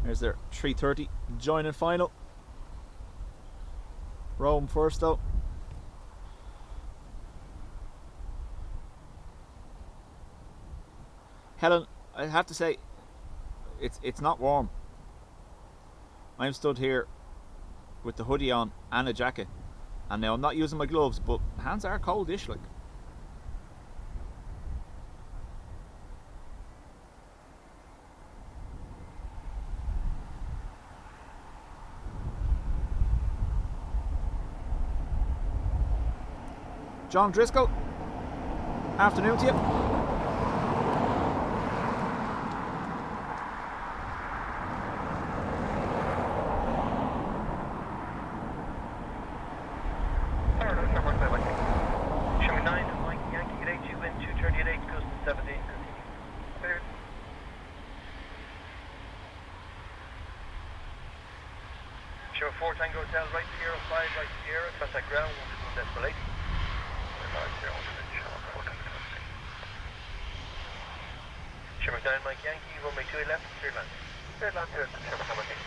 D: There's their 330 joining final. Rome first though. Helen, I have to say, it's not warm. I'm stood here with the hoodie on and a jacket, and now I'm not using my gloves, but hands are cold-ish like. John Driscoll, afternoon to you.
C: Show me 9, Mike Yankee, at 82, wind 238, gust 17, continue. Cleared. Show 4 Tango Hotel, right Sierra, 5 right Sierra, contact ground, 121.8. Sherman 9, Mike Yankee, runway 2 left, clear land. Clear land to Sherman 9, Mike Yankee.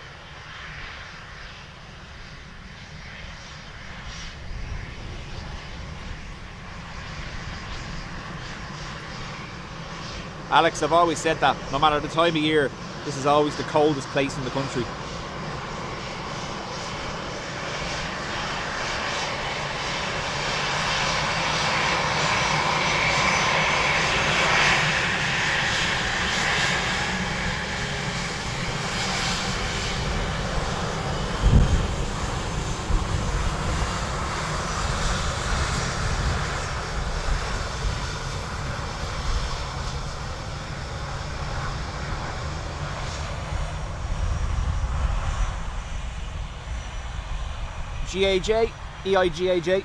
D: Alex, I've always said that, no matter the time of year, this is always the coldest place in the country. GAJ, EIDW,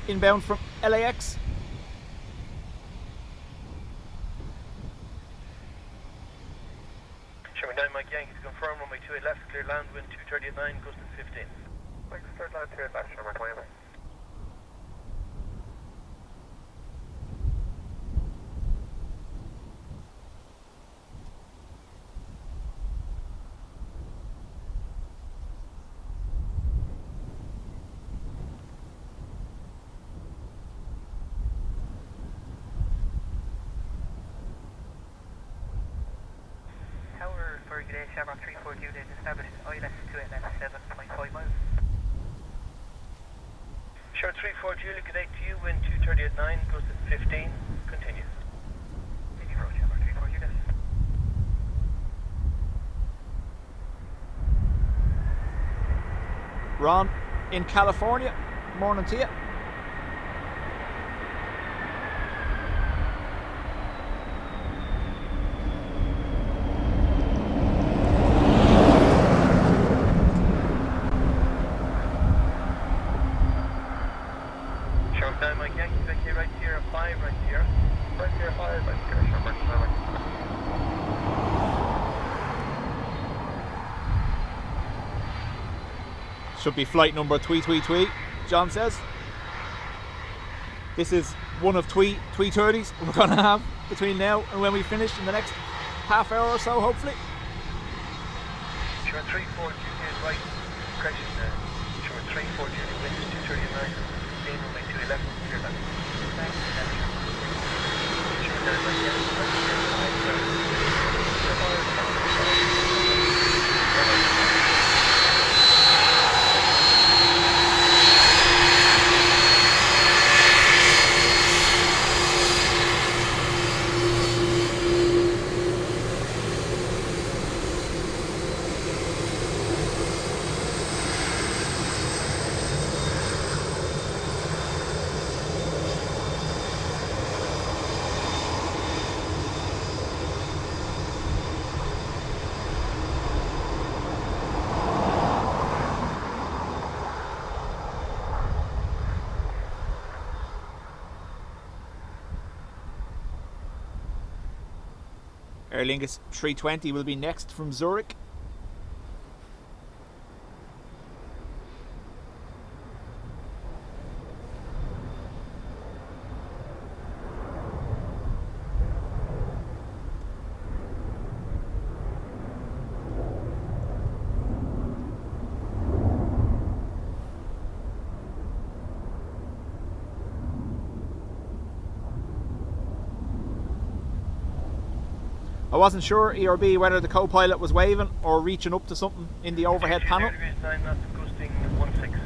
D: inbound from LAX.
C: Show me 9, Mike Yankee, confirm, runway 28 left, clear land, wind 238.9, gust 15.
B: Mike, third land to left, Sherman 20.
E: Tower for G'day, Shamrock 34 unit established ILS 287.5 miles.
C: Show 34 Julie, good day to you, wind 238.9, gust 15, continue.
E: Continue road, Shamrock 34 unit.
D: Ron in California, morning to you.
C: Show 9, Mike Yankee, back here, right here, 5 right here. Right here, 5 right here, Sherman 9.
D: Should be flight number tweet, John says. This is one of 30s we're going to have between now and when we finish in the next half hour or so, hopefully.
C: Show 34 Julie is right, correction, show 34 Julie, wind 239, 15, runway 211, clear land. Show 9, Mike Yankee, right here, 5 right.
D: Aer Lingus 320 will be next from Zurich. I wasn't sure, ERB, whether the co-pilot was waving or reaching up to something in the overhead panel.
C: 9 knots, gusting 16.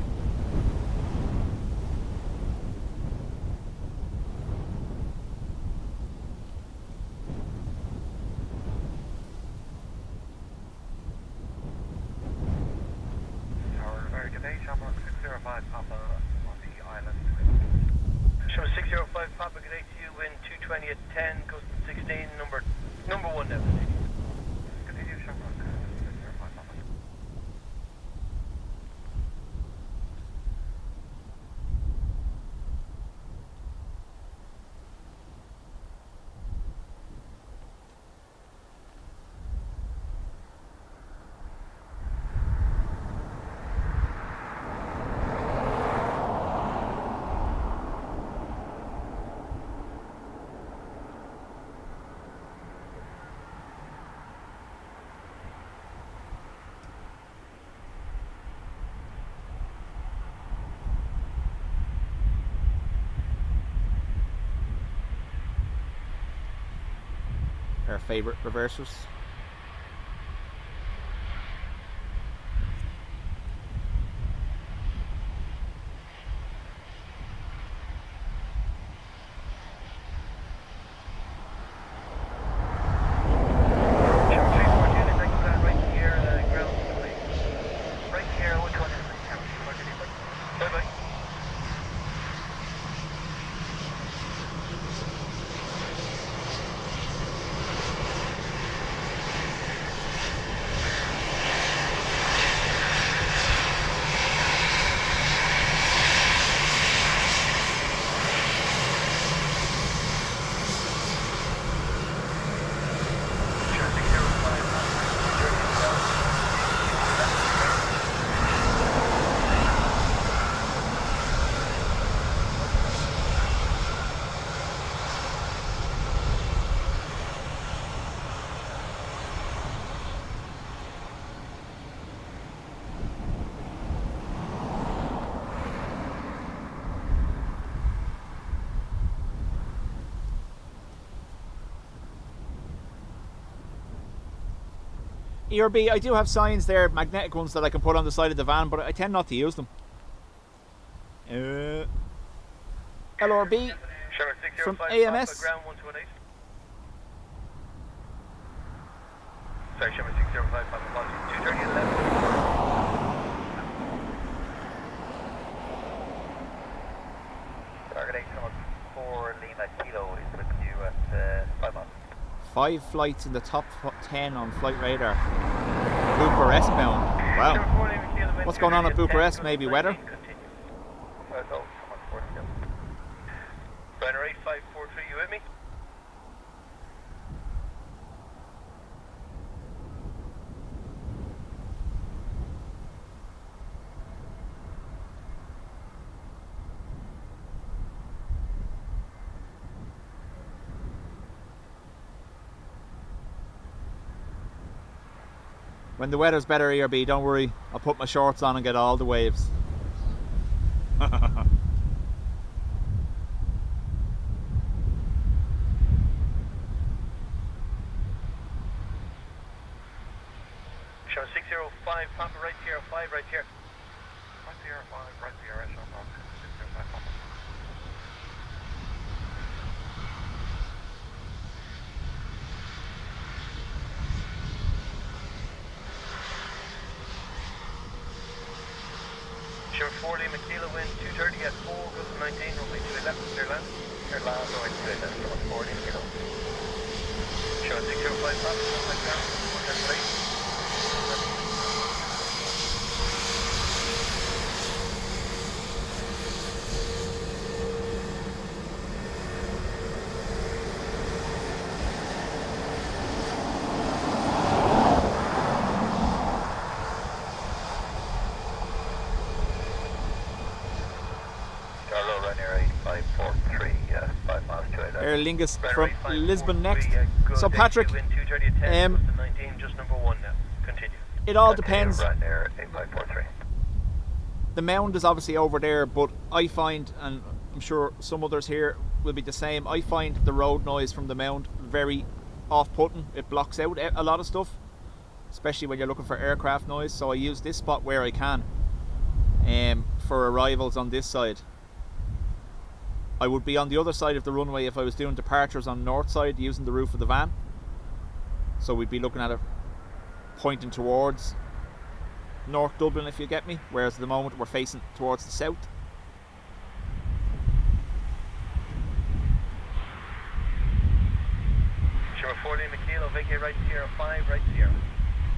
B: Tower American 8, Shamrock 605 Papa on the island.
C: Shamrock 605 Papa, good day to you, wind 220 at 10, gusting 16, number 1 now.
B: Continue Shamrock 605 Papa.
D: Our favourite reversers. ERB, I do have signs there, magnetic ones that I can put on the side of the van, but I tend not to use them. LRB from AMS.
C: Ground 128. Sorry, Shamrock 605 Papa, apologies. 230 at 11. Target 8 Shamrock 4 Lima Kilo is with you at 5 miles.
D: 5 flights in the top 10 on flight radar. Bucharest bound. Wow. What's going on at Bucharest? Maybe weather?
C: Runner 8543, you with me?
D: When the weather's better, ERB, don't worry. I'll put my shorts on and get all the waves.
C: Show 605 Papa, right here, 5 right here.
B: Right here, 5, right here, Shamrock 605 Papa.
C: Sure, 4 Lima Kilo wind 230 at 4, goes to 19, runway 28 left, Airline. Airline, runway 28 left, from 4 Lima Kilo. Sure, 605 Papa, runway down, 110
D: Aer Lingus
C: Runway
D: from
C: 543,
D: Lisbon next.
C: good.
D: So Patrick,
C: Wind 230 at 10, close to 19, just number 1 now. Continue.
D: it all depends.
C: Right there, 8543.
D: The mound is obviously over there, but I find, and I'm sure some others here will be the same, I find the road noise from the mound very off-putting. It blocks out a lot of stuff, especially when you're looking for aircraft noise. So I use this spot where I can for arrivals on this side. I would be on the other side of the runway if I was doing departures on the north side using the roof of the van. So we'd be looking at it pointing towards North Dublin, if you get me, whereas at the moment we're facing towards the south.
C: Sure, 40 Mikilo, vacate right Sierra 5, right Sierra.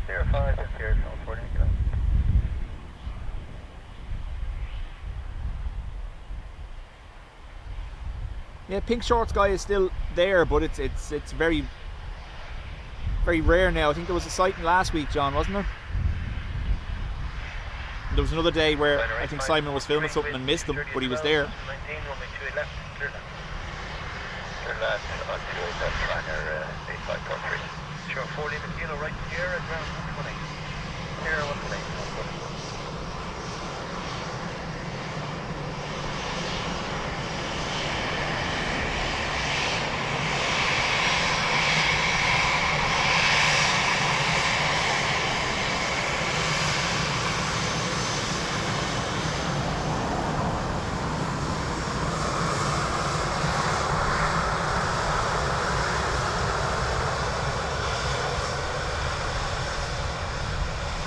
C: Sierra 5, yes, Sierra 40 Mikilo.
D: Yeah, Pink Shorts guy is still there, but it's very, very rare now. I think there was a sighting last week, John, wasn't there? There was another day where I think Simon was filming something and missed him, but he was there.
C: 19, runway 28 left, clear left. Clear left, on 28 left, runner 8543. Sure, 40 Mikilo, right Sierra, ground 118. Sierra 118.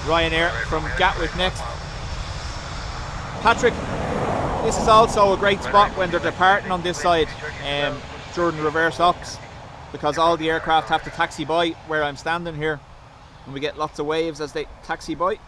D: Ryanair from Gatwick next. Patrick, this is also a great spot when they're departing on this side during the reverse ops, because all the aircraft have to taxi by where I'm standing here, and we get lots of waves as they taxi by.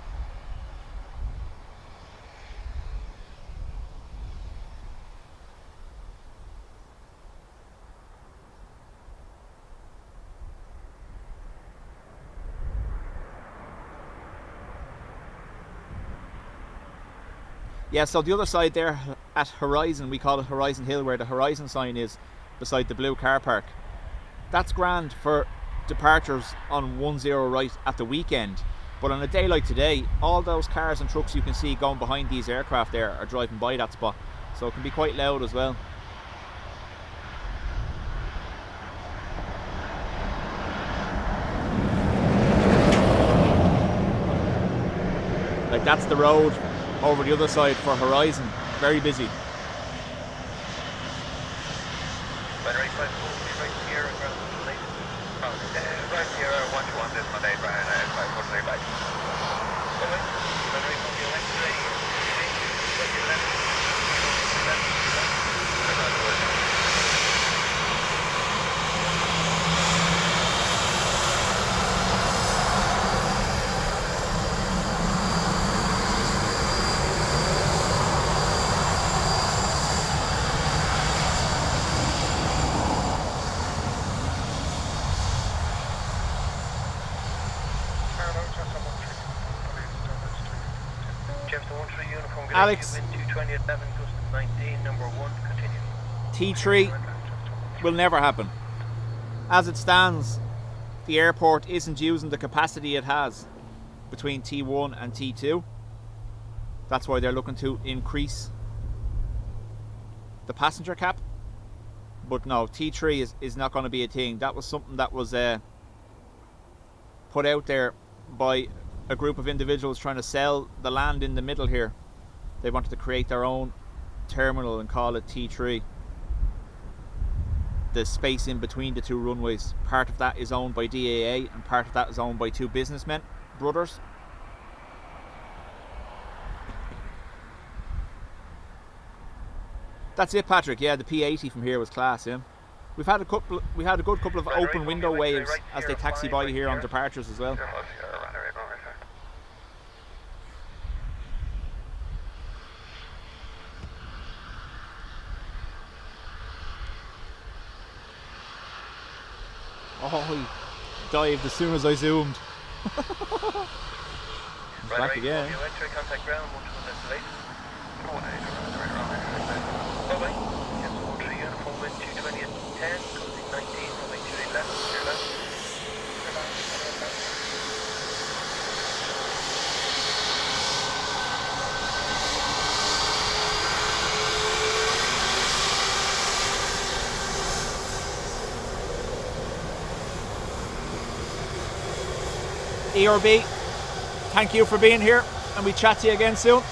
D: Yeah, so the other side there at Horizon, we call it Horizon Hill, where the Horizon sign is beside the blue car park. That's grand for departures on 10 right at the weekend. But on a day like today, all those cars and trucks you can see going behind these aircraft there are driving by that spot. So it can be quite loud as well. Like, that's the road over the other side for Horizon. Very busy.
C: Right Sierra, ground 118. Right Sierra, 121, this Monday, Brian, 543 back.
D: Alex, T3 will never happen. As it stands, the airport isn't using the capacity it has between T1 and T2. That's why they're looking to increase the passenger cap. But no, T3 is not going to be a thing. That was something that was put out there by a group of individuals trying to sell the land in the middle here. They wanted to create their own terminal and call it T3. The space in between the two runways, part of that is owned by DAA and part of that is owned by two businessmen, brothers. That's it, Patrick. Yeah, the P80 from here was class. Yeah, we had a good couple of open window waves as they taxi by here on departures as well. Oh, he dived as soon as I zoomed. Back again.
C: Contact ground, 121 destination. 118, wind 220 at 10, closing 19, runway 28 left, clear left. Clear left, clear left.
D: ERB, thank you for being here, and we chat to you again soon.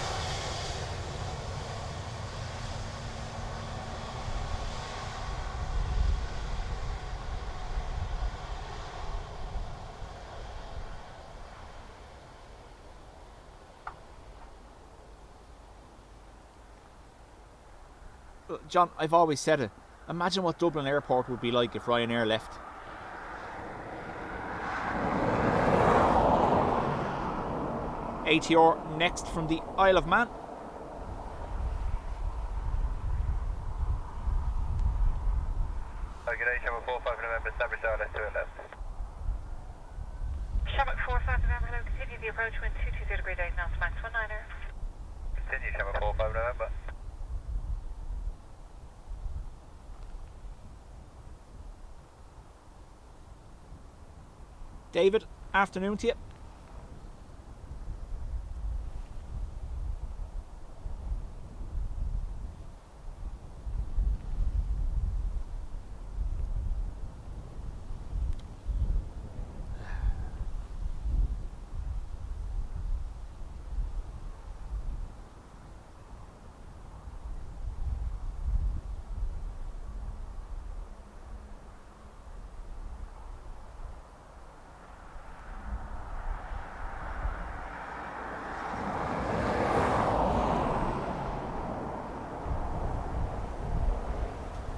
D: John, I've always said it. Imagine what Dublin Airport would be like if Ryanair left. ATR next from the Isle of Man.
C: Good day, Shamrock 45 November, establish let's do it left.
E: Shamrock 45 November, hello, continue the approach, wind 220 degree 8 knots, max 19er.
C: Continue, Shamrock 45 November.
D: David, afternoon to you.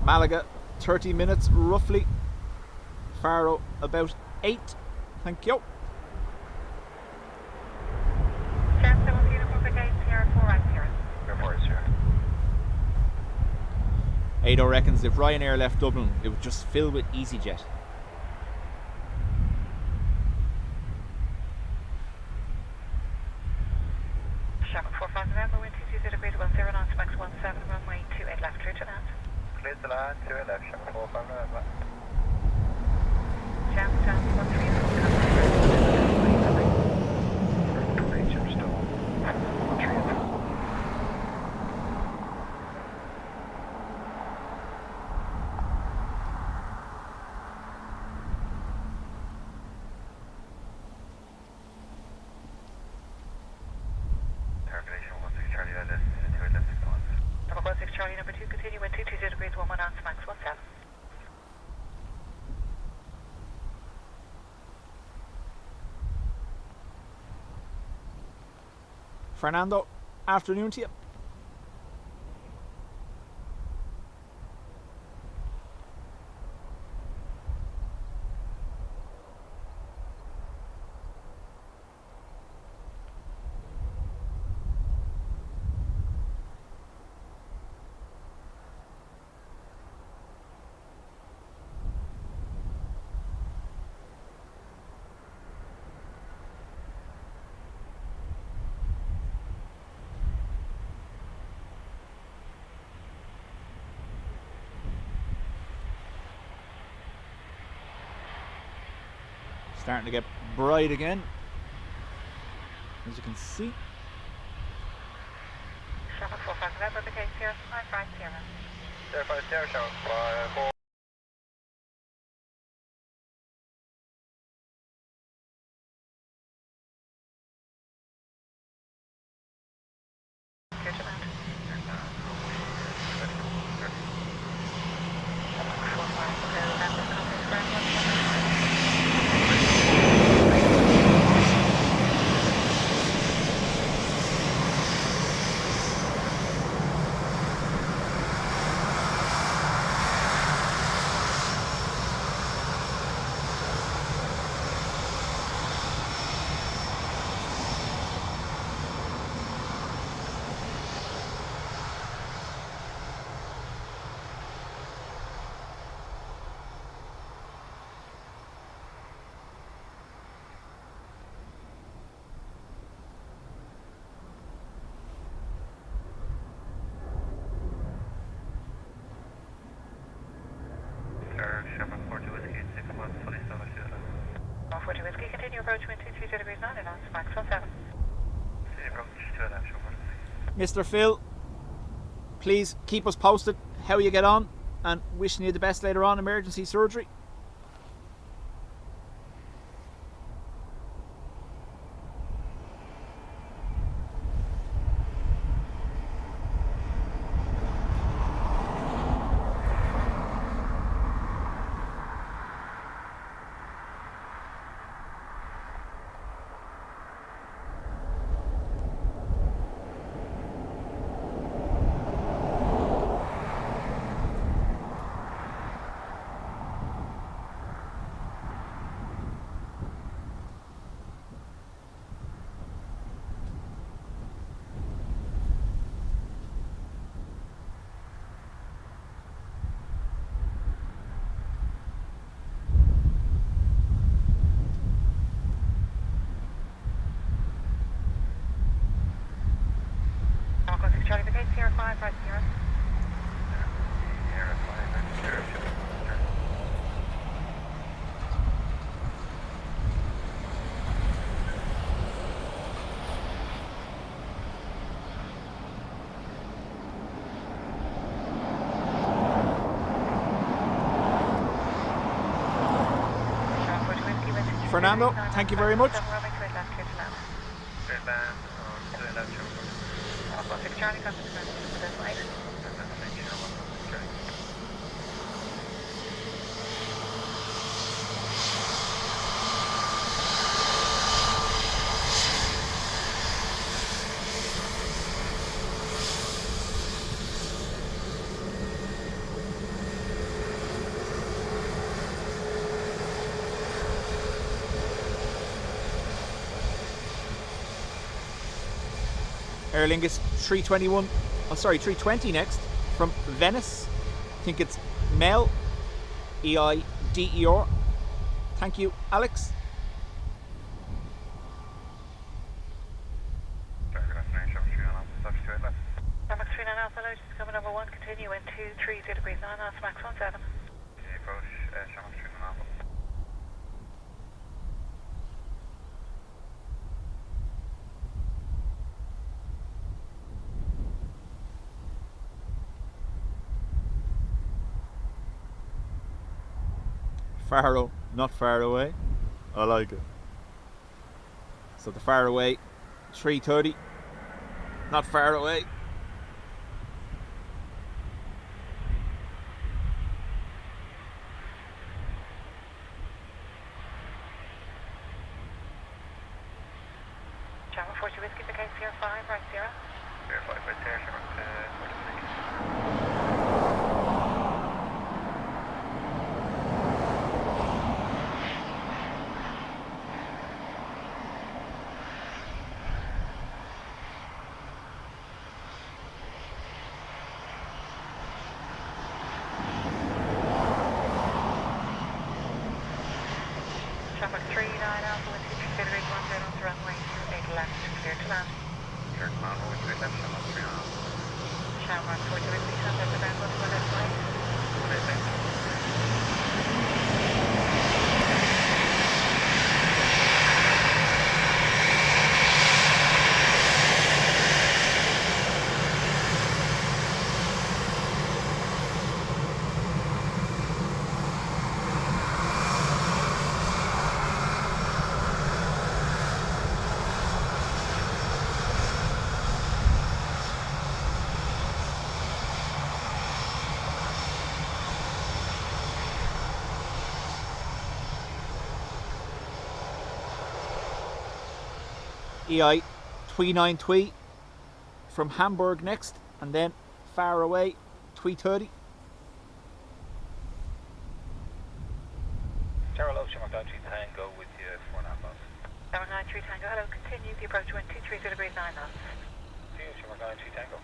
D: Malaga, 30 minutes roughly. Faro, about 8. Thank you.
E: Jan 7 uniform brigade, Sierra 4 right here.
C: Sierra 4 is here.
D: Ado reckons if Ryanair left Dublin, it would just fill with EasyJet.
E: Shamrock 45 November, wind 220 degree 10 knots, max 17, runway 28 left, clear to land.
C: Clear to land, 2 left, Shamrock 45 November.
E: Jan 13
A: Major still. 3 and 4.
C: Calculation 16 Charlie, LS, 2 left, 6 on.
E: Number 16 Charlie, number 2, continue wind 220 degrees 11 knots, max 17.
D: Fernando, afternoon to you. Starting to get bright again, as you can see.
E: Shamrock 45 November, brigade Sierra 5 right Sierra.
C: Sierra 5 Sierra, Shamrock 4.
E: Clear to land. Shamrock 45 November, contact ground 1.
D: Mr. Phil, please keep us posted how you get on, and wishing you the best later on, emergency surgery.
E: Charlie, the gate here, 5 right here.
D: Fernando, thank you very much.
E: Charlie, come to this way.
D: Aer Lingus 321, 320 next from Venice. I think it's Mel, EIDER. Thank you, Alex.
E: Max 39 Alpha, just coming number 1, continue in 230 degrees 9 knots, Max 17.
B: Approach Max 39 Alpha.
D: Faro, not far away. I like it. So the far away, 330, not far away.
E: Channel 40 Whiskey, the case here, 5 right 0.
B: Here, 5 right there, Channel 46.
E: Traffic 39 Alpha, with considering 10 on the runway, 28 left, clear to land.
B: Clear to land, over 3 left, Channel 3 on.
E: Channel 40 Whiskey, contact the ground, what's the left way?
D: EI 29 Twee from Hamburg next, and then far away 330.
C: Terrell Ocean, Channel 93 Tango with you, 4.5 knots.
E: Channel 93 Tango, hello, continue the approach wind 230 degrees 9 knots.
C: See you, Channel 93 Tango.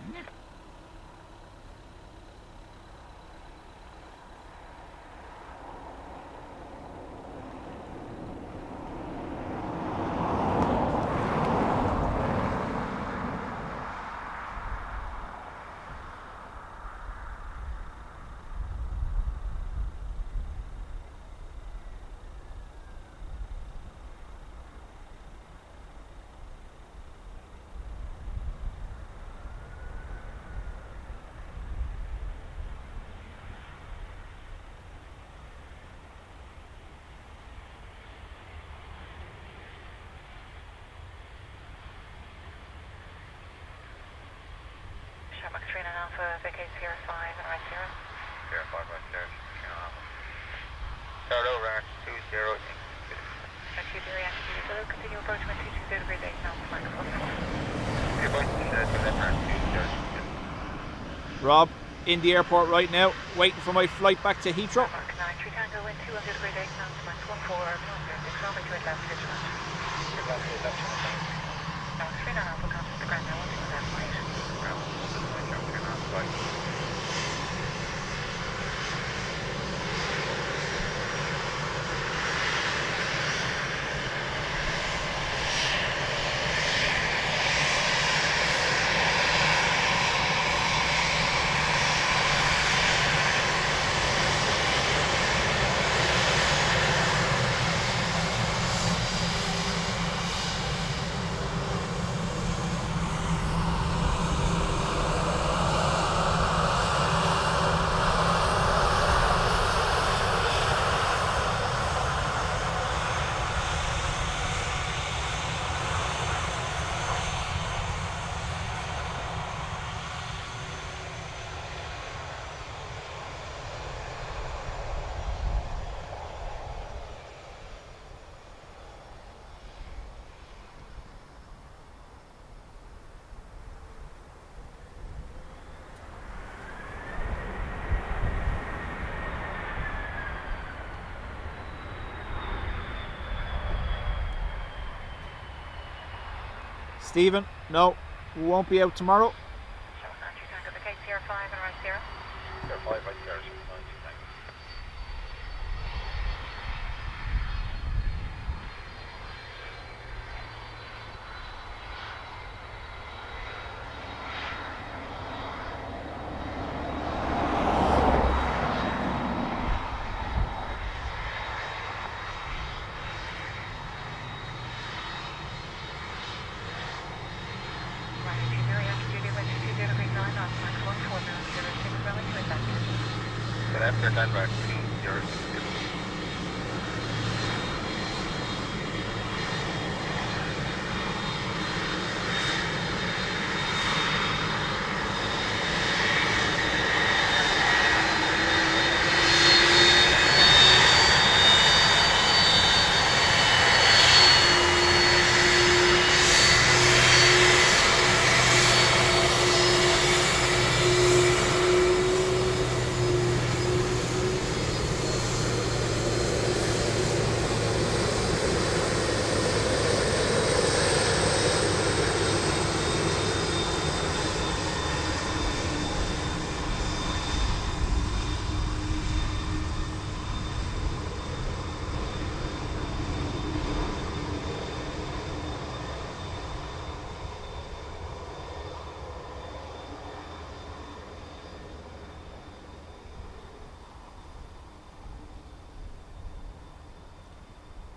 E: Max 3 and Alpha, vacate Sierra 5 and right Sierra.
B: Sierra 5 right there, 3.5.
C: Start over, 20.
E: Right, you do react to you. Continue approach with 220 degrees 8 knots, Max 14.
C: The appointment to Left 20.
D: Rob, in the airport right now, waiting for my flight back to Heathrow.
E: Mark 9, 3 Tango, wind 200 degrees 8 knots, Max 14, Airbus 6, runway 28 left, pitch launch. Max 3 and Alpha, contact the ground now, 12 left, right.
D: Stephen, no, we won't be out tomorrow.
E: Sure, 9, 3 Tango, vacate Sierra 5 and right Sierra.
C: Sierra 5 right there, 90. After that, right, 20.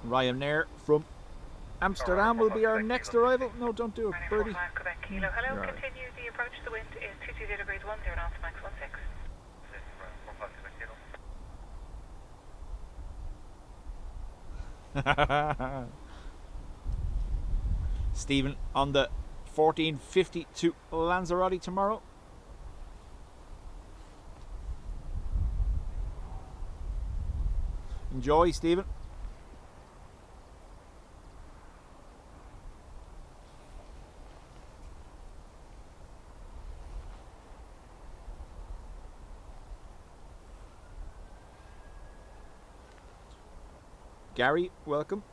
D: Ryanair from Amsterdam will be our next arrival. No, don't do it, birdie.
E: 945 Quebec Kilo. Hello,
D: Right.
E: continue the approach. The wind is 220 degrees 10 knots, Max 16.
D: Stephen on the 1450 to Lanzarote tomorrow. Enjoy, Stephen. Gary, welcome.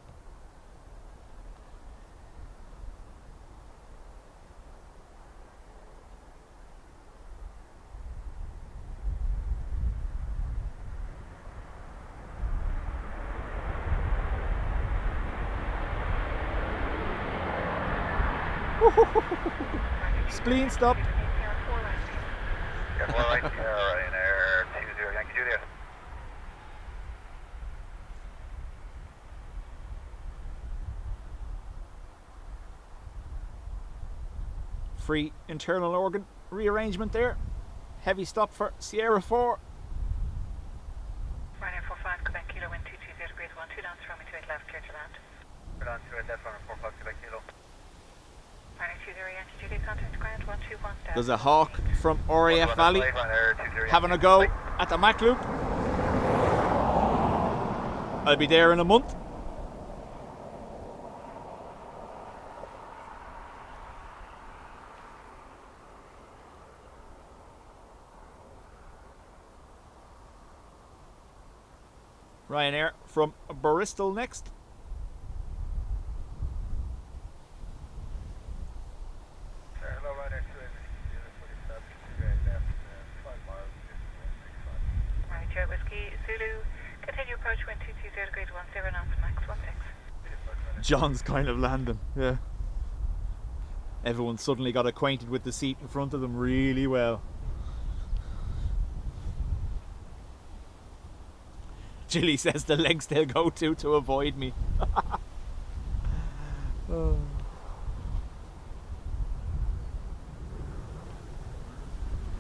D: Spleen stopped.
C: Yeah, 4 right there, Ryanair 20, Yankee Juliet.
D: Free internal organ rearrangement there. Heavy stop for Sierra 4.
E: Ryanair 45 Quebec Kilo, wind 220 degrees 12 knots, runway 28 left, clear to land.
C: Put on 28 left, running 45 Quebec Kilo.
D: There's a Hawk from RAF Valley having a go at the Mac Loop. I'll be there in a month. Ryanair from Bristol next.
B: Hello, Ryanair 2 left, 5 miles, 5165.
E: Right, Joe Whiskey, Zulu, continue approach wind 220 degrees 10 knots, max 16.
D: John's kind of landing, yeah. Everyone suddenly got acquainted with the seat in front of them really well. Jilly says the lengths they'll go to avoid me. Oh.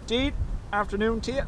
D: Deed, afternoon to you.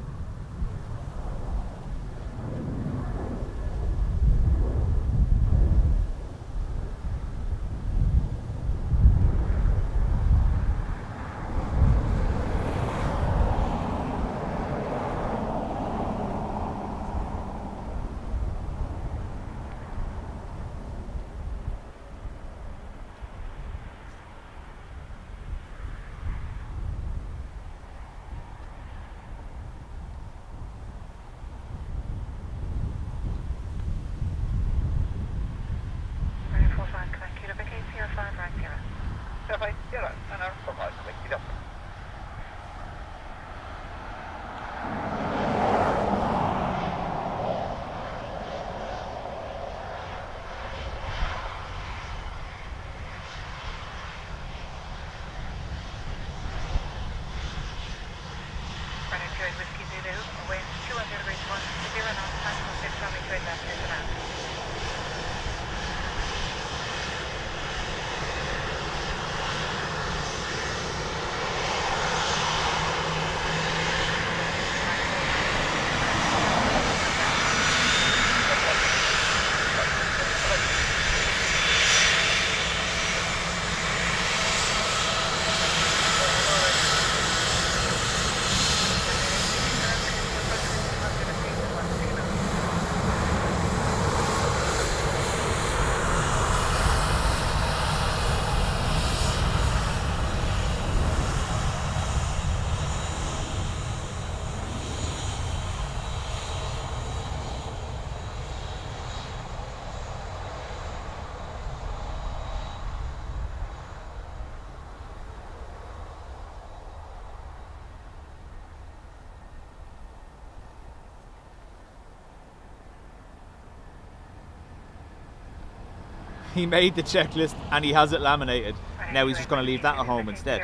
D: He made the checklist and he has it laminated. Now he's just going to leave that at home instead.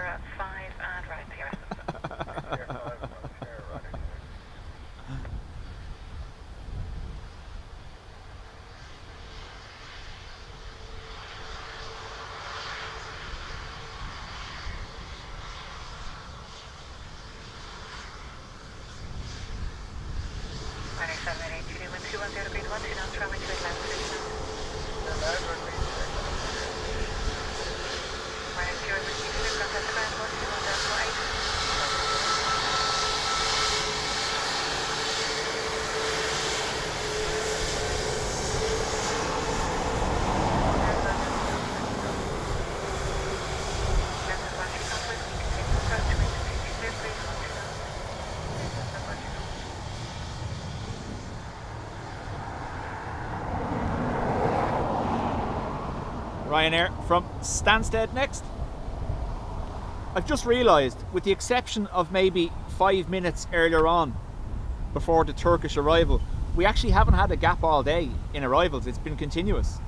D: Ryanair from Stansted next. I've just realised, with the exception of maybe 5 minutes earlier on before the Turkish arrival, we actually haven't had a gap all day in arrivals. It's been continuous.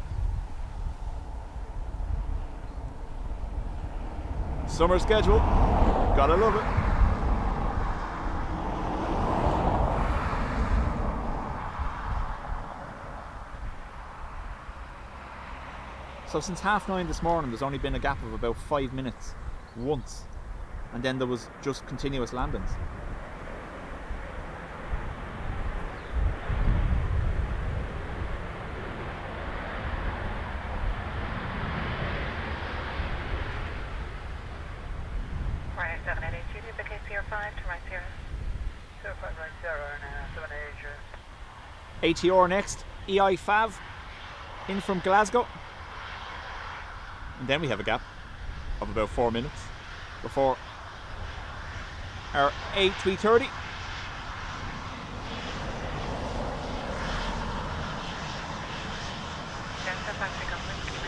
D: Summer schedule, gotta love it. So since 9:30 this morning, there's only been a gap of about 5 minutes, once, and then there was just continuous landings.
E: 78 Julia, vacate 05 to right 0.
C: 05 right 0 and 78.
D: ATR next, EI5 in from Glasgow. And then we have a gap of about 4 minutes before our A330.
E: Delta Pacific Whiskey,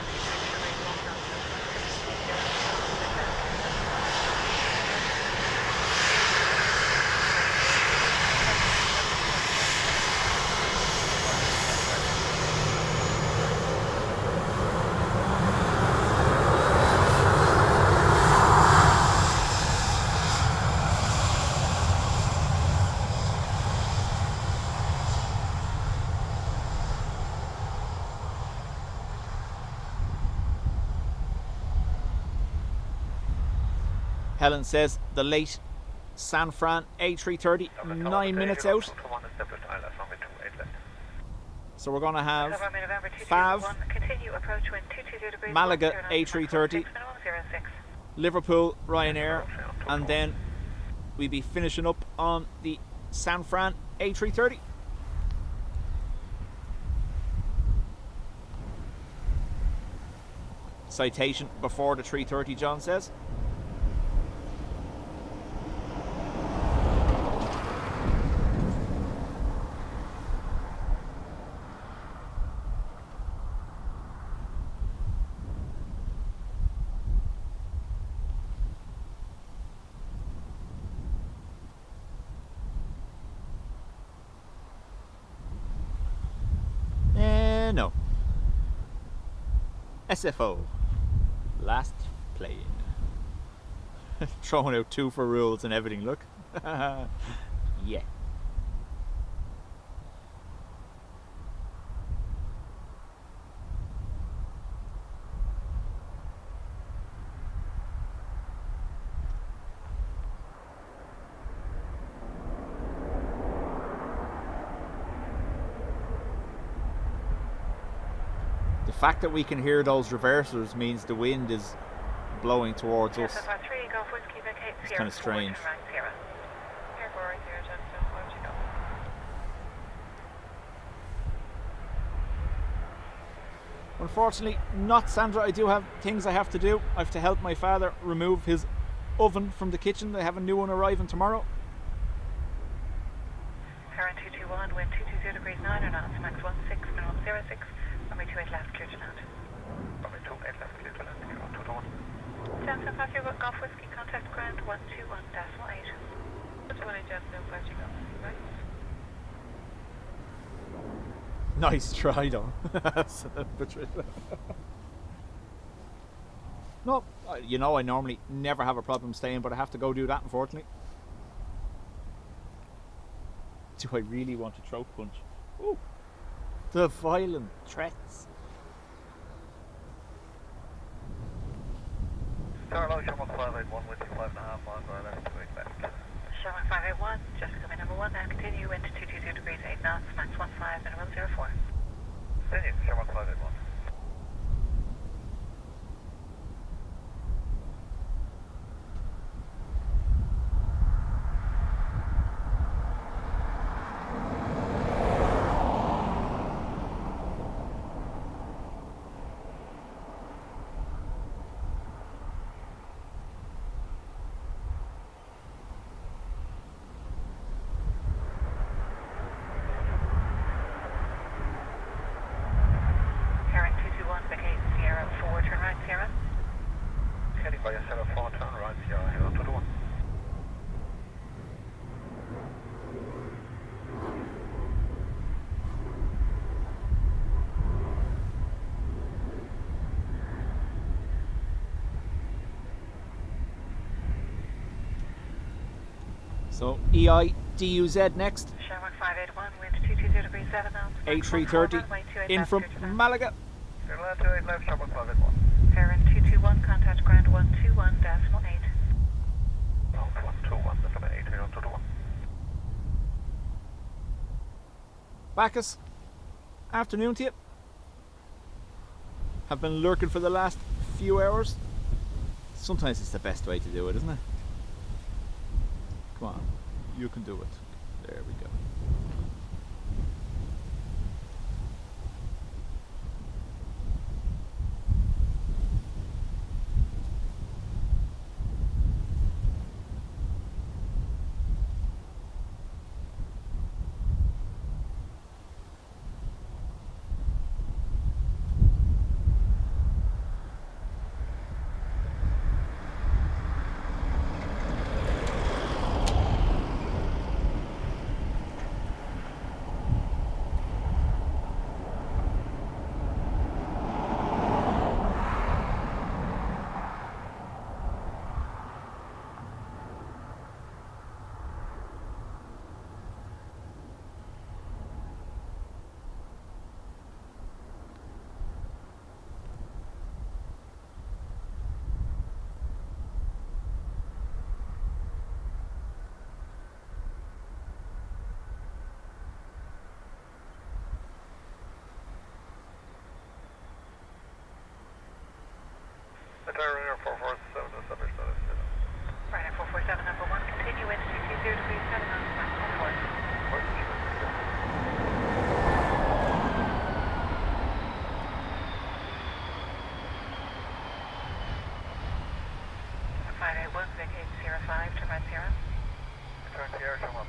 D: Helen says the late San Fran A330, 9 minutes out. So we're going to have Fav, Malaga A330, Liverpool Ryanair, and then we'll be finishing up on the San Fran A330. Citation before the 330, John says. No. SFO. Last plane. Throwing out 2 for rules and everything, look. Yeah. The fact that we can hear those reversers means the wind is blowing towards us. It's kind of strange. Unfortunately, not Sandra. I do have things I have to do. I have to help my father remove his oven from the kitchen. They have a new one arriving tomorrow.
E: Current 221, wind 220 degrees 9 knots, max 16, minimum 06. Runway 28 left, clear to land.
B: Runway 28 left, clear to land, 221.
E: Delta Pacific Golf Whiskey, contact ground 121.8. 120 just no flashing up, right?
D: Nice try though. Patricia. No, you know I normally never have a problem staying, but I have to go do that unfortunately. Do I really want to throat punch? Ooh. The violent threats.
C: Starlow, Sherman 581 with you 5.5 miles left, 28 left.
E: Sherman 581, just coming number 1 now, continue, wind 220 degrees 8 knots, max 15, minimum 04.
C: Continue, Sherman 581.
D: So EIDWZ next.
E: Sherman 581, wind 220 degrees 7 knots.
D: A330 in from Malaga.
C: Land 28 left, Sherman 581.
E: Parent 221, contact ground 121.8.
B: 121.8, 221.
D: Bacchus, afternoon to you. Have been lurking for the last few hours. Sometimes it's the best way to do it, isn't it? Come on, you can do it. There we go.
B: Ryanair 447 misunderstood.
E: Ryanair 447 number 1, continue wind 220 degrees 7 knots, Mach 14. 581, vacate 05, turn right 0.
B: Return to air, come up.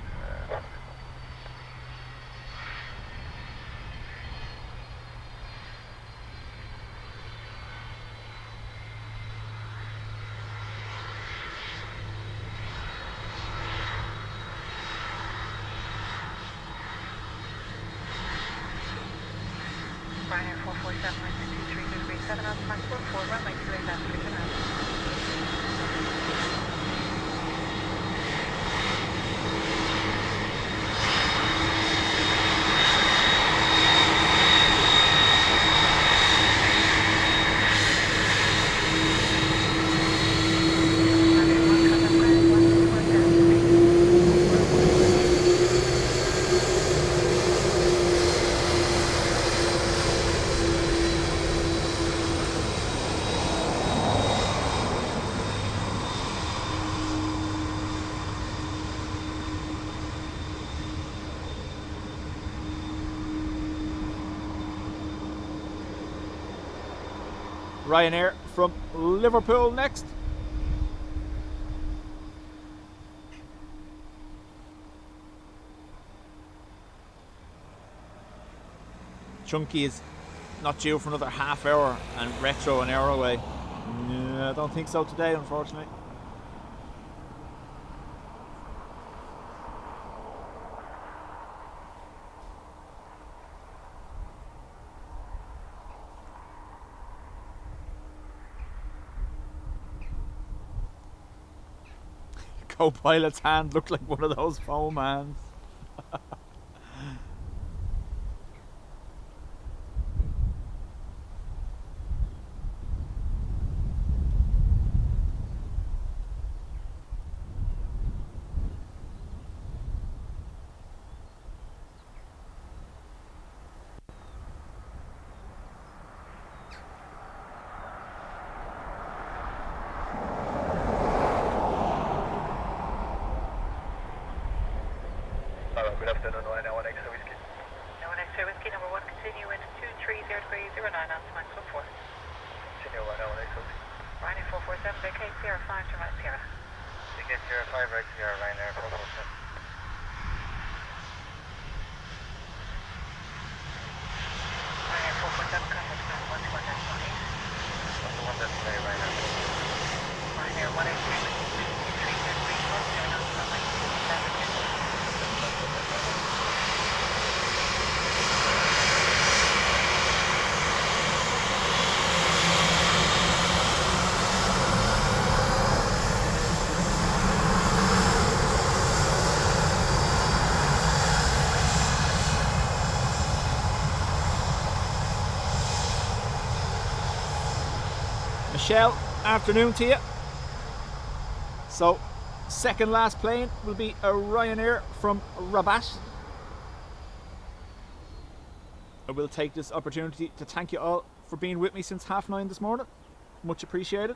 E: Ryanair 447, wind 230 degrees 7 knots, Mach 44, runway 28 left, return out.
D: Ryanair from Liverpool next. Chunky is not due for another half hour, and Retro an hour away. No, I don't think so today, unfortunately. Co-pilot's hand looked like one of those foam hands.
B: Good afternoon, Ryanair 1 X-ray Whiskey.
E: No one X-ray whiskey number 1, continue wind 230 degrees 09 knots, Mach 4.
B: Continue Ryanair 1 X-ray Whiskey.
E: Ryanair 447, vacate 05, turn right 0.
B: Ticket 05 right here, Ryanair 447.
E: Ryanair 447, contact ground 121.8.
B: 121 display, Ryanair 447.
E: Ryanair 1 X-ray whiskey 230 degrees 10 knots, runway 27.
D: Michelle, afternoon to you. So, second last plane will be a Ryanair from Rabat. I will take this opportunity to thank you all for being with me since 9:30 this morning. Much appreciated.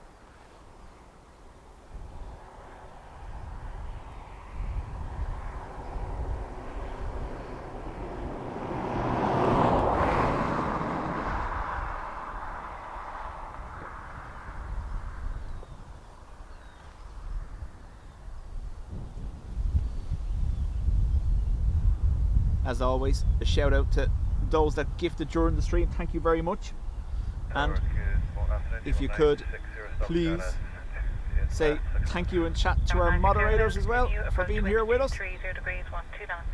D: as always, a shout out to those that gifted during the stream. Thank you very much. And if you could, please say thank you in chat to our moderators as well for being here with us.
E: 30 degrees, 12 knots.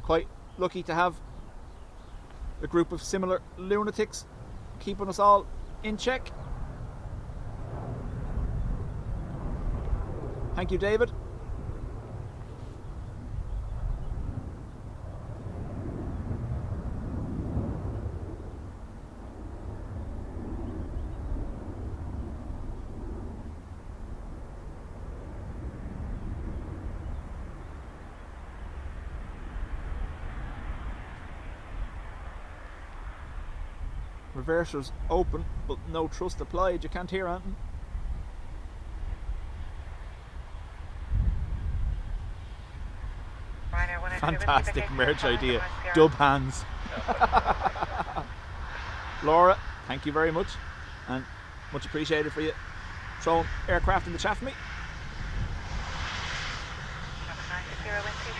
D: Quite lucky to have a group of similar lunatics keeping us all in check. Thank you, David. Reversers open, but no thrust applied. You can't hear anything. Fantastic merge idea. Dub hands. Laura, thank you very much, and much appreciated for you throwing aircraft in the chat for me.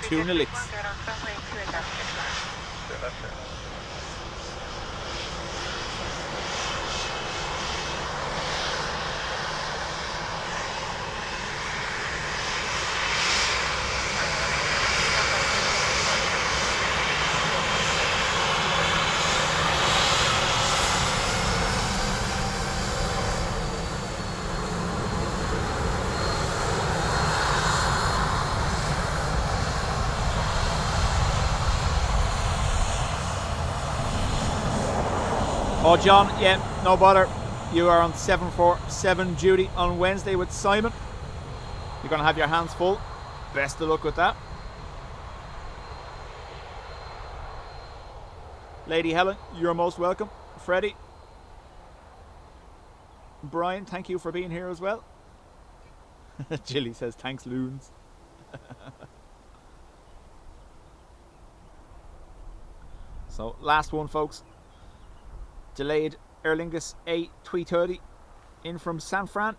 D: 2 nilix. Oh, John, yeah, no bother. You are on 747 duty on Wednesday with Simon. You're going to have your hands full. Best of luck with that. Lady Helen, you're most welcome. Freddie. Brian, thank you for being here as well. Jilly says, thanks, loons. So, last one, folks. Delayed Aer Lingus A330 in from San Fran.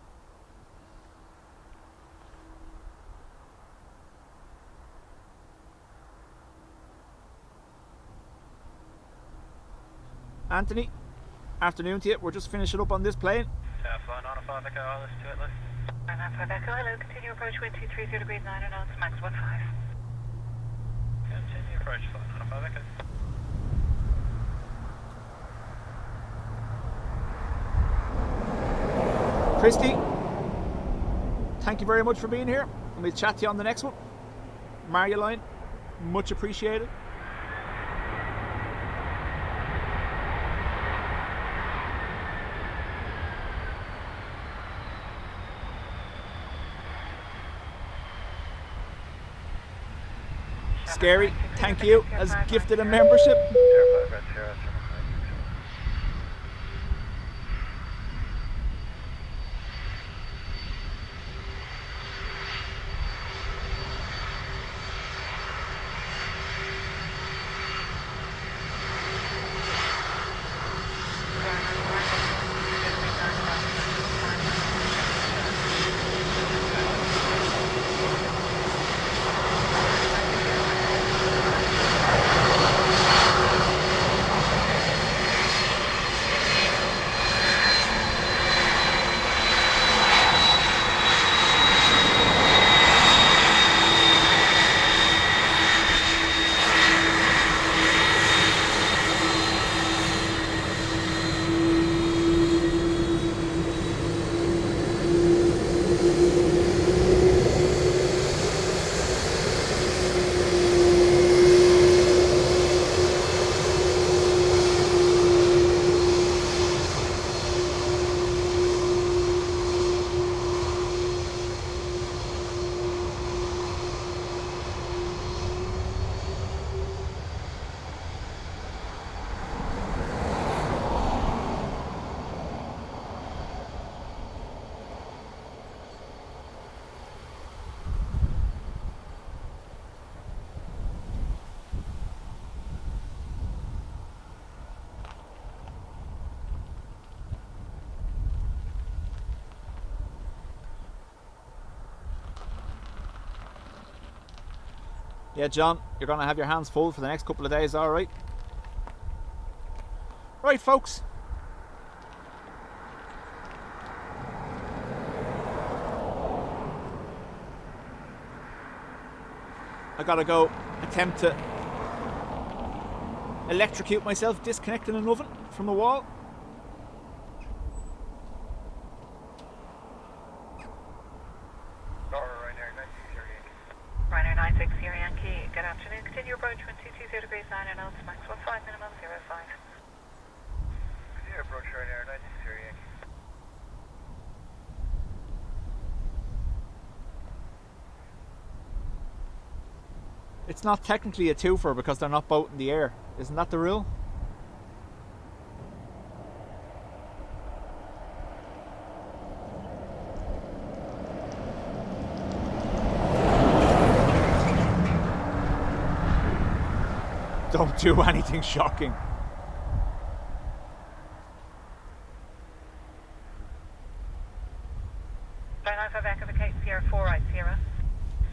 D: Anthony, afternoon to you. We're just finishing up on this plane.
C: Flying on a 5 Echo, Alice to it, list.
E: And that's 5 Echo, hello, continue approach wind 230 degrees 9 knots, max 15.
C: Continue approach, flying on a 5 Echo.
D: Christy, thank you very much for being here, and we'll chat to you on the next one. Marioline, much appreciated. Scary, thank you, has gifted a membership. Yeah, John, you're going to have your hands full for the next couple of days, alright? Right, folks. I gotta go attempt to electrocute myself, disconnecting an oven from the wall.
E: Ryanair 96 Yankee, good afternoon. Continue approach 120 degrees 9 knots, max 15, minimum 05.
C: Continue approach Ryanair 96 Yankee.
D: It's not technically a twofer because they're not both in the air. Isn't that the rule? Don't do anything shocking.
E: Airline 5 Echo Vacate Sierra 4 right Sierra.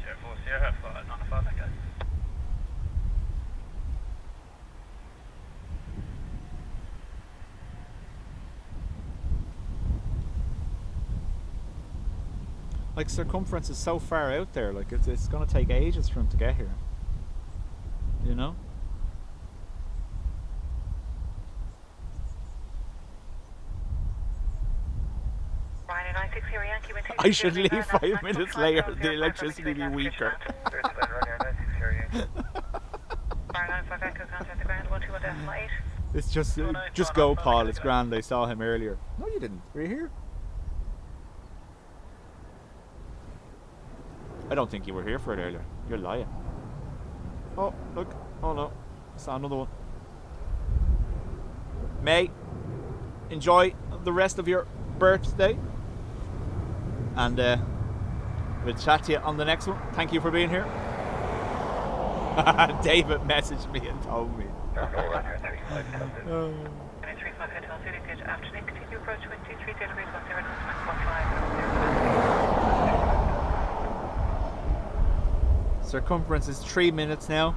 C: Sierra 4 Sierra, 905 Echo.
D: Like, circumference is so far out there, like it's going to take ages for him to get here. You know?
E: Ryanair 96 Yankee, wind
D: I should leave 5 minutes later, the electricity be weaker.
C: Ryanair 96 Yankee.
E: Airline 5 Echo, contact the ground 121.8.
D: It's just go, Paul. It's grand. I saw him earlier. No, you didn't. Were you here? I don't think you were here for it earlier. You're lying. Oh, look. Oh no. I saw another one. May, enjoy the rest of your birthday. And we'll chat to you on the next one. Thank you for being here. David messaged me and told me.
C: Ryanair 35
E: Ryanair 35 Hotel City, good afternoon. Continue approach 123 degrees 10 knots, max 15.
D: Circumference is 3 minutes now.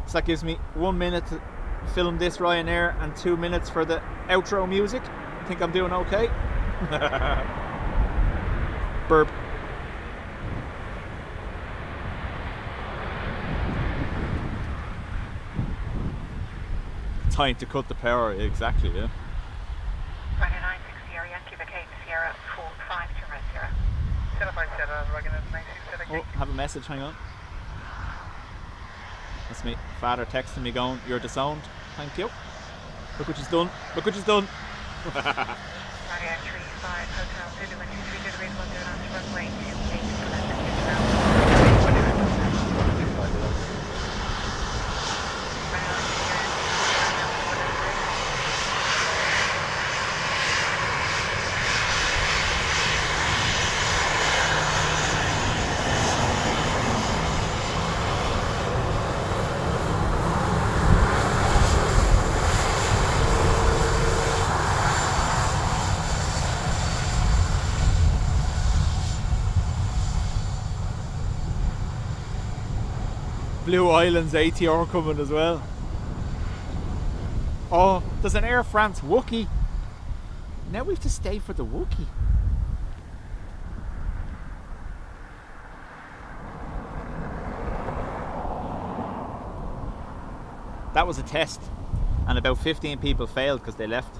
D: So that gives me 1 minute to film this Ryanair and 2 minutes for the outro music. I think I'm doing okay. Burp. Time to cut the power, exactly, yeah.
E: Ryanair 96 Sierra Yankee, vacate Sierra 45 to right Sierra.
D: Oh, have a message, hang on. That's me. Father texting me going, you're disowned. Thank you. Look what she's done. Look what she's done.
E: Ryanair 35 Hotel Zulu, 123 degrees 10 knots, runway 28 to left and pitch down.
D: Blue Islands ATR coming as well. Oh, there's an Air France Wookie. Now we have to stay for the Wookie. That was a test, and about 15 people failed because they left.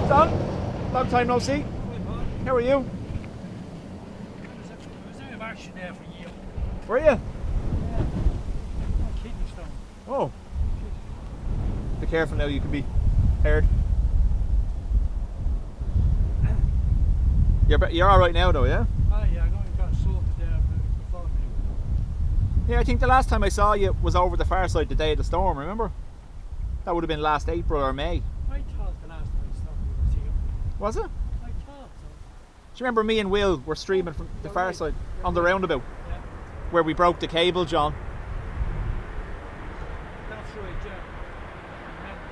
D: Son, long time no see. How are you?
F: I was out of action there for a year.
D: Were you?
F: Yeah. Kidney stone.
D: Oh. Be careful now, you can be heard. You're alright now though, yeah?
F: Ah, yeah, I know you got sorted there before me.
D: Yeah, I think the last time I saw you was over the far side the day of the storm, remember? That would have been last April or May.
F: I thought the last time I saw you was here.
D: Was it?
F: I thought so.
D: Do you remember me and Will were streaming from the far side on the roundabout
F: Yeah.
D: where we broke the cable, John?
F: That's right, yeah. I remember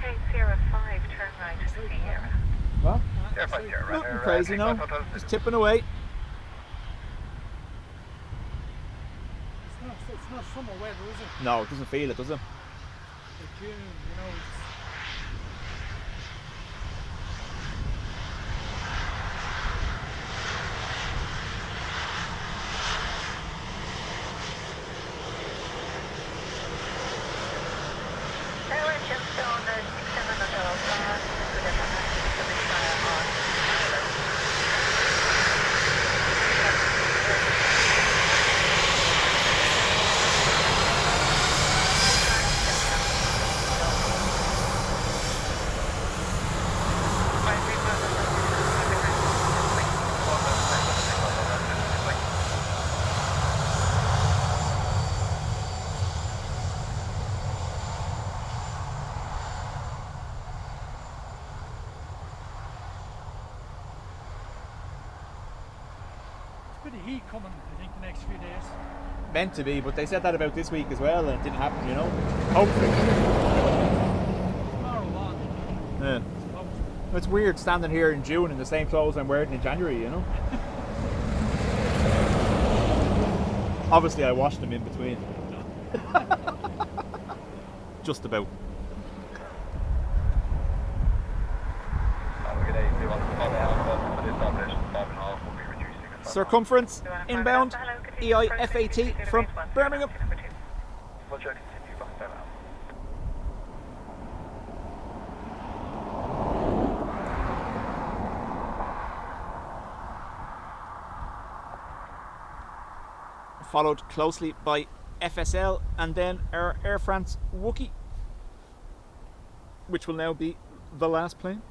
E: Okay, Sierra 5, turn right to Sierra.
D: Well,
C: Sierra 5 Sierra,
D: nothing
C: runner,
D: crazy, no.
C: 35 Hotel.
D: Just tipping away.
F: It's not summer weather, is it?
D: No, it doesn't feel it, does it?
F: Like June, you know. It's,
E: We're just on the 67 Hotel, good at
F: it's a bit of heat coming, I think, the next few days.
D: Meant to be, but they said that about this week as well, and it didn't happen, you know. Hopefully.
F: Tomorrow on,
D: Yeah.
F: suppose.
D: It's weird standing here in June in the same clothes I'm wearing in January, you know. Obviously, I washed them in between. Just about. Circumference inbound EIFAT from Birmingham.
A: Roger, continue back down.
D: Followed closely by FSL and then our Air France Wookie, which will now be the last plane.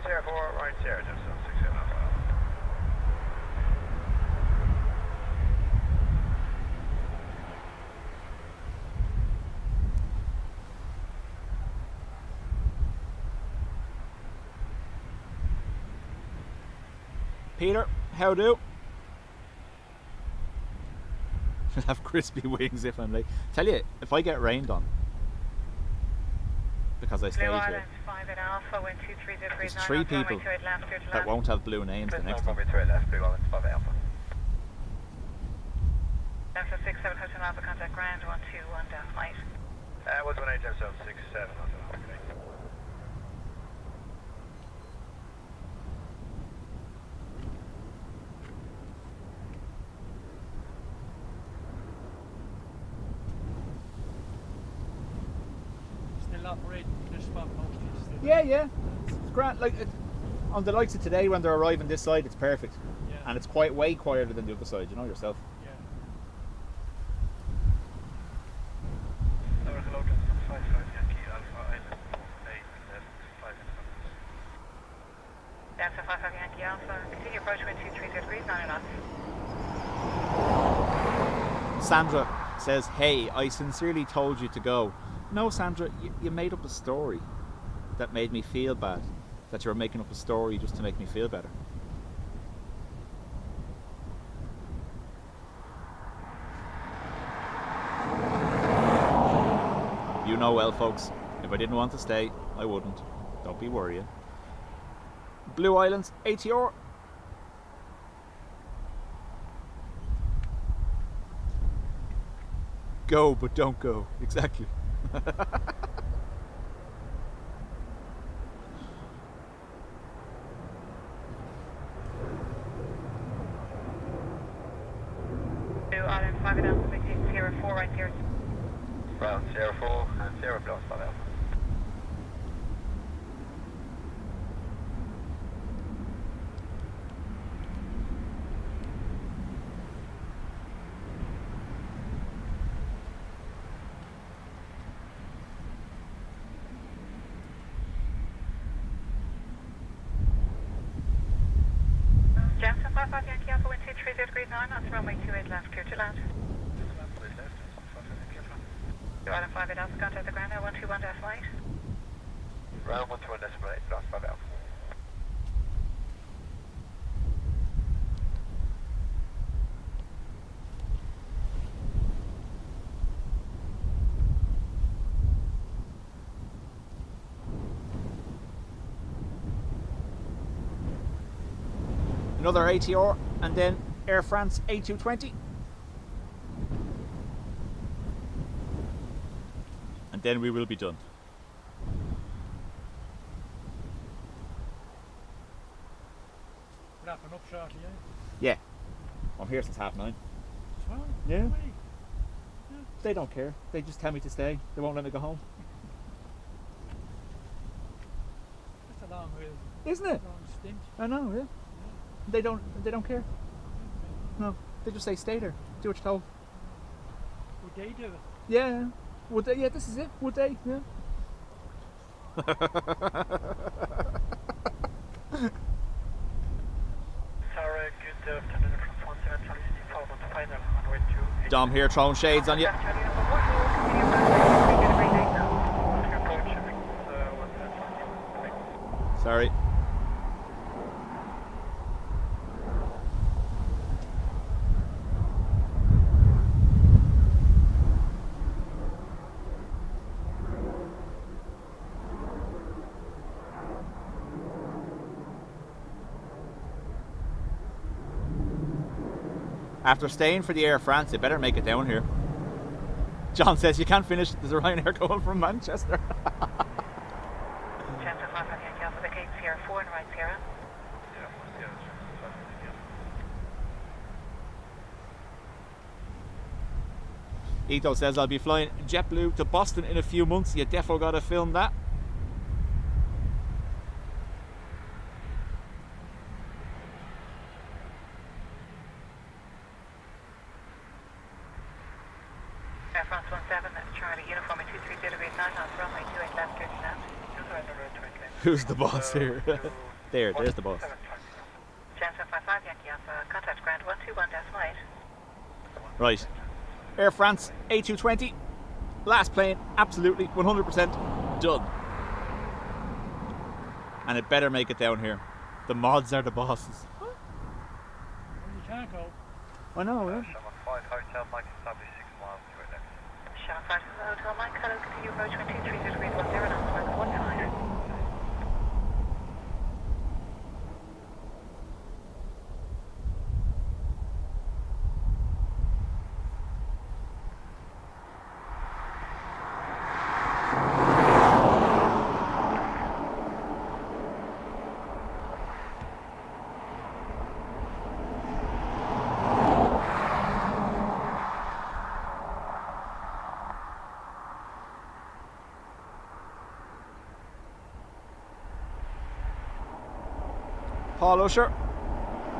C: Sierra 4, right Sierra, just 67 Alpha.
D: Peter, how do? Should have crispy wings if I'm late. Tell you, if I get rained on, because I stayed here, there's 3 people that won't have blue names the next time.
C: left, Blue Island, 5 Alpha.
E: Delta 67 Hotel Alpha, contact ground 121 down flight.
C: What's 18 Delta 67 Hotel Alpha?
F: Still operating in this spot mostly. Still.
D: Yeah. It's great. Like on the likes of today, when they're arriving this side, it's perfect,
F: Yeah.
D: and it's quite way quieter than the other side. You know yourself.
F: Yeah.
B: Hello, Delta 55 Yankee Alpha Island 8 left 5 in
E: Delta 55 Yankee Alpha, continue approach wind 230 degrees, 9 knots.
D: Sandra says, "Hey, I sincerely told you to go." No, Sandra, you made up a story that made me feel bad. That you were making up a story just to make me feel better. You know well, folks, if I didn't want to stay, I wouldn't. Don't be worrying. Blue Islands, ATR. Go, but don't go. Exactly.
E: Sierra 4 right here.
C: Ground Sierra 4 and Sierra Plus 5 Alpha.
E: Jansen 55 Yankee Alpha, wind 230 degrees 9 knots, runway 28 left, clear to land. Ireland 58 Alpha, contact the ground now, 121 decimal 8.
C: Ground 121 decimal 8 plus 5 Alpha.
D: Another ATR and then Air France A220. And then we will be done.
F: Wrapping up shortly, eh?
D: Yeah. I'm here since 9:30.
F: So,
D: Yeah.
F: wait.
D: They don't care. They just tell me to stay. They won't let me go home.
F: That's a long way.
D: Isn't it?
F: Long stint.
D: I know, yeah. They don't care. No. They just say stay there. Do what you're told.
F: Would they do it?
D: Yeah. Would they? Yeah, this is it. Would they? Yeah.
A: Sarah, good afternoon from 17 Charlie, forward to final, runway 28.
D: Dom here throwing shades on you.
E: Charlie number 1, continue approach, 3 degrees 8 now.
A: Approach, shipping,
D: Sorry. After staying for the Air France, they better make it down here. John says you can't finish. There's a Ryanair going from Manchester.
E: Jansen 55 Yankee Alpha, the gate Sierra 4 and right Sierra.
D: Ito says I'll be flying JetBlue to Boston in a few months. You defo gotta film that.
E: Air France 17, Charlie, uniform 230 degrees 9 knots, runway 28 left, clear to land.
D: Who's the boss here? There's the boss.
E: Jansen 55 Yankee Alpha, contact ground 121 decimal 8.
D: Right. Air France A220. Last plane, absolutely 100% done. And it better make it down here. The mods are the bosses.
F: Well, you can't go.
D: I know, yeah.
C: Summer 5 Hotel, Mike, establish 6 miles to it next.
E: Sharp 5 to the hotel, Mike, hello, continue approach 230 degrees 10 knots, mark 15.
D: Paul Usher,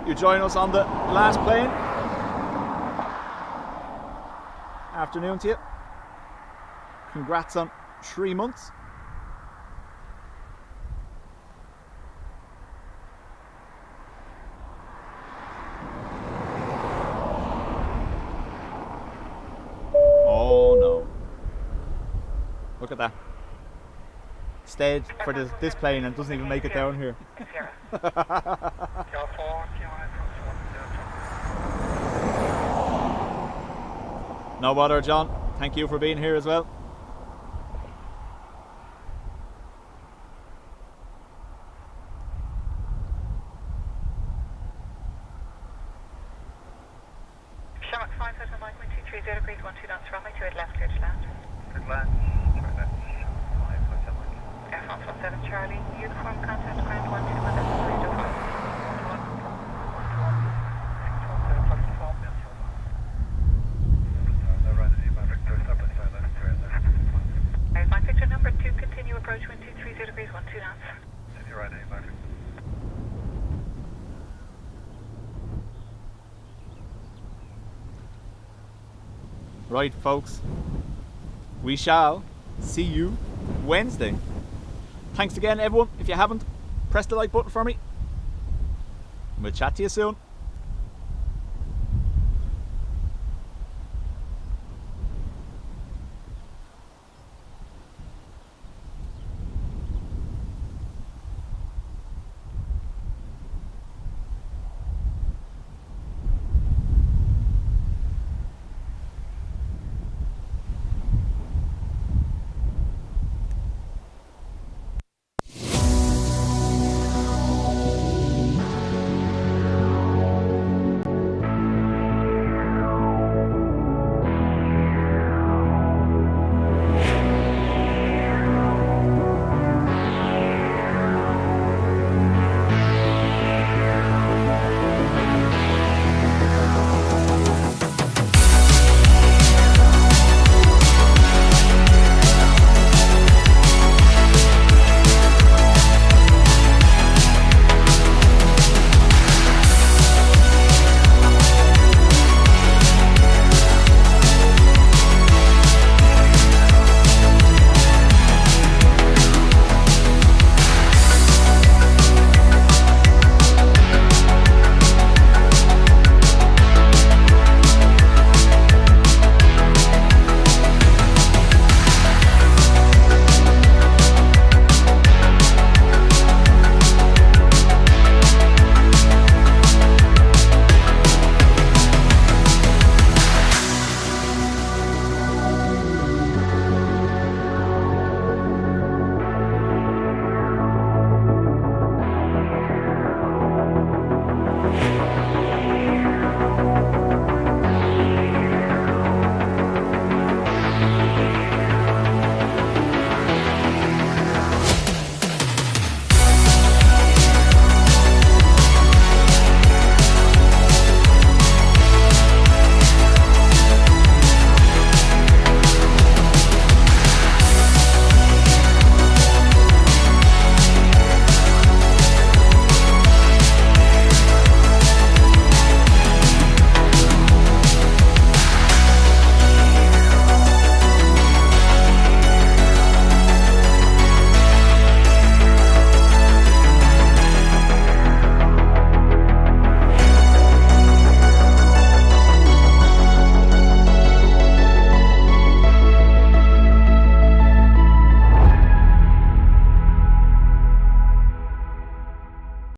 D: you join us on the last plane. Afternoon to you. Congrats on 3 months. Oh no. Look at that. Stayed for this plane and doesn't even make it down here. No bother, John. Thank you for being here as well.
E: Shamrock 5 Hotel Mike, wind 230 degrees 12 knots, runway 28 left, clear to land.
C: Good land.
E: Air France 17 Charlie, uniform contact ground 121 decimal 805.
C: They're running
D: Right, folks. We shall see you Wednesday. Thanks again, everyone. If you haven't, press the like button for me. We'll chat to you soon.